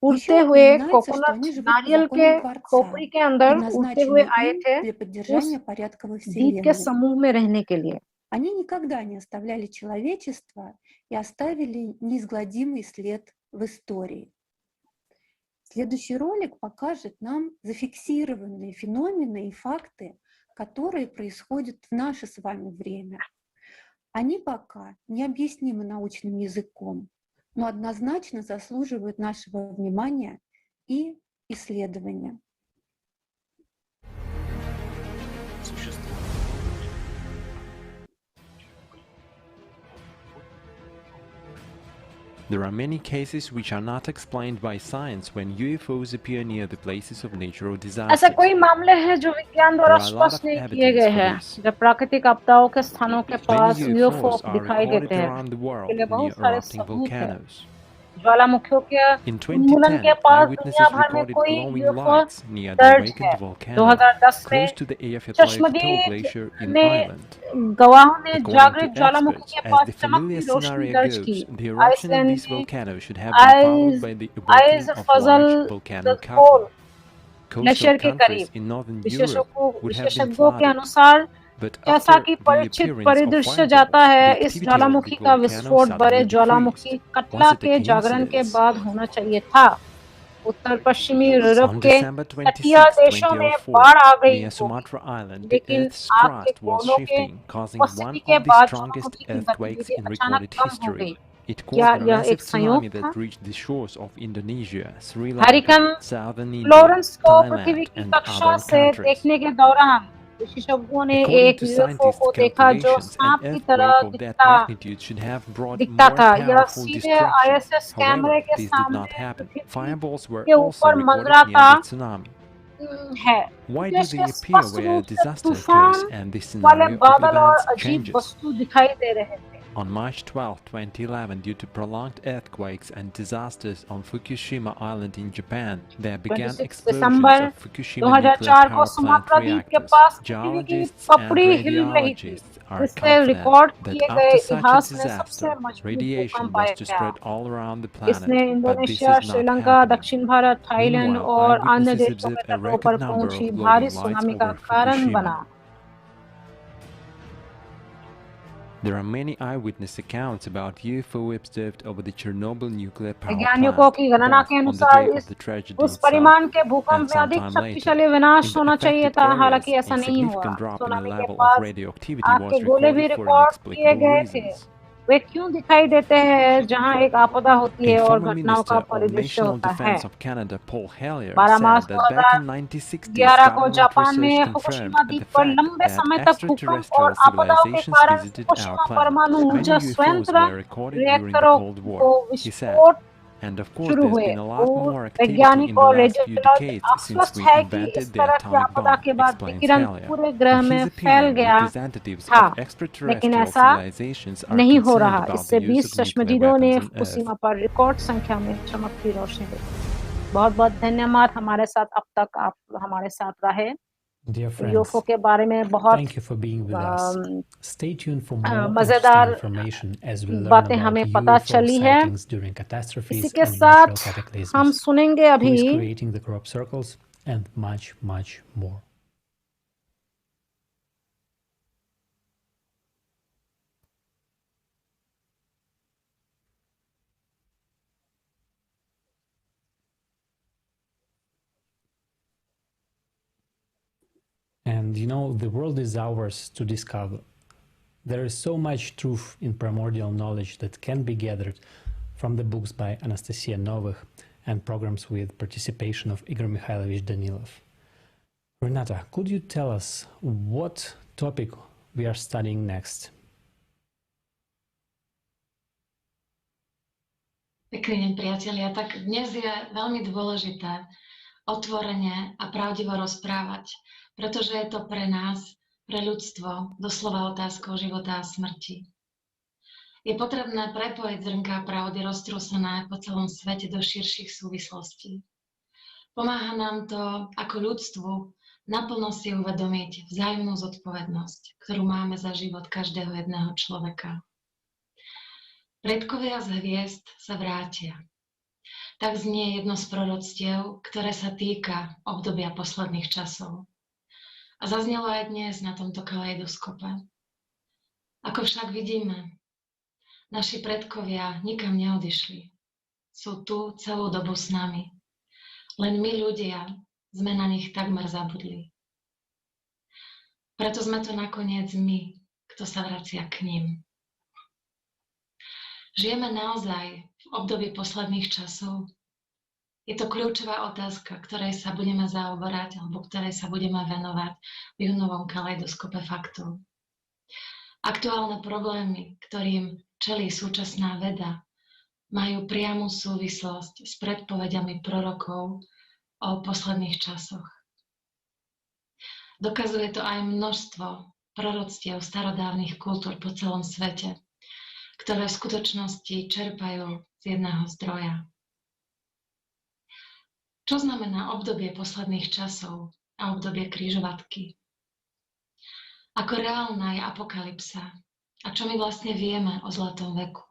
उड़ते Еще हुए упоминается, что कोकोनट они живут по नारियल के законам Творца खोपड़ी के и अंदर उड़ते हुए назначены आए им थे для उस поддержания порядка во द्वीप के Вселенной. समूह में रहने के लिए। Они никогда не оставляли человечество и оставили неизгладимый след в истории. Следующий ролик покажет нам зафиксированные феномены и факты, которые происходят в наше с вами время. Они пока необъяснимы научным языком, но однозначно заслуживают нашего внимания и исследования. There are many cases which are not explained by science when UFOs appear near the places of natural ऐसे disasters. कोई मामले हैं जो विज्ञान द्वारा There are a lot स्पष्ट of नहीं किए evidence गए for हैं this. जब प्राकृतिक आपदाओं के स्थानों के Many pass UFO UFOs are दिखाई recorded देते हैं। around the इसके world लिए near बहुत सारे erupting सबूत हैं। volcanoes. ज्वालामुखियों के In उन्मूलन के 2010, पास दुनिया eyewitnesses भर में recorded कोई glowing UFO lights near the दर्ज है। awakened volcano 2010 में close to the Eyjafjallajökull चश्मदीद glacier in में Ireland. गवाहों ने According जागृत to ज्वालामुखी experts, के as पास the चमकती familiar रोशनी scenario दर्ज goes, की। the eruption of Iceland this में volcano should have been followed by the आइज awakening of फजल large volcano द cover. कोल Coastal ग्लेशियर के countries करीब in northern Europe would have been विशेषज्ञों के flooded. अनुसार But जैसा after कि the परिचित appearance of परिदृश्य जाता fireballs, है the इस activity of the ज्वालामुखी का volcano विस्फोट बड़े suddenly Jwalamukhi decreased. Catla Was it a के जागरण के coincidence? बाद होना चाहिए था। उत्तर पश्चिमी यूरोप On के December तटीय 26, देशों में 2004, बाढ़ आ गई near होगी, Sumatra Island, the लेकिन Earth's आग के crust was गोलों के shifting, causing उपस्थिति one के of the बाद strongest ज्वालामुखी की earthquakes गतिविधि in अचानक recorded कम हो history. गई। It क्या caused a यह massive एक संयोग tsunami था? that reached the shores of Indonesia, Sri hurricane Lanka, southern India, Florence को पृथ्वी Thailand, की and कक्षा other से countries. देखने के दौरान विशेषज्ञों ने According एक to यूएफओ scientists' को देखा जो calculations, an सांप की तरह earthquake of that magnitude should have brought दिखता more था। यह powerful सीधे destruction. आईएसएस However, कैमरे के this did not सामने happen. पृथ्वी Fireballs were के also ऊपर recorded मंडराता near the tsunami. है। Why do देश they के appear स्पष्ट where रूप a से disaster तूफान occurs and the वाले scenario of बादल और events अजीब changes? वस्तु दिखाई दे रहे थे। On March 12, 2011, due to prolonged earthquakes and disasters on Fukushima Island in Japan, there began 26 explosions December of Fukushima nuclear 2004 को power plant सुमात्राद्वीप के reactors. पास पृथ्वी की Geologists and पपड़ी हिल रही थी, radiologists are जिससे confident रिकॉर्ड that किए गए after such a इतिहास में सबसे disaster, मजबूत radiation भूकंप was आया to गया। spread all around the इसने planet, but this Indonesia, is not Sri Lanka, happening. दक्षिण भारत, थाईलैंड Meanwhile, और अन्य eyewitnesses देशों के observed a तटों पर record number पहुंची of भारी glowing lights सुनामी का over कारण Fukushima. बना। There are many eyewitness accounts about UFO observed over the Chernobyl nuclear power वैज्ञानिकों plant, की गणना both के on the अनुसार day of the tragedy उस itself परिमाण के and भूकंप में अधिक sometime later. शक्तिशाली विनाश In the होना चाहिए affected था, areas, हालांकि a ऐसा नहीं हुआ। significant drop in the tsunami के level of पास radioactivity आग के was गोले भी recorded for रिकॉर्ड किए inexplicable गए थे। reasons. वे क्यों दिखाई देते हैं जहां एक आपदा होती है A और former घटनाओं का minister of परिदृश्य national होता है। defense of Canada, Paul Hellyer, 12 March said that back in 1960s, 2011 को government जापान research में confirmed फुकुशिमा the द्वीप पर fact लंबे that समय तक भूकंप और extraterrestrial आपदाओं के civilizations कारण visited our फुकुशिमा planet. परमाणु Many ऊर्जा UFOs संयंत्र were recorded during the रिएक्टरों Cold War, को he said. विस्फोट And of course, शुरू there's हुए been a lot और more activity वैज्ञानिक in the और last few radiology decades since आश्वस्त we है कि invented इस the तरह की atomic आपदा bomb, के बाद explains विकिरण Hellyer. पूरे ग्रह In में his फैल opinion, गया representatives था, of लेकिन extraterrestrial ऐसा civilizations are नहीं हो concerned रहा। about इससे the 20 use of nuclear चश्मदीदों ने weapons on Earth. फुकुशिमा पर रिकॉर्ड संख्या में चमकती रोशनी देखी। बहुत-बहुत धन्यवाद हमारे साथ अब तक आप हमारे साथ रहे। Dear friends, यूएफओ के बारे में बहुत thank you for being with us. Stay tuned for more interesting मजेदार information as we learn बातें about हमें पता UFO चली है। sightings during इसी catastrophes के and natural साथ हम cataclysms, सुनेंगे who अभी is creating the crop circles, and much, much more. And you know, the world is ours to discover. There is so much truth in primordial knowledge that can be gathered from the books by Anastasia Novych and programs with participation of Igor Mikhailovich Danilov. Renata, could you tell us what topic we are studying next? Pekný deň, priatelia. Tak dnes je veľmi dôležité otvorene a pravdivo rozprávať, pretože je to pre nás, pre ľudstvo, doslova otázkou života a smrti. Je potrebné prepojiť zrnká pravdy roztrúsené po celom svete do širších súvislostí. Pomáha nám to ako ľudstvu naplno si uvedomiť vzájomnú zodpovednosť, ktorú máme za život každého jedného človeka. Predkovia z hviezd sa vrátia. Tak znie jedno z proroctiev, ktoré sa týka obdobia posledných časov. A zaznelo aj dnes na tomto kaleidoskope. Ako však vidíme, naši predkovia nikam neodišli. Sú tu celú dobu s nami. Len my ľudia sme na nich takmer zabudli. Preto sme to nakoniec my, kto sa vracia k ním. Žijeme naozaj v období posledných časov? Je to kľúčová otázka, ktorej sa budeme zaoberať alebo ktorej sa budeme venovať v júnovom kaleidoskope faktov. Aktuálne problémy, ktorým čelí súčasná veda, majú priamu súvislosť s predpovediami prorokov o posledných časoch. Dokazuje to aj množstvo proroctiev starodávnych kultúr po celom svete, ktoré v skutočnosti čerpajú z jedného zdroja. Čo znamená obdobie posledných časov a obdobie krížovatky? Ako reálna je apokalypsa a čo my vlastne vieme o zlatom veku?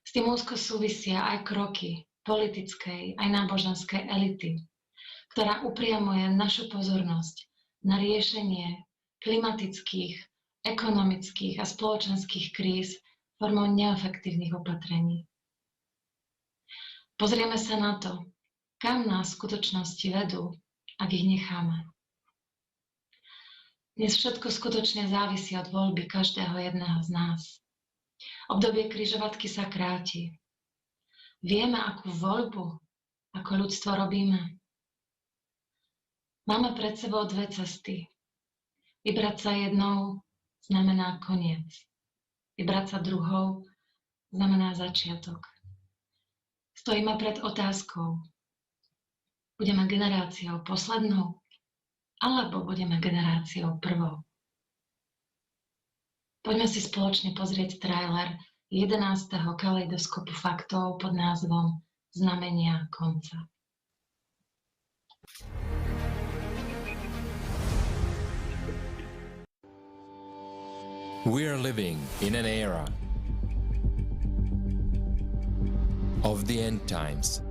S tým úzko súvisia aj kroky politickej aj náboženskej elity, ktorá upriamuje našu pozornosť na riešenie klimatických, ekonomických a spoločenských kríz formou neefektívnych opatrení. Pozrieme sa na to, kam nás v skutočnosti vedú, ak ich necháme. Dnes všetko skutočne závisí od voľby každého jedného z nás. Obdobie križovatky sa kráti. Vieme, akú voľbu ako ľudstvo robíme. Máme pred sebou dve cesty. Vybrať sa jednou znamená koniec. Vybrať sa druhou znamená začiatok. Stojíme pred otázkou. Budeme generáciou poslednou, alebo budeme generáciou prvou? Poďme si spoločne pozrieť trailer 11. Kaleidoskopu faktov pod názvom Znamenia konca. We are living in an era of the end times.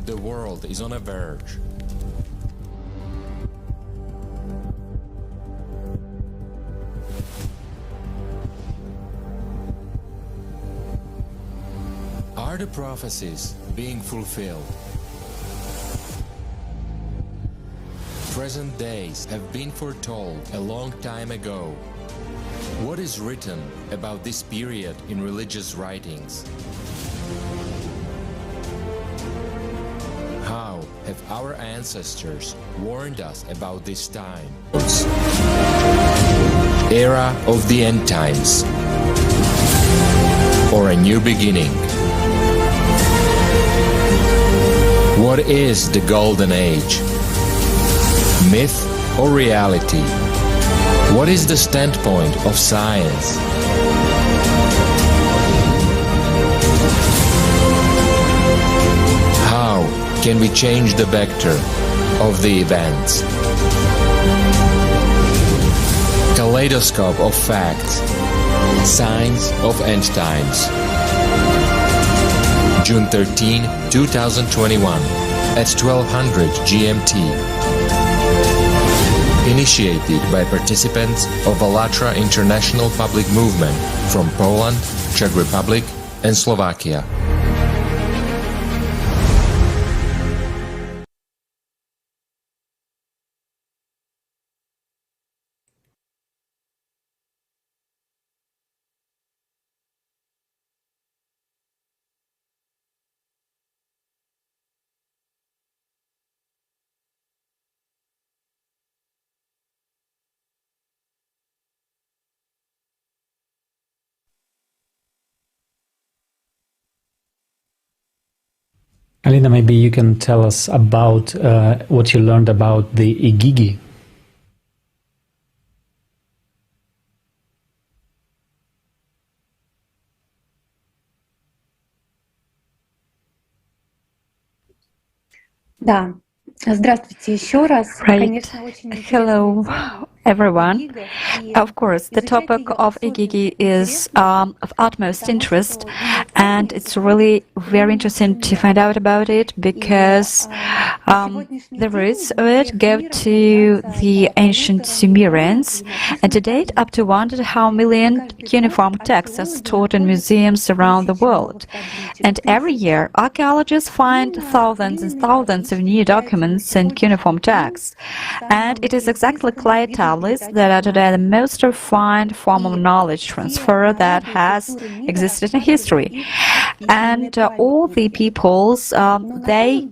The world is on a verge. Are the prophecies being fulfilled? Present days have been foretold a long time ago. What is written about this period in religious writings? How have our ancestors warned us about this time? Era of the end times, or a new beginning. What is the golden age? Myth or reality? What is the standpoint of science? How can we change the vector of the events? Kaleidoscope of facts. Signs of end times. June 13, 2021 at 1200 GMT. Initiated by participants of ALLATRA International Public Movement from Poland, Czech Republic and Slovakia. Alina, maybe you can tell us about what you learned about the Igigi. Да. Здравствуйте еще раз. Right. Hello, everyone. Of course, the topic of Igigi is of utmost interest, and it's really very interesting to find out about it because the roots of it go to the ancient Sumerians, and to date, up to 1.5 million cuneiform texts are stored in museums around the world. And every year, archaeologists find thousands and thousands of new documents in cuneiform texts. And it is exactly clay tablets that are today the most refined form of knowledge transfer that has existed in history. And all the peoples, they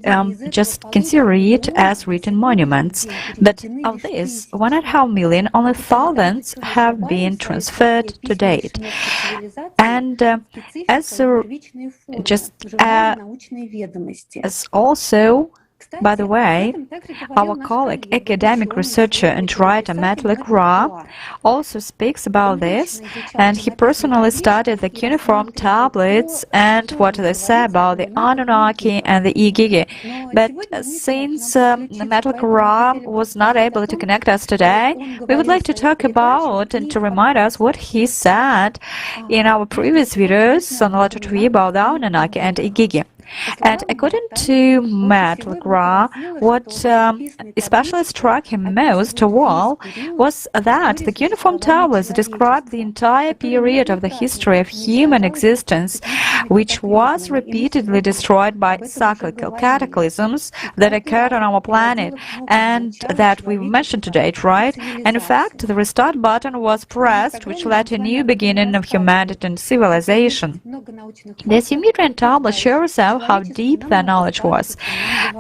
just consider it as written monuments. But of this 1.5 million, only thousands have been transferred to date. And as also, by the way, our colleague, academic researcher and writer Matt LeGras also speaks about this, and he personally studied the cuneiform tablets and what they say about the Anunnaki and the Igigi. But since Matt LeGras was not able to connect us today, we would like to talk about and to remind us what he said in our previous videos on ALLATRA TV about the Anunnaki and Igigi. And according to Matt LeGras, what especially struck him most of all was that the cuneiform tablets describe the entire period of the history of human existence, which was repeatedly destroyed by cyclical cataclysms that occurred on our planet and that we mentioned today, right? And in fact, the restart button was pressed, which led to a new beginning of humanity and civilization. The Sumerian tablet shows us know how deep their knowledge was.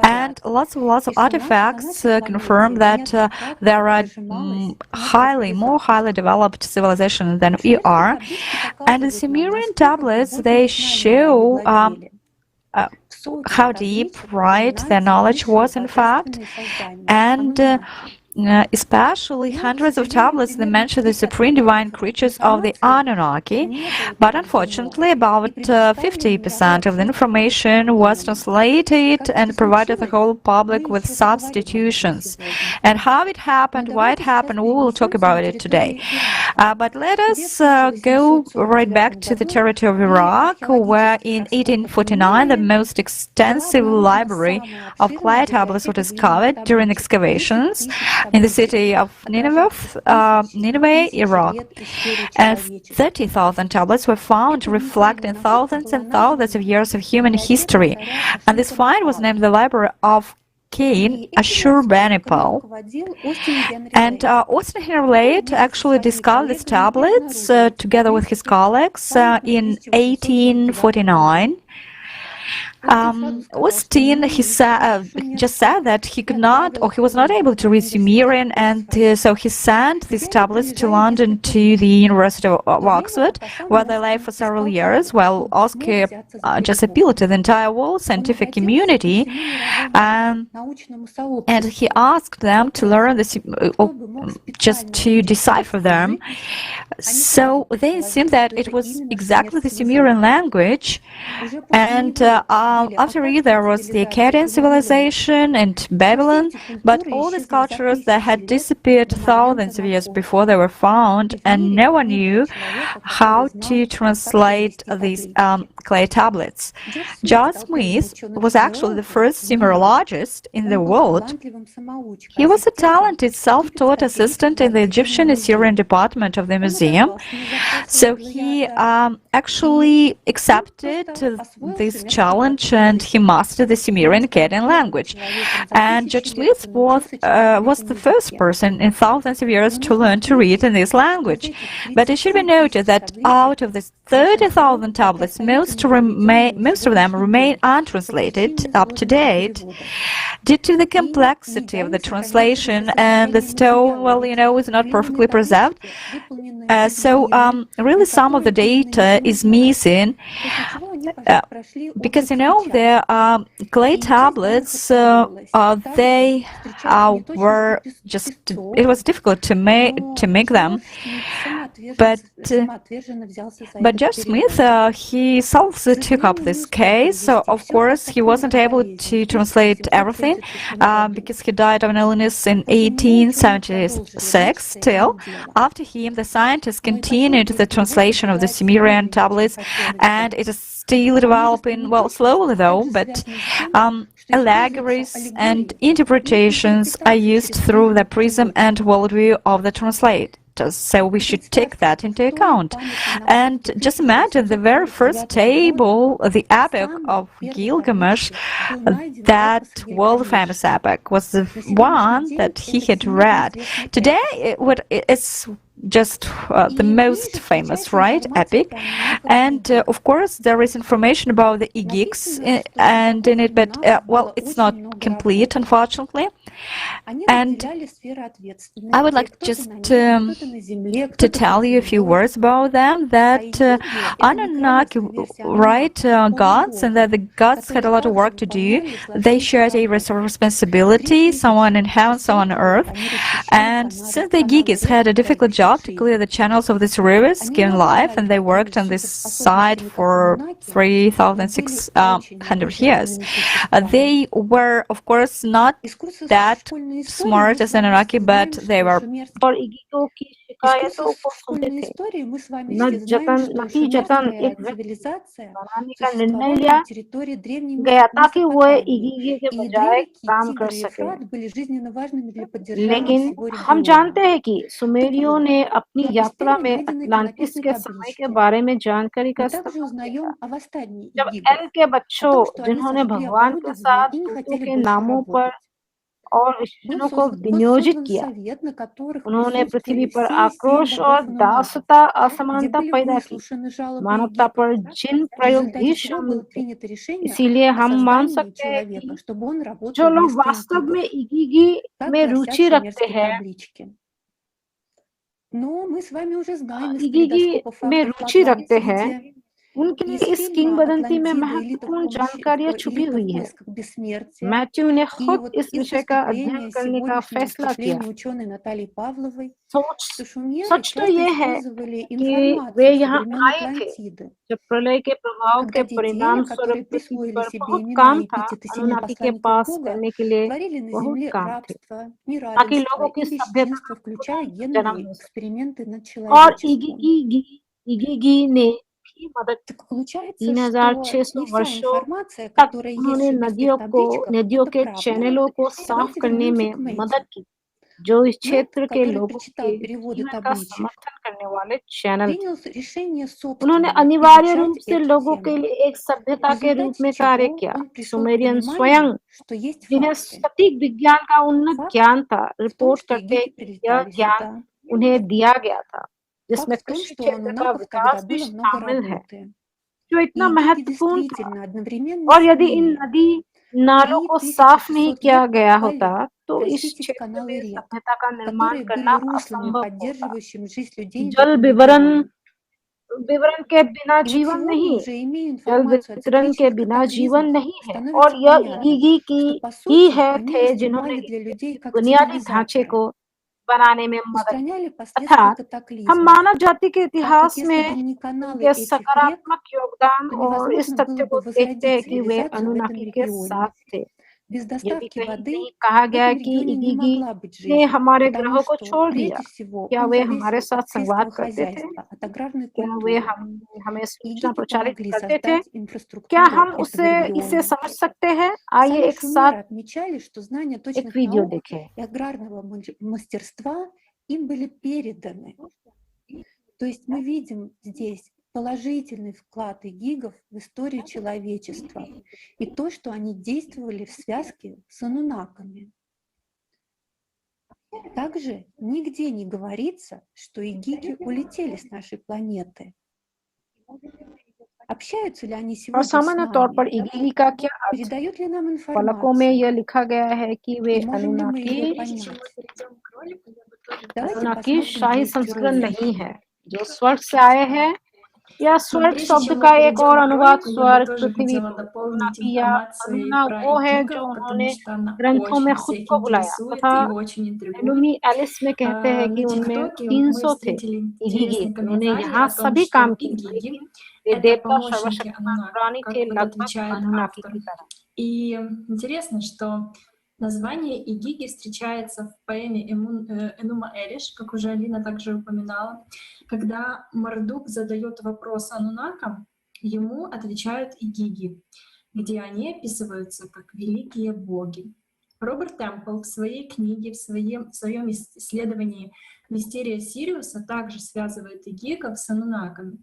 And lots of artifacts confirm that there are more highly developed civilizations than we are. And the Sumerian tablets, they show how deep, right, their knowledge was, in fact. And especially hundreds of tablets that mention the supreme divine creatures of the Anunnaki, but unfortunately about 50% of the information was translated and provided the whole public with substitutions. And how it happened, why it happened, we will talk about it today. But let us go right back to the territory of Iraq, where in 1849 the most extensive library of clay tablets was discovered during excavations in the city of Nineveh, Iraq. And 30,000 tablets were found reflecting thousands and thousands of years of human history. And this find was named the Library of King Ashurbanipal. And Austin Henry actually discovered these tablets together with his colleagues in 1849. Austin, he just said that he could not, or he was not able to read Sumerian, and so he sent these tablets to London to the University of Oxford, where they lay for several years, while Oscar just appealed to the entire world scientific community, and he asked them to learn just to decipher them. So they assumed that it was exactly the Sumerian language, and after it, there was the Akkadian civilization and Babylon, but all these cultures that had disappeared thousands of years before they were found, and no one knew how to translate these clay tablets. John Smith was actually the first Sumerologist in the world. He was a talented self-taught assistant in the Egyptian Assyrian department of the museum, so he actually accepted this challenge and he mastered the Sumerian Akkadian language. And Judge Smith was the first person in thousands of years to learn to read in this language. But it should be noted that out of the 30,000 tablets, most of them remain untranslated up to date due to the complexity of the translation, and the stone, well, is not perfectly preserved. So really some of the data is missing because the clay tablets they were just, it was difficult to make them, but Judge Smith he self took up this case. So of course he wasn't able to translate everything because he died of an illness in 1876. Still, after him, the scientists continued the translation of the Sumerian tablets, and it is still developing, well, slowly though, but allegories and interpretations are used through the prism and worldview of the translators. So we should take that into account. And just imagine the very first table, the epic of Gilgamesh, that world-famous epic, was the one that he had read. Today, it's just the most famous, right, epic, and of course there is information about the Igiks and in it, but well, it's not complete, unfortunately. And I would like just to tell you a few words about them, that Anunnaki, right, gods, and that the gods had a lot of work to do. They shared a responsibility, someone in heaven, someone on earth, and since the Gigis had a difficult job to clear the channels of these rivers given life, and they worked on this site for 3,600 years. They were, of course, not that smart as Anunnaki, but they were. शिकायतों को सुनते थे, नतीजतन एक बनाने का निर्णय लिया गया ताकि वो इगिगे के बजाय काम कर सके। लेकिन हम जानते हैं कि सुमेरियों ने अपनी यात्रा में अटलांटिस के समय के बारे में जानकारी का इस्तेमाल किया। जब एल के बच्चों, जिन्होंने भगवान के साथ दूतों के नामों पर और स्टेशनों को विनियोजित किया। उन्होंने पृथ्वी पर आक्रोश और दासता असमानता पैदा की। मानवता पर जिन प्रयोग भी शामिल थे। इसीलिए हम मान सकते हैं कि जो लोग वास्तव में इगिगी में रुचि रखते हैं, इगिगी में रुचि रखते हैं, उनके लिए इस किंवदंती में महत्वपूर्ण जानकारियां छुपी हुई है। मैथ्यू ने खुद इस विषय का अध्ययन करने का फैसला किया। सच तो ये है कि वे यहाँ आए थे जब प्रलय के प्रभाव के परिणाम स्वरूप पृथ्वी पर बहुत काम था। अनुनाकी के पास करने के लिए बहुत काम थे, ताकि लोगों की सभ्यता जन्म ले सके। और इगिगी ने भी मदद 3600 वर्षों तक उन्होंने नदियों के चैनलों को साफ करने में मदद की, जो इस क्षेत्र के लोगों के जीवन का समर्थन करने वाले चैनल थे। उन्होंने अनिवार्य रूप से लोगों के लिए एक सभ्यता के रूप में कार्य किया। सुमेरियन स्वयं, जिन्हें सटीक विज्ञान का उन्नत ज्ञान था, रिपोर्ट करते हैं कि यह ज्ञान उन्हें दिया गया था, जिसमें कृषि क्षेत्र का विकास भी शामिल है, जो इतना महत्वपूर्ण था। और यदि इन नदी नालों को साफ नहीं किया गया होता तो इस क्षेत्र में सभ्यता का निर्माण करना असंभव होता। जल विवरण के बिना जीवन नहीं, जल वितरण के बिना जीवन नहीं है। और यह इगिगी की ही है थे जिन्होंने इस बुनियादी ढांचे को बनाने में मदद की। अर्थात हम मानव जाति के इतिहास में उनके सकारात्मक योगदान और इस तथ्य को देखते हैं कि वे अनुनाकी के साथ थे। यदि कहीं नहीं कहा गया कि इगिगी ने हमारे ग्रहों को छोड़ दिया, क्या वे हमारे साथ संवाद करते थे? क्या वे हमें सूचना प्रचारित करते थे? क्या हम इसे समझ सकते हैं? आइए एक साथ एक वीडियो देखें। им были переданы. То есть мы видим здесь положительный вклад игигов в историю человечества и то, что они действовали в связке с ануннаками. Также нигде не говорится, что игиги улетели с нашей планеты. Общаются ли они сегодня с सामान्य तौर पर нами? इगिगी का क्या अर्थ है? Передают ли нам फलकों में информацию? यह लिखा गया है कि वे И можем ли мы ее अनुनाकी понять? Давайте अनुनाकी посмотрим शाही 200 संस्करण роликов. नहीं है जो स्वर्ग से आए हैं, या Но स्वर्ग прежде शब्द чем का мы एक और перейдем к अनुवाद ролику, я бы स्वर्ग тоже पृथ्वी хотела पर। дополнить अनुनाकी या информацией अनुना про वो है जो игигов, потому उन्होंने что она ग्रंथों में очень खुद всех को बुलाया, интересует तथा и очень इंтригует. एलुमी एलिस में कहते हैं कि На उनमें ТикТоке 300 мы थे встретили इगिगी। интересный उन्होंने комментарий यहाँ о том, सभी что काम किए, игиги लेकिन वे — это देवता помощники सर्वशक्तिमान Ануннаки, प्राणी थे, как вот लगभग отмечает अनुनाकी автор. की तरह। И интересно, что название игиги встречается в поэме Энума Элиш, как уже Алина также упоминала. Когда Мардук задает вопрос ануннакам, ему отвечают игиги, где они описываются как великие боги. Роберт Темпл в своей книге, в своем исследовании «Мистерия Сириуса» также связывает игигов с ануннаками.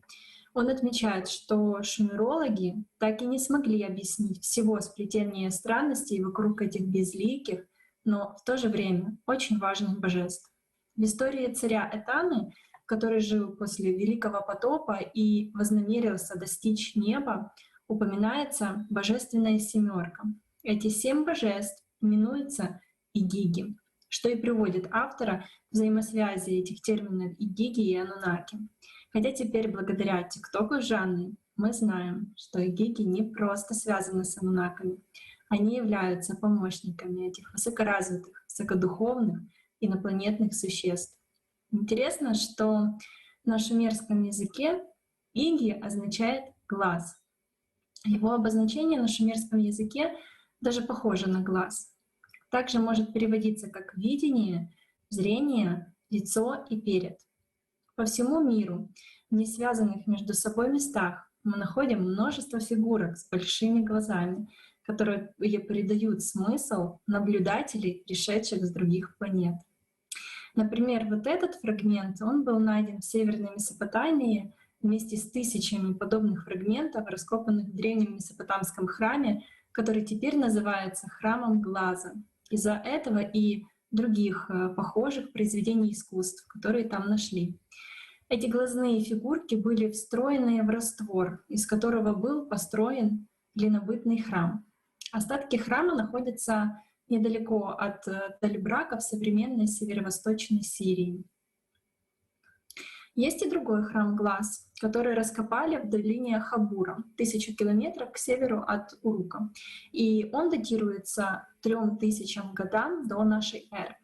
Он отмечает, что шумерологи так и не смогли объяснить всего сплетения странностей вокруг этих безликих, но в то же время очень важных божеств. В истории царя Этаны, который жил после Великого потопа и вознамерился достичь неба, упоминается божественная семерка. Эти 7 божеств именуются игиги, что и приводит автора к взаимосвязи этих терминов игиги и ануннаки. Хотя теперь благодаря ТикТоку Жанны мы знаем, что игиги не просто связаны с ануннаками, они являются помощниками этих высокоразвитых, высокодуховных инопланетных существ. Интересно, что на шумерском языке иги означает глаз. Его обозначение на шумерском языке даже похоже на глаз. Также может переводиться как видение, зрение, лицо и перед. По всему миру, в несвязанных между собой местах, мы находим множество фигурок с большими глазами, которые передают смысл наблюдателей, пришедших с других планет. Например, вот этот фрагмент, он был найден в Северной Месопотамии вместе с тысячами подобных фрагментов, раскопанных в древнем месопотамском храме, который теперь называется храмом глаза. из-за этого и других похожих произведений искусств, которые там нашли. Эти глазные фигурки были встроены в раствор, из которого был построен глинобытный храм. Остатки храма находятся недалеко от Талибрака в современной северо-восточной Сирии. Есть и другой храм глаз, который раскопали в долине Хабура, 1000 километров к северу от Урука. И он датируется 3000 годам до нашей эры.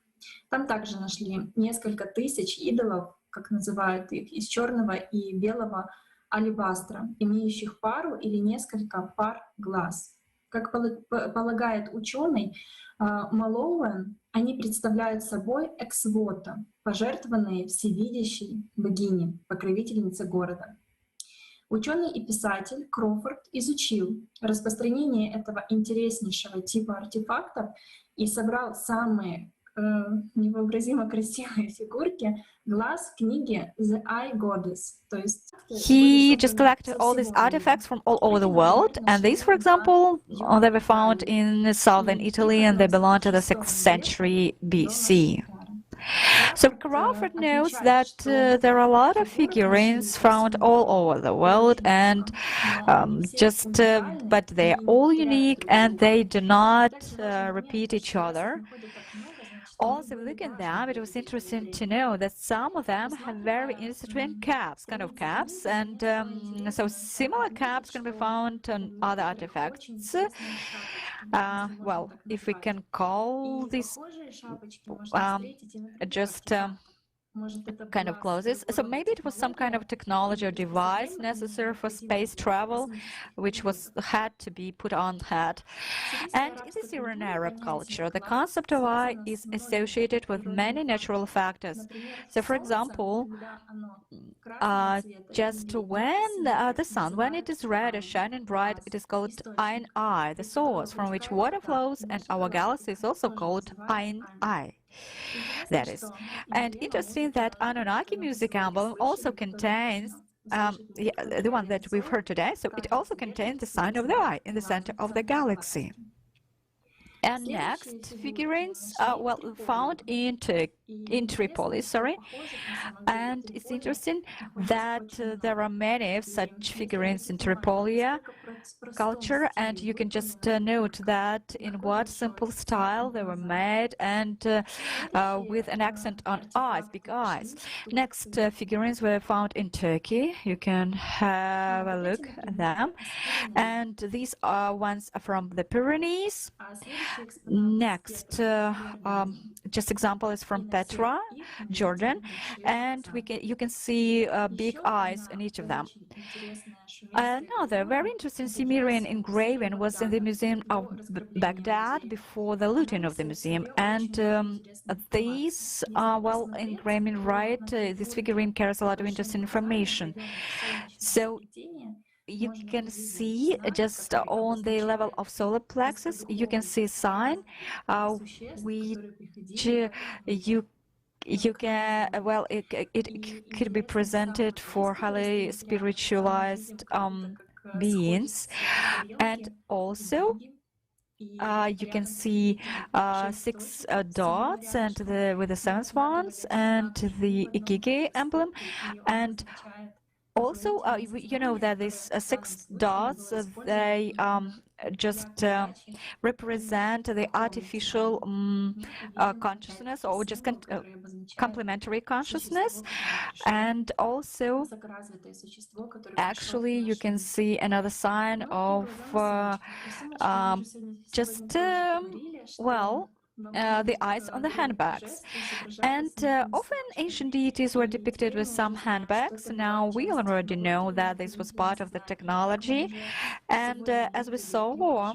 Там также нашли несколько тысяч идолов, как называют их, из черного и белого алебастра, имеющих пару или несколько пар глаз. Как полагает ученый Малоуэн, они представляют собой эксвота, пожертвованные всевидящей богине, покровительнице города. Ученый и писатель Кроуфорд изучил распространение этого интереснейшего типа артефактов и собрал самые невообразимо красивые фигурки глаз в книге The Eye Goddess. То есть he just collected all these artifacts from all over the world, and these, for example, they were found in southern Italy and they belong to the 6th century BC. So Crawford notes that there are a lot of figurines found all over the world, and but they are all unique and they do not repeat each other. Also, looking at them, it was interesting to know that some of them have very interesting caps, and so similar caps can be found on other artifacts. Well, if we can call this just kind of closes. So maybe it was some kind of technology or device necessary for space travel, which had to be put on head. And in the Syrian Arab culture, the concept of eye is associated with many natural factors. So, for example, just when the sun, when it is red or shining bright, it is called Ain Eye, the source from which water flows, and our galaxy is also called Ain Eye. That is. And interesting that Anunnaki music album also contains the one that we've heard today, so it also contains the sign of the eye in the center of the galaxy. And next, figurines well found in Tripoli, and it's interesting that there are many such figurines in Tripoli culture, and you can just note that in what simple style they were made, and with an accent on eyes, big eyes. Next, figurines were found in Turkey. You can have a look at them, and these ones are from the Pyrenees. Next, just example is from Petra, Jordan, and you can see big eyes in each of them. Another very interesting Sumerian engraving was in the Museum of Baghdad before the looting of the museum, and these well engraving this figurine carries a lot of interesting information. So you can see just on the level of solar plexus, you can see a sign which you can, well, it could be presented for highly spiritualized beings, and also you can see 6 dots and with the 7 swans and the Ikige emblem, and also, you know that these 6 dots, they just represent the artificial consciousness, or just complementary consciousness. And also, actually, you can see another sign of well, the eyes on the handbags. And often ancient deities were depicted with some handbags. Now we already know that this was part of the technology. And as we saw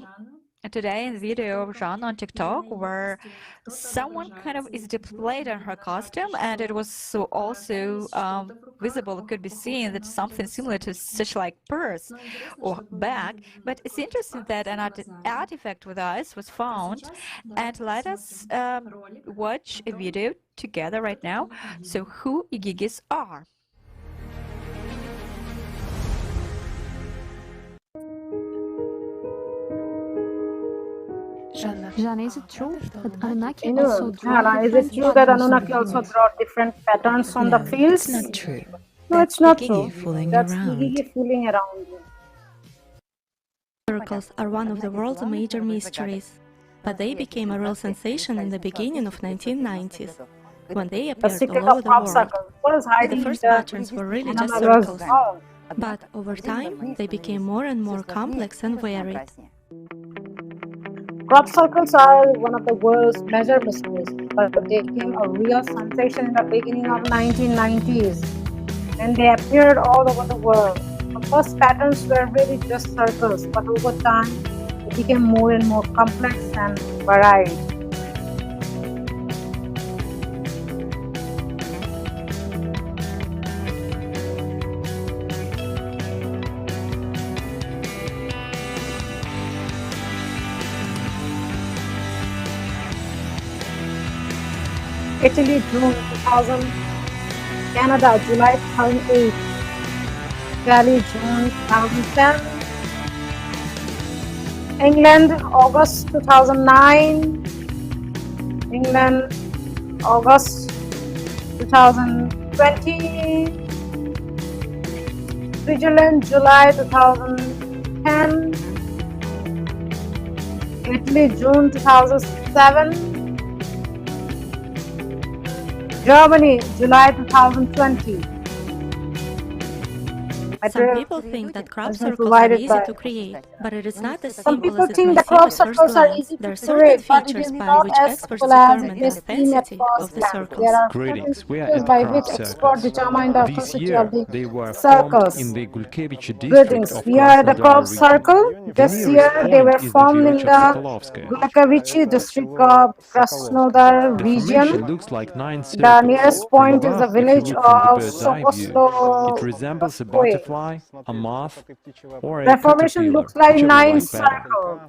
today in the video of Jean on TikTok, where someone kind of is displayed in her costume, and it was also visible, it could be seen that something similar to such like purse or bag. But it's interesting that an artifact with eyes was found, and let us watch a video together right now. So who Igigis are. Jana, is it true that Anunnaki You also know, draw Hannah, is different it true that patterns on Anunnaki also fields? draw different patterns on the No, fields? it's not true. No, That's it's not Igigi true. fooling That's around. Igigi fooling around you. Circles are one of the world's major mysteries, but they became a real sensation in the beginning of 1990s, when they The appeared secret all of over the crop world. circle. What is The hiding in first the patterns were really just anomalous circles, zone? but over time they became more and more complex and varied. Crop circles are one of the world's major mysteries, but they became a real sensation in the beginning of 1990s, and they appeared all over the world. The first patterns were really just circles, but over time they became more and more complex and varied. Italy, June 2000, Canada, July 2008, Italy, June 2010, England, August 2009, England, August 2020, Switzerland, July 2010, Italy, June 2007, Germany, July 2020. Some people think that crop has been circles are provided easy by- to create, but it is not as Some simple people as it think may the seem crop at first circles are glance. easy There are to certain create, but it features is by not which as experts simple as determine it the may seem at authenticity first of the glance. circles. There are certain Greetings, we are features at by crop which experts circles. determine the This authenticity of year, the they were formed circles. in the Gulkevich district Greetings. of We are at the crop Krasnodar region. circle. The This nearest year they point were is the formed in village of the Sokolovskaya. Gulkavichi district of Krasnodar The region. formation looks like 9 The circles. nearest From point is the above, if you village look from the of bird's eye view, it resembles a Sokoslovskoye. butterfly, a moth, or a The formation caterpillar, looks like whichever you 9 like better. circles.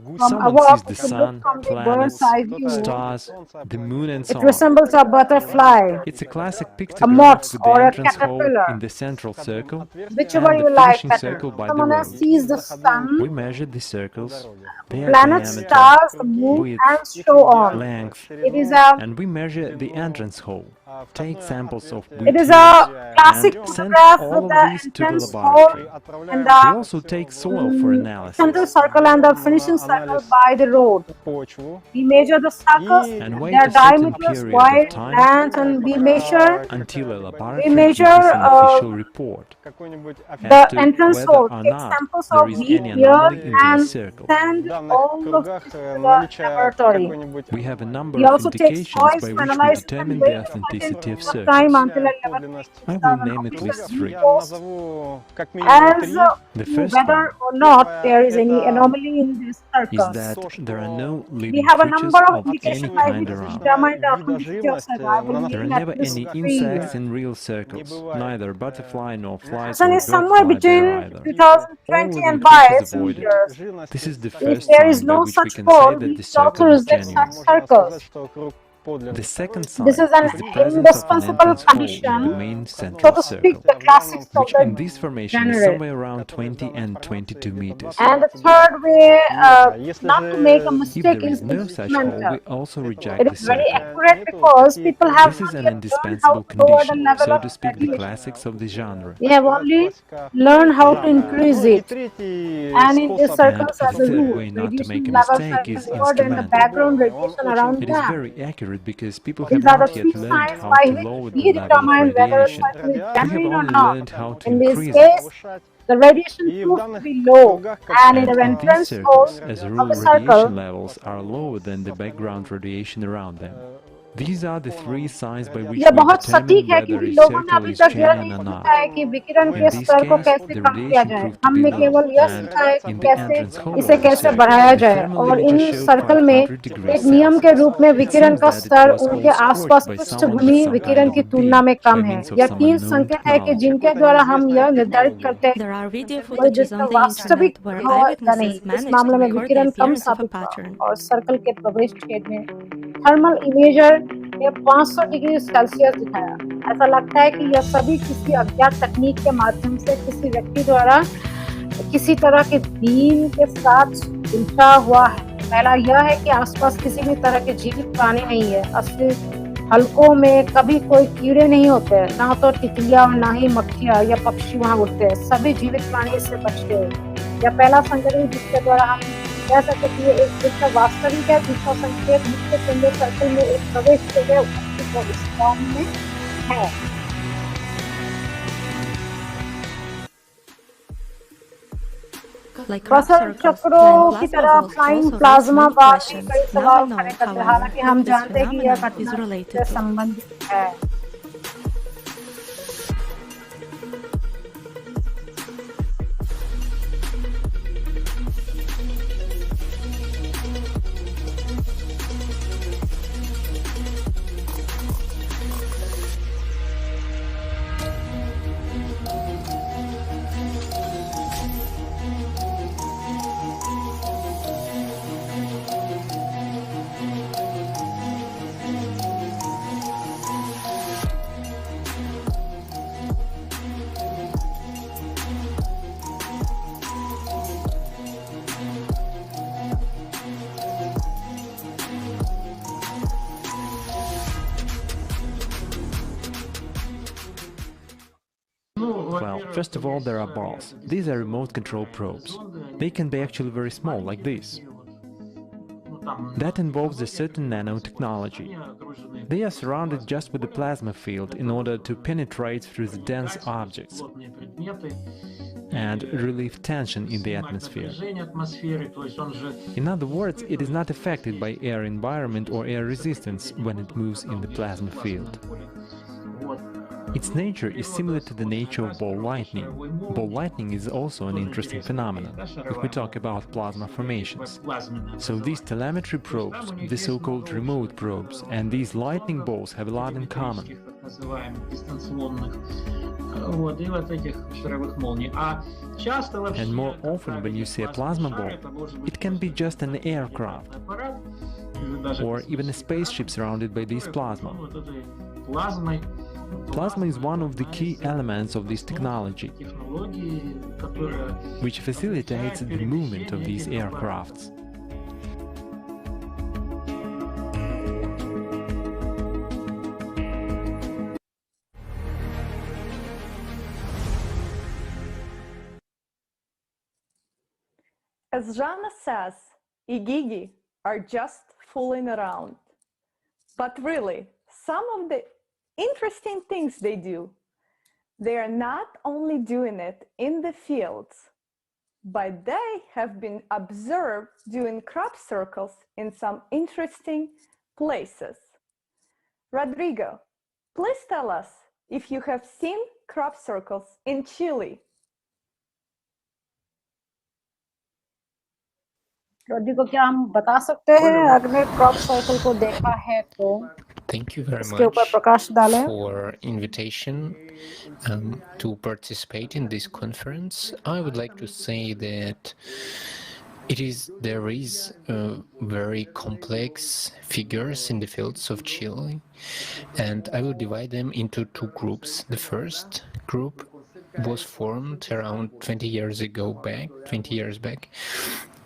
From Someone above, sees the if you look sun, from the bird's planets, eye view, stars, the moon, and it so on. resembles a butterfly, It's a classic a pictograph moth, with the or a entrance hole caterpillar, in the central circle whichever and the you like finishing better. circle by the Someone else road. sees the sun, We measured the circles, their planets, diameter, stars, the moon, width, and so on. length, It is a and we measure the entrance hole, take samples of It is wheat a ears, classic and send photograph all with of the these to the entrance hole laboratory. and We the also take soil for analysis. center circle and the finishing circle by the road. We measure the circles, And wait their a certain diameters, period of wide, time length, and we measure until a we laboratory measure gives us an official report the as to entrance whether hole, or take not samples there of is wheat any ears, anomaly in and these circles. send all of this to the laboratory. We have a number We of also take indications voice by to which we analyze and determine wait the a certain authenticity of period of time circles. until a laboratory I gives will us an name at official least 3. report as The to first whether one or not there is any anomaly in these is circles. that there are no We living have a creatures number of of any indications by kind which we around. determine the authenticity of survival. There are Looking at never this any tree. insects in real circles, neither butterfly nor flies Sun or is somewhere birdfly there between either. 2020 All and living by creatures its avoided. years. This is the If first there is sign by no which we such can say pole, that we the should also circle is reject genuine. such circles. The second This sign is an is the presence of an indispensable entrance hole in condition, the main so central to speak, circle, the classics of which in the this formation is genre. somewhere around 20 and 22 meters. And the third way, not to make a If mistake, there is is no such hole, instrumental. we also It reject the is very circle. accurate because people have This is not an yet learned how indispensable to lower the condition, level so of to speak, the radiation. classics of the genre. They have only learned how to increase it. And in these And circles, the as a third rule, way not to make radiation a levels mistake are is lowered and the instrumental. background radiation around It is them. very accurate because people These have are the not three yet learned signs how by to which lower the we level of determine whether a radiation. circle is We have genuine or only not. learned how to In this increase case, it. the radiation proves to be low, and in And the in these entrance hole circles, as a of rule, the radiation circle, levels are lower than the background radiation around them. These are the 3 signs by which यह we बहुत determine सटीक है whether क्योंकि a लोगों ने circle अभी is तक यह genuine नहीं or सीखा not. है कि विकिरण In के this स्तर को case, कैसे the कम किया radiation जाए। proved to be हमने low, केवल यह and सीखा है कि in the कैसे entrance hole इसे of the कैसे circle, बढ़ाया the जाए thermal और इन image showed सर्कल में 500 degrees एक नियम के Celsius. रूप में It विकिरण seems का that it स्तर was all उनके आसपास scorched by someone with पृष्ठभूमि some kind विकिरण of की a तुलना beam में by कम है। means of यह some 3 unknown संकेत है कि technology. जिनके द्वारा हम यह निर्धारित करते हैं There are video कि footages on the वास्तविक internet where हो या नहीं। eyewitnesses इस managed to मामले में record the विकिरण कम appearance of a साबित हुआ pattern. और सर्कल के प्रवेश छेद में थर्मल इमेजर ने 500 डिग्री सेल्सियस दिखाया। ऐसा लगता है कि यह सभी किसी अज्ञात तकनीक के माध्यम से किसी व्यक्ति द्वारा किसी तरह के बीम के साथ उलझा हुआ है। पहला यह है कि आसपास किसी भी तरह के जीवित प्राणी नहीं है। असली हलकों में कभी कोई कीड़े नहीं होते, ना तो तितलियां और ना ही मक्खियां या पक्षी वहां उड़ते हैं। सभी जीवित प्राणी इससे बचते हैं। यह पहला संकेत जिसके द्वारा हम कह सकते हैं कि ये एक दृश्य वास्तविक है। दूसरा संकेत मुख्य केंद्र सर्कल में एक प्रवेश जगह उपस्थित इस फॉर्म में है। बसर चक्रों की तरह फ्लाइंग प्लाज्मा बार भी कई सवाल खड़े करते हैं, हालांकि हम जानते हैं कि यह घटना से संबंधित है। Well, first of all, there are balls. These are remote control probes. They can be actually very small, like this. That involves a certain nanotechnology. They are surrounded just with a plasma field in order to penetrate through the dense objects and relieve tension in the atmosphere. In other words, it is not affected by air environment or air resistance when it moves in the plasma field. Its nature is similar to the nature of ball lightning. Ball lightning is also an interesting phenomenon, if we talk about plasma formations. So these telemetry probes, the so-called remote probes, and these lightning balls have a lot in common. And more often when you see a plasma ball, it can be just an aircraft, or even a spaceship surrounded by this plasma. Plasma is one of the key elements of this technology, which facilitates the movement of these aircrafts. As Jana says, Igigi are just fooling around. But really, some of the interesting things they do, they are not only doing it in the fields, but they have been observed doing crop circles in some interesting places. Rodrigo, please tell us if you have seen crop circles in Chile. Rodrigo, क्या हम बता सकते हैं अगर crop cycle को देखा है तो? Thank you very इसके ऊपर much प्रकाश डालें। for invitation to participate in this conference. I would like to say that there is very complex figures in the fields of Chile, and I will divide them into two groups. The first group was formed around 20 years back,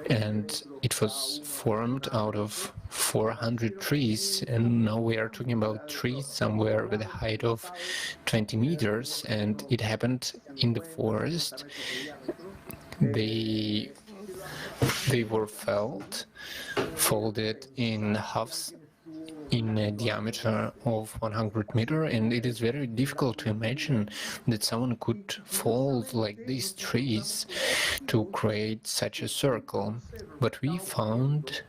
and it was formed out of 400 trees, and now we are talking about trees somewhere with a height of 20 meters, and it happened in the forest. They were folded in halves in a diameter of 100 meters, and it is very difficult to imagine that someone could fold like these trees to create such a circle. But we found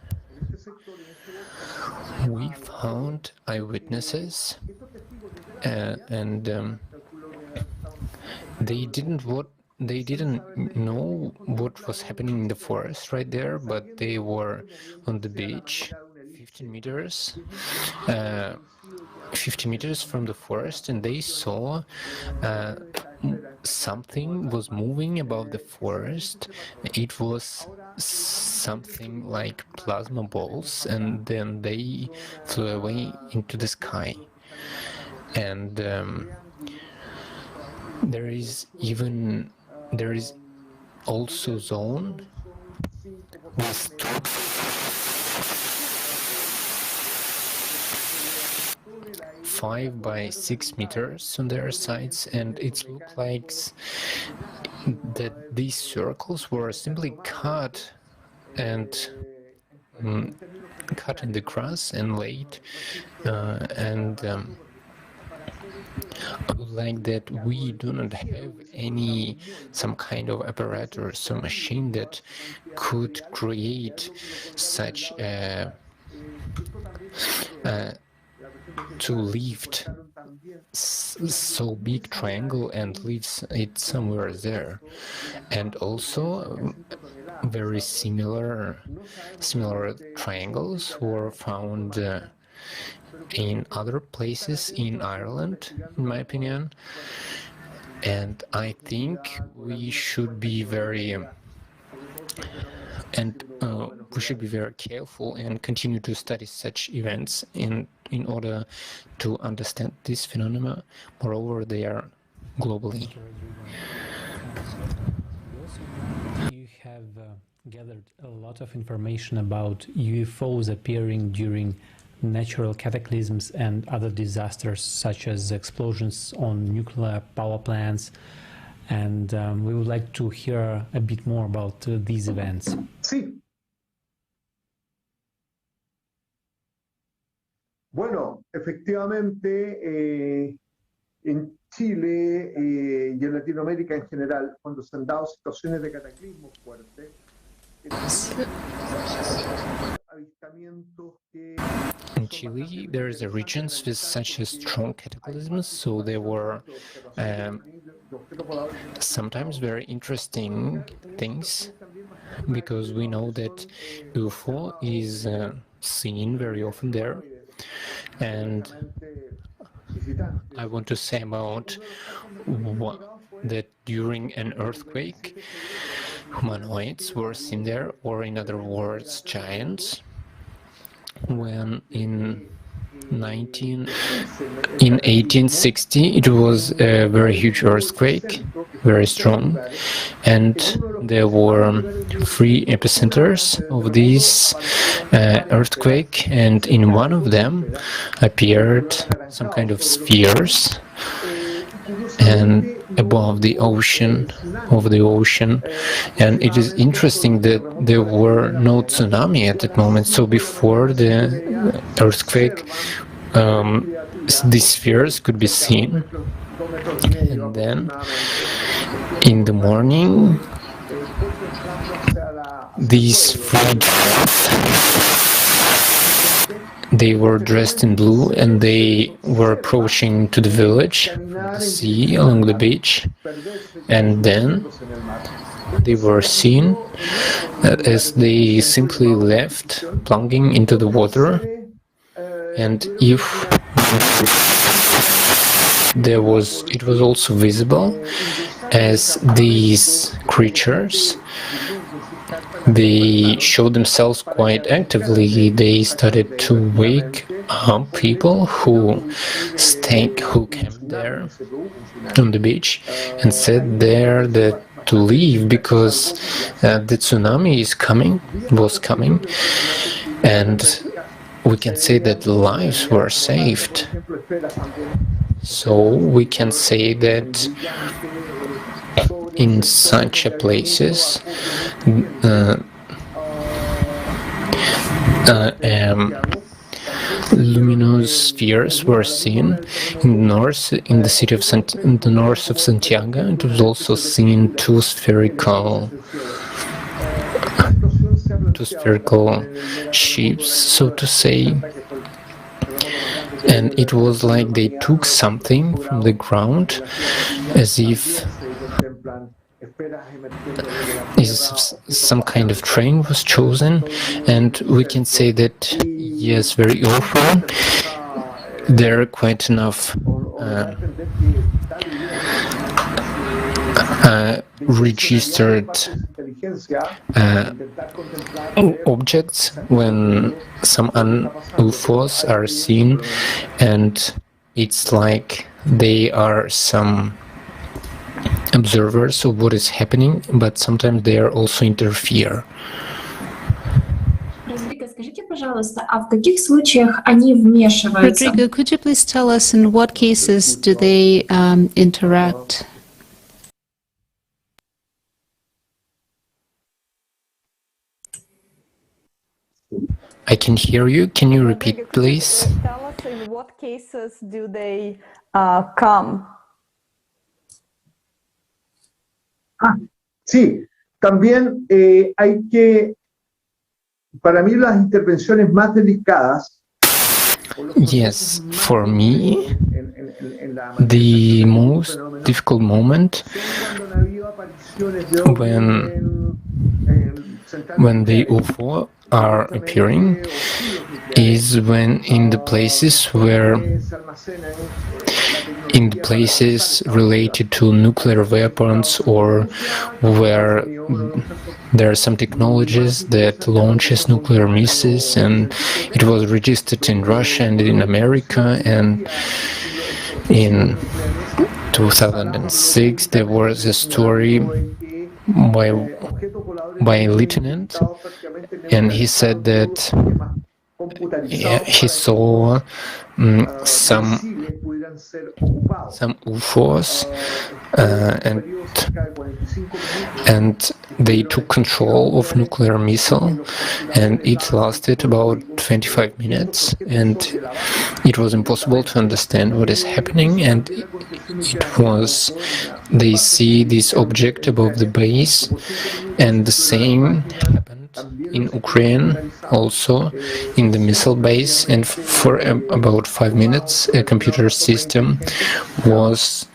eyewitnesses, and they didn't know what was happening in the forest right there, but they were on the beach 50 meters from the forest, and they saw something was moving above the forest. It was something like plasma balls, and then they flew away into the sky. And there is also zone with 5 by 6 meters on their sides, and it looked like that these circles were simply cut and cut in the grass and laid, like that we do not have some kind of apparatus or machine that could create such a to lift so big triangle and leaves it somewhere there. And also very similar triangles were found in other places in Ireland, in my opinion. And I think we should be very careful and continue to study such events in order to understand this phenomena. Moreover, they are globally. You have gathered a lot of information about UFOs appearing during natural cataclysms and other disasters such as explosions on nuclear power plants, and we would like to hear a bit more about these events. Sí. Bueno, efectivamente, en Chile y en Latinoamérica en general, cuando se han dado situaciones de cataclismo fuertes, in Chile, there is a regions with such a strong cataclysms, so there were sometimes very interesting things, because we know that UFO is seen very often there. And I want to say about that during an earthquake, humanoids were seen there, or in other words, giants. When in 1860 it was a very huge earthquake, very strong, and there were 3 epicenters of this earthquake, and in one of them appeared some kind of spheres and above the ocean, and it is interesting that there were no tsunami at that moment. So before the earthquake, these spheres could be seen, and then in the morning these 3 they were dressed in blue, and they were approaching to the village from the sea along the beach, and then they were seen as they simply left, plunging into the water. And it was also visible as these creatures, they showed themselves quite actively. They started to wake up people who camped there on the beach and said there that to leave because the tsunami was coming, and we can say that lives were saved. So we can say that in such places luminous spheres were seen in the north, in the city of in the north of Santiago. It was also seen 2 spherical ships, so to say, and it was like they took something from the ground, as if some kind of train was chosen. And we can say that yes, very often there are quite enough registered objects when some UFOs are seen, and it's like they are some observers of what is happening, but sometimes they are also interfere. пожалуйста, а в каких случаях они вмешиваются? Rodrigo, could you please tell us in what cases do they interact? I can hear you. Can you repeat, please? Tell us in what cases do they come? Sí, también hay que, para mí las intervenciones más delicadas. Yes, for me, the most difficult moment when the UFO are appearing is when in the places related to nuclear weapons, or where there are some technologies that launches nuclear missiles, and it was registered in Russia and in America. And in 2006 there was a story by a lieutenant, and he said that he saw some UFOs and they took control of nuclear missile, and it lasted about 25 minutes, and it was impossible to understand what is happening. And it was, they see this object above the base, and the same happened in Ukraine, also in the missile base, and for about 5 minutes a computer system was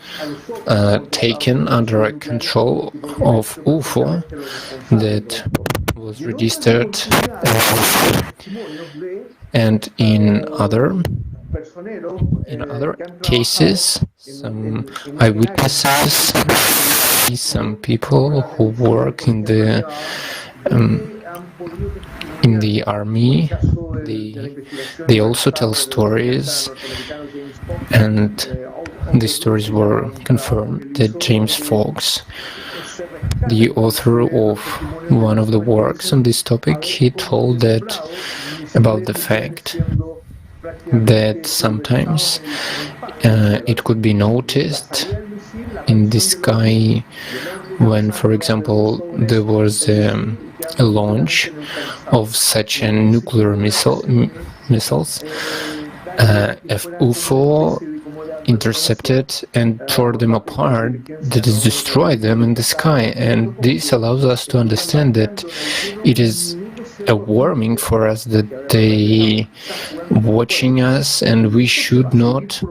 taken under control of UFO that was registered, and in other cases some eyewitnesses, some people who work in the army, they also tell stories, and the stories were confirmed that James Fox, the author of one of the works on this topic, he told that about the fact that sometimes it could be noticed in the sky when, for example, there was a launch of such a nuclear missiles, if UFO intercepted and tore them apart, that is, destroyed them in the sky. And this allows us to understand that it is a warning for us that they watching us, and we should not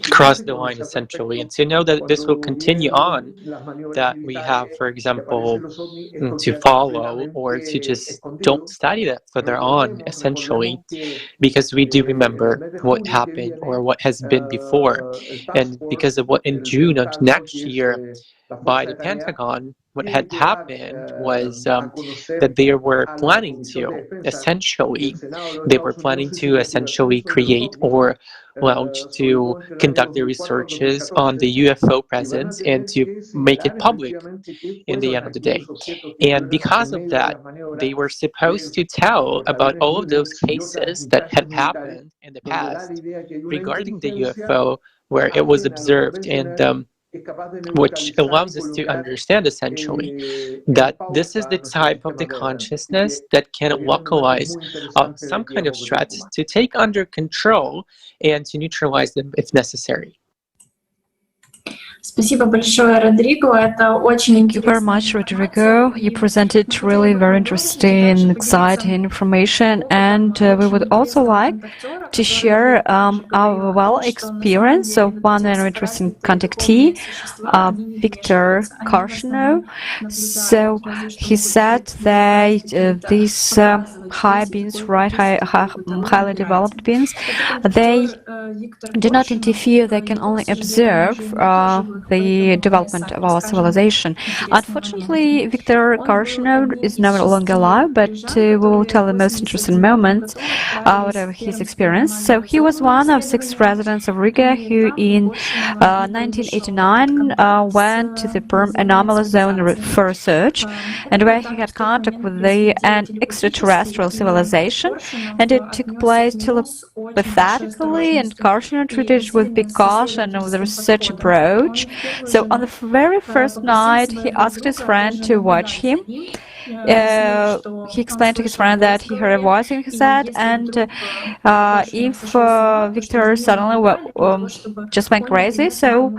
cross the line, essentially. And to know that this will continue on, that we have, for example, to follow or to just don't study that further on, essentially, because we do remember what happened or what has been before. And because of what in June of next year by the Pentagon, what had happened was that they were planning to essentially create or launch to conduct their researches on the UFO presence and to make it public in the end of the day. And because of that, they were supposed to tell about all of those cases that had happened in the past regarding the UFO where it was observed, and which allows us to understand essentially that this is the type of the consciousness that can localize some kind of threats to take under control and to neutralize them if necessary. Спасибо большое, Родриго. Это очень Thank you very much, Rodrigo. You presented really very interesting, exciting information, and we would also like to share our experience of one very interesting contactee, Victor Karshno. So he said that these high beings, right, highly developed beings, they do not interfere. They can only observe the development of our civilization. Unfortunately, Viktor Korshunov is no longer alive, but we will tell the most interesting moments out of his experience. So he was one of 6 residents of Riga who in 1989 went to the Perm anomalous zone for research, and where he had contact with an extraterrestrial civilization, and it took place telepathically, and Korshunov treated it with big caution and with a research approach. So on the very first night, he asked his friend to watch him. He explained to his friend that he heard a voice in his head, and if Victor suddenly just went crazy, so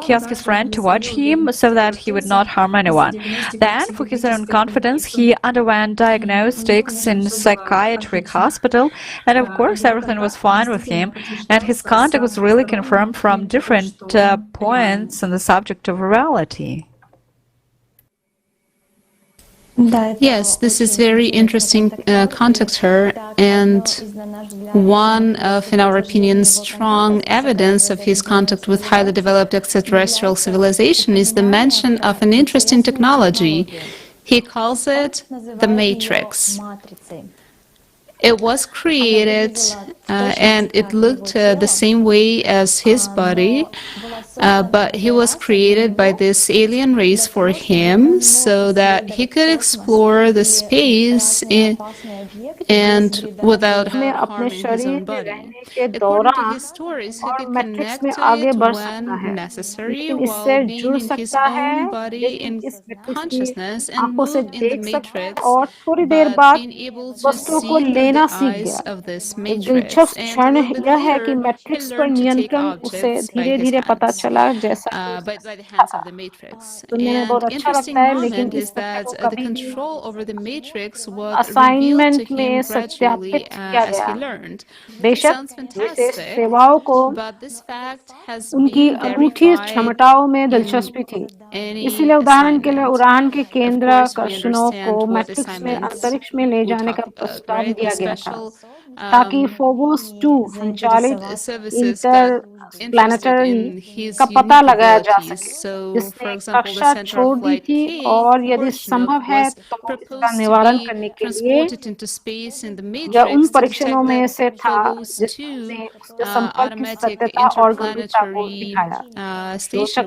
he asked his friend to watch him so that he would not harm anyone. Then, for his own confidence, he underwent diagnostics in psychiatric hospital, and of course everything was fine with him, and his contact was really confirmed from different points on the subject of reality. Yes, this is very interesting contact her, and one of, in our opinion, strong evidence of his contact with highly developed extraterrestrial civilization is the mention of an interesting technology. He calls it the Matrix. It was created and it looked the same way as his body, but he was created by this alien race for him so that he could explore the space and without harming his own body. According to his stories, he could connect to it when necessary while being in his own body in consciousness and move in the matrix, but being able to see through the eyes of this matrix, and a little bit later he learned to take objects by his hands, by the hands of the matrix. And interesting moment is that the control over the matrix was revealed to him gradually as he learned. It sounds fantastic, but this fact has been verified in any assignment. Of course, we understand what assignments we talk about, right? The special services got interested in his unique abilities. So, for example, the center of flight K, Korshunov, was proposed to be transported into space in the matrix to detect the Phobos 2 automatic interplanetary station,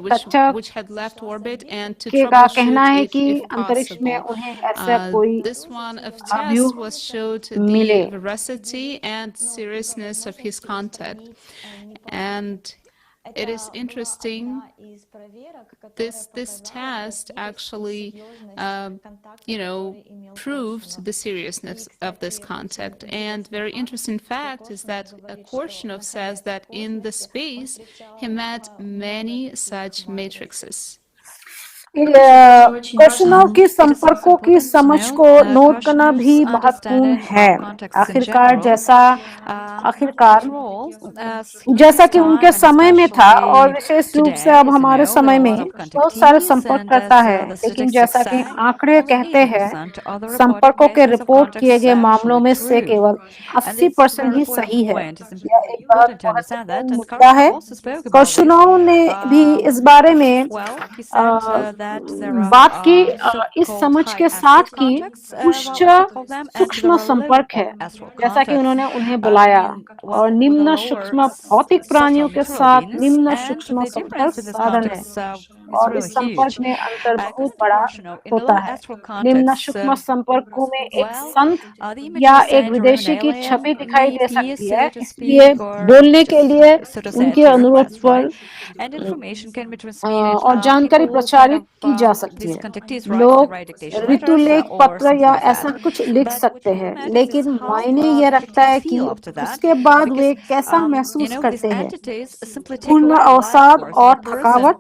which had left orbit, and to troubleshoot if possible. This one of tests was showed the veracity and seriousness of his contact. And it is interesting, this test actually, proved the seriousness of this contact. And very interesting fact is that Korshunov says that in the space he met many such matrices. क्वेश्चनों के संपर्कों की समझ को note करना भी महत्वपूर्ण है। आखिरकार जैसा कि उनके समय में था और विशेष रूप से अब हमारे समय में बहुत सारे संपर्क करता है, लेकिन जैसा कि आंकड़े कहते हैं, संपर्कों के रिपोर्ट किए गए मामलों में से केवल 80% ही सही है। यह एक बहुत महत्वपूर्ण मुद्दा है। क्वेश्चनों ने भी इस बारे में बात की इस समझ के साथ कि उच्च सूक्ष्म संपर्क है, जैसा कि उन्होंने उन्हें बुलाया, और निम्न सूक्ष्म भौतिक प्राणियों के साथ निम्न सूक्ष्म संपर्क साधन है, और इस संपर्क में अंतर बहुत बड़ा होता है। निम्न सूक्ष्म संपर्कों में एक संत या एक विदेशी की छवि दिखाई दे सकती है, इसलिए बोलने के लिए उनके अनुरोध पर और जानकारी प्रचारित की जा सकती है। लोग ऋतुलेख पत्र या ऐसा कुछ लिख सकते हैं, लेकिन मायने यह रखता है कि उसके बाद वे कैसा महसूस करते हैं। पूर्ण अवसाद और थकावट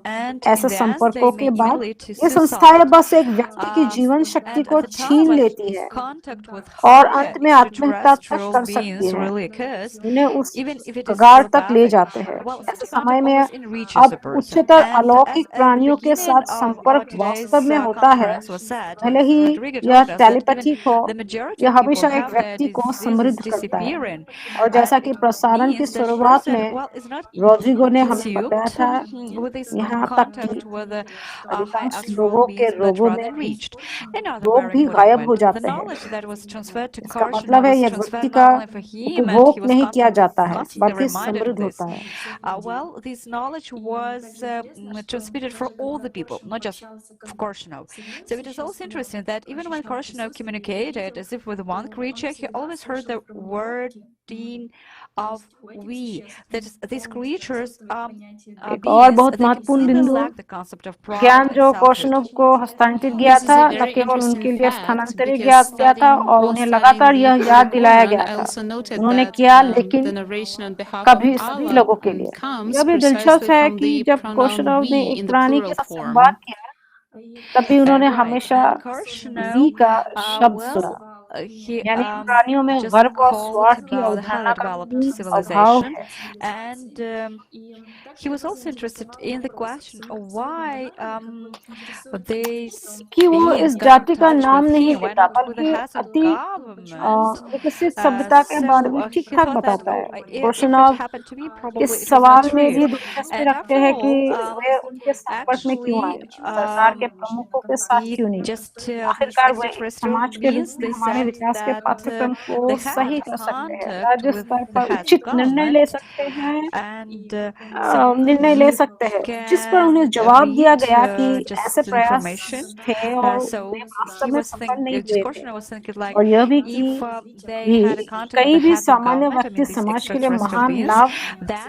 ऐसे संपर्कों के बाद ये संस्थाएं बस एक व्यक्ति की जीवन शक्ति को छीन लेती है और अंत में आत्महत्या तक कर सकती है, उन्हें उस कगार तक ले जाते हैं। ऐसे समय में अब उच्चतर अलौकिक प्राणियों के साथ संपर्क संपर्क वास्तव में होता है, भले ही यह टेलीपैथिक हो, यह हमेशा एक व्यक्ति को समृद्ध करता है। और जैसा कि प्रसारण की शुरुआत में रोड्रिगो ने हमें बताया था, यहाँ तक कि अधिकांश लोगों के रोग भी गायब हो जाते हैं। इसका मतलब है यह व्यक्ति का उपभोग नहीं किया जाता है, बल्कि समृद्ध होता है। Well, this knowledge was transmitted for all the people, not just for Korshunov. So it is also interesting that even when Korshunov communicated as if with one creature, he always heard the wording of we. That is, these creatures are और बहुत महत्वपूर्ण बिंदु, ज्ञान जो कोर्शनोव को हस्तांतरित किया था, न केवल उनके लिए स्थानांतरित किया था और उन्हें लगातार यह याद दिलाया गया था। उन्होंने किया, लेकिन कभी सभी लोगों के लिए। यह भी दिलचस्प है कि जब कोर्शनोव ने एक प्राणी के साथ संवाद किया, तभी उन्होंने हमेशा वी का शब्द सुना, यानी प्राणियों में गर्व और स्वार्थ की अवधारणा का अभाव है। And he was also interested in the question of why कि वो इस जाति का नाम नहीं लेता, बल्कि अति विकसित सभ्यता के बारे में ठीक ठाक बताता है। कोर्शनोव इस सवाल में भी दिलचस्पी रखते हैं कि वे उनके संपर्क में क्यों आए, सरकार के प्रमुखों के साथ क्यों नहीं। आखिरकार वे समाज के रूप में हमारे विकास के पाठ्यक्रम को सही कर सकते हैं, राज्य स्तर पर उचित निर्णय ले सकते हैं, जिस पर उन्हें जवाब दिया गया कि ऐसे प्रयास थे और वे वास्तव में सफल नहीं हुए थे। और यह भी कि कहीं भी सामान्य व्यक्ति समाज के लिए महान लाभ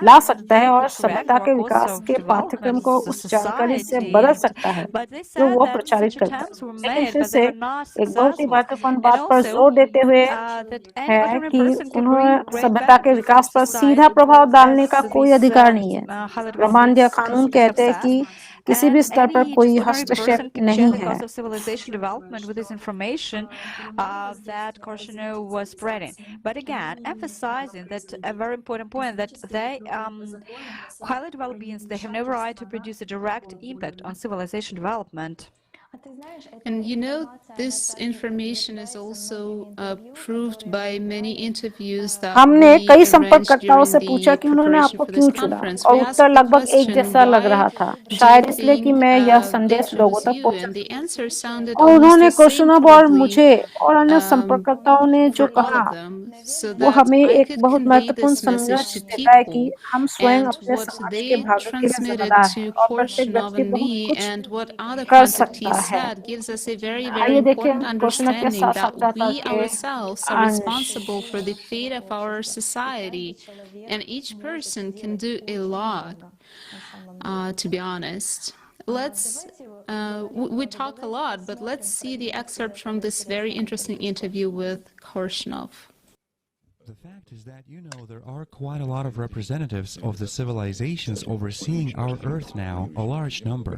ला सकता है और सभ्यता के विकास के पाठ्यक्रम को उस जानकारी से बदल सकता है जो वो प्रचारित करता है। लेकिन फिर से एक बहुत ही महत्वपूर्ण बात पर जोर देते हुए है कि उन्होंने सभ्यता के विकास पर सीधा प्रभाव डालने का कोई अधिकार नहीं है। ब्रह्मांडीय कानून कहते हैं कि किसी भी स्तर पर कोई हस्तक्षेप नहीं है। That Korshunov was spreading, but again emphasizing that a very important point that they highly developed beings, they have no right to produce a direct impact on civilization development. And you know, this information is also proved by many interviews that हमने we कई arranged संपर्ककर्ताओं से during पूछा the कि उन्होंने preparation आपको for क्यों this चुना, conference. और We asked उत्तर the लगभग एक question, जैसा लग रहा why था, do शायद you इसलिए कि think मैं यह they संदेश लोगों chose तक you? पहुंचा। And the answer sounded और almost उन्होंने the same कोर्शनोव और probably मुझे और अन्य संपर्ककर्ताओं ने जो for all कहा, of them, so वो that हमें I एक could बहुत convey महत्वपूर्ण this message संदेश to देता है कि people. हम स्वयं And अपने what समाज के they भाग्य के लिए transmitted जिम्मेदार to हैं और प्रत्येक Korshunov व्यक्ति and बहुत me कुछ and what other कर contactees सकता है। said gives us a very, very आइए देखिए important कोर्शनोव के understanding साथ that समझौता we के ourselves are अंश। responsible for the fate of our society, and each person can do a lot, to be honest. Let's, we talk a lot, but let's see the excerpt from this very interesting interview with Korshunov. The fact is that, you know, there are quite a lot of representatives of the civilizations overseeing our Earth now, a large number.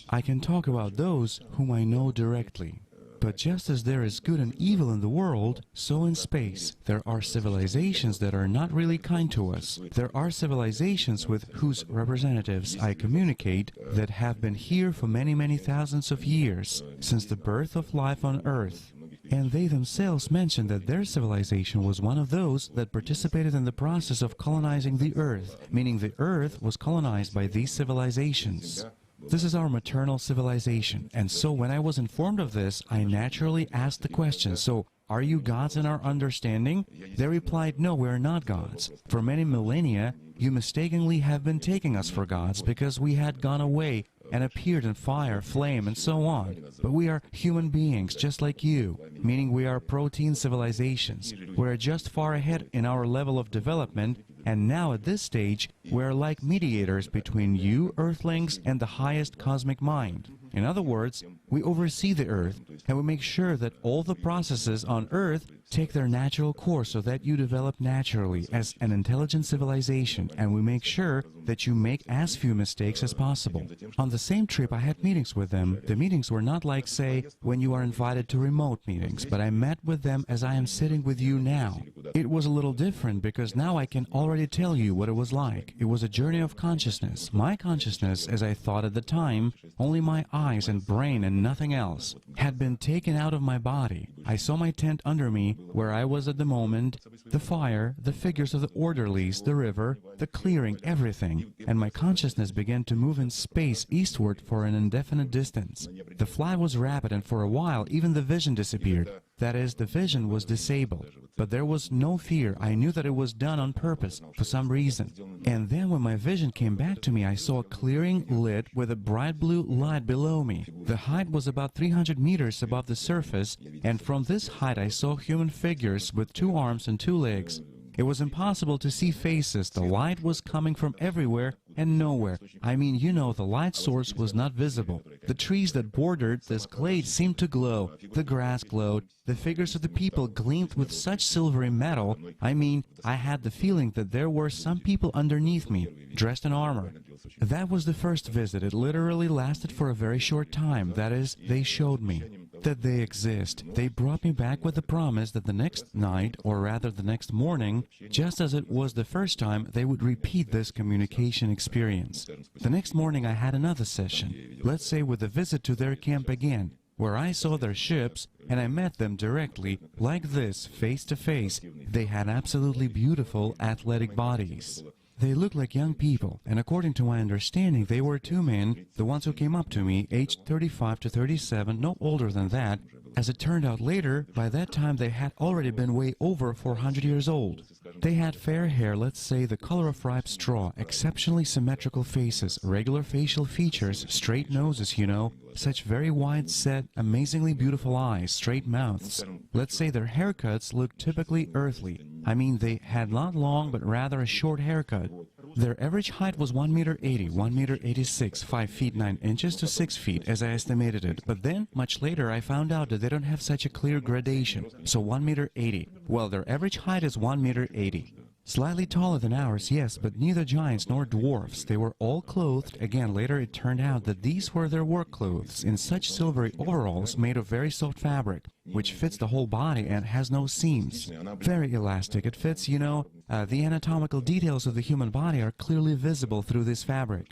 I can talk about those whom I know directly. But just as there is good and evil in the world, so in space, there are civilizations that are not really kind to us. There are civilizations with whose representatives I communicate that have been here for many, many thousands of years, since the birth of life on Earth. And they themselves mentioned that their civilization was one of those that participated in the process of colonizing the Earth, meaning the Earth was colonized by these civilizations. This is our maternal civilization, and so when I was informed of this, I naturally asked the question, so are you gods in our understanding? They replied, no, we are not gods. For many millennia, you mistakenly have been taking us for gods because we had gone away and appeared in fire, flame, and so on. But we are human beings just like you, meaning we are protein civilizations. We are just far ahead in our level of development, and now at this stage, we are like mediators between you, Earthlings, and the highest cosmic mind. In other words, we oversee the Earth, and we make sure that all the processes on Earth take their natural course so that you develop naturally as an intelligent civilization, and we make sure that you make as few mistakes as possible. On the same trip, I had meetings with them. The meetings were not like, say, when you are invited to remote meetings, but I met with them as I am sitting with you now. It was a little different because now I can already tell you what it was like. It was a journey of consciousness. My consciousness, as I thought at the time, only my eyes and brain and nothing else, had been taken out of my body. I saw my tent under me, where I was at the moment, the fire, the figures of the orderlies, the river, the clearing, everything, and my consciousness began to move in space eastward for an indefinite distance. The flight was rapid, and for a while even the vision disappeared. That is, the vision was disabled. But there was no fear. I knew that it was done on purpose, for some reason. And then when my vision came back to me, I saw a clearing lit with a bright blue light below me. The height was about 300 meters above the surface, and from this height I saw human figures with 2 arms and 2 legs. It was impossible to see faces. The light was coming from everywhere and nowhere. I mean, you know, the light source was not visible. The trees that bordered this glade seemed to glow. The grass glowed. The figures of the people gleamed with such silvery metal. I mean, I had the feeling that there were some people underneath me, dressed in armor. That was the first visit. It literally lasted for a very short time. That is, they showed me that they exist. They brought me back with the promise that the next night, or rather the next morning, just as it was the first time, they would repeat this communication experience. The next morning I had another session, let's say with a visit to their camp again, where I saw their ships and I met them directly, like this, face to face. They had absolutely beautiful, athletic bodies. They looked like young people, and according to my understanding, they were 2 men, the ones who came up to me, aged 35 to 37, no older than that. As it turned out later, by that time they had already been way over 400 years old. They had fair hair, let's say the color of ripe straw, exceptionally symmetrical faces, regular facial features, straight noses, you know, such very wide-set, amazingly beautiful eyes, straight mouths. Let's say their haircuts looked typically earthly. I mean, they had not long but rather a short haircut. Their average height was 1 meter 80, 1 meter 86, 5 feet 9 inches to 6 feet, as I estimated it. But then, much later, I found out that they don't have such a clear gradation. So 1 meter 80. Well, their average height is 1 meter 80. Slightly taller than ours, yes, but neither giants nor dwarfs. They were all clothed. Again, later it turned out that these were their work clothes, in such silvery overalls made of very soft fabric, which fits the whole body and has no seams. Very elastic. It fits, you know, the anatomical details of the human body are clearly visible through this fabric.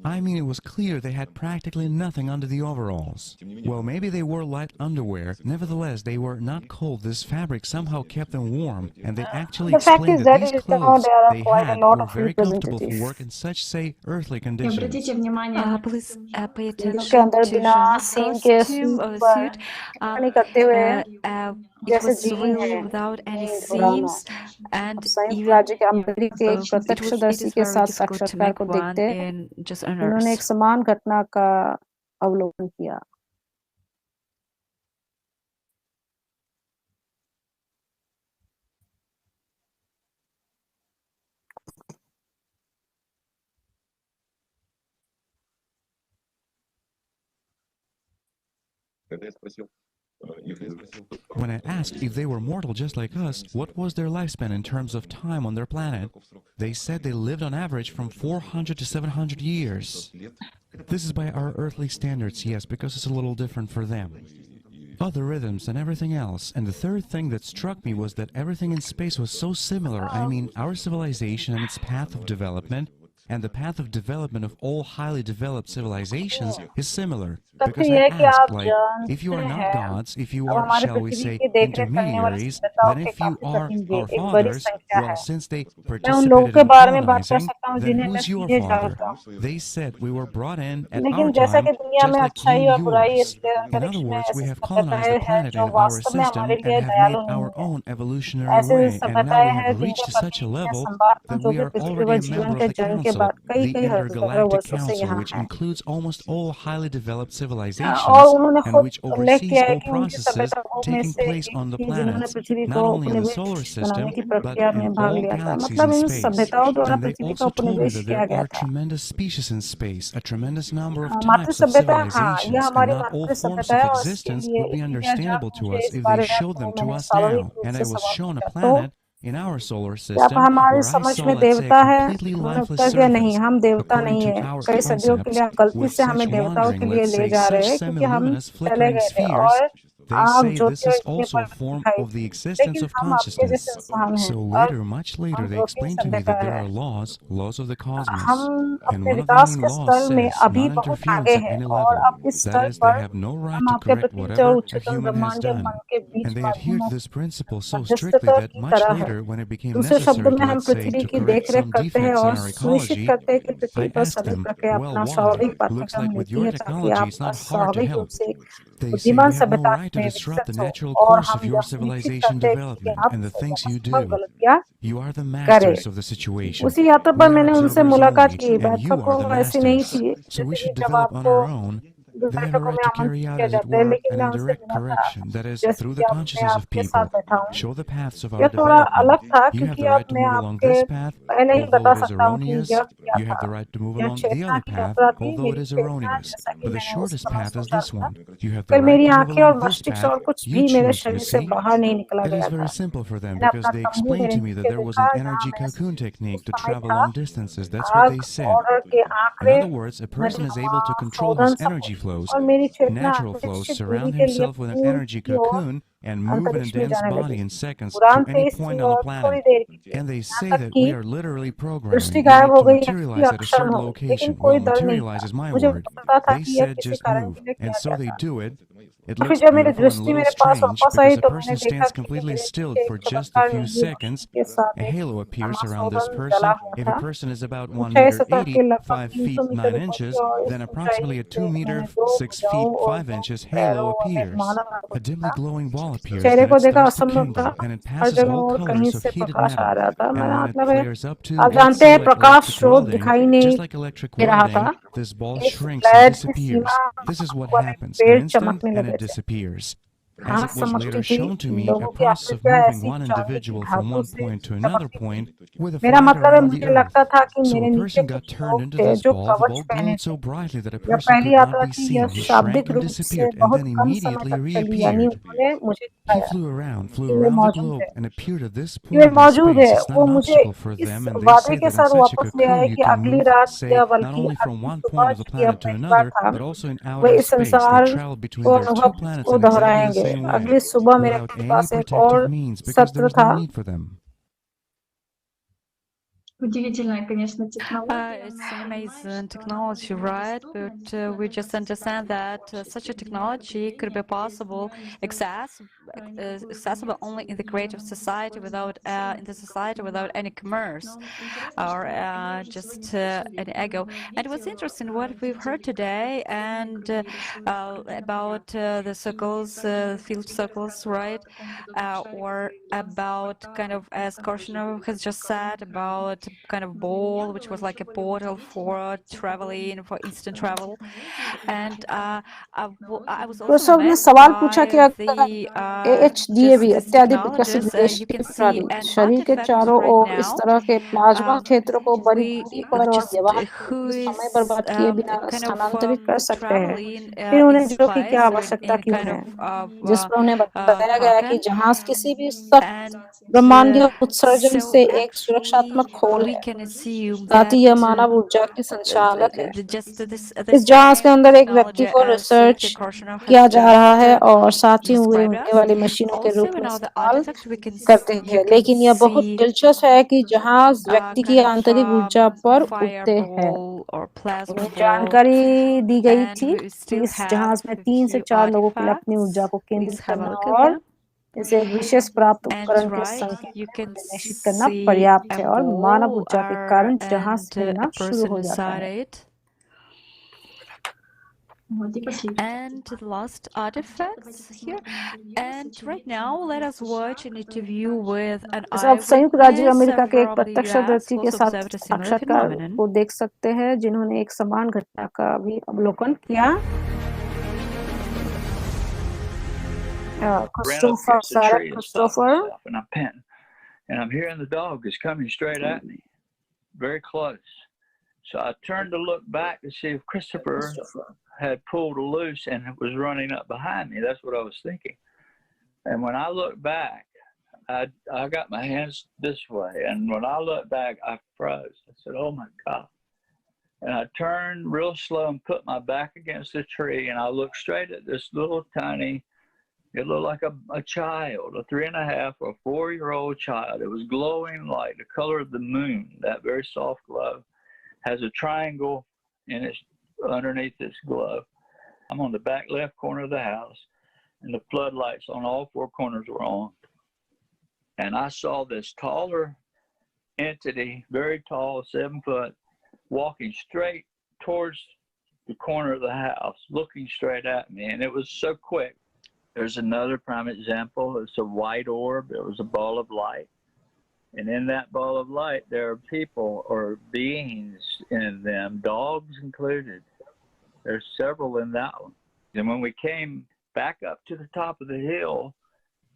I mean, it was clear they had practically nothing under the overalls. Well, maybe they wore light underwear. Nevertheless, they were not cold. This fabric somehow kept them warm, and they actually The fact explained is that that these it is now clothes there are they quite a had lot were of very comfortable for representatives. work in such, say, earthly И conditions. обратите внимание на Please pay जिनके attention अंदर to बिना Jean's सींग के costume suit or पर suit. टिप्पणी करते हुए It जैसे was gene really है without any जीन घबराना seams, अब and संयुक्त even राज्य के अमेरिका के एक it प्रत्यक्षदर्शी is के very साथ difficult to साक्षात्कार make को one देखते in just on उन्होंने एक Earth. समान घटना का अवलोकन किया. When I asked if they were mortal just like us, what was their lifespan in terms of time on their planet, they said they lived on average from 400 to 700 years. This is by our earthly standards, yes, because it's a little different for them. Other rhythms and everything else. And the third thing that struck me was that everything in space was so similar. I mean, our civilization and its path of development, and the path of development of all highly developed civilizations is similar. Because I asked, like, if you are not gods, if you are, shall we say, intermediaries, then if you are our fathers, well, since they participated in colonizing, then who's your father? They said we were brought in at our time, just like yours. In other words, we have colonized the planet in our system and have made our own evolutionary way, and now we have reached such a level that we are already a member of the council, the Intergalactic Council, which includes almost all highly developed civilizations and which oversees all processes taking place on the planets, not only in the solar system, but in all galaxies in space. And they also told me that there are tremendous species in space, a tremendous number of types of civilizations, and not all forms of existence would be understandable to us if they showed them to us now. And I was shown a planet in our solar system हमारी where I समझ saw, में let's say, देवता a है completely उन्होंने lifeless उत्तर दिया नहीं surface. हम देवता According नहीं to है our कई सदियों के concepts, लिए गलती with से हमें such देवताओं wandering, के लिए let's ले say, जा such रहे हैं क्योंकि हम semi-luminous चले flickering गए थे spheres, और They say this is also a form of the existence of consciousness. So later, much later, they explained to me that there are laws of the cosmos. And one of the main laws says non-interference at any level. That is, they have no right to correct whatever a human has done. And they adhere to this principle so strictly that much later, when it became necessary, let's say, to correct some defects in our ecology, I asked them, well, why? Looks like with your technology, it's not hard to help. They say you have no right to disrupt the natural course of your civilization development and the things you do. You are the masters of the situation. We are observers only, and you are the masters. So we should develop on our own. They have a right to carry out, as it were, an indirect correction, that is, through the consciousness of people, show the paths of our development. You have the right to move along this path, although it is erroneous. You have the right to move along the other path, although it is erroneous. But the shortest path is this one. You have the right to move along this path. You choose, you see. It is very simple for them, because they explained to me that there was an energy cocoon technique to travel long distances. That's what they said. In other words, a person is able to control his energy flows, natural flows, surround himself with an energy cocoon, and move in a dense body in seconds to any point on the planet. And they say that we are literally programming. We need to materialize at a certain location. Well, materialize is my word. They said just move, and so they do it. It looks beautiful and a little strange, because a person stands completely still for just a few seconds. A halo appears around this person. If a person is about 1 meter 80, 5 feet 9 inches, then approximately a 2 meter 6 feet 5 inches halo appears. A dimly glowing ball appears, then it starts to kindle, and it passes all colors of heated metal. And when it flares up to, let's say, like electric welding, just like electric welding, this ball shrinks and disappears. This is what happens, an instant, and it disappears. As it was later shown to me, a process of moving one individual from one point to another point with a flight around the earth. So a person got turned into this ball. The ball glowed so brightly that a person could not be seen. He shrank and disappeared, and then immediately reappeared. He flew around the globe, and appeared at this point in space. It's not an obstacle for them, and they say that in such a cocoon you can move, say, not only from one point of the planet to another, but also in outer space. They travel between their two planets in exactly the same way, without any protective means, because there is no need for them. Удивительная, конечно, технология. It's an amazing technology, right? But we just understand that such a technology could be possible, accessible only in the creative society, without in the society without any commerce or just an ego. And it was interesting what we've heard today, and about the circles, field circles, right? Or about kind of, as Korshunov has just said, about kind of ball, which was like a portal for traveling, for instant travel. And I was also amazed by the AHDA भी अत्यधिक विकसित technologies. विदेशी You can प्रणाली see an शरीर के artifact चारों right ओर इस now. तरह के प्लाज्मा क्षेत्र को बड़ी दूरी पर और Just व्यवहार who is समय बर्बाद किए बिना kind of स्थानांतरित कर सकते हैं traveling फिर in उन्हें जो कि क्या space or आवश्यकता in क्यों kind है of जिस पर उन्हें बताया गया कि token. जहाज किसी भी सख्त ब्रह्मांडीय उत्सर्जन So से एक actually, सुरक्षात्मक खोल we है can assume साथ ही that यह मानव ऊर्जा की संचालक है just the इस जहाज के same अंदर एक व्यक्ति technology को as रिसर्च Dr. Korshunov किया has जा रहा है just और साथ ही वे described उड़ने us. वाली मशीनों के रूप Also, में in other इस्तेमाल artifacts, करते you हैं can लेकिन यह बहुत see दिलचस्प है कि जहाज व्यक्ति की kind of आंतरिक ऊर्जा पर उड़ते हैं fireball or plasma उन्हें ball, जानकारी दी गई and थी we कि still इस have जहाज में a 3 से few 4 लोगों के लिए अपनी ऊर्जा artifacts. को केंद्रित Please have a करना look at और them. इसे एक विशेष प्राप्त And उपकरण के right, संकेत you में can निर्देशित करना see पर्याप्त a है और मानव ball ऊर्जा के कारण जहाज and हिलना a शुरू person हो जाता inside है it. And the last artifacts here. And right now, let us watch an interview with an अब संयुक्त राज्य eyewitness अमेरिका के एक from the US प्रत्यक्षदर्शी who के also साथ observed a similar साक्षात्कार phenomenon. को देख सकते हैं जिन्होंने एक समान घटना का भी अवलोकन किया क्रिस्टोफर सारा Christopher and I'm panting, and I'm hearing the dog is coming straight at me, very close. So I turned to look back to see if Christopher had pulled loose and was running up behind me. That's what I was thinking. And when I looked back, I got my hands this way, and when I looked back, I froze. I said, "Oh my God!" And I turned real slow and put my back against the tree, and I looked straight at this little tiny It looked like a child, a 3.5 or 4-year-old child. It was glowing like the color of the moon, that very soft glow. Has a triangle in its underneath this glow. I'm on the back left corner of the house, and the floodlights on all 4 corners were on. And I saw this taller entity, very tall, 7 foot, walking straight towards the corner of the house, looking straight at me, and it was so quick. There's another prime example. It's a white orb. It was a ball of light. And in that ball of light, there are people or beings in them, dogs included. There's several in that one. And when we came back up to the top of the hill,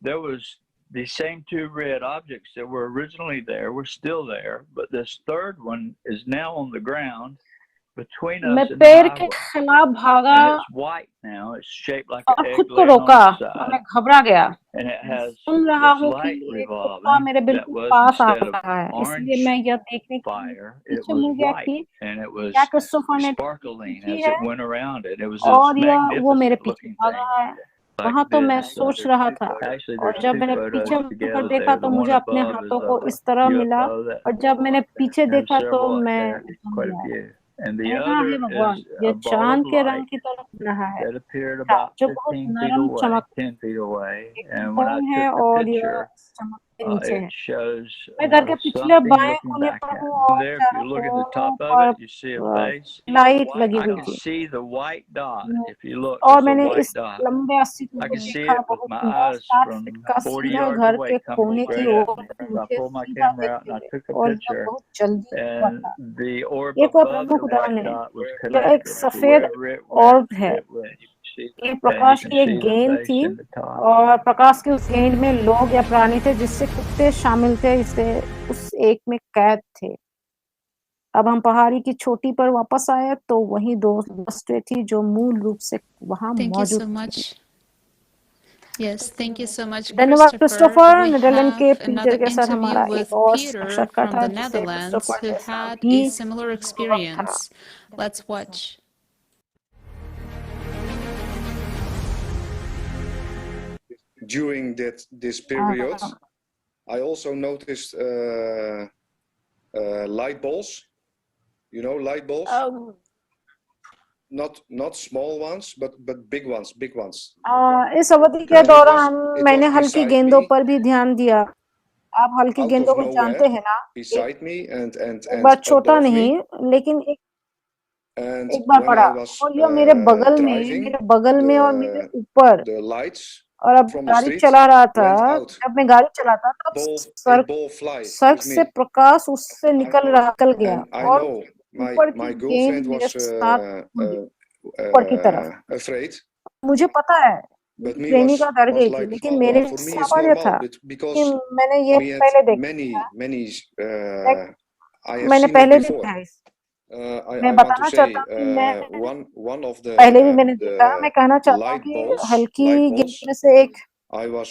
there was the same 2 red objects that were originally there were still there, but this third one is now on the ground between मैं us and the पेड़ के highway. खिलाफ भागा And it's white now. It's shaped like an और egg खुद को laying on रोका its और side. मैं घबरा गया। And it has सुन रहा this हूँ कि light एक कुत्ता revolving मेरे that बिल्कुल was, pass uh instead of रहा है, इसलिए orange मैं यह देखने के लिए fire, it पीछे was मुड़ गया white, कि and it क्या was क्रिस्टोफर ने sparkling की as है it went around it. It was this और यह वो मेरे magnificent पीछे looking भाग thing. रहा है। Like वहां तो मैं this, सोच रहा था actually और there's जब 2 मैंने photos पीछे मुड़कर together देखा there. तो The one मुझे अपने above is हाथों को a इस तरह मिला UFO that और जब मैंने पीछे has देखा तो several up मैं there, quite a few. And the कह रहा other है भगवान is ये a ball चांद of के रंग light की तरफ रहा है that appeared था, about जो बहुत 15 feet नरम away, चमक 10 feet away. देखना And when I कौन है took the और यह picture, चमक के नीचे it है। shows मैं घर के पिछले something बाएं looking कोने back पर at हूँ me. और There, if चारों you look at the कोनों top of पर it, you see a face. Light लगी I हुई can थी see the white dot. If you look, और there's a मैंने white इस dot. लंबे अस्तित्व I को can see देखा it with बहुत my 50-60 eyes फीट from का 40 सीधा yards घर away, के coming कोने की straight at ore me. So I मुझे pulled my सीधा camera out देखते and I हुए took a और यह picture. बहुत जल्दी हुआ And था। the orb ये कोई above प्रमुख the उदाहरण white है। dot was यह एक connected. So सफेद wherever it went, ऑर्ब है। it went. ये And you प्रकाश can की एक see the गेंद face थी in the top. और प्रकाश की उस गेंद में लोग या प्राणी थे जिससे कुत्ते शामिल थे, इसे उस एक में कैद थे। अब हम पहाड़ी की चोटी पर वापस आए तो वही 2 वस्तुएं थी जो मूल रूप से वहां Thank you मौजूद so थी। much. Yes, thank you so much, धन्यवाद Christopher. क्रिस्टोफर। We नेदरलैंड के have पीटर another के साथ interview हमारा with एक और Peter साक्षात्कार from था the जिसे Netherlands क्रिस्टोफर who के साथ had भी a similar था। experience. Let's watch. During this period, I also noticed light balls. You know, light balls. Not small ones, but big ones. इस अवधि के दौरान मैंने हल्की गेंदों पर भी ध्यान दिया। आप हल्की Out गेंदों of को जानते nowhere, हैं ना? beside me and एक बार छोटा above नहीं me. लेकिन And एक बार when बड़ा I was और यह मेरे बगल में और मेरे ऊपर the lights और अब from the गाड़ी street चला रहा था। went out. जब मैं गाड़ी चलाता तब Ball fly सड़क with से me. प्रकाश उससे निकल गया And I और know ऊपर my की गेंद girlfriend मेरे was साथ ऊपर की तरफ। afraid. मुझे पता है But me प्रेमिका डर was गई थी, like, लेकिन मेरे for me it's सामान्य था normal because कि मैंने ये we had पहले देखा many I have मैंने seen it पहले before. देखा है। I मैं want to बताना say चाहता हूँ कि मैं one of पहले भी मैंने देखा। मैं कहना चाहता हूँ light कि balls, हल्की light गेंद balls. में से एक I was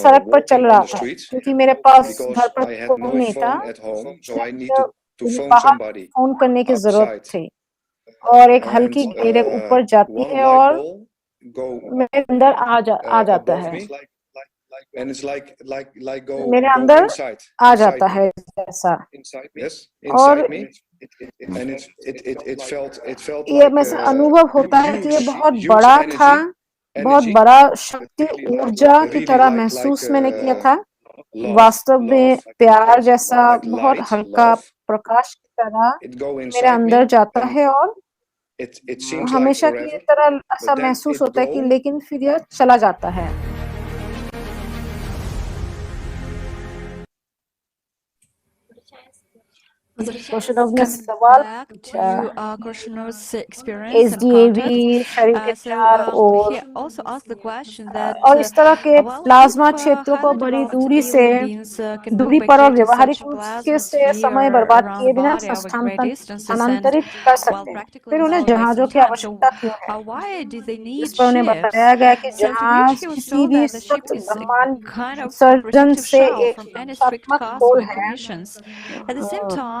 सड़क पर चल walking रहा on the था street क्योंकि मेरे पास घर because पर I had फोन no नहीं था, phone at home, so I इसलिए needed to मुझे phone बाहर somebody फोन करने की जरूरत outside. थी और एक And हल्की गेंद ऊपर जाती one है light और ball go मेरे अंदर आ जाता above है, me, and it's like go मेरे अंदर inside आ जाता है जैसा। yes और inside me, and it felt ये like में से अनुभव होता है कि ये बहुत बड़ा था, बहुत बड़ा शक्ति ऊर्जा की तरह महसूस मैंने किया था। वास्तव में प्यार जैसा बहुत हल्का प्रकाश की तरह मेरे अंदर जाता है और हमेशा की तरह ऐसा महसूस होता है कि लेकिन फिर यह चला जाता है। सवाल SDAV शरीर के चार ओर और इस तरह के प्लाज्मा क्षेत्रों को बड़ी दूरी पर और व्यवहारिक रूप से समय बर्बाद किए बिना स्थानांतरित कर सकते हैं। फिर उन्हें जहाजों की आवश्यकता क्यों है? इस पर उन्हें बताया गया कि जहाज किसी भी सख्त ब्रह्मांड सर्जन से एक रक्षात्मक खोल है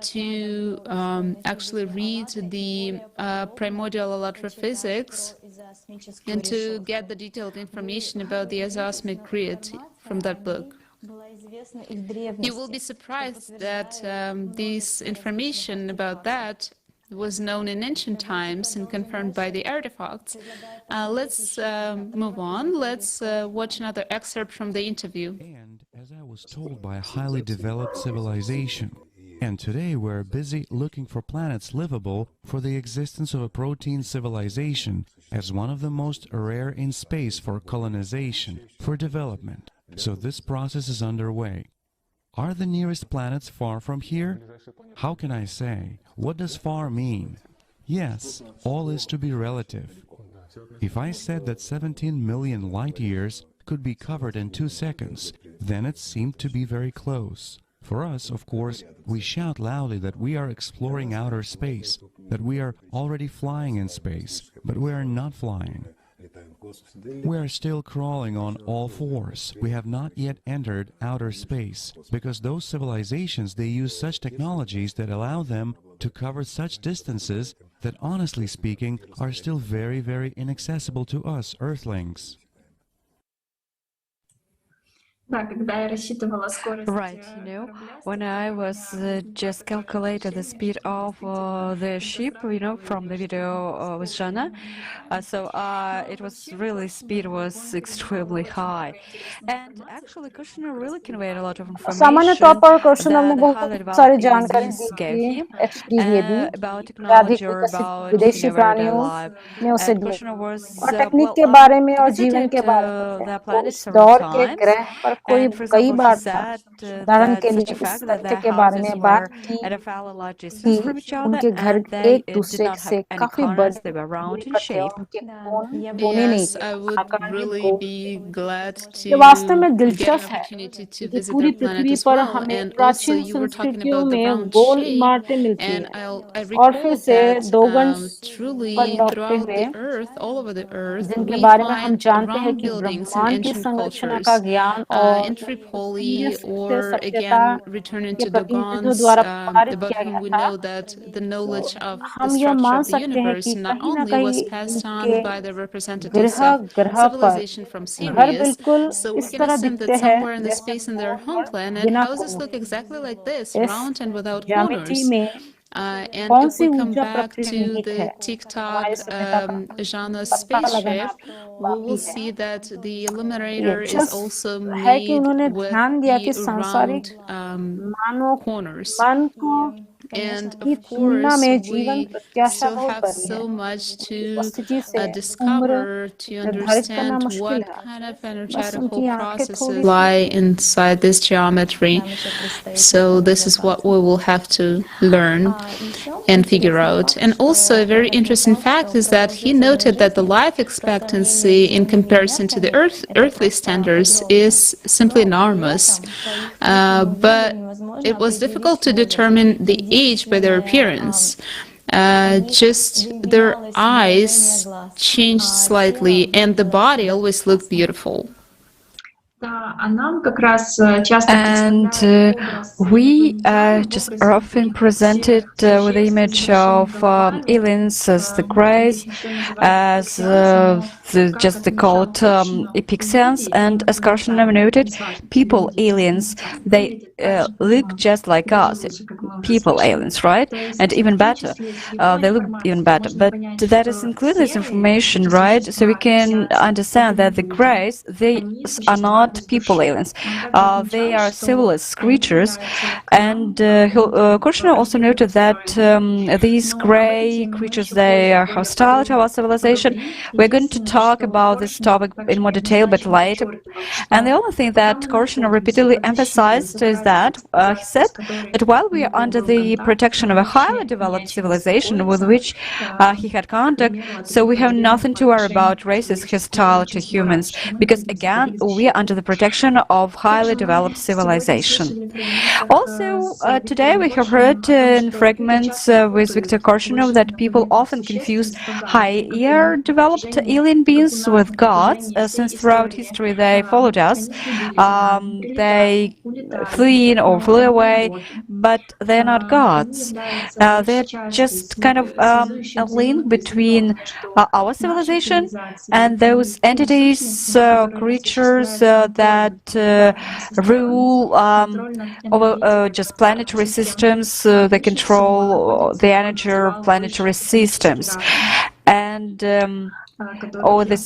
to actually read the primordial ALLATRA physics and to get the detailed information about the azoosmic grid from that book. You will be surprised that this information about that was known in ancient times and confirmed by the artifacts. Let's move on. Let's watch another excerpt from the interview. And as I was told by a highly developed civilization, and today we're busy looking for planets livable for the existence of a protein civilization as one of the most rare in space for colonization, for development. So this process is underway. Are the nearest planets far from here? How can I say? What does far mean? Yes, all is to be relative. If I said that 17 million light years could be covered in 2 seconds, then it seemed to be very close. For us, of course, we shout loudly that we are exploring outer space, that we are already flying in space, but we are not flying. We are still crawling on all fours. We have not yet entered outer space, because those civilizations, they use such technologies that allow them to cover such distances that, honestly speaking, are still very, very inaccessible to us, Earthlings. Right, when I was just calculated the speed of the ship, from the video with Jana, it was really, speed was extremely high. And actually, Kushner really conveyed a lot of सामान्य information तौर पर question that हमने the highly बहुत सारी developed जानकारी aliens दी gave थी him एक्सटीज ने दी about या अधिक technology or विकसित about विदेशी everyday प्राणियों life. ने उसे And दिए Kushner was, और टेक्निक well, के बारे में और जीवन visited के बारे में बताया the वो planet इस several दौर के times. ग्रह पर कोई And for कई example, he बार था said उदाहरण that के such लिए a इस fact that तथ्य their के बारे houses में were बात की at a fairly large कि distance from each other, उनके घर and they एक did दूसरे not have से any काफी corners. They were round दूरी in पर थे shape. उनके कोने नहीं Yes, थे I would आकार में really गोल be glad ये वास्तव to में get an दिलचस्प है opportunity to क्योंकि visit पूरी their planet पृथ्वी as पर well. हमें And also, प्राचीन you were talking संस्कृतियों about the में round गोल shape, इमारतें मिलती and हैं I और फिर recall से that दोगंश पर truly लौटते throughout हुए the Earth, all over the Earth, जिनके we बारे में हम find जानते हैं round कि buildings in ब्रह्मांड की ancient संरचना का cultures. ज्ञान और In अन्य Tripoli, or सभ्यता again, returning के to प्रतिनिधित्व Dogon's, द्वारा पारित about किया whom गया we था know that the तो knowledge of the हम यह structure मान of the सकते हैं कि universe not कहीं ना only was कहीं passed इनके on by the representatives ग्रह of ग्रह पर civilization from घर Sirius, बिल्कुल so we इस can तरह assume दिखते that हैं somewhere in the जैसे space in their goal home और planet, बिना houses कोनों look के exactly like this, इस round and without ज्यामिति corners. में And कौन if सी we come ऊर्जा back प्रकृति to निहित है the हमारी TikTok सभ्यता का Jana's पता लगाना spaceship, we बाकी will है see that the ये illuminator अच्छा is also है कि made उन्होंने with ध्यान दिया the कि सांसारिक round मानव corners. मन को And की of तुलना course, में जीवन we प्रत्याशा still बहुत have बड़ी है so much उनकी to उपस्थिति से उम्र discover, to निर्धारित करना understand मुश्किल what है kind of बस energetical उनकी आंखें थोड़ी processes lie inside this geometry. So this is what we will have to learn and figure out. And also a very interesting fact is that he noted that the life expectancy in comparison to the earthly standards is simply enormous. But it was difficult to determine the age by their appearance. Just their eyes changed slightly, and the body always looked beautiful. And we just are often presented with the image of aliens as the grays, as just the called Epixians, and as Karshner noted, people aliens, they look just like us, people aliens, right? And even better, they look even better. But that is include this information, right? So we can understand that the grays, they are not people aliens. They are civilized creatures. And Kushner also noted that these gray creatures, they are hostile to our civilization. We're going to talk about this topic in more detail, but later. And the only thing that Kushner repeatedly emphasized is that he said that while we are under the protection of a highly developed civilization with which he had contact, so we have nothing to worry about races hostile to humans, because again, we are under the protection of highly developed civilization. Also, today we have heard in fragments with Viktor Korshunov that people often confuse higher developed alien beings with gods, since throughout history they followed us. They flew in or flew away, but they're not gods. They're just kind of a link between our civilization and those entities, creatures that rule over just planetary systems. They control the energy of planetary systems. And this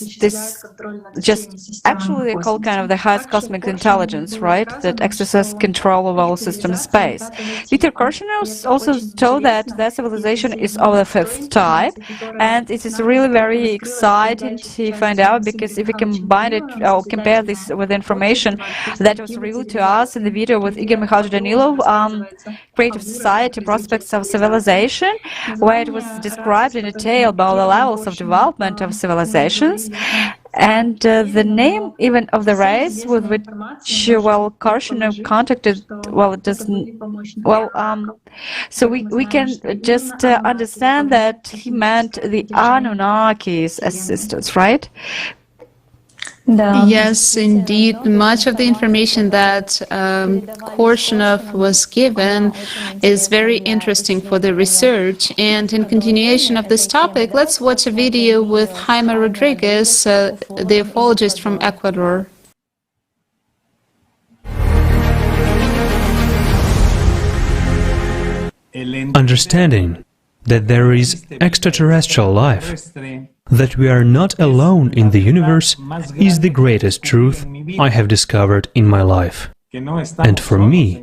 just actually they call kind of the highest cosmic intelligence, right? That exercises control of all systems in space. Viktor Korshunov also told that their civilization is of the fifth type, and it is really very exciting to find out, because if we combine it or compare this with information that was revealed to us in the video with Igor Mikhailovich Danilov, Creative Society, Prospects of Civilization, where it was described in detail about the level levels of development of civilizations, and the name even of the race with which Korshunov contacted, well, it doesn't, well, so we can just understand that he meant the Anunnakis as sisters, right? Yes, indeed. Much of the information that Korshunov was given is very interesting for the research. And in continuation of this topic, let's watch a video with Jaime Rodriguez, the ufologist from Ecuador. Understanding that there is extraterrestrial life, that we are not alone in the universe, is the greatest truth I have discovered in my life. And for me,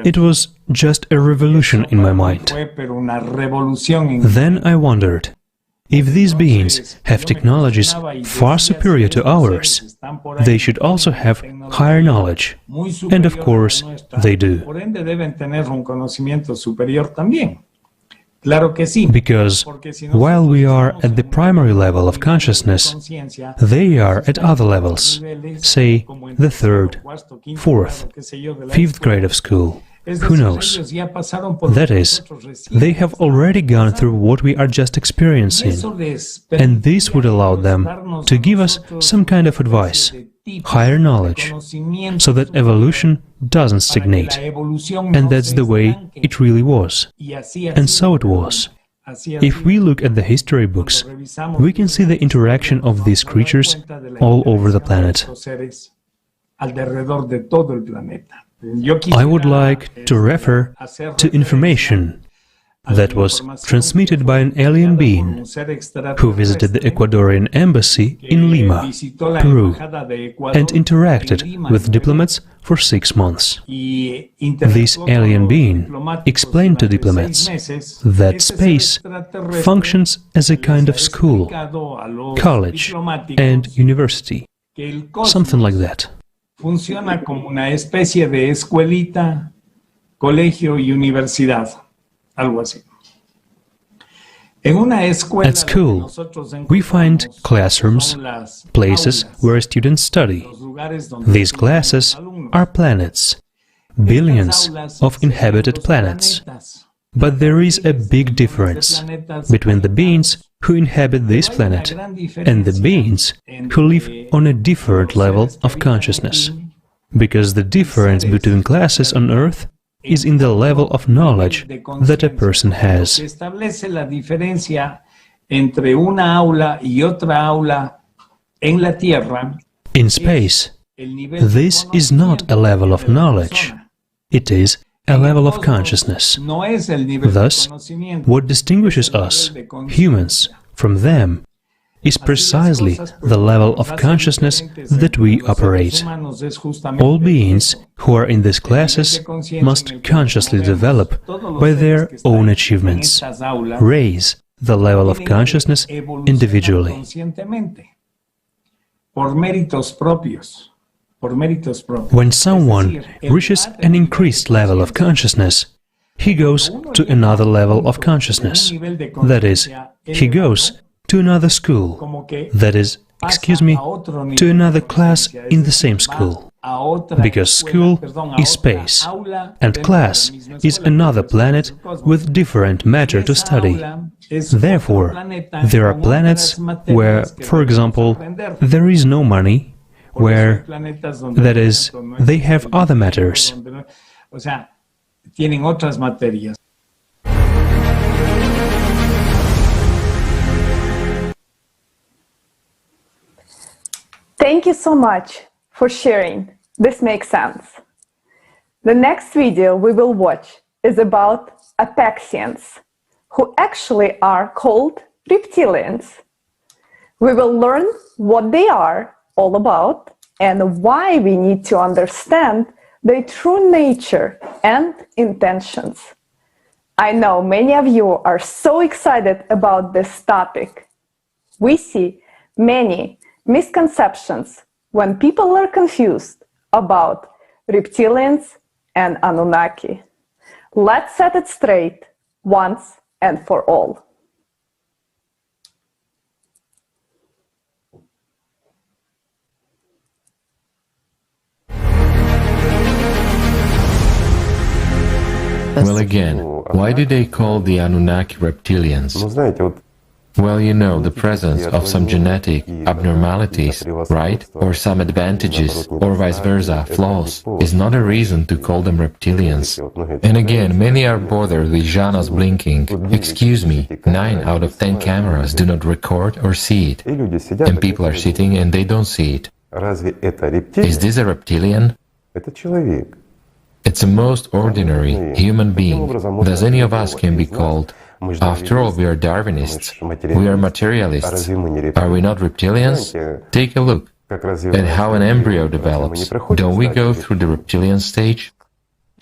it was just a revolution in my mind. Then I wondered, if these beings have technologies far superior to ours, they should also have higher knowledge. And of course, they do. Because while we are at the primary level of consciousness, they are at other levels, say the third, fourth, fifth grade of school. Who knows? That is, they have already gone through what we are just experiencing, and this would allow them to give us some kind of advice, higher knowledge, so that evolution doesn't stagnate. And that's the way it really was. And so it was. If we look at the history books, we can see the interaction of these creatures all over the planet. I would like to refer to information that was transmitted by an alien being who visited the Ecuadorian embassy in Lima, Peru, and interacted with diplomats for 6 months. This alien being explained to diplomats that space functions as a kind of school, college, and university, something like that. Funciona como una especie de escuelita, colegio y universidad, algo así. At school, we find classrooms, places where students study. These classes are planets, billions of inhabited planets. But there is a big difference between the beings who inhabit this planet and the beings who live on a different level of consciousness. Because the difference between classes on Earth is in the level of knowledge that a person has. In space, this is not a level of knowledge, it is a level of consciousness. Thus, what distinguishes us, humans, from them is precisely the level of consciousness that we operate. All beings who are in these classes must consciously develop, by their own achievements, raise the level of consciousness individually. When someone reaches an increased level of consciousness, he goes to another level of consciousness. That is, he goes to another school. That is, to another class in the same school. Because school is space, and class is another planet with different matter to study. Therefore, there are planets where, for example, there is no money, where, that is, they have other matters. Thank you so much for sharing. This makes sense. The next video we will watch is about Apexians, who actually are called reptilians. We will learn what they are all about and why we need to understand their true nature and intentions. I know many of you are so excited about this topic. We see many misconceptions when people are confused about reptilians and Anunnaki. Let's set it straight once and for all. purpose. Well, again, why do they call the Anunnaki reptilians? Well, you know, the presence of some genetic abnormalities, right? Or some advantages, or vice versa, flaws, is not a reason to call them reptilians. And again, many are bothered with Jana's blinking. Excuse me, 9 out of 10 cameras do not record or see it. And people are sitting and they don't see it. Is this a reptilian? It's a most ordinary human being. Thus any of us can be called. After all, we are Darwinists. We are materialists. Are we not reptilians? Take a look at how an embryo develops. Don't we go through the reptilian stage?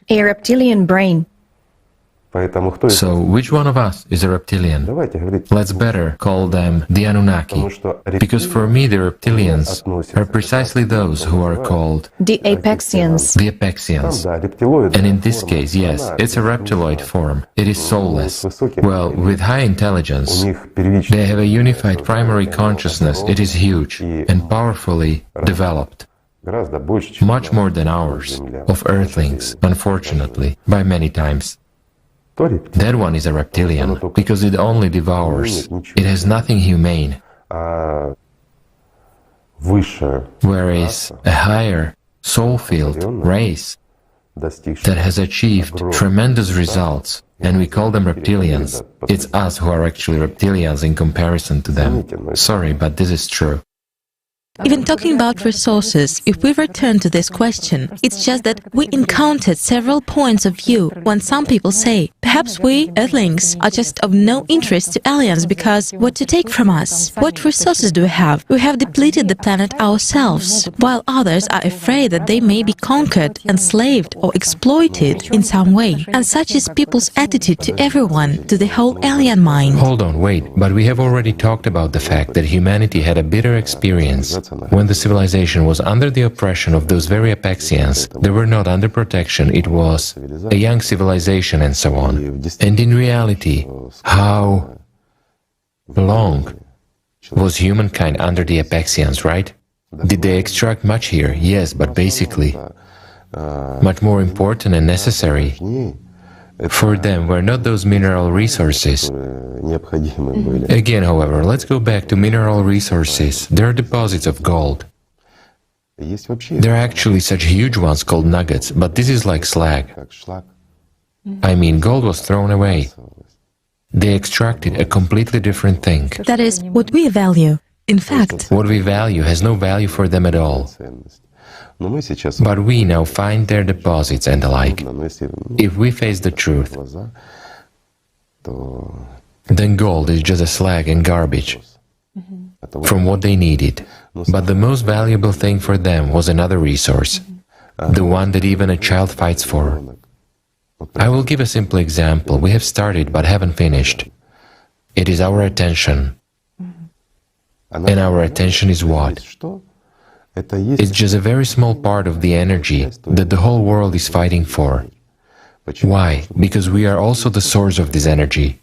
A reptilian brain. So, which one of us is a reptilian? Let's better call them the Anunnaki, because for me the reptilians are precisely those who are called the Apexians. The Apexians. And in this case, yes, it's a reptiloid form. It is soulless. Well, with high intelligence, they have a unified primary consciousness. It is huge and powerfully developed. Much more than ours, of Earthlings, unfortunately, by many times. That one is a reptilian, because it only devours. It has nothing humane. Whereas a higher, soul-filled race that has achieved tremendous results, and we call them reptilians, it's us who are actually reptilians in comparison to them. Sorry, but this is true. Even talking about resources, if we return to this question, it's just that we encountered several points of view when some people say, perhaps we, Earthlings, are just of no interest to aliens because what to take from us? What resources do we have? We have depleted the planet ourselves, while others are afraid that they may be conquered, enslaved or exploited in some way. And such is people's attitude to everyone, to the whole alien mind. Hold on, wait, but we have already talked about the fact that humanity had a bitter experience. When the civilization was under the oppression of those very Apexians, they were not under protection, it was a young civilization and so on. And in reality, how long was humankind under the Apexians, right? Did they extract much here? Yes, but basically, much more important and necessary for them were not those mineral resources. Again, however, let's go back to mineral resources. There are deposits of gold. There are actually such huge ones called nuggets, but this is like slag. I mean, gold was thrown away. They extracted a completely different thing. That is what we value. In fact, what we value has no value for them at all. But we now find their deposits and the like. If we face the truth, then gold is just a slag and garbage from what they needed. But the most valuable thing for them was another resource, the one that even a child fights for. I will give a simple example. We have started but haven't finished. It is our attention. And our attention is what? It's just a very small part of the energy that the whole world is fighting for. Why? Because we are also the source of this energy.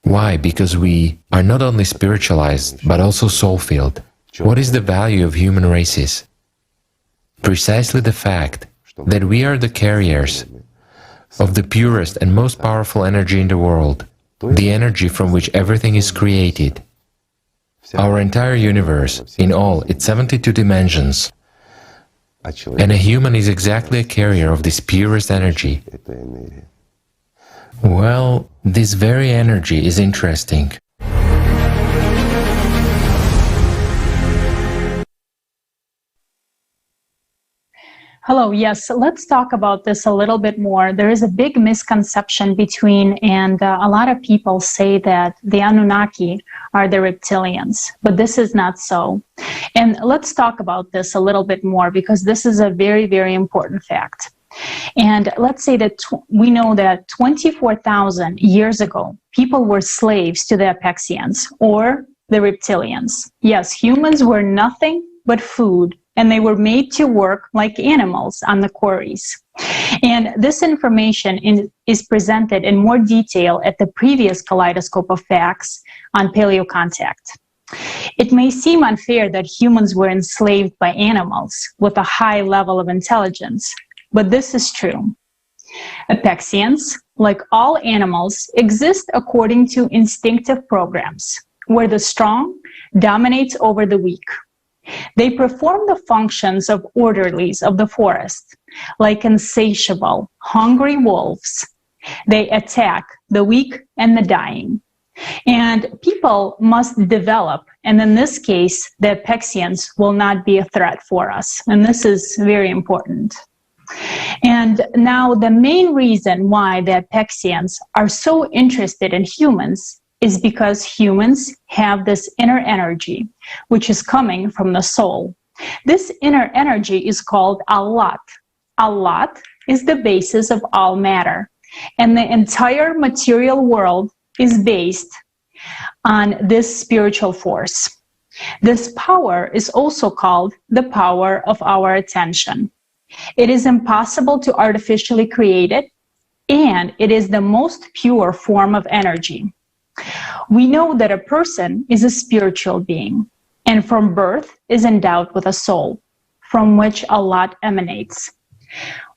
Why? Because we are not only spiritualized, but also soul-filled. What is the value of human races? Precisely the fact that we are the carriers of the purest and most powerful energy in the world, the energy from which everything is created. Our entire universe, in all its 72 dimensions. And a human is exactly a carrier of this purest energy. Well, this very energy is interesting. Hello, yes, let's talk about this a little bit more. There is a big misconception between, and a lot of people say that the Anunnaki are the reptilians, but this is not so. And let's talk about this a little bit more because this is a very, very important fact. And let's say that we know that 24,000 years ago, people were slaves to the Apexians or the reptilians. Yes, humans were nothing but food, and they were made to work like animals on the quarries. And this information is presented in more detail at the previous Kaleidoscope of Facts on paleocontact. It may seem unfair that humans were enslaved by animals with a high level of intelligence, but this is true. Apexians, like all animals, exist according to instinctive programs, where the strong dominates over the weak. They perform the functions of orderlies of the forest, like insatiable, hungry wolves. They attack the weak and the dying. And people must develop, and in this case, the Apexians will not be a threat for us. And this is very important. And now the main reason why the Apexians are so interested in humans is because humans have this inner energy, which is coming from the soul. This inner energy is called Allat. Allat is the basis of all matter, and the entire material world is based on this spiritual force. This power is also called the power of our attention. It is impossible to artificially create it, and it is the most pure form of energy. We know that a person is a spiritual being, and from birth is endowed with a soul, from which Allat emanates.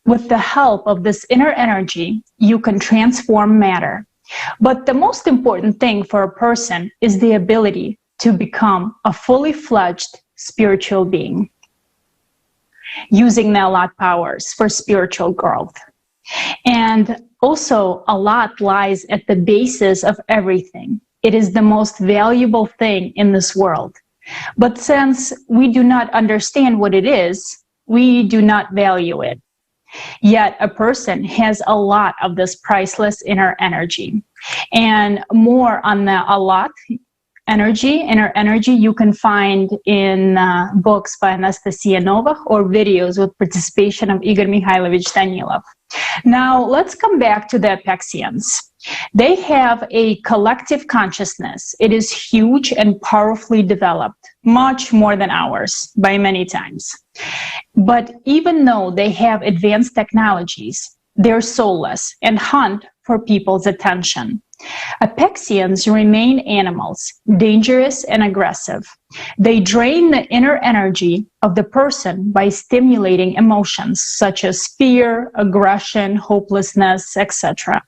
With the help of this inner energy, you can transform matter. But the most important thing for a person is the ability to become a fully fledged spiritual being, using the Allat powers for spiritual growth. And also, Allat lies at the basis of everything. It is the most valuable thing in this world. But since we do not understand what it is, we do not value it. Yet a person has a lot of this priceless inner energy. And more on the Allat energy, inner energy, you can find in books by Anastasia Novak or videos with participation of Igor Mikhailovich Danilov. Now, let's come back to the Apexians. They have a collective consciousness. It is huge and powerfully developed, much more than ours by many times. But even though they have advanced technologies, they're soulless and hunt for people's attention. Apexians remain animals, dangerous and aggressive. They drain the inner energy of the person by stimulating emotions such as fear, aggression, hopelessness, etc.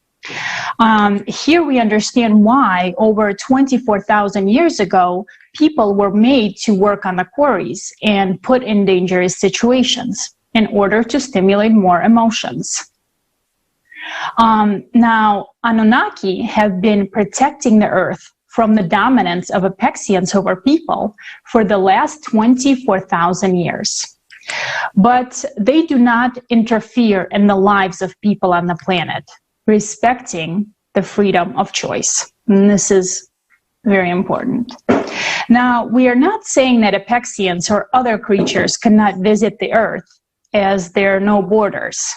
Here we understand why over 24,000 years ago, people were made to work on the quarries and put in dangerous situations in order to stimulate more emotions. Now, Anunnaki have been protecting the earth from the dominance of Apexians over people for the last 24,000 years. But they do not interfere in the lives of people on the planet, respecting the freedom of choice. And this is very important. Now, we are not saying that Apexians or other creatures cannot visit the earth, as there are no borders.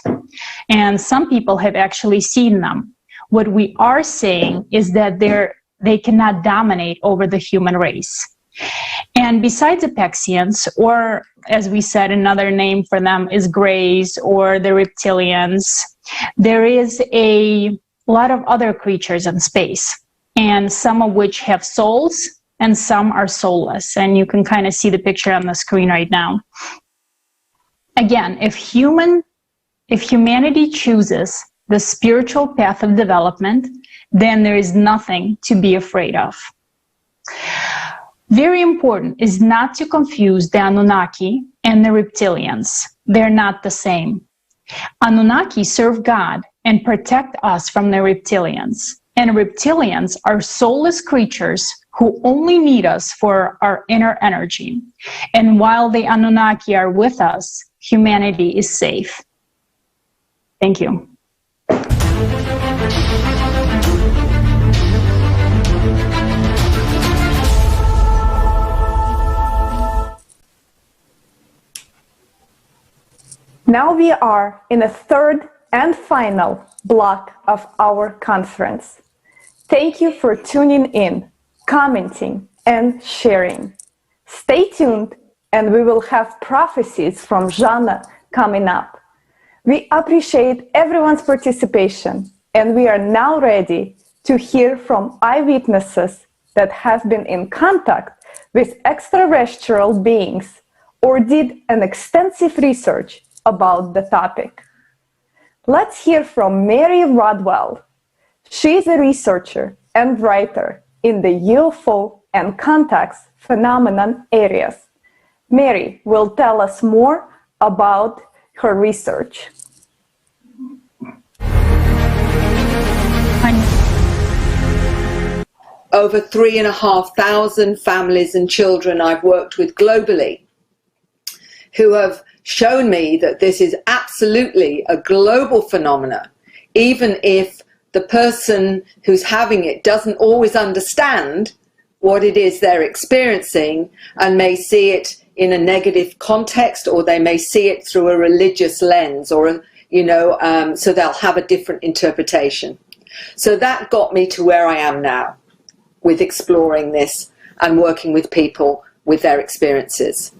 And some people have actually seen them. What we are saying is that they cannot dominate over the human race. And besides Apexians, or as we said, another name for them is Greys or the reptilians, there is a lot of other creatures in space, and some of which have souls and some are soulless. And you can kind of see the picture on the screen right now. Again, if humanity chooses the spiritual path of development, then there is nothing to be afraid of. Very important is not to confuse the Anunnaki and the reptilians. They're not the same. Anunnaki serve God and protect us from the reptilians. And reptilians are soulless creatures who only need us for our inner energy. And while the Anunnaki are with us, humanity is safe. Thank you. Now we are in a third and final block of our conference. Thank you for tuning in, commenting, and sharing. Stay tuned, and we will have prophecies from Jana coming up. We appreciate everyone's participation, and we are now ready to hear from eyewitnesses that have been in contact with extraterrestrial beings or did an extensive research about the topic. Let's hear from Mary Rodwell. She's a researcher and writer in the UFO and contacts phenomenon areas. Mary will tell us more about her research. Over 3,500 families and children I've worked with globally who have shown me that this is absolutely a global phenomena, even if the person who's having it doesn't always understand what it is they're experiencing and may see it in a negative context, or they may see it through a religious lens, or so they'll have a different interpretation. So that got me to where I am now, with exploring this and working with people with their experiences.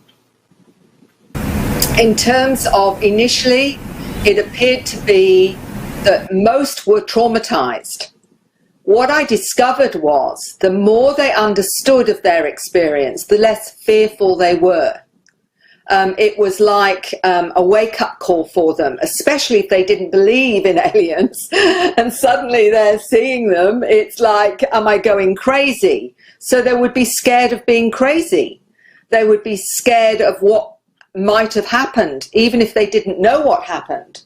In terms of initially, it appeared to be that most were traumatized. What I discovered was the more they understood of their experience, the less fearful they were. It was like a wake-up call for them, especially if they didn't believe in aliens and suddenly they're seeing them. It's like, am I going crazy? So they would be scared of being crazy. They would be scared of what might have happened, even if they didn't know what happened.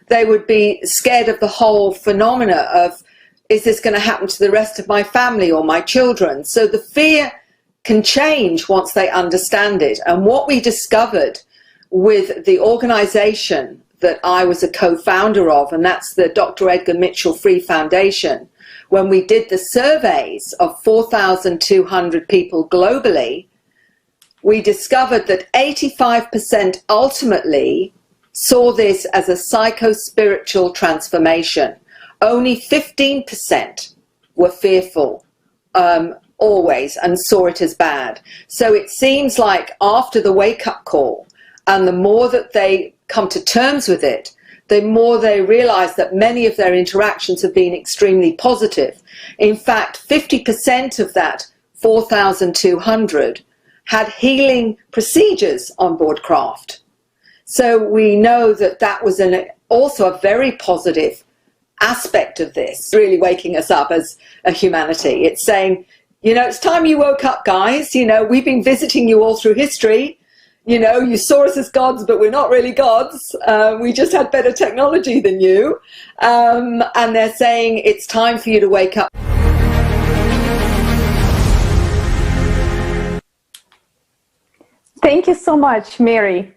They would be scared of the whole phenomena of, is this going to happen to the rest of my family or my children? So the fear can change once they understand it. And what we discovered with the organization that I was a co-founder of, and that's the Dr. Edgar Mitchell Free Foundation, when we did the surveys of 4,200 people globally, we discovered that 85% ultimately saw this as a psycho-spiritual transformation. Only 15% were fearful always and saw it as bad. So it seems like after the wake-up call, and the more that they come to terms with it, the more they realize that many of their interactions have been extremely positive. In fact, 50% of that 4,200 had healing procedures on board craft. So we know that that was also a very positive aspect of this, really waking us up as a humanity. It's saying, it's time you woke up, guys. We've been visiting you all through history. You saw us as gods, but we're not really gods. We just had better technology than you. And they're saying it's time for you to wake up. Thank you so much, Mary.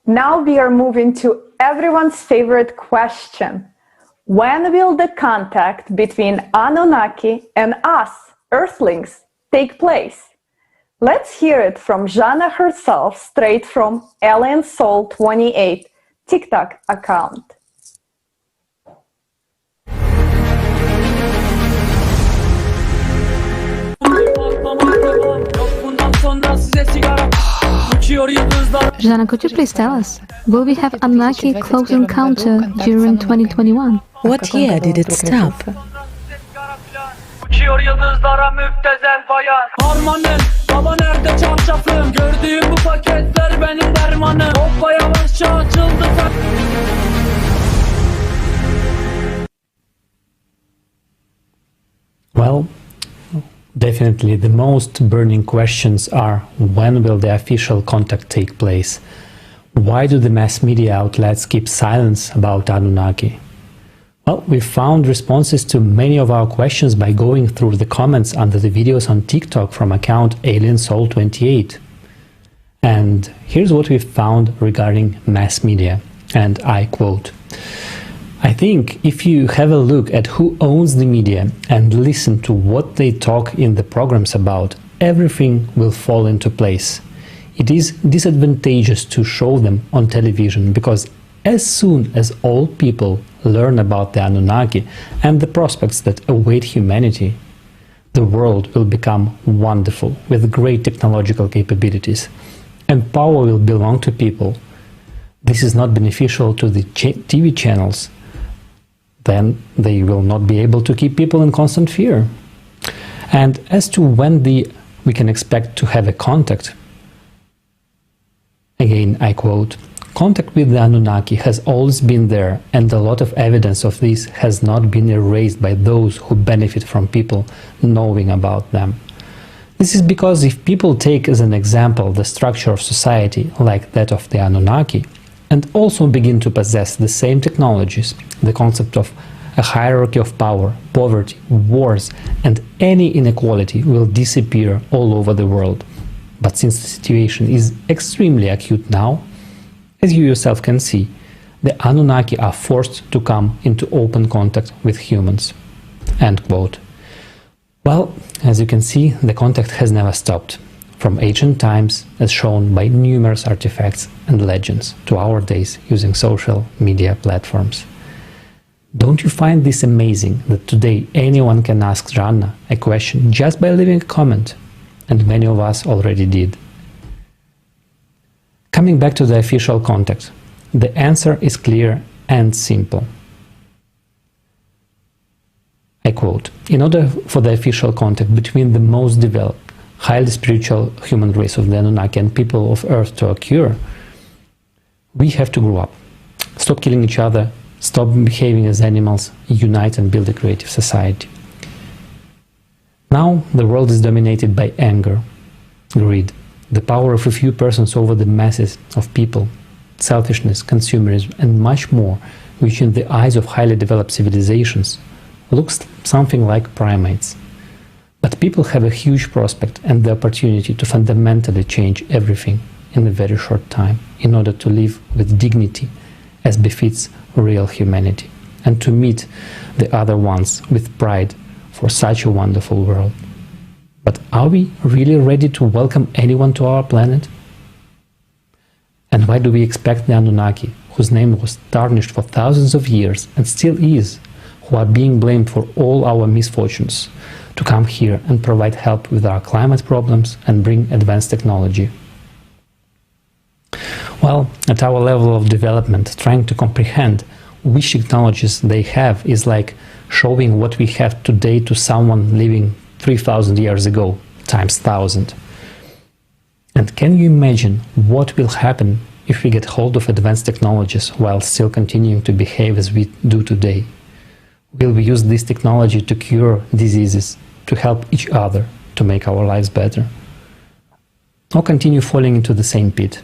Now we are moving to everyone's favorite question. When will the contact between Anunnaki and us, Earthlings, take place? Let's hear it from Jana herself, straight from Alien Soul 28 TikTok account. Jana, could you please tell us, will we have Anunnaki close encounter during 2021? What year did it stop? Well, definitely the most burning questions are, when will the official contact take place? Why do the mass media outlets keep silence about Anunnaki? Well, we found responses to many of our questions by going through the comments under the videos on TikTok from account Alien Soul 28. And here's what we found regarding mass media, and I quote, "I think if you have a look at who owns the media and listen to what they talk in the programs about, everything will fall into place. It is disadvantageous to show them on television because as soon as all people learn about the Anunnaki and the prospects that await humanity, the world will become wonderful with great technological capabilities, and power will belong to people. This is not beneficial to the TV channels. Then they will not be able to keep people in constant fear. And as to when we can expect to have a contact, again I quote, Contact with the Anunnaki has always been there, and a lot of evidence of this has not been erased by those who benefit from people knowing about them. This is because if people take as an example the structure of society like that of the Anunnaki, and also begin to possess the same technologies, the concept of a hierarchy of power, poverty, wars, and any inequality will disappear all over the world. But since the situation is extremely acute now, as you yourself can see, the Anunnaki are forced to come into open contact with humans." End quote. Well, as you can see, the contact has never stopped, from ancient times, as shown by numerous artifacts and legends, to our days using social media platforms. Don't you find this amazing that today anyone can ask Жанна a question just by leaving a comment? And many of us already did. Coming back to the official contact, the answer is clear and simple. I quote, "In order for the official contact between the most developed, highly spiritual human race of the Anunnaki and people of Earth to occur, we have to grow up, stop killing each other, stop behaving as animals, unite and build a creative society. Now the world is dominated by anger, greed, the power of a few persons over the masses of people, selfishness, consumerism, and much more, which in the eyes of highly developed civilizations looks something like primates. But people have a huge prospect and the opportunity to fundamentally change everything in a very short time in order to live with dignity as befits real humanity and to meet the other ones with pride for such a wonderful world. But are we really ready to welcome anyone to our planet? And why do we expect the Anunnaki, whose name was tarnished for thousands of years and still is, who are being blamed for all our misfortunes, to come here and provide help with our climate problems and bring advanced technology? Well, at our level of development, trying to comprehend which technologies they have is like showing what we have today to someone living 3,000 years ago, times 1,000. And can you imagine what will happen if we get hold of advanced technologies while still continuing to behave as we do today? Will we use this technology to cure diseases, to help each other, to make our lives better? Or continue falling into the same pit?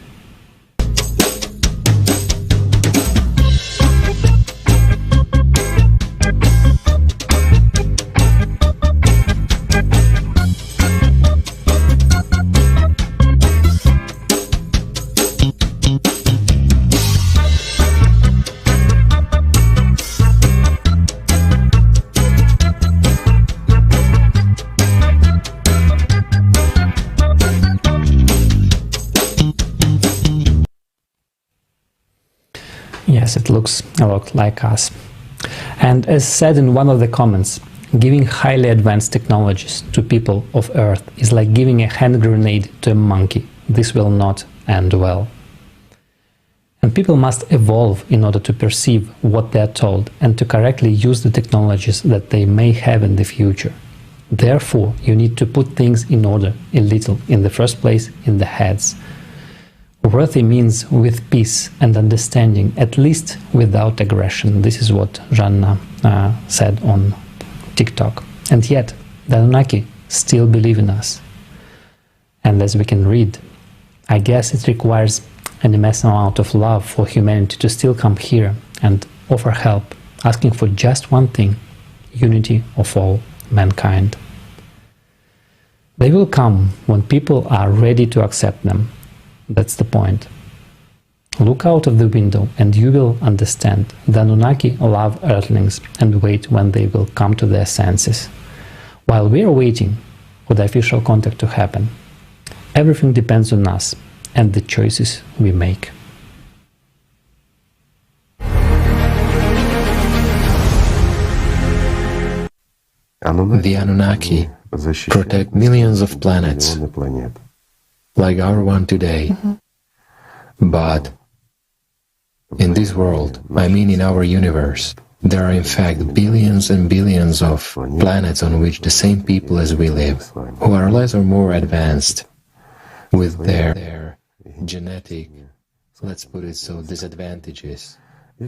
Yes, it looks a lot like us. And as said in one of the comments, giving highly advanced technologies to people of Earth is like giving a hand grenade to a monkey. This will not end well. And people must evolve in order to perceive what they are told and to correctly use the technologies that they may have in the future. Therefore, you need to put things in order a little, in the first place, in the heads. Worthy means with peace and understanding, at least without aggression. This is what Жанна said on TikTok. And yet, the Anunnaki still believe in us. And as we can read, I guess it requires an immense amount of love for humanity to still come here and offer help, asking for just one thing: unity of all mankind. They will come when people are ready to accept them. That's the point. Look out of the window and you will understand. The Anunnaki love Earthlings and wait when they will come to their senses. While we are waiting for the official contact to happen, everything depends on us and the choices we make. The Anunnaki protect millions of planets, like our one today. But in this world, I mean in our universe, there are in fact billions and billions of planets on which the same people as we live, who are less or more advanced with their genetic let's put it so, disadvantages,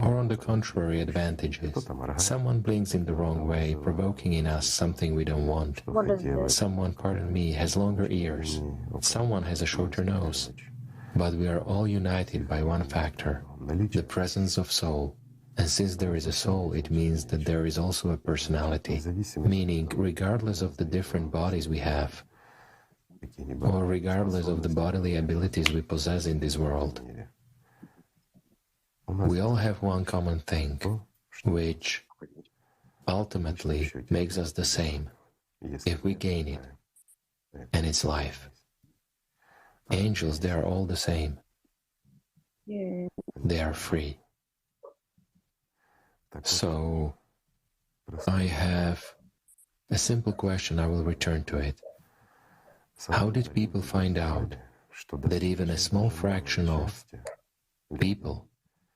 or on the contrary, advantages. Someone blinks in the wrong way, provoking in us something we don't want. What is this? Someone, pardon me, has longer ears. Someone has a shorter nose. But we are all united by one factor, the presence of soul. And since there is a soul, it means that there is also a personality, meaning regardless of the different bodies we have, or regardless of the bodily abilities we possess in this world, we all have one common thing, which ultimately makes us the same, if we gain it, and it's life. Angels, they are all the same. They are free. So, I have a simple question, I will return to it. How did people find out that even a small fraction of people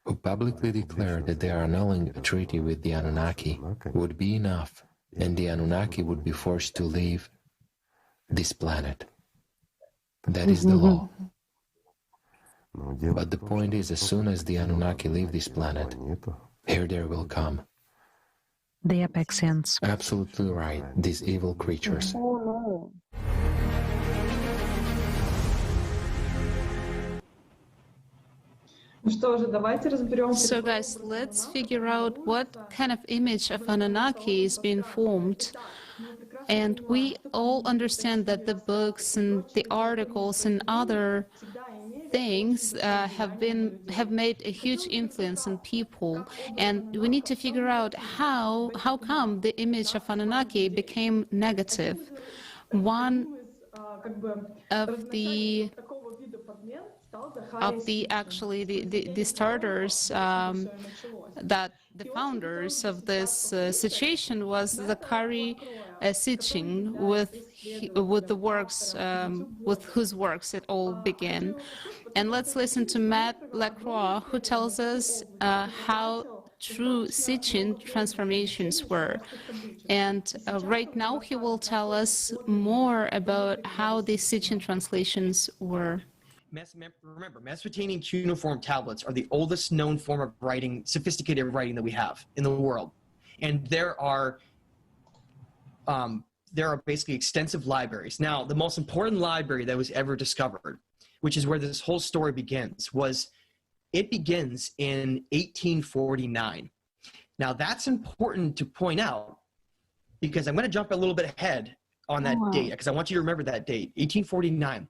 who publicly declare that they are annulling a treaty with the Anunnaki would be enough, and the Anunnaki would be forced to leave this planet? That is the law. But the point is, as soon as the Anunnaki leave this planet, here there will come the Apexians. Absolutely right, these evil creatures. Oh no. So guys, let's figure out what kind of image of Anunnaki is being formed. And we all understand that the books and the articles and other things have made a huge influence on people, and we need to figure out how come the image of Anunnaki became negative. One of the starters, that the founders of this situation was Zachary Sitchin, with the works, with whose works it all began. And let's listen to Matt Lacroix, who tells us how true Sitchin transformations were. And right now he will tell us more about how these Sitchin translations were. Remember, Mesopotamian cuneiform tablets are the oldest known form of writing, sophisticated writing that we have in the world. And there are basically extensive libraries. Now, the most important library that was ever discovered, which is where this whole story begins, it begins in 1849. Now, that's important to point out because I'm going to jump a little bit ahead on that date because I want you to remember that date, 1849.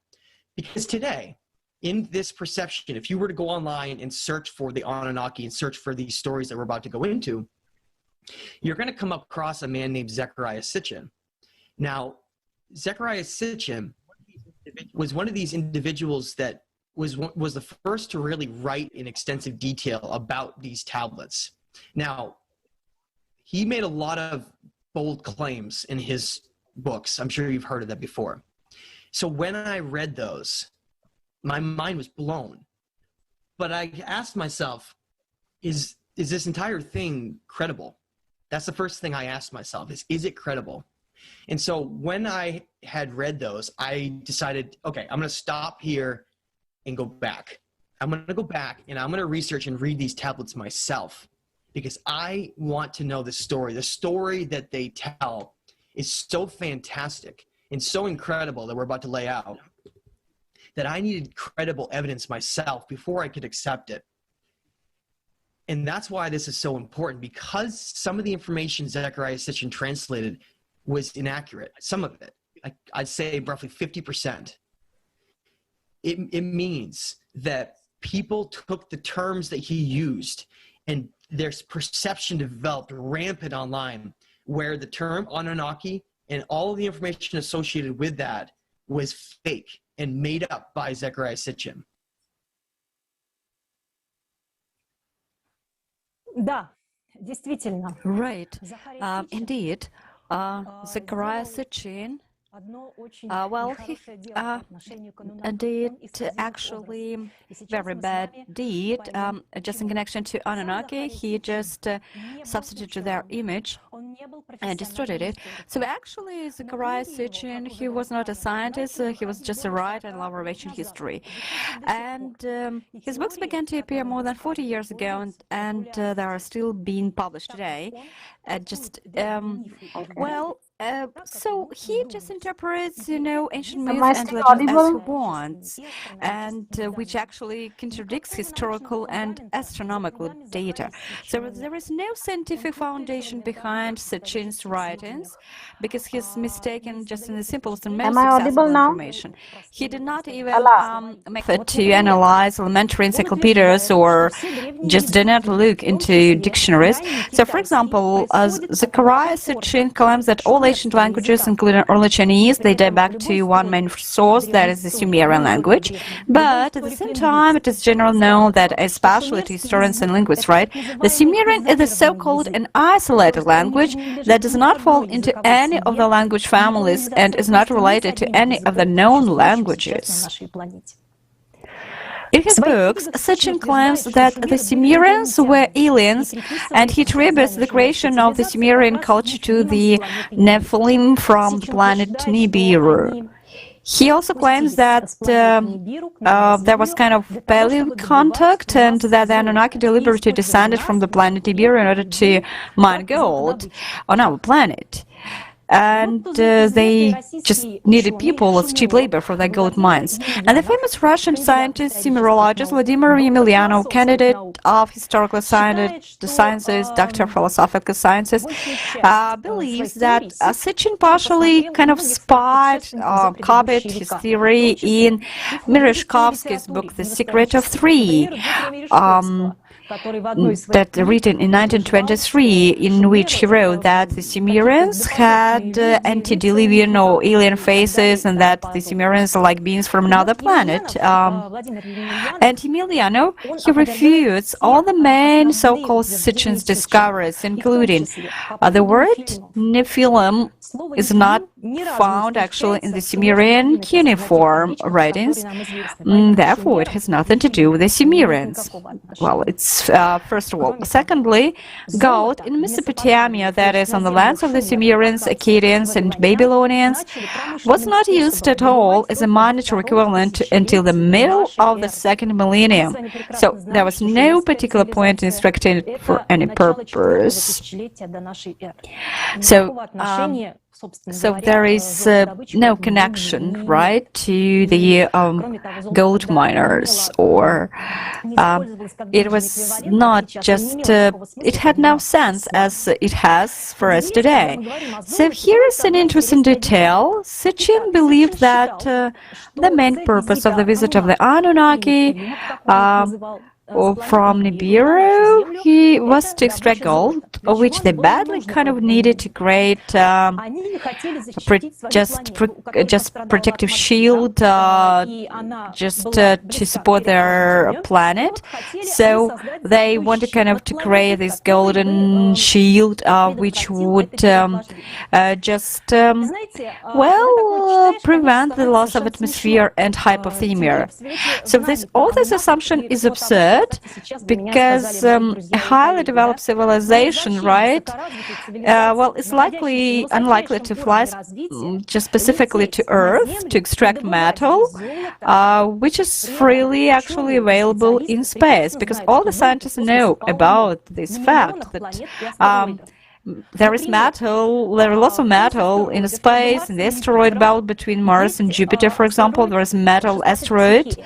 Because today, in this perception, if you were to go online and search for the Anunnaki and search for these stories that we're about to go into, you're going to come across a man named Zechariah Sitchin. Now, Zechariah Sitchin was one of these individuals that was the first to really write in extensive detail about these tablets. Now, he made a lot of bold claims in his books. I'm sure you've heard of that before. So when I read those, my mind was blown. But I asked myself, is this entire thing credible? That's the first thing I asked myself, is it credible? And so when I had read those, I decided, okay, I'm going to stop here and go back. I'm going to go back and I'm going to research and read these tablets myself because I want to know the story. The story that they tell is so fantastic and so incredible that we're about to lay out that I needed credible evidence myself before I could accept it. And that's why this is so important, because some of the information Zechariah Sitchin translated was inaccurate. Some of it, I'd say roughly 50%. It means that people took the terms that he used and there's perception developed rampant online where the term Anunnaki and all of the information associated with that was fake and made up by Zechariah Sitchin. Right. Indeed, Zechariah Sitchin Well, he did actually very bad deed. Just in connection to Anunnaki, he just substituted their image and distorted it. So actually, Zecharia Sitchin, he was not a scientist, he was just a writer and lover of ancient history. And his books began to appear more than 40 years ago, and they are still being published today. So he just interprets, ancient myths and legends as he wants, and which actually contradicts historical and astronomical data. So there is no scientific foundation behind Sitchin's writings, because he's mistaken just in the simplest and most accessible information. He did not even make effort to analyze elementary encyclopedias or just did not look into dictionaries. So, for example, Zecharia Sitchin claims that all ancient languages, including early Chinese, they date back to one main source, that is the Sumerian language. But at the same time, it is generally known that, especially to historians and linguists, right, the Sumerian is a so-called an isolated language that does not fall into any of the language families and is not related to any of the known languages. In his books, Sitchin claims that the Sumerians were aliens, and he attributes the creation of the Sumerian culture to the Nephilim from the planet Nibiru. He also claims that there was kind of paleo contact, and that the Anunnaki deliberately descended from the planet Nibiru in order to mine gold on our planet. And they just needed people as cheap labor for their gold mines. And the famous Russian scientist, numerologist Vladimir Emelianov, candidate of historical sciences, doctor of philosophical sciences, believes that Sitchin partially kind of copied his theory in Merezhkovsky's book, The Secret of Three, that written in 1923, in which he wrote that the Sumerians had antediluvian or alien faces, and that the Sumerians are like beings from another planet. And Emelianov, he refutes all the main so-called Sitchin's discoveries, including the word Nephilim is not found actually in the Sumerian cuneiform writings. Therefore, it has nothing to do with the Sumerians. Well, it's first of all. Secondly, gold in Mesopotamia, that is on the lands of the Sumerians, Akkadians, and Babylonians, was not used at all as a monetary equivalent until the middle of the second millennium. So there was no particular point in extracting it for any purpose. So there is no connection, right, to the gold miners, or it was not just, it had no sense as it has for us today. So here is an interesting detail. Sitchin believed that the main purpose of the visit of the Anunnaki from Nibiru, he was to extract gold, which they badly kind of needed to create just protective shield, just to support their planet. So they wanted kind of to create this golden shield, which would just prevent the loss of atmosphere and hypothermia. So all this assumption is absurd, because a highly developed civilization, right, is unlikely to fly just specifically to Earth to extract metal, which is freely actually available in space, because all the scientists know about this fact that there is lots of metal in space, in the asteroid belt between Mars and Jupiter, for example. There is metal asteroid,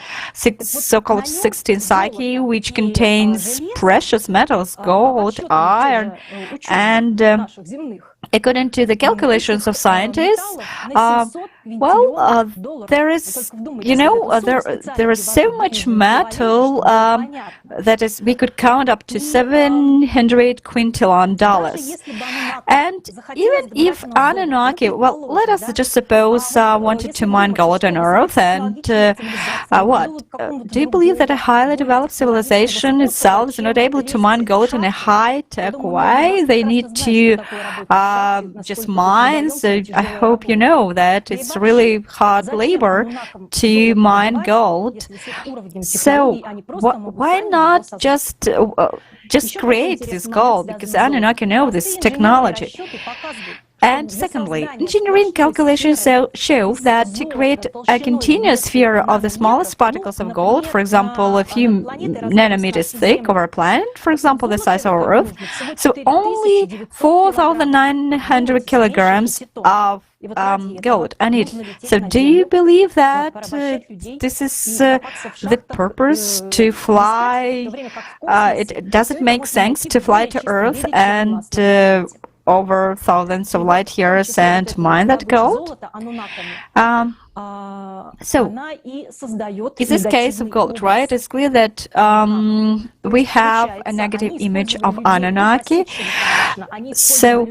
so-called 16 Psyche, which contains precious metals, gold, iron, and according to the calculations of scientists, there is, there is so much metal that is, we could count up to $700 quintillion. And even if Anunnaki, let us just suppose wanted to mine gold on Earth, and do you believe that a highly developed civilization itself is not able to mine gold in a high-tech way? They need to just mine. So I hope you know that it's really hard labor to mine gold. So why not just create this gold? Because Anunnaki know this technology. And secondly, engineering calculations show that to create a continuous sphere of the smallest particles of gold, for example, a few nanometers thick of our planet, for example, the size of our Earth, so only 4,900 kilograms of gold are needed. So do you believe that this is the purpose to fly? Does it make sense to fly to Earth and over thousands of light years and mine that gold? So, in this case of gold, right, it's clear that we have a negative image of Anunnaki. So,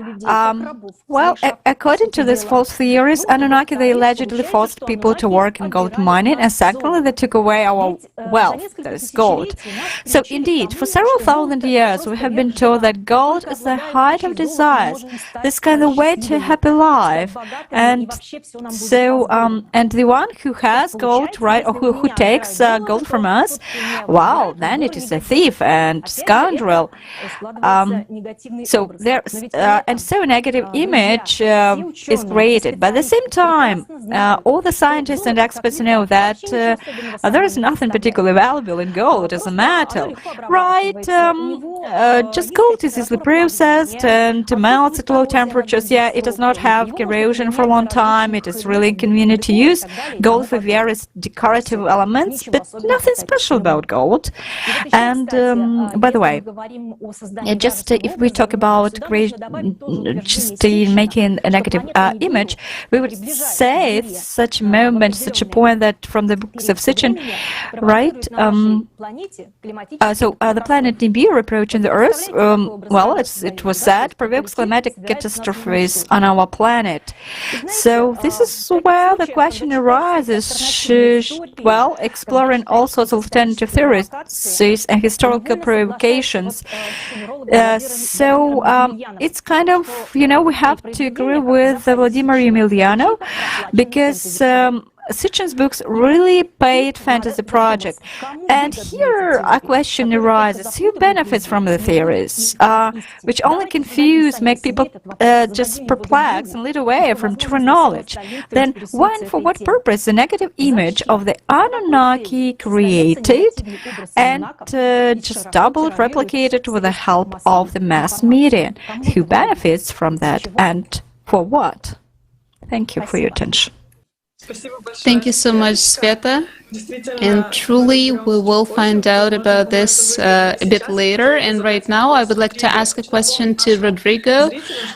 well, according to these false theories, Anunnaki, they allegedly forced people to work in gold mining, and secondly, they took away our wealth, that is gold. So, indeed, for several thousand years, we have been told that gold is the height of desires, this kind of way to a happy life, and so, and the one who has gold, right, or who takes gold from us, well, then it is a thief and scoundrel. So there's and so a negative image is created. But at the same time, all the scientists and experts know that there is nothing particularly valuable in gold as a metal, right? Just gold is easily processed and melts at low temperatures. Yeah, it does not have corrosion for a long time. It is really convenient to use. Gold for various decorative elements, but nothing special about gold. And by the way, just if we talk about just making a negative image, we would say it's such a moment, such a point that from the books of Sitchin, right? So the planet Nibiru approaching the Earth, well, it was said, provokes climatic catastrophes on our planet. So this is where the question arises, well, exploring all sorts of alternative theories and historical provocations. So it's kind of, you know, we have to agree with Vladimir Emiliano, because Sitchin's books really paid fantasy project. And here a question arises, who benefits from the theories, which only confuse, make people just perplexed and lead away from true knowledge? Then when, for what purpose, the negative image of the Anunnaki created and just doubled, replicated with the help of the mass media? Who benefits from that and for what? Thank you for your attention. Thank you so much, Sveta. And truly, we will find out about this a bit later. And right now, I would like to ask a question to Rodrigo.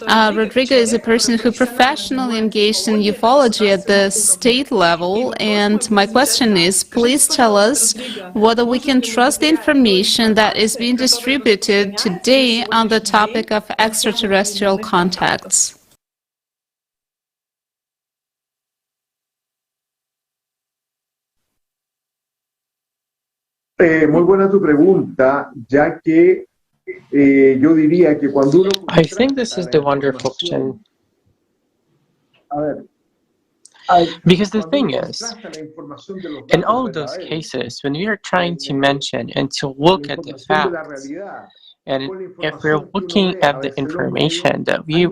Rodrigo is a person who professionally engaged in ufology at the state level. And my question is, please tell us whether we can trust the information that is being distributed today on the topic of extraterrestrial contacts. Muy buena tu pregunta, ya que yo diría que cuando uno... I think this is the wonderful question. Because the thing is, in all those cases, when we are trying to mention and to look at the facts, and if we're looking at the information that we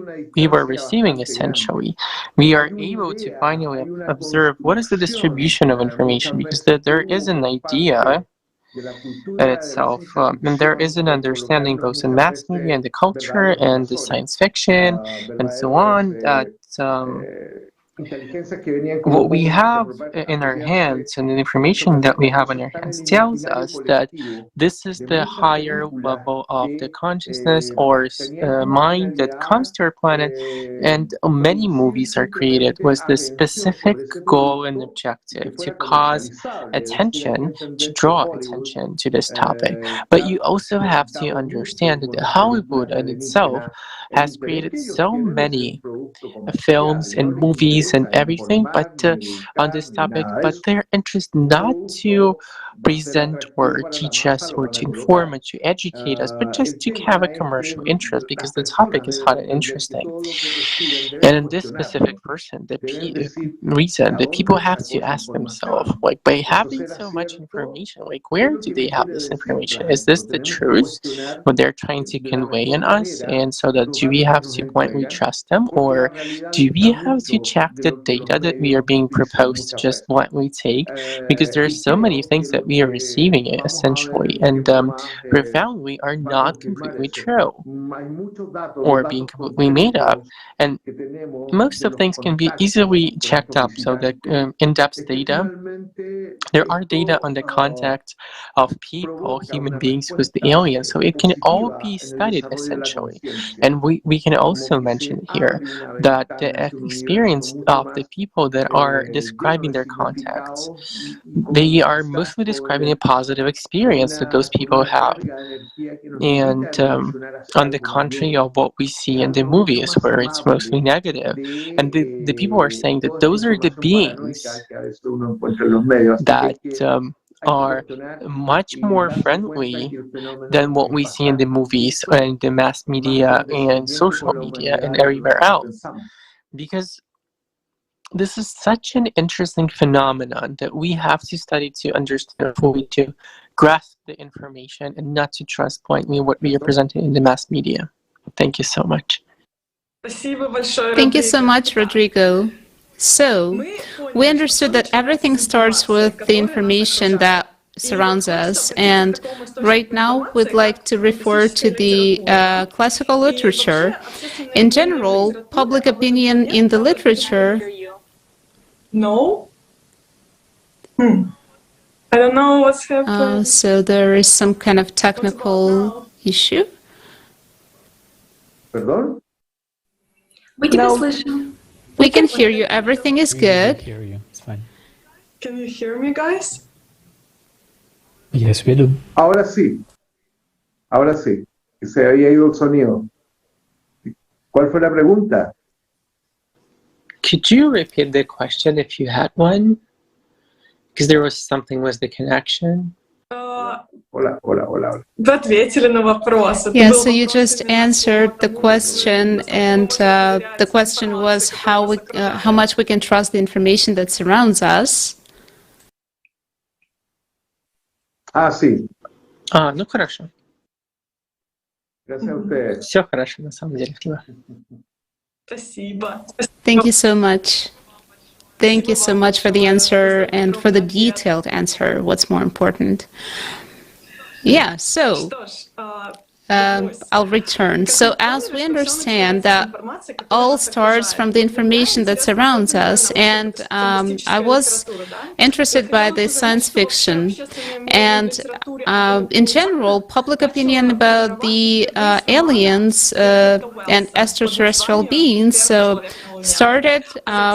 were receiving, essentially, we are able to finally observe what is the distribution of information, because there is an idea in itself, and there is an understanding both in mass media and the culture and the science fiction and so on, that what we have in our hands and the information that we have in our hands tells us that this is the higher level of the consciousness or mind that comes to our planet, and many movies are created with the specific goal and objective to cause attention, to draw attention to this topic. But you also have to understand that Hollywood in itself has created so many films and movies and everything, but on this topic, but their interest not to present or teach us or to inform or to educate us, but just to have a commercial interest because the topic is hot and interesting. And in this specific person, the reason that people have to ask themselves, like, by having so much information, like, where do they have this information? Is this the truth, what they're trying to convey in us? And so that do we have to blindly trust them, or do we have to check the data that we are being proposed to just blindly take? Because there are so many things that we are receiving it essentially, and profoundly are not completely true or being completely made up. And most of things can be easily checked up. So the in-depth data, there are data on the contact of people, human beings with the aliens, so it can all be studied essentially. And we can also mention here that the experience of the people that are describing their contacts, they are mostly describing a positive experience that those people have. And on the contrary of what we see in the movies, where it's mostly negative. And the people are saying that those are the beings that are much more friendly than what we see in the movies and the mass media and social media and everywhere else. Because this is such an interesting phenomenon that we have to study to understand fully, to grasp the information and not to trust blindly what we are presenting in the mass media. Thank you so much. Thank you so much, Rodrigo. So, we understood that everything starts with the information that surrounds us, and right now we'd like to refer to the classical literature. In general, public opinion in the literature... No? I don't know what's happening. So there is some kind of technical issue. Perdón? We can We can hear you. Everything is good. We can hear you. It's fine. Can you hear me, guys? Yes, we do. Ahora sí. Ahora sí. Que se había ido el sonido. ¿Cuál fue la pregunta? Could you repeat the question if you had one? Because there was something with the connection. Hola, hola, hola. Вы ответили на вопрос. Yeah, so you just answered the question, and the question was how much we can trust the information that surrounds us. Ah, sí. Ну хорошо. Gracias a ustedes. Все хорошо, на самом деле. Спасибо. Thank you so much. Thank you so much for the answer and for the detailed answer. What's more important? Yeah, so I'll return. So as we understand that all starts from the information that surrounds us, and I was interested by the science fiction, and in general, public opinion about the aliens and extraterrestrial beings started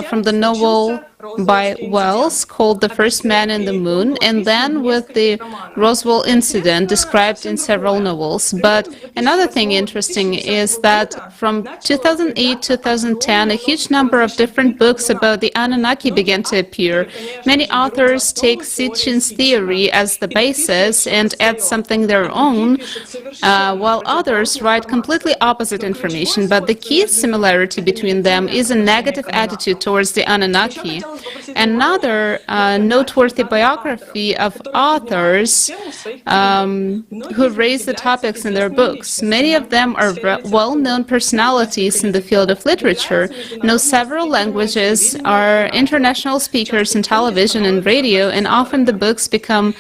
from the novel by Wells called The First Man in the Moon, and then with the Roswell incident described in several novels. But another thing interesting is that from 2008-2010, a huge number of different books about the Anunnaki began to appear. Many authors take Sitchin's theory as the basis and add something their own, while others write completely opposite information. But the key similarity between them is a negative attitude towards the Anunnaki. Another noteworthy biography of authors who raise the topics in their books. Many of them are well-known personalities in the field of literature, know several languages, are international speakers in television and radio, and often the books become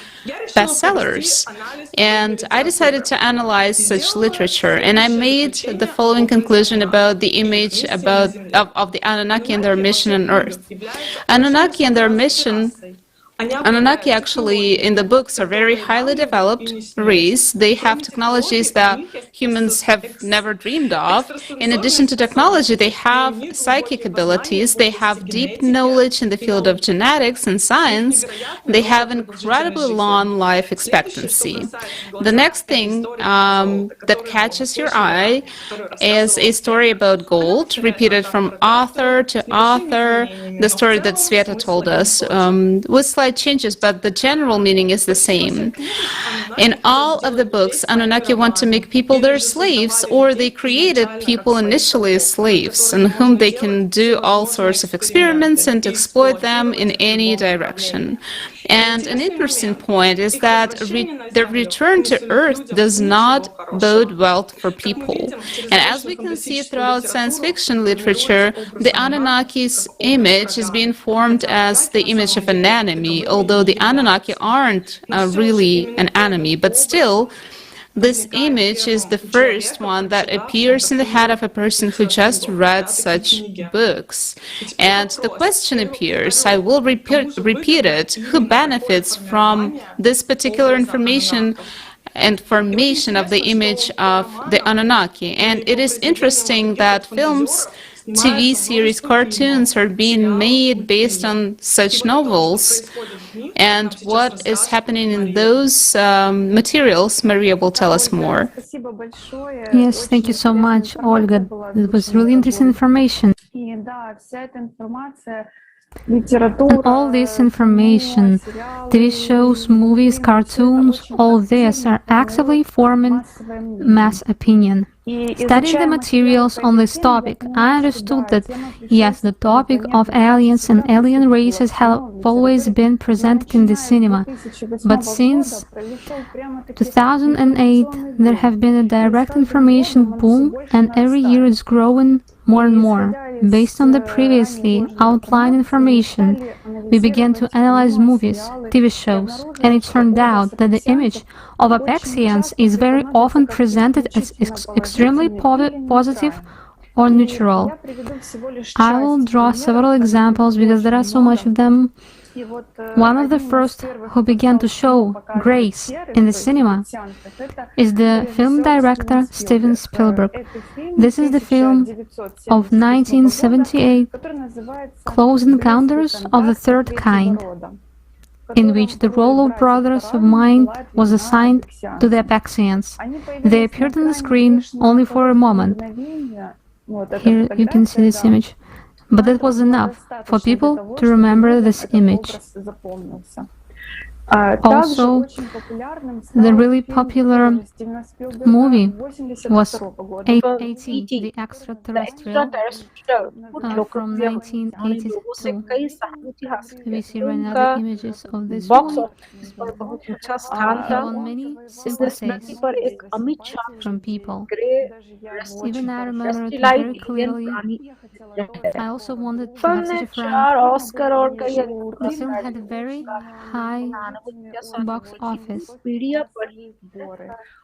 bestsellers. And I decided to analyze such literature, and I made the following conclusion about the image of the Anunnaki and their mission on Earth. Anunnaki and their mission. Anunnaki actually in the books are very highly developed race. They have technologies that humans have never dreamed of. In addition to technology, they have psychic abilities. They have deep knowledge in the field of genetics and science. They have incredibly long life expectancy. The next thing that catches your eye is a story about gold, repeated from author to author. The story that Sveta told us with slight slight changes, but the general meaning is the same. In all of the books, Anunnaki want to make people their slaves, or they created people initially as slaves, in whom they can do all sorts of experiments and exploit them in any direction. And an interesting point is that the return to Earth does not bode well for people. And as we can see throughout science fiction literature, the Anunnaki's image is being formed as the image of an enemy, although the Anunnaki aren't really an enemy, but still, this image is the first one that appears in the head of a person who just read such books. And the question appears, I will repeat it, who benefits from this particular information and formation of the image of the Anunnaki? And it is interesting that films, TV series, cartoons are being made based on such novels. And what is happening in those materials, Maria will tell us more. Yes, thank you so much, Olga. It was really interesting information. And all this information, TV shows, movies, cartoons, all this are actively forming mass opinion. Studying the materials on this topic, I understood that, yes, the topic of aliens and alien races have always been presented in the cinema, but since 2008, there have been a direct information boom, and every year it's growing more and more. Based on the previously outlined information, we began to analyze movies, TV shows, and it turned out that the image of Apexians is very often presented as extremely positive or neutral. I will draw several examples because there are so much of them. One of the first who began to show grace in the cinema is the film director Steven Spielberg. This is the film of 1978, Close Encounters of the Third Kind, in which the role of brothers of mind was assigned to the Apexians. They appeared on the screen only for a moment. Here you can see this image. But that was enough for people to remember this image. Also, the really popular movie was A.T., the extraterrestrial, from 1982. We see right now the images of this movie. He won many sympathies from people. Even I remember it very clearly. I also wanted to have such a friend. The film had a very high box office,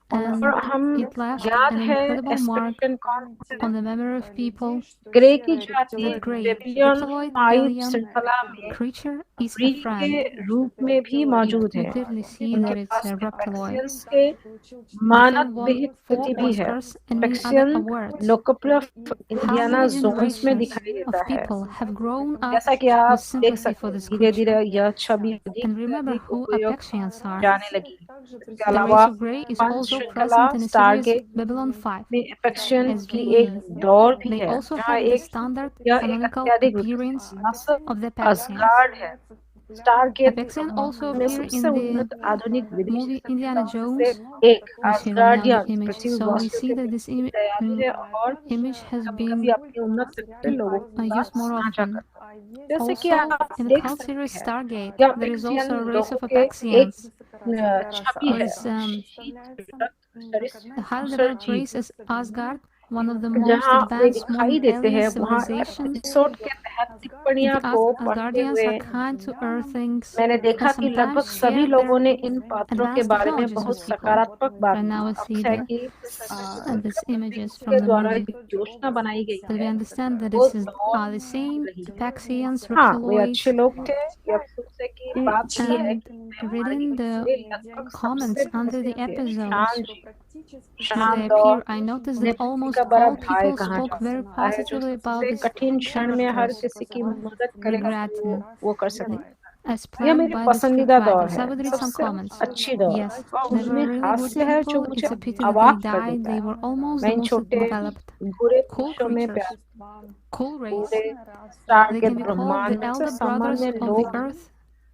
and it left an incredible mark on the memory of people that great reptiloid alien creature is a friend. You clearly see that it's a reptiloid. The film won 4 Oscars and many other awards. How many generations of people have grown up with sympathy for this creature? And remember who Apexians are. The race of Grey is also present in the series Babylon 5, SVE. They also have the standard canonical appearance of the Apexians. Apexians also appear in the movie Indiana Jones. We see right now the image. So we see that this image has been used more often. Also, in the cult series Stargate, there is also a race of Apexians. The highly developed race is Asgard, one of the most advanced modern alien civilizations. The Asgardians are kind to Earthlings and sometimes share their advanced technologies with people. Right now we see these images from the movie. But we understand that this is the same Apexians, reptiloids, and reading the comments under the episodes where they appear, I noticed that almost all people spoke very positively about these characters, regretting as planned by the scriptwriters. I would read some comments. Yes, they were really good people. It's a pity that they died. They were almost the most developed. Cool creatures, cool race. They can be called the elder brothers of the earth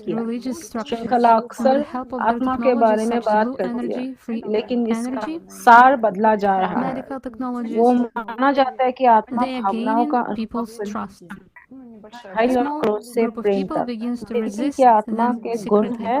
किया। religious श्रृंखला structures, with the अक्सर help of their आत्मा के बारे technologies में such as बात blue करती है, energy, free लेकिन इसका energy, सार बदला जा रहा है। medical technologies, वो माना जाता है कि आत्मा they are भावनाओं का gaining people's अनुभव trust. भय A और small क्रोध से group of प्रेम people तक। begins to यही resist क्या आत्मा them के गुण secretly. है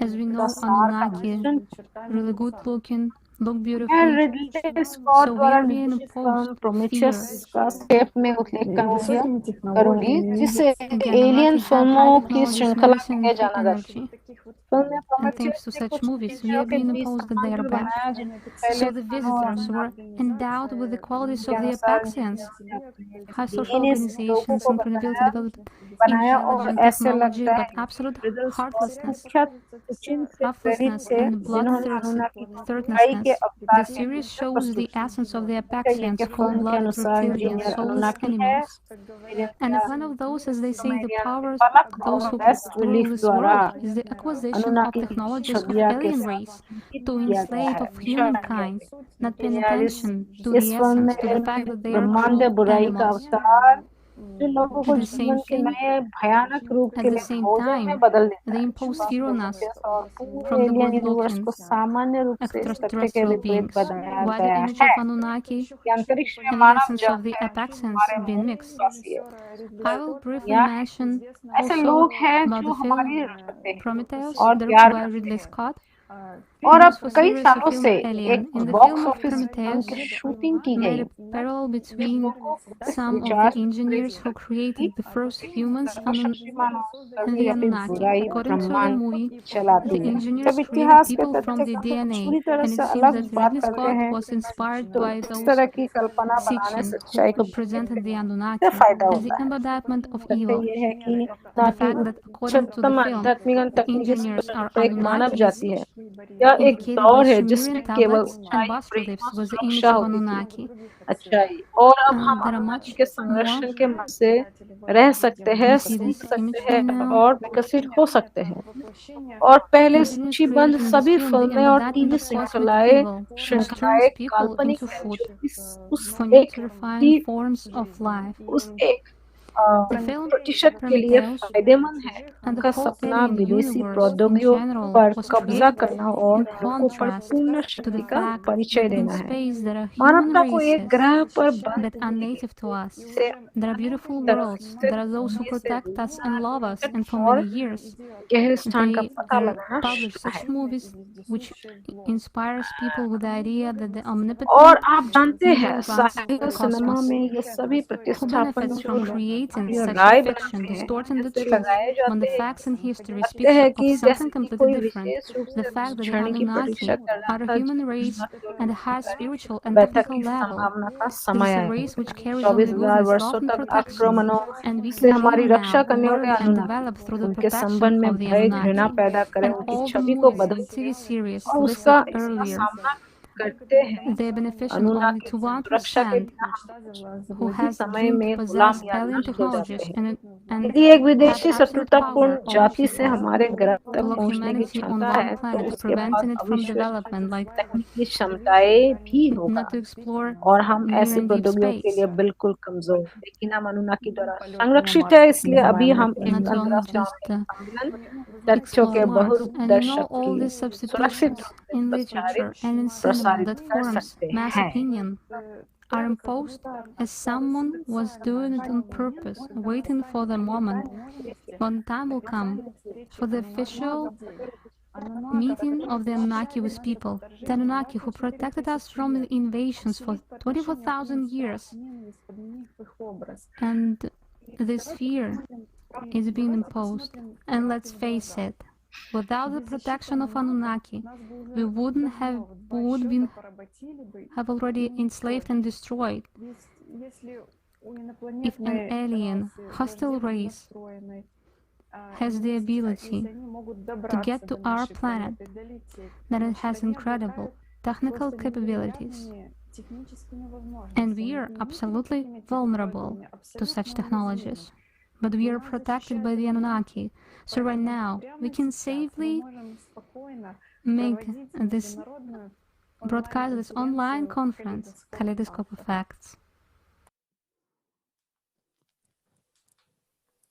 As we know, Anunnaki, really good looking, look beautiful. Ridley Scott So we द्वारा are being निर्देशित imposed फिल्म प्रोमीथियस fear. का स्टेप में उल्लेख करूंगी जिसे Again, a lot alien we have high फिल्मों की technologies, श्रृंखला medicine, कहे and free जाना जाता energy. है And thanks to such movies, we are being imposed that they are bad. So the visitors were endowed with the qualities of the Apaxians, high social organizations, incredibility, developed intelligent technology, but absolute heartlessness, ruthlessness, and bloodthirstiness. The series shows the essence of the Apaxians, cold-blooded reptilian, soulless animals. And if one of those, as they say, the powers, those who rule this world, is the acquisition of technologies of alien race to enslave of humankind, not paying attention to the essence, to the fact that they are cruel animals. At the same time, they impose fear on us from the good-looking extraterrestrial beings, while the image of Anunnaki and the essence of the Apaxians being mixed. I will briefly mention also about the film Prometheus, directed by Ridley Scott. और अब कई series सालों of से Alien. एक In the box film of office film Prometheus, की shooting की made गई a parallel between some of विचार the engineers who created the first humans and the Anunnaki. बुराई According to the ब्रह्मांड movie, चलाती the है engineers जब created इतिहास के people from तथ्य the को DNA, पूरी तरह and it से seems अलग that बात Ridley करते Scott हैं was inspired तो by इस those तरह की कल्पना बनाने Sitchin से सच्चाई who को presented the इससे Anunnaki फायदा as the होता है embodiment of तथ्य evil. ये है कि The fact that according to the उच्चतम film, आध्यात्मिक the तकनीकी engineers are पर एक मानव Anunnakis, जाति है यह एक indicated by दौर है Sumerian जिसमें केवल tablets and सच्चाई bas-reliefs प्रेम और was the image सुरक्षा of होती थी Anunnaki. अच्छाई और अब हम There are अनुन्नति much के more. संरक्षण के मत से रह सकते हैं You see सीख this सकते image हैं by now. और विकसित हो सकते हैं और पहले Continues सूचीबद्ध creating this सभी film, the फिल्में और embodiment टीवी of cosmic श्रृंखलाएं evil that श्रृंखलाएं turns people काल्पनिक into है food जो उस for new एक terrifying forms of life. उस एक The film प्रतिशत के लिए Prometheus फायदेमंद है and the उनका whole सपना alien विदेशी universe in प्रौद्योगिकियों general पर was कब्जा created करना और in लोगों पर contrast पूर्ण to शक्ति the का fact परिचय that in देना है space there are human मानवता को एक races ग्रह पर बंद that are native to us. से There are beautiful worlds. There are those who protect us and love us, and for और many years गहरे स्थान का they पता लगाना publish such है movies which inspires people with the idea that the और omnipotent आप जानते evil हैं runs साहित्य the सिनेमा cosmos. में ये सभी Who प्रतिस्थापन benefits जो from लोग creating अपनी such राय fiction, बनाते हैं distorting the ऐसे truth लगाए when जाते the हैं facts and history लगते speaks हैं of कि something जैसे कि completely कोई different? विशेष रूप The से fact that the क्षण की Anunnaki प्रतीक्षा कर रहा are a था human race at a high spiritual and बैठक technical की level. संभावना का It समय is a आया race which है carries only 24,000 goodness, love, वर्षों and तक protection, आक्रमणों and we से continue हमारी रक्षा now, करने learn वाले and Anu develop through the उनके protection संबंध में of the भय घृणा Anunnaki. पैदा करें And उनकी all the छवि को movies बदल and TV series और listed उसका इसका earlier, सामना करते हैं they are beneficial only अनुन्नति to की सुरक्षा के 1% बिना हम who ही has समय dreamed में to गुलाम possess या alien नष्ट हो जाते technologies हैं and यदि एक have विदेशी absolute शत्रुतापूर्ण power over जाति से people हमारे ग्रह to तक lock पहुंचने की humanity on क्षमता one है तो planet, उसके preventing पास it from अविश्वसनीय development, like तकनीकी क्षमताएं भी होगा not to explore और हम near ऐसी and deep प्रौद्योगिकियों के space, लिए बिल्कुल कमजोर हैं। लेकिन हम अनुन्नति द्वारा संरक्षित है इसलिए अभी हम इन not to only अंतरराष्ट्रीय just सम्मेलन तथ्यों explore के Mars. Bahuroop And you know दर्शक all की these सुरक्षित substitutions रूप से in literature and in cinema प्रसारित that कर forms सकते mass हैं opinion are imposed as someone was doing it on purpose, waiting for the moment when time will come for the official meeting of the Anunnaki with people. The Anunnaki who protected us from the invasions for 24,000 years. And this fear is being imposed. And let's face it, without the protection of Anunnaki, we would have already enslaved and destroyed. If an alien, hostile race has the ability to get to our planet, then it has incredible technical capabilities. And we are absolutely vulnerable to such technologies. But we are protected by the Anunnaki. So right now, we can safely make this broadcast, this online conference, Kaleidoscope Effects.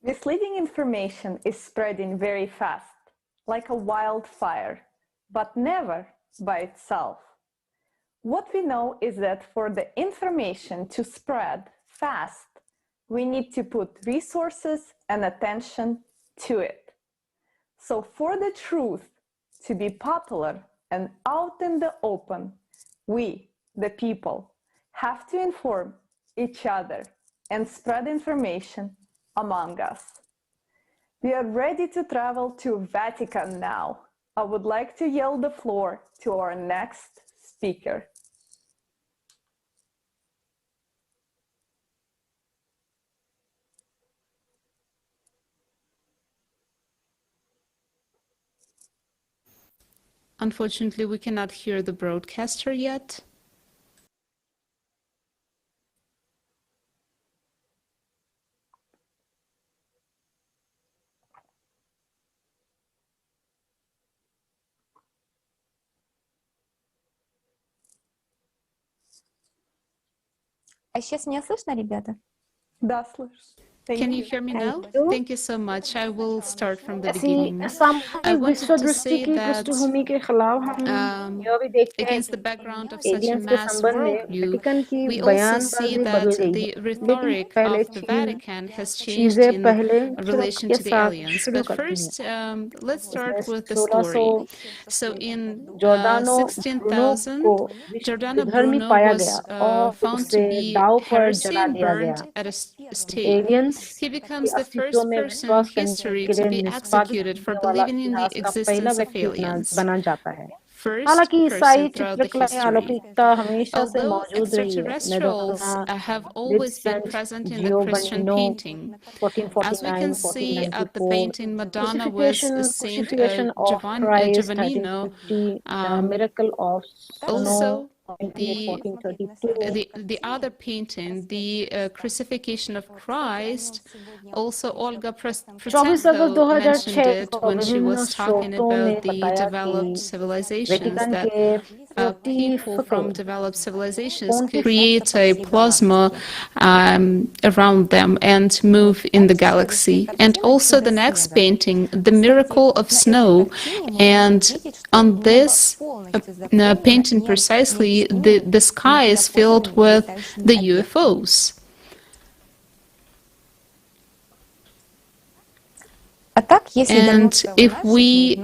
Misleading information is spreading very fast, like a wildfire, but never by itself. What we know is that for the information to spread fast, we need to put resources and attention to it. So for the truth to be popular and out in the open, we, the people, have to inform each other and spread information among us. We are ready to travel to Vatican now I would like to yield the floor to our next speaker. Unfortunately, we cannot hear the broadcaster yet. А сейчас меня слышно, ребята? Да, слышу. Can you hear me now? Thank you so much. I will start from the ऐसी beginning. I सामूहिक wanted विश्व to दृष्टि say की that पृष्ठभूमि के खिलाफ हम यह भी देखते हैं against कि the background of such a aliens के mass संबंध में worldview, वेटिकन की we also see बयानबाजी बदल that गई the है लेकिन rhetoric पहले of the चीन Vatican has changed चीजें in पहले relation के to the साथ aliens. शुरू But करती first, हैं let's start इसमें with the story. So in 16,000, को Giordano विधर्मी Bruno पाया was गया और found to उसे be दाव पर heresy जला and दिया गया burned at a stake. Aliens He के becomes the अस्तित्व first में person in विश्वास करने history के to लिए be निष्पादित executed for होने वाला believing in the इतिहास का पहला existence of व्यक्ति aliens. बना जाता है First हालांकि person ईसाई throughout the चित्रकला history. अलौकिकता हमेशा से Although मौजूद रही है extraterrestrials Madonna have always been Vincent present in the Christian जियोवनिनो painting, as we can 1449 see at the 1494 painting Madonna with Saint crucifixion of Christ Giovannino, 1350 the miracle of also the 1432 the other painting, the crucifixion of Christ, also Olga 24 August Protenko mentioned 2006 it को when she विभिन्न was talking स्रोतों में about the बताया developed कि civilizations, Vatican that के people from pontifical developed civilizations could create a plasma around them and move in the galaxy. And also the next painting, The Miracle of Snow, and on this painting precisely, the sky is filled with the UFOs. And if we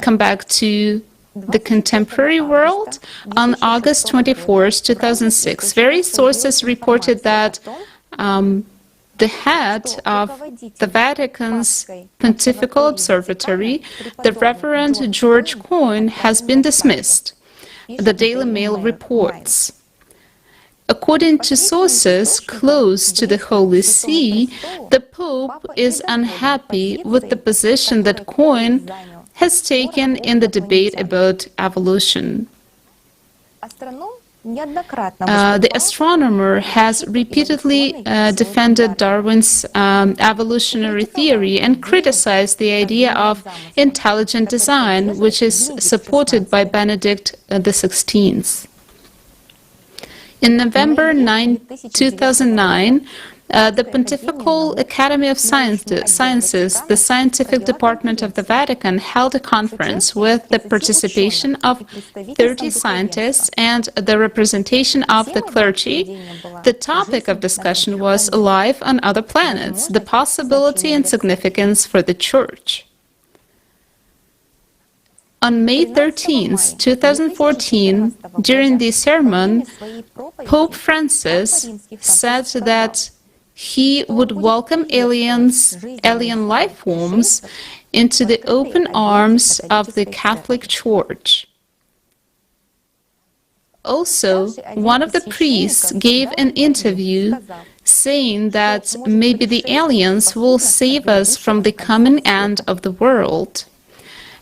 come back to the contemporary world, on August 24th, 2006, various sources reported that the head of the Vatican's Pontifical Observatory, the Reverend George Coyne, has been dismissed. The Daily Mail reports. According to sources close to the Holy See, the Pope is unhappy with the position that Coyne has taken in the debate about evolution. The astronomer has repeatedly defended Darwin's evolutionary theory and criticized the idea of intelligent design, which is supported by Benedict XVI. In November 2009, the Pontifical Academy of Sciences, the scientific department of the Vatican, held a conference with the participation of 30 scientists and the representation of the clergy. The topic of discussion was life on other planets, the possibility and significance for the Church. On May 13, 2014, during the sermon, Pope Francis said that he would welcome alien life forms into the open arms of the Catholic Church. Also, one of the priests gave an interview saying that maybe the aliens will save us from the coming end of the world.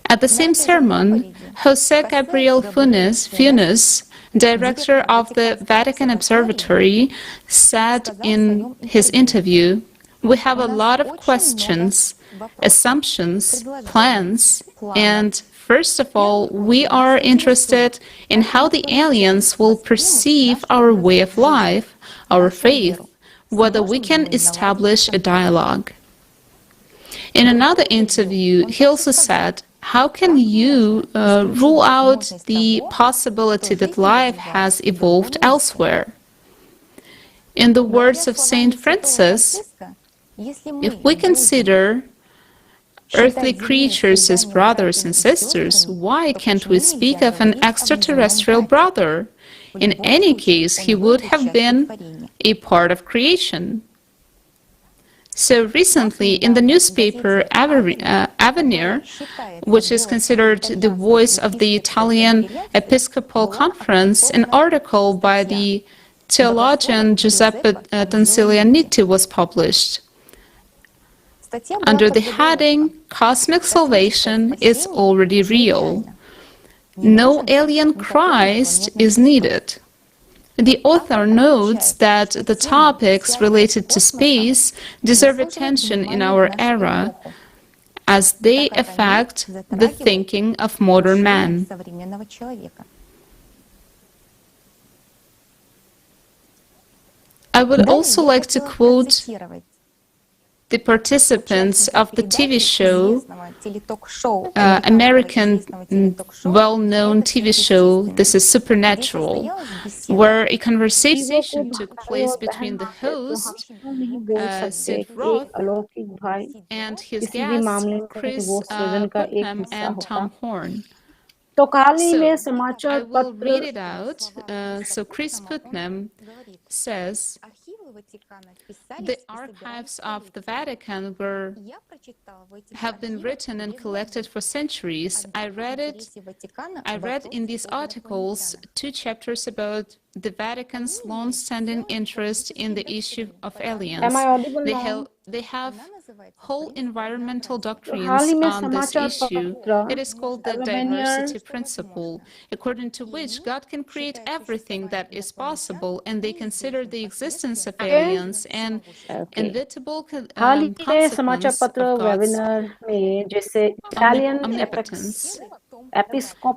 At the same sermon, José Gabriel Funes, director of the Vatican Observatory, said in his interview, "We have a lot of questions, assumptions, plans, and first of all, we are interested in how the aliens will perceive our way of life, our faith, whether we can establish a dialogue." In another interview, he also said, "How can you rule out the possibility that life has evolved elsewhere?" In the words of Saint Francis, if we consider earthly creatures as brothers and sisters, why can't we speak of an extraterrestrial brother? In any case, he would have been a part of creation. So recently, in the newspaper Avenir, which is considered the voice of the Italian Episcopal Conference, an article by the theologian Giuseppe Tansilianitti was published. Under the heading, "Cosmic Salvation is Already Real. No alien Christ is needed." The author notes that the topics related to space deserve attention in our era, as they affect the thinking of modern man. I would also like to quote the participants of the TV show, American well-known TV show, this is Supernatural, where a conversation took place between the host, Sid Roth, and his guests, Chris Putnam and Tom Horn. So I will read it out. So Chris Putnam says, "The archives of the Vatican have been written and collected for centuries. I read in these articles 2 chapters about the Vatican's long-standing interest in the issue of aliens. Am I audible They now? have whole environmental doctrines on this issue. It is called the diversity principle, according to which God can create everything that is possible, and they consider the existence of aliens an inevitable consequence of God's omnipotence.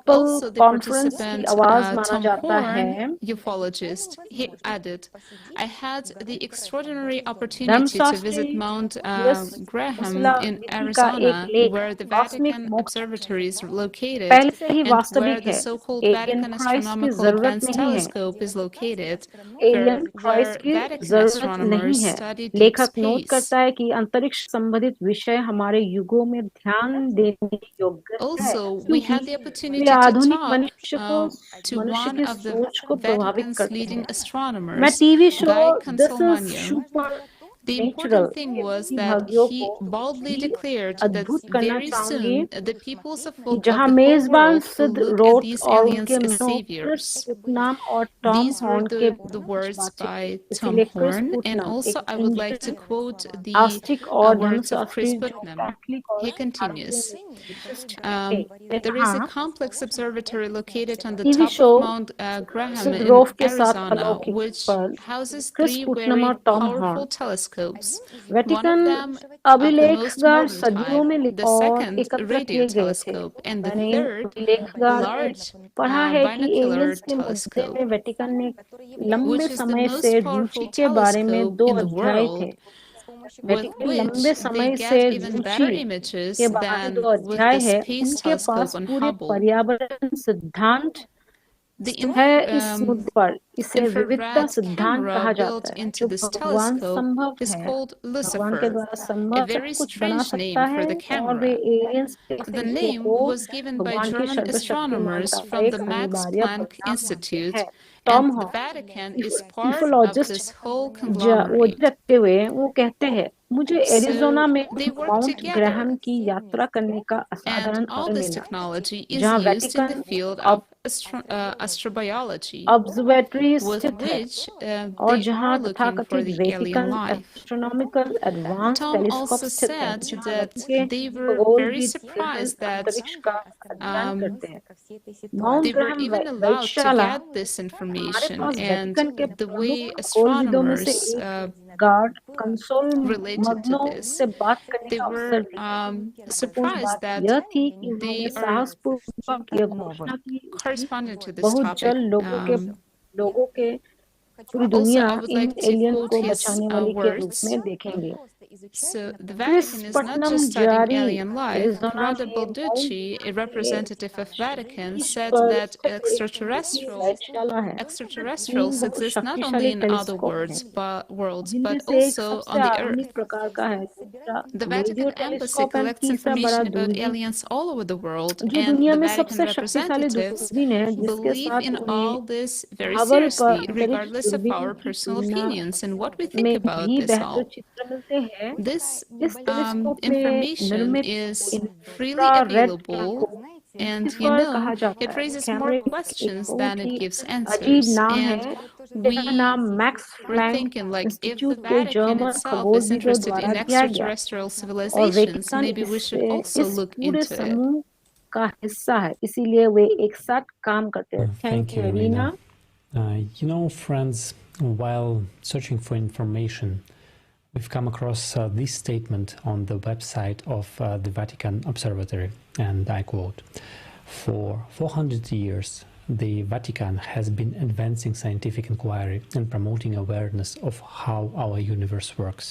Also, the participant Tom Horn, ufologist, he added, "I had the extraordinary opportunity to visit Mount Graham in Arizona, where the Vatican Observatory is located, and where the so-called Vatican Astronomical Advanced Telescope is located, where Vatican astronomers study deep लेखक note space." करता है कि अंतरिक्ष संबंधित विषय हमारे युगों में ध्यान देने योग्य है Also, we had the opportunity way to आधुनिक talk मनुष्य को to मनुष्य one की of the सोच को प्रभावित Vatican's करते leading हैं मैं astronomers, TV show Guy this is Consolmagno. Super The natural important thing was that विभागियों he को boldly declared that अद्भुत करना very चाहूंगी soon the peoples of कि the जहां whole मेजबान world will सिद्ध look at रोट these और aliens उनके as मेनू क्रिस saviors. पुटनाम और टॉम These were हॉर्न के the words by Tom इसीलिए Chris Horn, and Putnam also एक I would like to Indian quote the आस्तिक और words of धर्मशास्त्री Chris जो Putnam. Catholic और He continues, ने "There is a कहा complex observatory located on the TV top show of Mount Graham सिद्ध in रोफ के साथ Arizona, अलौकिक which पर houses क्रिस 3 पुटनम very और Tom powerful horn telescopes. One of Vatican them of the most अभिलेखगार modern सदियों type, में the और second एकत्र radio किए गए थे telescope, and the मैंने third अभिलेखगार में large पढ़ा है कि binocular एलियंस के मुद्दे telescope, में वेटिकन ने लंबे which is the समय most से powerful रुचि के बारे में telescope 2 in the अध्याय थे world, with वेटिकन which लंबे they समय get से even रुचि better images के बारे than 2 with अध्याय the है space उनके telescope पास on पूरे Hubble. पर्यावरण सिद्धांत The है इस मुद्दे पर इसे विविधता infrared सिद्धांत camera कहा built जाता है into जो this भगवान telescope संभव is है called भगवान के Lucifer, द्वारा a संभव सब very कुछ बना strange सकता name for है the और वे camera. एलियंस The जैसे जीवों name को was given by भगवान की German सर्वशक्तिमान astronomers का from एक the Max अनिवार्य Planck परिणाम मानते Institute, हैं Tom and the horn Vatican is part of इफोलॉजिस्ट this whole वो conglomerate. रखते हुए वो कहते हैं मुझे एरिजोना So में they work Mount Graham together, की यात्रा करने का and असाधारण all अवसर this मिला technology is जहाँ used in the Vatican field of astrobiology, observatory with स्थित है which और they जहाँ are looking for तथाकथित the alien Vatican life. Astronomical advance Tom telescope also स्थित है said जहाँ that उनके they were very खगोलविद गहन surprised that अंतरिक्ष का अध्ययन करते हैं Mount they were Graham even allowed to वेधशाला get this हमारे information, पास and वेटिकन के the way प्रमुख खगोलविदों में से astronomers एक गार्ड कंसोल related to मग्नो this. से बात करने They का अवसर were दिया वो surprised बात that यह थी कि उन्होंने they are साहसपूर्वक यह घोषणा की कि corresponding to this बहुत topic. जल्द लोगों के पूरी Also, दुनिया I would in like to alien quote को his बचाने वाले के रूप words. में देखेंगे So the Chris Vatican is not Putnam just studying जारी alien life. एरिजोना Corrado में Balducci, a Mount representative of Vatican, said पर that स्थित एक वेधशाला है extraterrestrials बहुत exist not only शक्तिशाली in other टेलीस्कोप है worlds, जिनमें but से एक also सबसे on the आधुनिक Earth. प्रकार का है दूसरा The radio Vatican Embassy telescope है collects तीसरा बड़ा information about दूरबीन aliens all over the world, जो and दुनिया the में Vatican सबसे शक्तिशाली representatives दूरबीन है जिसके believe साथ in उन्हें all this very हबल पर seriously, अंतरिक्ष regardless of दूरबीन our की personal तुलना opinions and what we think में about भी this बेहतर all. चित्र मिलते हैं This इस टेलीस्कोप में information निर्मित is freely इंफ्रारेड available, को and कहा जाता it है। raises more कैमरे का एक questions बहुत than it ही gives अजीब answers. नाम And है, जिसका नाम Max we're Planck thinking, like, if the institute के Vatican जर्मन itself is खगोलविदों interested द्वारा in दिया गया extraterrestrial और civilizations, Vatican maybe we should also इस look पूरे into it. समूह का हिस्सा है, इसीलिए वे एक साथ काम करते हैं। Thank you, Irina. Friends, while searching for information, we've come across this statement on the website of the Vatican Observatory, and I quote, "For 400 years, the Vatican has been advancing scientific inquiry and promoting awareness of how our universe works."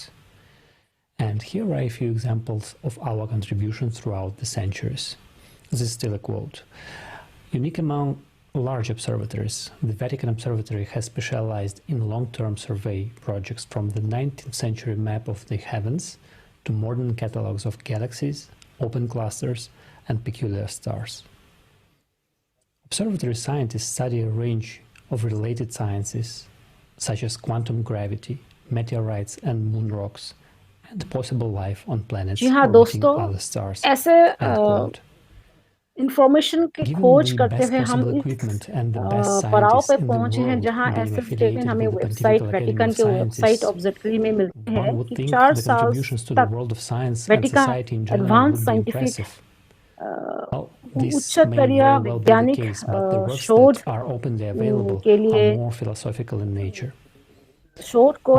And here are a few examples of our contribution throughout the centuries. This is still a quote. Unique among large observatories, the Vatican Observatory has specialized in long-term survey projects, from the 19th century map of the heavens to modern catalogs of galaxies, open clusters, and peculiar stars. Observatory scientists study a range of related sciences, such as quantum gravity, meteorites and moon rocks, and possible life on planets orbiting other stars. ऐसे information की खोज करते हुए हम इस पड़ाव पे पहुंचे हैं जहां ऐसे स्टेटमेंट हमें वेबसाइट वेटिकन के वेबसाइट ऑब्जर्वेटरी में मिलते हैं कि 4 साल तक वेटिकन एडवांस साइंटिफिक उच्चस्तरीय वैज्ञानिक शोध के लिए शोध को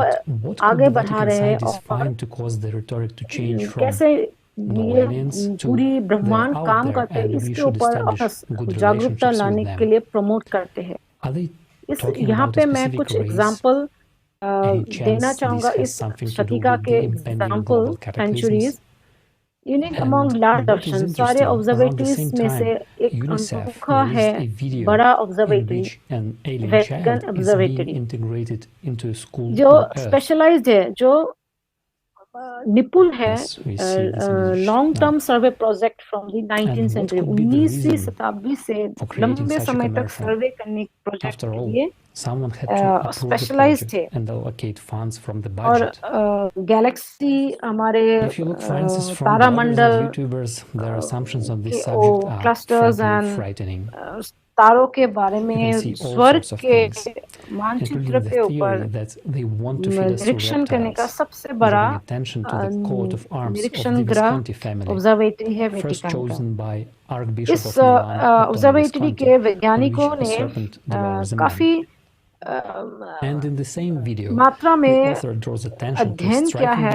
आगे बढ़ा रहे हैं और कैसे ये पूरी ब्रह्मांड काम करते हैं इसके ऊपर जागरूकता लाने के लिए प्रमोट करते हैं। इस यहाँ पे मैं कुछ एग्जांपल देना चाहूँगा इस शतिका के example centuries. Unique among large option सारे ऑब्जर्वेटरीज में से एक अनोखा है बड़ा ऑब्जर्वेटरी वेटिकन ऑब्जर्वेटरी जो स्पेशलाइज्ड है, जो निपुण है long term survey project from the 19th century 19वीं शताब्दी से लंबे समय तक सर्वे करने के प्रोजेक्ट के लिए स्पेशलाइज्ड है और गैलेक्सी हमारे तारामंडल क्लस्टर्स एंड तारों के बारे में स्वर्ग के मानचित्र के ऊपर निरीक्षण करने का सबसे बड़ा निरीक्षण ग्रह ऑब्जर्वेटरी है वेटिकन का। इस ऑब्जर्वेटरी के वैज्ञानिकों ने काफी मात्रा में अध्ययन किया है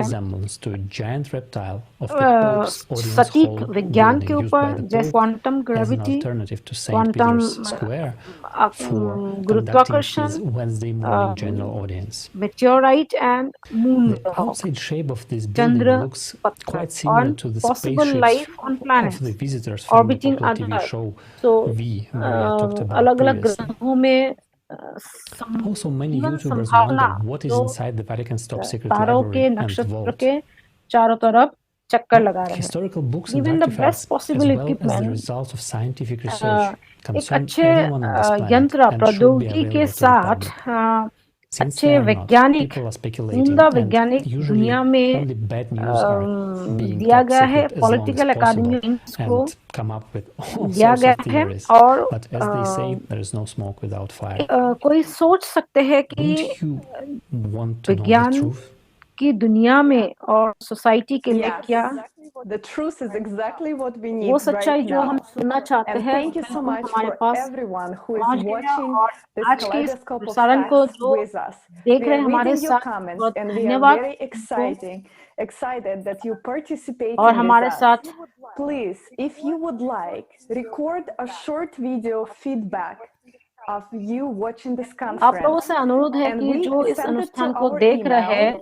सटीक विज्ञान के ऊपर, जैसे क्वांटम ग्रेविटी, क्वांटम गुरुत्वाकर्षण, मेटेओराइट एंड मून चंद्र और possible life on planets orbiting earth. तो अलग-अलग ग्रहों में Also, many YouTubers wonder what is inside the Vatican's top secret library and vault. चारों तरफ चक्कर लगा रहे हैं। Historical books and artifacts, as well as the results of scientific research, concern everyone on this planet and should be available to the public. Since they are not, people are speculating, and usually only bad news are being kept secret as long as possible and come up with all sorts of theories. But as they say, there is no smoke without fire. कोई सोच सकते हैं कि विज्ञान की दुनिया में और सोसाइटी के लिए क्या The truth is exactly what we need वो सच्चाई जो हम सुनना चाहते हैं। Thank you so much for everyone who is watching this आज के Kaleidoscope of प्रसारण को Facts जो with us. देख रहे हैं We are हमारे reading your साथ, comments बहुत and we are धन्यवाद very excited that you participate और in हमारे with us. साथ Please, if you would like, record a short video feedback of you watching this conference. आप लोगों से अनुरोध है कि जो इस अनुष्ठान को देख रहे हैं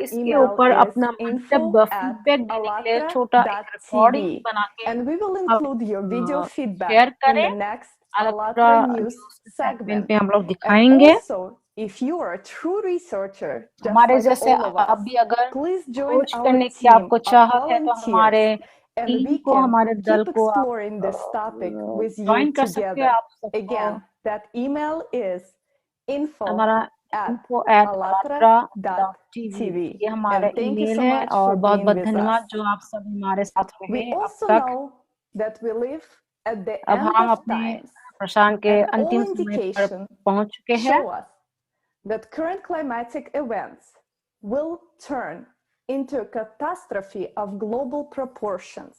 इसके ऊपर अपना मंतव्य फीडबैक देने के लिए छोटा एक रिकॉर्डिंग बना के and we will include your video feedback share in the करें। next ALLATRA news segment. पे हम लोग And दिखाएंगे। also, if you are a true researcher, just हमारे like जैसे all of आप us, भी अगर please join खोज our करने की team आपको of चाहत है तो हमारे volunteers, and टीम we को, can हमारे दल keep को exploring this topic with you join कर सकते हैं together. आप सबको। Again, that email is हमारा info@allatra.tv. ये हमारा ईमेल है और बहुत बहुत धन्यवाद जो आप सब हमारे साथ रहे अब तक। अब हम अपने प्रश्न के अंतिम समय पर पहुंच चुके हैं। That current climatic events will turn into a catastrophe of global proportions.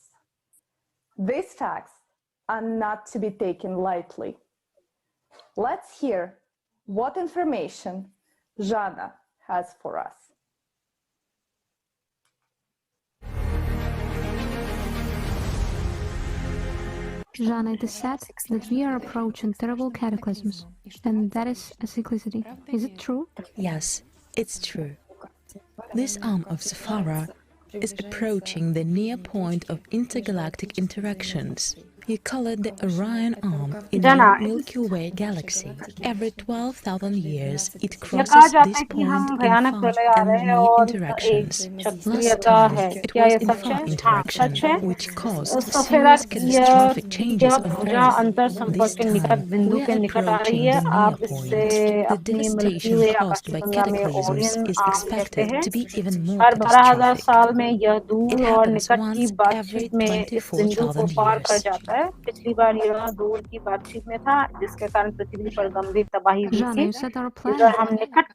These facts are not to be taken lightly. Let's hear what information Jana has for us. Jana, it is said that we are approaching terrible cataclysms, and that is a cyclicity. Is it true? Yes, it's true. This arm of Saphira is approaching the near point of intergalactic interactions. You call it the Orion Arm in the Milky Way galaxy. Every 12,000 years, it crosses this point in far and near interactions. Last time, it was in far interaction, which caused serious catastrophic changes on Earth. This time, we are approaching the near point. The devastation caused by cataclysms is expected to be even more catastrophic. It happens once every 24,000 years. पिछली बार यह दूर की बातचीत में था जिसके कारण पृथ्वी पर गंभीर तबाही हुई थी। इधर हम निकट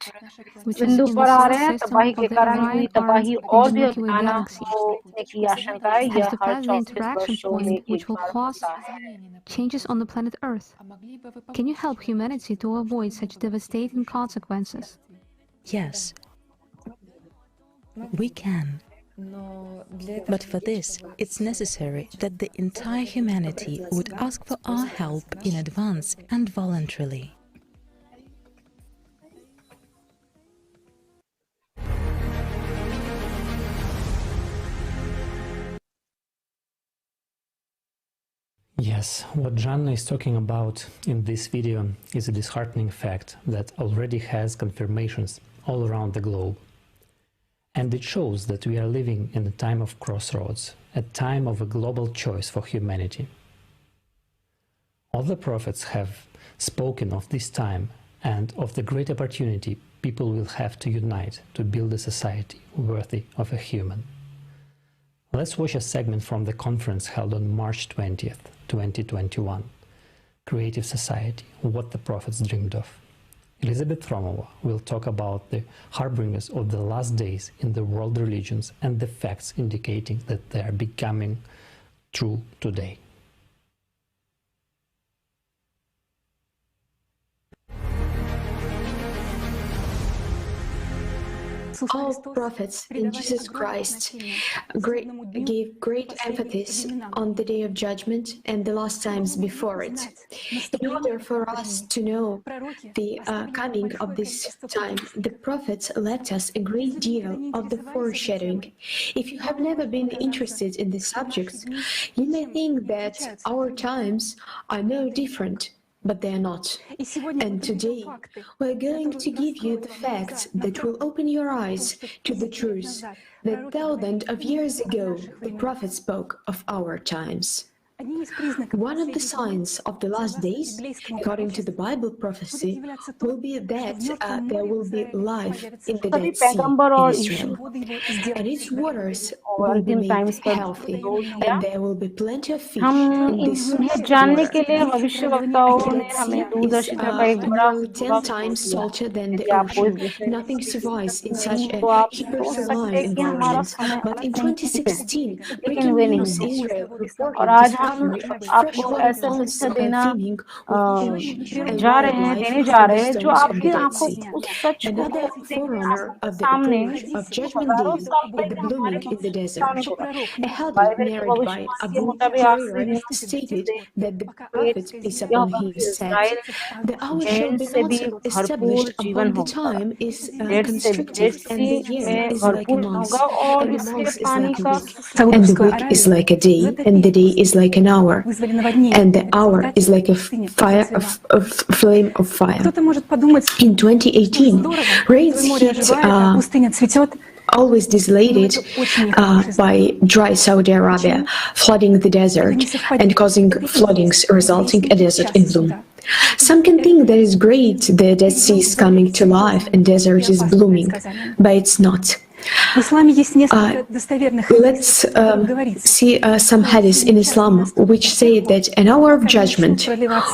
बिंदु पर आ रहे हैं, तबाही के कारण हुई तबाही और भी भयानक होने की आशंका है। यह हर 34 वर्षों में एक बार होता है। Changes on the planet Earth. Can you help humanity to avoid such devastating consequences? Yes, we can. But for this, it's necessary that the entire humanity would ask for our help in advance and voluntarily. Yes, what Jana is talking about in this video is a disheartening fact that already has confirmations all around the globe. And it shows that we are living in a time of crossroads, a time of a global choice for humanity. All the prophets have spoken of this time and of the great opportunity people will have to unite to build a society worthy of a human. Let's watch a segment from the conference held on March 20th, 2021, Creative Society, What the Prophets Dreamed of. Elizabeth Fromova will talk about the harbingers of the last days in the world religions and the facts indicating that they are becoming true today. All prophets in Jesus Christ gave great emphasis on the day of judgment and the last times before it. In order for us to know the coming of this time, the prophets left us a great deal of the foreshadowing. If you have never been interested in the subjects, you may think that our times are no different. But they are not. And today, we're going to give you the facts that will open your eyes to the truth that thousands of years ago the prophet spoke of our times. One of the signs of the last days, according to the Bible prophecy, will be that there will be life in the Dead Sea in Israel, and its waters will be made healthy, and there will be plenty of fish in this water. Is nearly 10 times salter than the ocean. Nothing survives in such a hypersaline environment. But in 2016, breaking news Israel reported discovery of fresh water plants feeding and deने जा रहे हैं जो आपकी आंखों को सच another forerunner of the approach of Judgment Day is the blooming in the desert. A hadith narrated by Abu Hurairah stated that the Prophet, peace upon him, said, "The hour shall be not established upon the time is constricted, and the year is like a month, and the month is like a week, and the week is like a day, and the day is like an hour, and the hour is like a flame of fire." In 2018, rains hit always desolated by dry Saudi Arabia, flooding the desert and causing floodings resulting a desert in bloom. Some can think that it's great, the Dead Sea is coming to life and desert is blooming, but it's not. Let's see some hadiths in Islam which say that an hour of judgment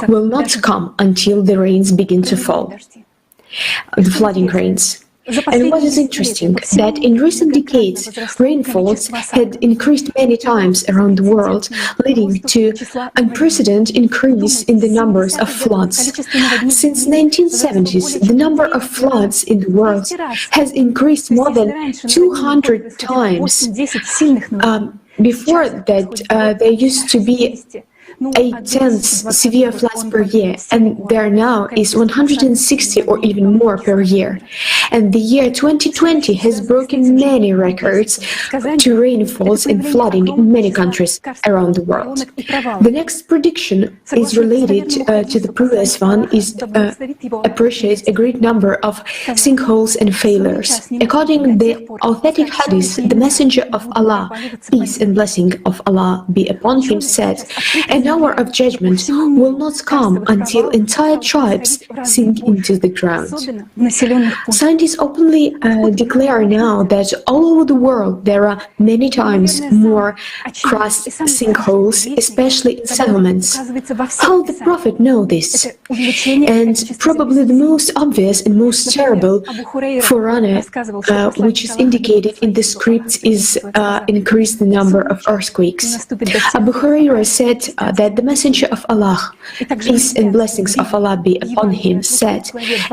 will not come until the rains begin to fall, the flooding rains. And what is interesting, that in recent decades, rainfalls had increased many times around the world, leading to unprecedented increase in the numbers of floods. Since 1970s, the number of floods in the world has increased more than 200 times. Before that, there used to be 8/10 severe floods per year, and there now is 160 or even more per year. And the year 2020 has broken many records to rainfalls and flooding in many countries around the world. The next prediction is related to the previous one, is appreciates a great number of sinkholes and failures. According to the authentic hadith, the Messenger of Allah, peace and blessing of Allah be upon him, said, "An hour of judgment will not come until entire tribes sink into the ground." Scientists openly declare now that all over the world there are many times more crust sinkholes, especially in settlements. How the Prophet know this? And probably the most obvious and most terrible forerunner, which is indicated in the script, is increase the number of earthquakes. Abu Hurairah said that the Messenger of Allah, peace and blessings of Allah be upon him, said,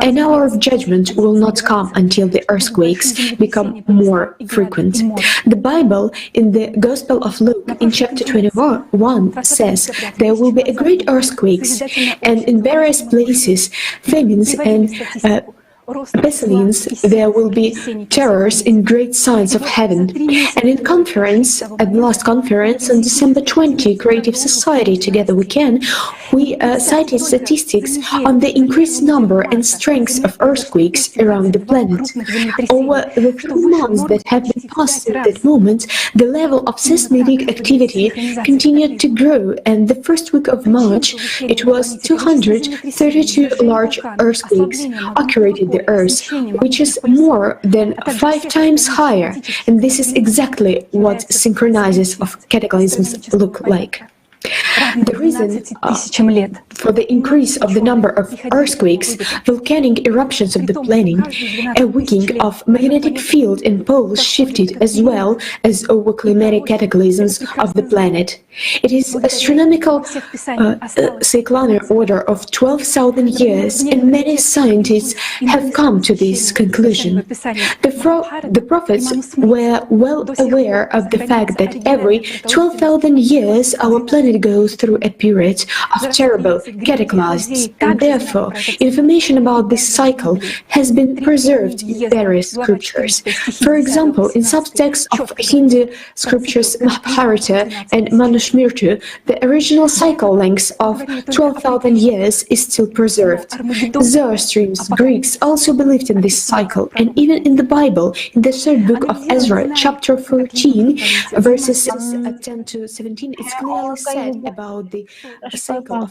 "An hour of judgment will not come until the earthquakes become more frequent." The Bible in the Gospel of Luke in chapter 21 says there will be a great earthquakes, and in various places famines and pestilence, there will be terrors in great signs of heaven. And in conference, at the last conference on December 20, Creative Society Together We Can, we cited statistics on the increased number and strength of earthquakes around the planet. Over the 3 months that have been passed at that moment, the level of seismic activity continued to grow, and the first week of March, it was 232 large earthquakes occurred in the Earth, which is more than 5 times higher, and this is exactly what synchronizes of cataclysms look like. The reason for the increase of the number of earthquakes, volcanic eruptions of the planet, a weakening of magnetic field and poles shifted, as well as over climatic cataclysms of the planet. It is astronomical cyclonar order of 12,000 years, and many scientists have come to this conclusion. The prophets were well aware of the fact that every 12,000 years our planet goes through a period of terrible cataclysms, and therefore information about this cycle has been preserved in various scriptures. For example, in subtexts of Hindu scriptures Mahabharata and Manusmriti, the original cycle length of 12,000 years is still preserved. Zoroastrians, Greeks also believed in this cycle, and even in the Bible, in the 3rd book of Ezra, chapter 14, verses 10 to 17, it's clearly said about the cycle of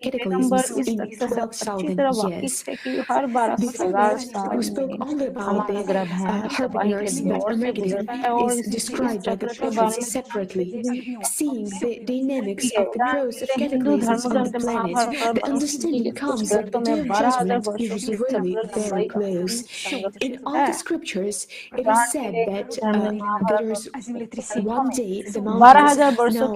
cataclysms in 12,000 years. Before that, we spoke only about the harbingers, but Armageddon is described by the prophets separately. Seeing the dynamics of the growth of cataclysms on the planet, the understanding comes that the day of judgment is really very close. In all the scriptures, it is said that there is one day the mountains, now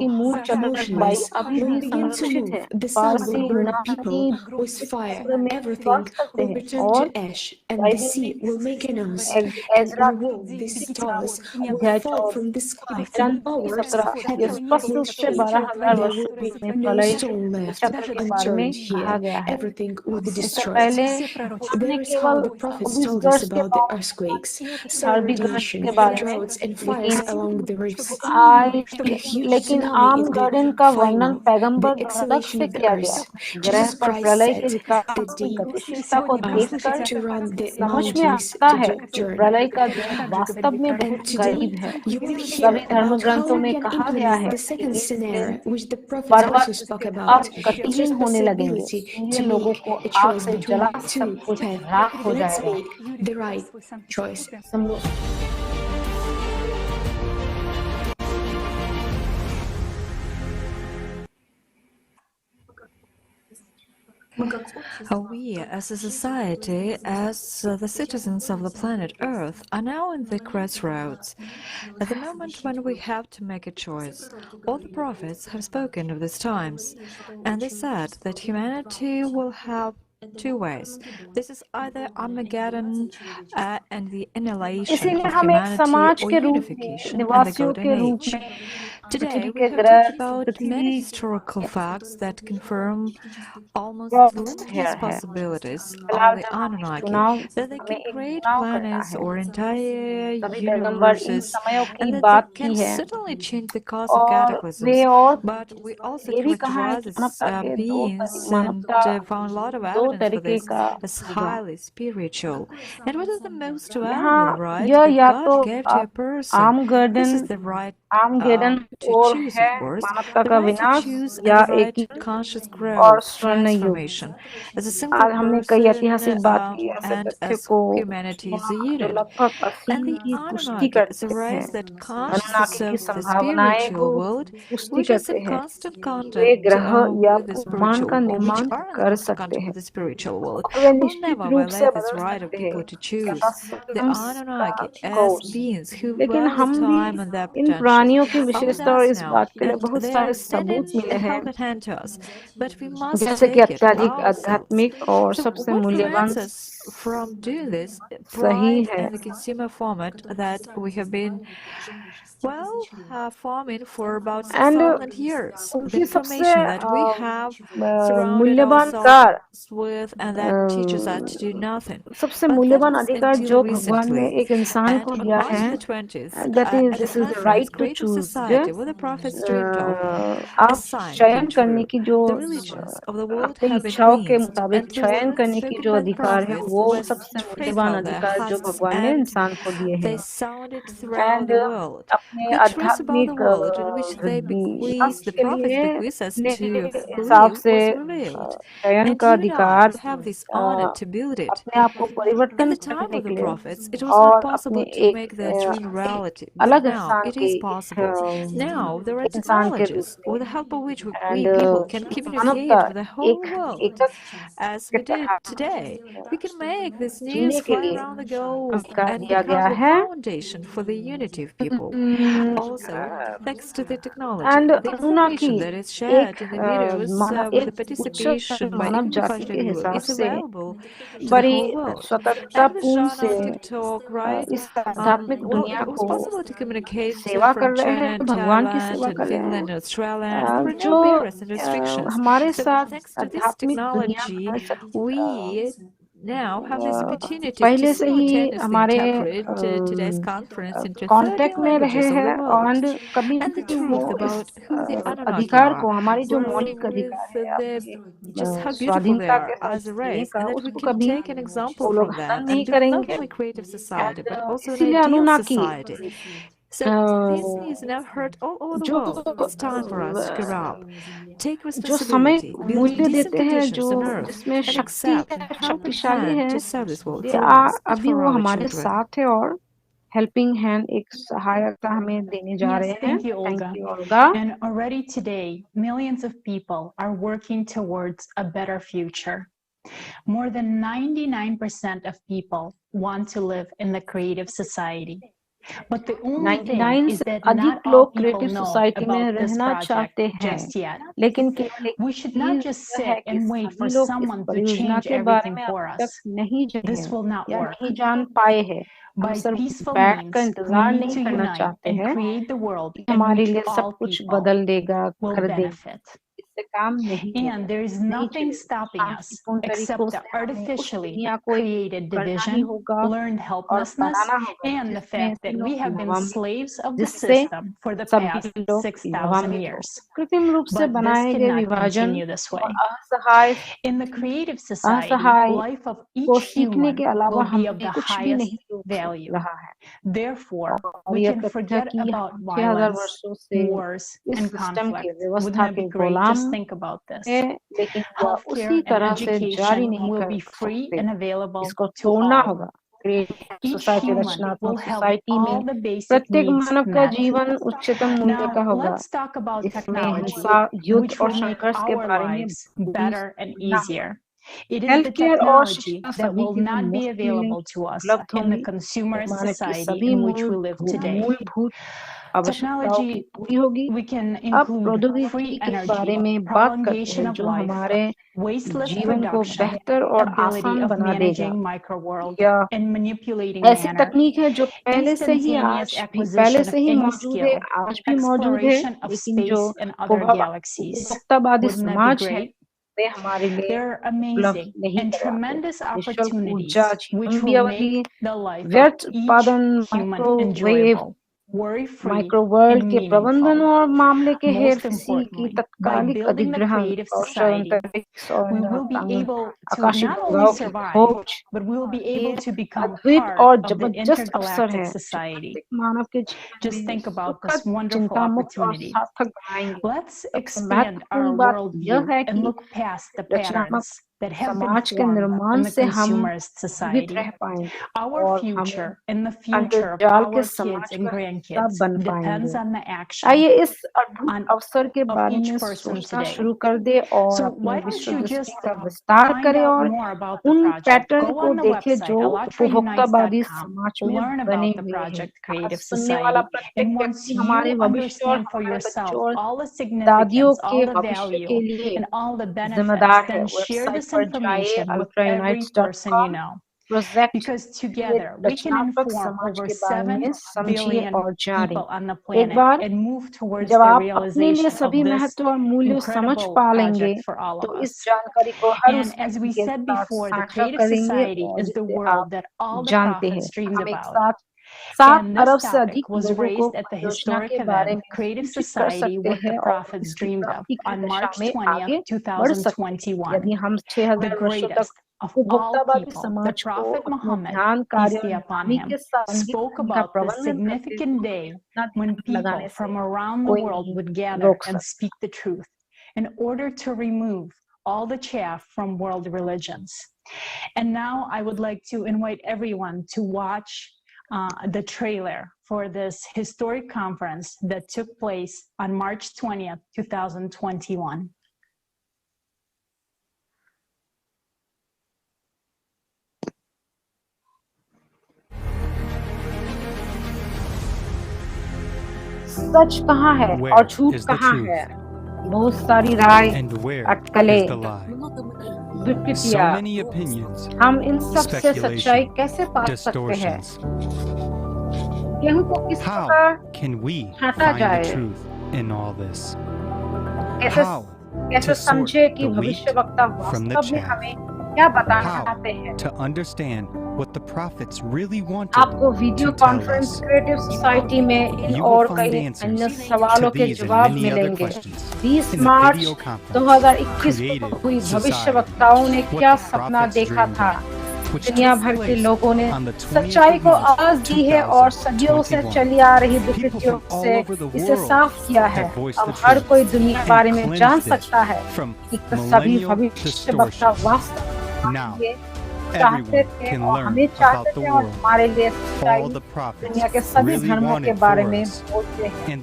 motionless, will begin to move, the sun will burn people with fire, everything will return to ash, and the sea will make a noise, and in a world these stars will fall from the sky, and powers of heaven will shake, there will be no stone left unturned here, everything will be destroyed. There is how the prophets told us about the earthquakes, soil radiation, droughts and fires along the reefs, a huge tsunami in the वर्णन the पैगंबर द्वारा अलग exhalation से of the किया गया earth. है। ग्रह Jesus पर Christ प्रलय के said विकास that की the गतिशीलता को देखकर to run the समझ में mountains आता to है the कि journey. प्रलय का दिन वास्तव में बहुत And today करीब है। you will सभी hear धर्म about how ग्रंथों we में can कहा गया है implement the कि second इस दिन scenario, which the prophets पर्वत also spoke अब about. It's गतिहीन होने लगेंगे, responsibility इसलिए to लोगों make को a आग choice से between जला two सब कुछ paths. राख हो Let's जाएगा। make the right choice. We, as a society, as the citizens of the planet Earth, are now in the crossroads. At the moment when we have to make a choice, all the prophets have spoken of these times, and they said that humanity will have two ways. This is either Armageddon and the annihilation इसीलिए of हम एक humanity समाज or के रूप में, unification and the निवासियों golden के रूप age. में Today पृथ्वी we के have ग्रह, talked about many Prithvi historical facts that confirm almost cross limitless है। possibilities फिलहाल of the जब हमें Anunnaki, चुनाव that they हमें can एक create चुनाव करना planets है। or entire सभी पैगंबर इन universes, समयों की and that they बात can की है, certainly change the course of और cataclysms. वे और But we also ये भी कहा है characterize कि as beings and found a lot of दो evidence for तरीके this का as होगा। highly spiritual. And what is the most यहाँ valuable, right, यह that या God तो gave to a आप person? This is the right to और choose, है of course, मानवता the का right to विनाश choose and या the right एक ही to conscious और growth, स्वर्ण युग। transformation. As a single आज हमने कई person ऐतिहासिक बात की ऐसे and तथ्य as को humanity is a जो unit. लगभग 80 And the की पुष्टि Anunnaki is a करते हैं। race that consciously अनुनाकी की serves the संभावनाएं को spiritual world, पुष्टि which is करते in हैं constant कि वे contact ग्रह या with the ब्रह्मांड spiritual, का or which निर्माण are in कर constant सकते contact हैं with the spiritual world, और वे will निश्चित never रूप से violate this बदल right of सकते हैं people to choose. The कैपेसिटम्स का Anunnaki, as course. beings who लेकिन value हम भी time and their in potential, प्राणियों की are with विशेषता और us इस now, बात के लिए and बहुत they सारे are सबूत extending मिले a हैं, helping hand to us. But we must जैसे कि take it अत्यधिक ourselves. आध्यात्मिक और So सबसे what मूल्यवान prevents us from doing this? सही Pride है। and the consumer format that we have been, forming for about and 6,000 years. The उनकी सबसे information that we have surrounded मूल्यवान ourselves car with and that teaches us to do nothing. सबसे But that मूल्यवान was अधिकार until जो भगवान ने recently. एक इंसान को And on दिया March है, the 20th, that is at the this is the conference right to Creative choose. Society, what the prophets dreamed of, a आप sign चयन came करने true. की जो The religions of the world अपनी have been इच्छाओं के cleansed, मुताबिक and the चयन words करने की spoken जो by the अधिकार है prophets वो was सबसे straight मूल्यवान from their अधिकार जो hearts, भगवान ने and इंसान को दिए they हैं। sounded throughout and the world. अपने Good truths about the आध्यात्मिक world in which they वृद्धि bequeathed, the के prophets लिए bequeathed us अपने to हिसाब believe से was revealed. चयन And का you and I अधिकार have this honor to build it. अपने आप को In परिवर्तन the time करने of के the लिए prophets, it was not और अपने possible to एक make their dream reality, but अलग now इंसान it के is possible. Now there are इंसान के रूप technologies with the help of which and we people can मानवता communicate with the whole world एकक as के we did तहत today. We can make this news जीने के fly लिए around the globe अधिकार and दिया गया become the है। foundation for the unity of people. Also, thanks to the technology, and the Anunnaki information that is एक shared in the videos Manav with एक the उच्च participation by Manav equal जाति के participation हिसाब is से available to the बड़ी whole world. And the स्वतंत्रतापूर्ण genre से of TikTok, right? इस आध्यात्मिक दुनिया It was को possible to communicate सेवा from कर रहे China हैं, and भगवान की Thailand सेवा and कर रहे Finland हैं, and Australia, and there were no जो barriers and restrictions. हमारे So साथ thanks to this आध्यात्मिक दुनिया technology, में we now have this opportunity to पहले से ही simultaneously हमारे interpret today's conference into 13 contact में रहे languages of the हैं world. और कभी And the भी वो truth इस about who the Anunnaki अधिकार are, को, हमारी जो मौलिक with अधिकार है the just how अपनी beautiful they स्वाधीनता are के साथ as a जीने race, का, and that we उसको can कभी take an example वो लोग from them हनन नहीं and build not करेंगे। only creative society but also an इसीलिए ideal Anunnaki society. So this news now heard all over the जो world. It's time for us to grow up, take जो समय responsibility, को build मूल्य decent देते हैं, जो conditions on earth, जिसमें and शक्ति accept है, and helping शक्तिशाली hand है, to serve this world ये for us, but अभी for वो our हमारे children. साथ है और हेल्पिंग हैंड एक सहायता हमें देने जा Yes, रहे हैं। thank you, thank Olga. You Olga. And already today, millions of people are working towards a better future. More than 99% of people want to live in the creative society. But the only thing 99 is से that not अधिक all लोग people creative know society में about this रहना project चाहते हैं, just yet. लेकिन केवल एक We should not just चीज यह है sit कि and wait for सभी लोग इस someone to परियोजना change के बारे everything में for अब तक us. नहीं जाने This will not या work. नहीं जान पाए हैं। हम By सिर्फ peaceful बैठकर means, we इंतजार need नहीं to करना unite चाहते and हैं create the world कि in हमारे which लिए सब all कुछ people बदल देगा, will कर देगा। benefit. And there is nothing stopping us except the artificially created division, learned helplessness, and the fact that we have been slaves of the system for the past 6,000 years. But this cannot continue this way. In the creative society, life of each human will be of the highest value. Therefore, we can forget about violence, wars, and conflict. Wouldn't that be great? Just think about this. Healthcare and education will be free and available to all. Each human will have all the basic needs met. Now, let's talk about technology, which will make our lives better and easier. It is the technology that will not be available to us in the consumerist society in which we live today. Technology, we can include free energy, prolongation of life, wasteless production, ability of managing microworld, and manipulating manner, instantaneous acquisition of any skill, exploration of space and other galaxies. Wouldn't that be great? They're amazing and tremendous opportunities which will make the life of each human enjoyable, worry-free, and meaningful. Most importantly, by building the creative society, we will be able to not only survive, but we will be able to become part of the intergalactic society. Just think about this wonderful opportunity. Let's expand our worldview and look past the patterns that have been formed in the consumerist society. Our future and the future of our kids and grandkids depends on the action of each person today. So why don't you just find out more about the project? Go on the website, ALLATRAunites.com, learn about the project Creative Society, and once you understand for yourself all the significance, all the value, and all the benefits, then share this information with every person you know. Because together we can inform over 7 billion people on the planet and move towards the realization of this incredible project for all of us. And as we said before, the Creative Society is the world that all the prophets dreamed about. And this topic was raised at the historic event Creative Society What the Prophets Dreamed of on March 20th, 2021. The greatest of all people, the Prophet Muhammad, peace be upon him, spoke about the significant day when people from around the world would gather and speak the truth in order to remove all the chaff from world religions. And now I would like to invite everyone to watch the trailer for this historic conference that took place on March 20th, 2021. सच कहाँ है और झूठ कहाँ है? बहुत सारी राय अटकलें विकृतियाँ हम इन सब से सच्चाई कैसे पा सकते हैं? गेहूं को किस प्रकार छांटा जाए? कैसे समझे कि भविष्यवक्ता वास्तव में हमें क्या बताना चाहते हैं? आपको वीडियो कॉन्फ्रेंस क्रिएटिव सोसाइटी में इन और कई अन्य सवालों के जवाब मिलेंगे। 20 मार्च 2021 को हुई भविष्यवक्ताओं ने क्या सपना देखा था? दुनिया भर के लोगों ने सच्चाई को आवाज दी है और सदियों से चली आ रही विकृतियों से इसे साफ किया है। अब हर कोई दुनिया के बारे में जान सकता है कि सभी भविष्यवक्ता वास्तव में चाहते थे और हमें चाहते थे और हमारे लिए सच्चाई दुनिया के सभी धर्मों के बारे में बोलते हैं।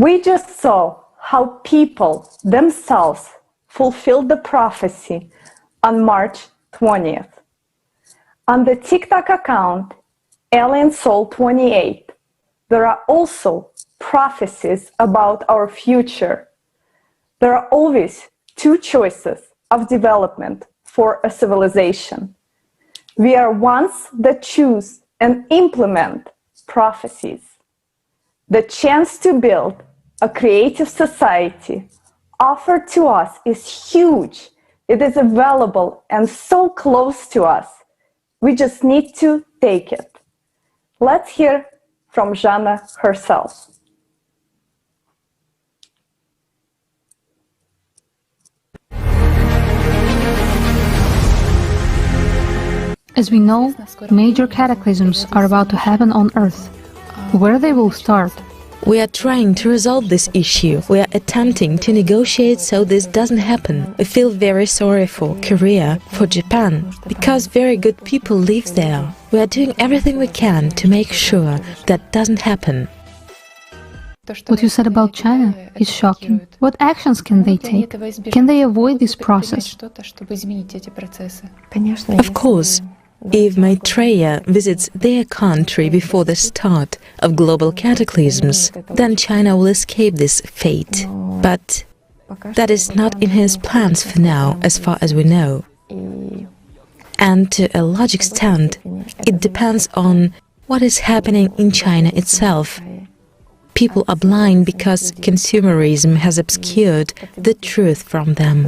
We just saw how people themselves fulfilled the prophecy on March 20th. On the TikTok account, AlienSoul28, there are also prophecies about our future. There are always two choices of development for a civilization. We are ones that choose and implement prophecies. The chance to build a creative society offered to us is huge. It is available and so close to us. We just need to take it. Let's hear from Jana herself. As we know, major cataclysms are about to happen on Earth. Where they will start? We are trying to resolve this issue. We are attempting to negotiate so this doesn't happen. We feel very sorry for Korea, for Japan, because very good people live there. We are doing everything we can to make sure that doesn't happen. What you said about China is shocking. What actions can they take? Can they avoid this process? Of course. If Maitreya visits their country before the start of global cataclysms, then China will escape this fate. But that is not in his plans for now, as far as we know. And to a large extent, it depends on what is happening in China itself. People are blind because consumerism has obscured the truth from them.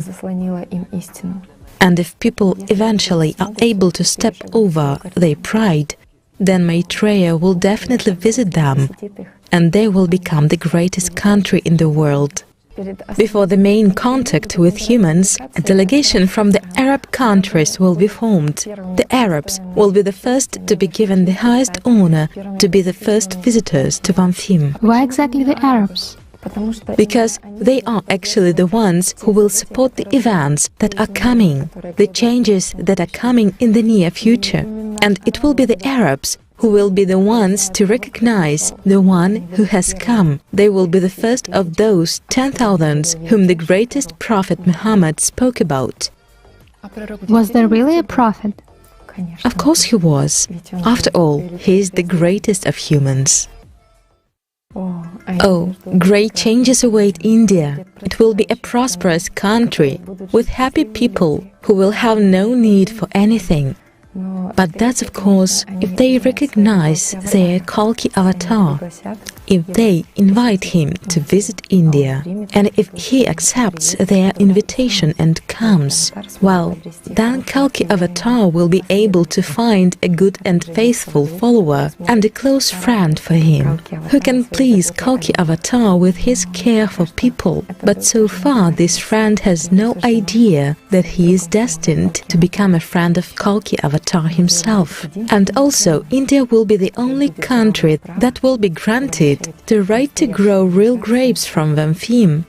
And if people eventually are able to step over their pride, then Maitreya will definitely visit them, and they will become the greatest country in the world. Before the main contact with humans, a delegation from the Arab countries will be formed. The Arabs will be the first to be given the highest honor to be the first visitors to Vamfim. Why exactly the Arabs? Because they are actually the ones who will support the events that are coming, the changes that are coming in the near future. And it will be the Arabs who will be the ones to recognize the one who has come. They will be the first of those 10,000 whom the greatest prophet Muhammad spoke about. Was there really a prophet? Of course he was. After all, he is the greatest of humans. Oh, great changes await India. It will be a prosperous country with happy people who will have no need for anything. But that's, of course, if they recognize their Kalki avatar, if they invite him to visit India, and if he accepts their invitation and comes, well, then Kalki avatar will be able to find a good and faithful follower and a close friend for him, who can please Kalki avatar with his care for people. But so far this friend has no idea that he is destined to become a friend of Kalki avatar himself. And also, India will be the only country that will be granted the right to grow real grapes from Vamfim,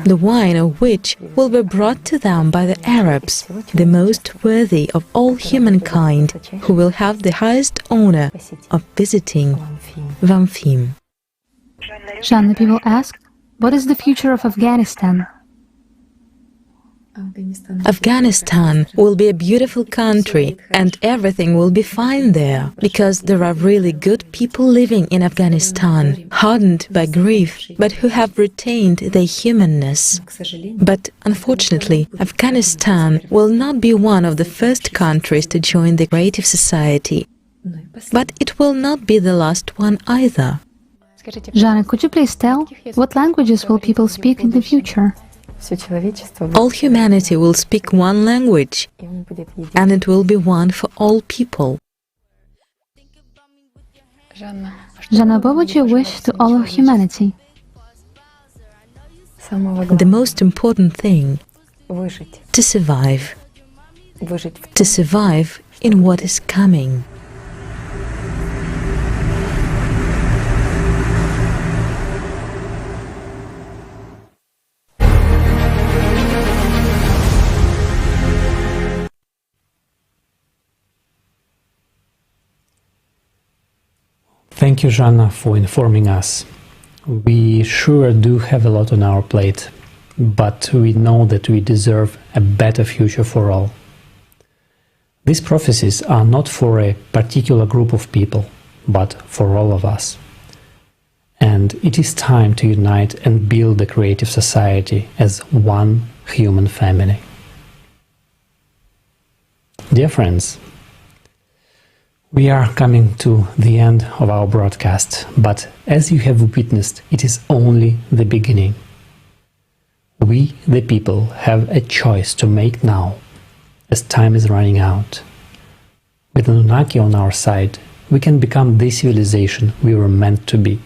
the wine of which will be brought to them by the Arabs, the most worthy of all humankind, who will have the highest honor of visiting Vamfim. Jeanne, people ask, what is the future of Afghanistan? Afghanistan will be a beautiful country and everything will be fine there, because there are really good people living in Afghanistan, hardened by grief, but who have retained their humanness. But unfortunately, Afghanistan will not be one of the first countries to join the Creative Society. But it will not be the last one either. Jeanne, could you please tell, what languages will people speak in the future? All humanity will speak one language, and it will be one for all people. Jeanne, what would you wish to all of humanity? The most important thing, to survive. To survive in what is coming. Thank you, Jana, for informing us. We sure do have a lot on our plate, but we know that we deserve a better future for all. These prophecies are not for a particular group of people, but for all of us. And it is time to unite and build a creative society as one human family. Dear friends, we are coming to the end of our broadcast, but as you have witnessed, it is only the beginning. We, the people, have a choice to make now, as time is running out. With Anunnaki on our side, we can become the civilization we were meant to be.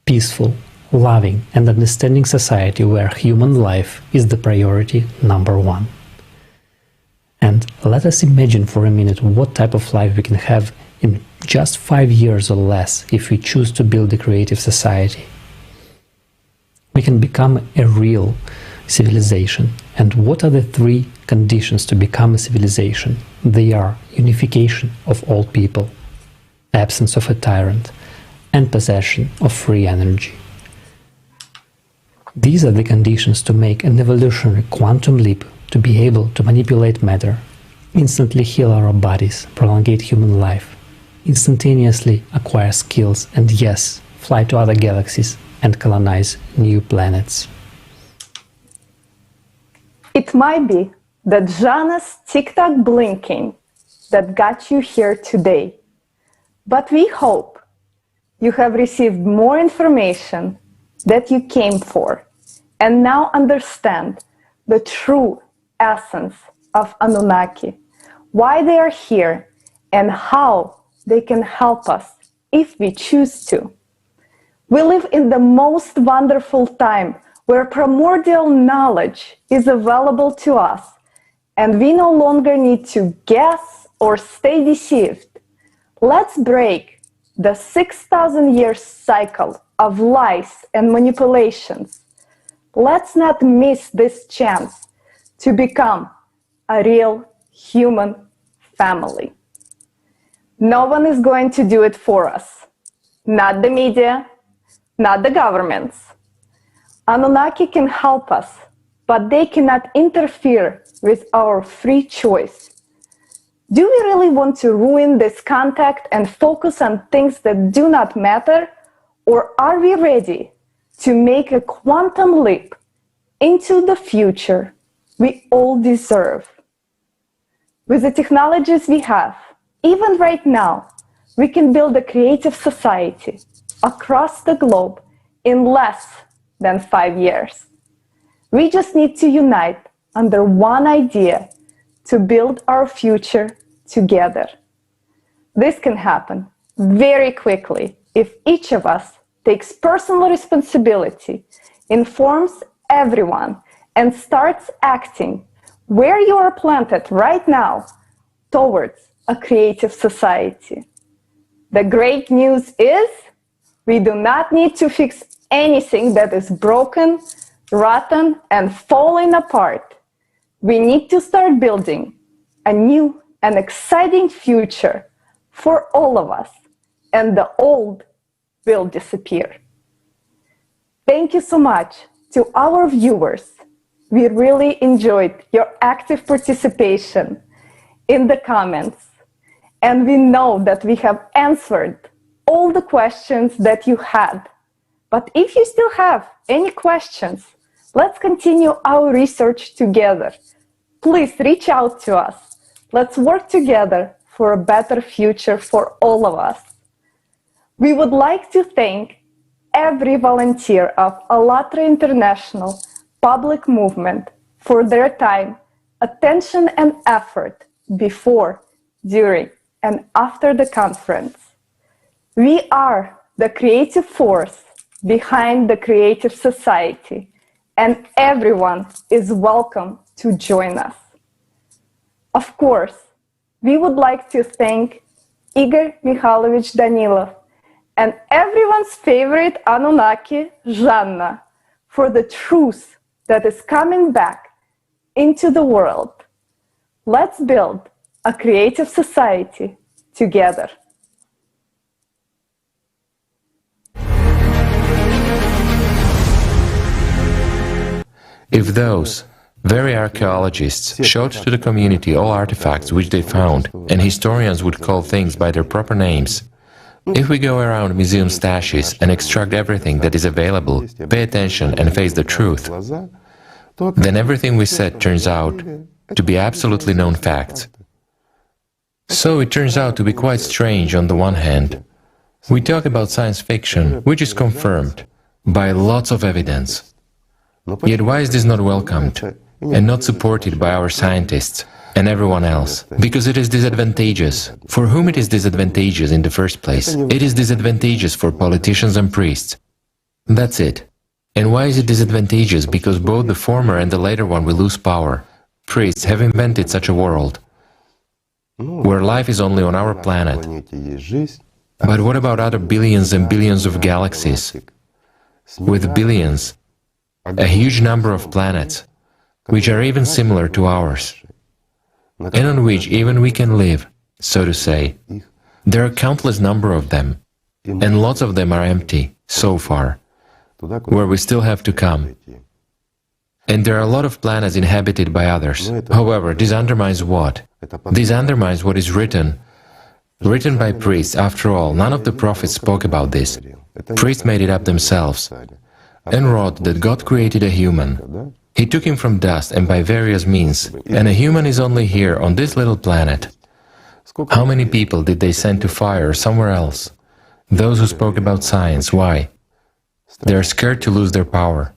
Peaceful, loving and understanding society where human life is the priority number one. And let us imagine for a minute what type of life we can have in just 5 years or less if we choose to build a creative society. We can become a real civilization. And what are the 3 conditions to become a civilization? They are unification of all people, absence of a tyrant, and possession of free energy. These are the conditions to make an evolutionary quantum leap, to be able to manipulate matter, instantly heal our bodies, prolongate human life, instantaneously acquire skills, and yes, fly to other galaxies and colonize new planets. It might be that Jana's TikTok blinking that got you here today, but we hope you have received more information that you came for and now understand the true essence of Anunnaki, why they are here, and how they can help us if we choose to. We live in the most wonderful time where primordial knowledge is available to us, and we no longer need to guess or stay deceived. Let's break the 6,000-year cycle of lies and manipulations. Let's not miss this chance to become a real human family. No one is going to do it for us. Not the media, not the governments. Anunnaki can help us, but they cannot interfere with our free choice. Do we really want to ruin this contact and focus on things that do not matter? Or are we ready to make a quantum leap into the future we all deserve? With the technologies we have, even right now, we can build a creative society across the globe in less than 5 years. We just need to unite under one idea to build our future together. This can happen very quickly if each of us takes personal responsibility, informs everyone, and starts acting where you are planted right now towards a creative society. The great news is we do not need to fix anything that is broken, rotten, and falling apart. We need to start building a new and exciting future for all of us, and the old will disappear. Thank you so much to our viewers. We really enjoyed your active participation in the comments, and we know that we have answered all the questions that you had. But if you still have any questions, let's continue our research together. Please reach out to us. Let's work together for a better future for all of us. We would like to thank every volunteer of ALLATRA International public movement for their time, attention, and effort before, during, and after the conference. We are the creative force behind the creative society, and everyone is welcome to join us. Of course, we would like to thank Igor Mikhailovich Danilov and everyone's favorite Anunnaki, Zhanna, for the truth that is coming back into the world. Let's build a creative society together. If those very archaeologists showed to the community all artifacts which they found, and historians would call things by their proper names, If we go around museum stashes and extract everything that is available, pay attention and face the truth, then everything we said turns out to be absolutely known facts. So it turns out to be quite strange on the one hand. We talk about science fiction, which is confirmed by lots of evidence. Yet why is this not welcomed and not supported by our scientists and everyone else? Because it is disadvantageous. For whom it is disadvantageous in the first place? It is disadvantageous for politicians and priests. That's it. And why is it disadvantageous? Because both the former and the later one will lose power. Priests have invented such a world where life is only on our planet. But what about other billions and billions of galaxies, with billions, a huge number of planets, which are even similar to ours, and on which even we can live, so to say? There are countless number of them, and lots of them are empty, so far, where we still have to come. And there are a lot of planets inhabited by others. However, this undermines what? This undermines what is written by priests. After all, none of the prophets spoke about this. Priests made it up themselves and wrote that God created a human. He took him from dust and by various means, and a human is only here on this little planet. How many people did they send to fire or somewhere else? Those who spoke about science. Why? They are scared to lose their power.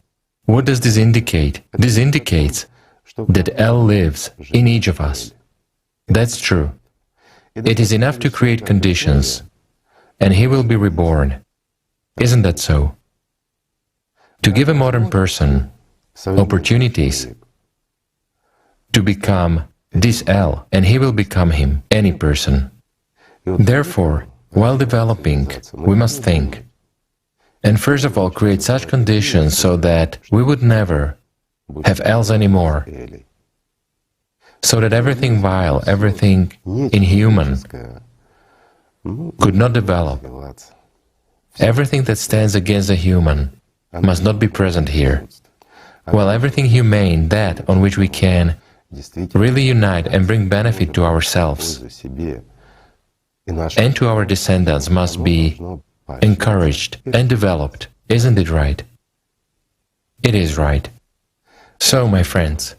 What does this indicate? This indicates that El lives in each of us. That's true. It is enough to create conditions, and he will be reborn. Isn't that so? To give a modern person opportunities to become this El, and he will become him, any person. Therefore, while developing, we must think. And first of all, create such conditions so that we would never have Els anymore. So that everything vile, everything inhuman could not develop. Everything that stands against a human must not be present here. While everything humane, that on which we can really unite and bring benefit to ourselves and to our descendants, must be encouraged and developed. Isn't it right? It is right. So, my friends,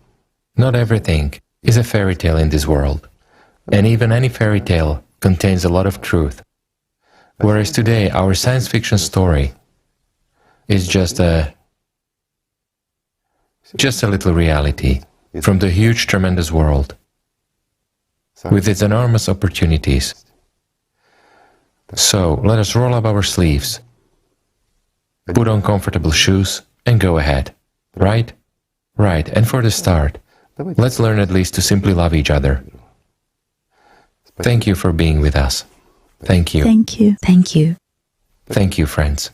not everything is a fairy tale in this world, and even any fairy tale contains a lot of truth. Whereas today our science fiction story is just a little reality from the huge, tremendous world, with its enormous opportunities. So, let us roll up our sleeves, put on comfortable shoes, and go ahead. Right? Right, and for the start, let's learn at least to simply love each other. Thank you for being with us. Thank you. Thank you. Thank you. Thank you, friends.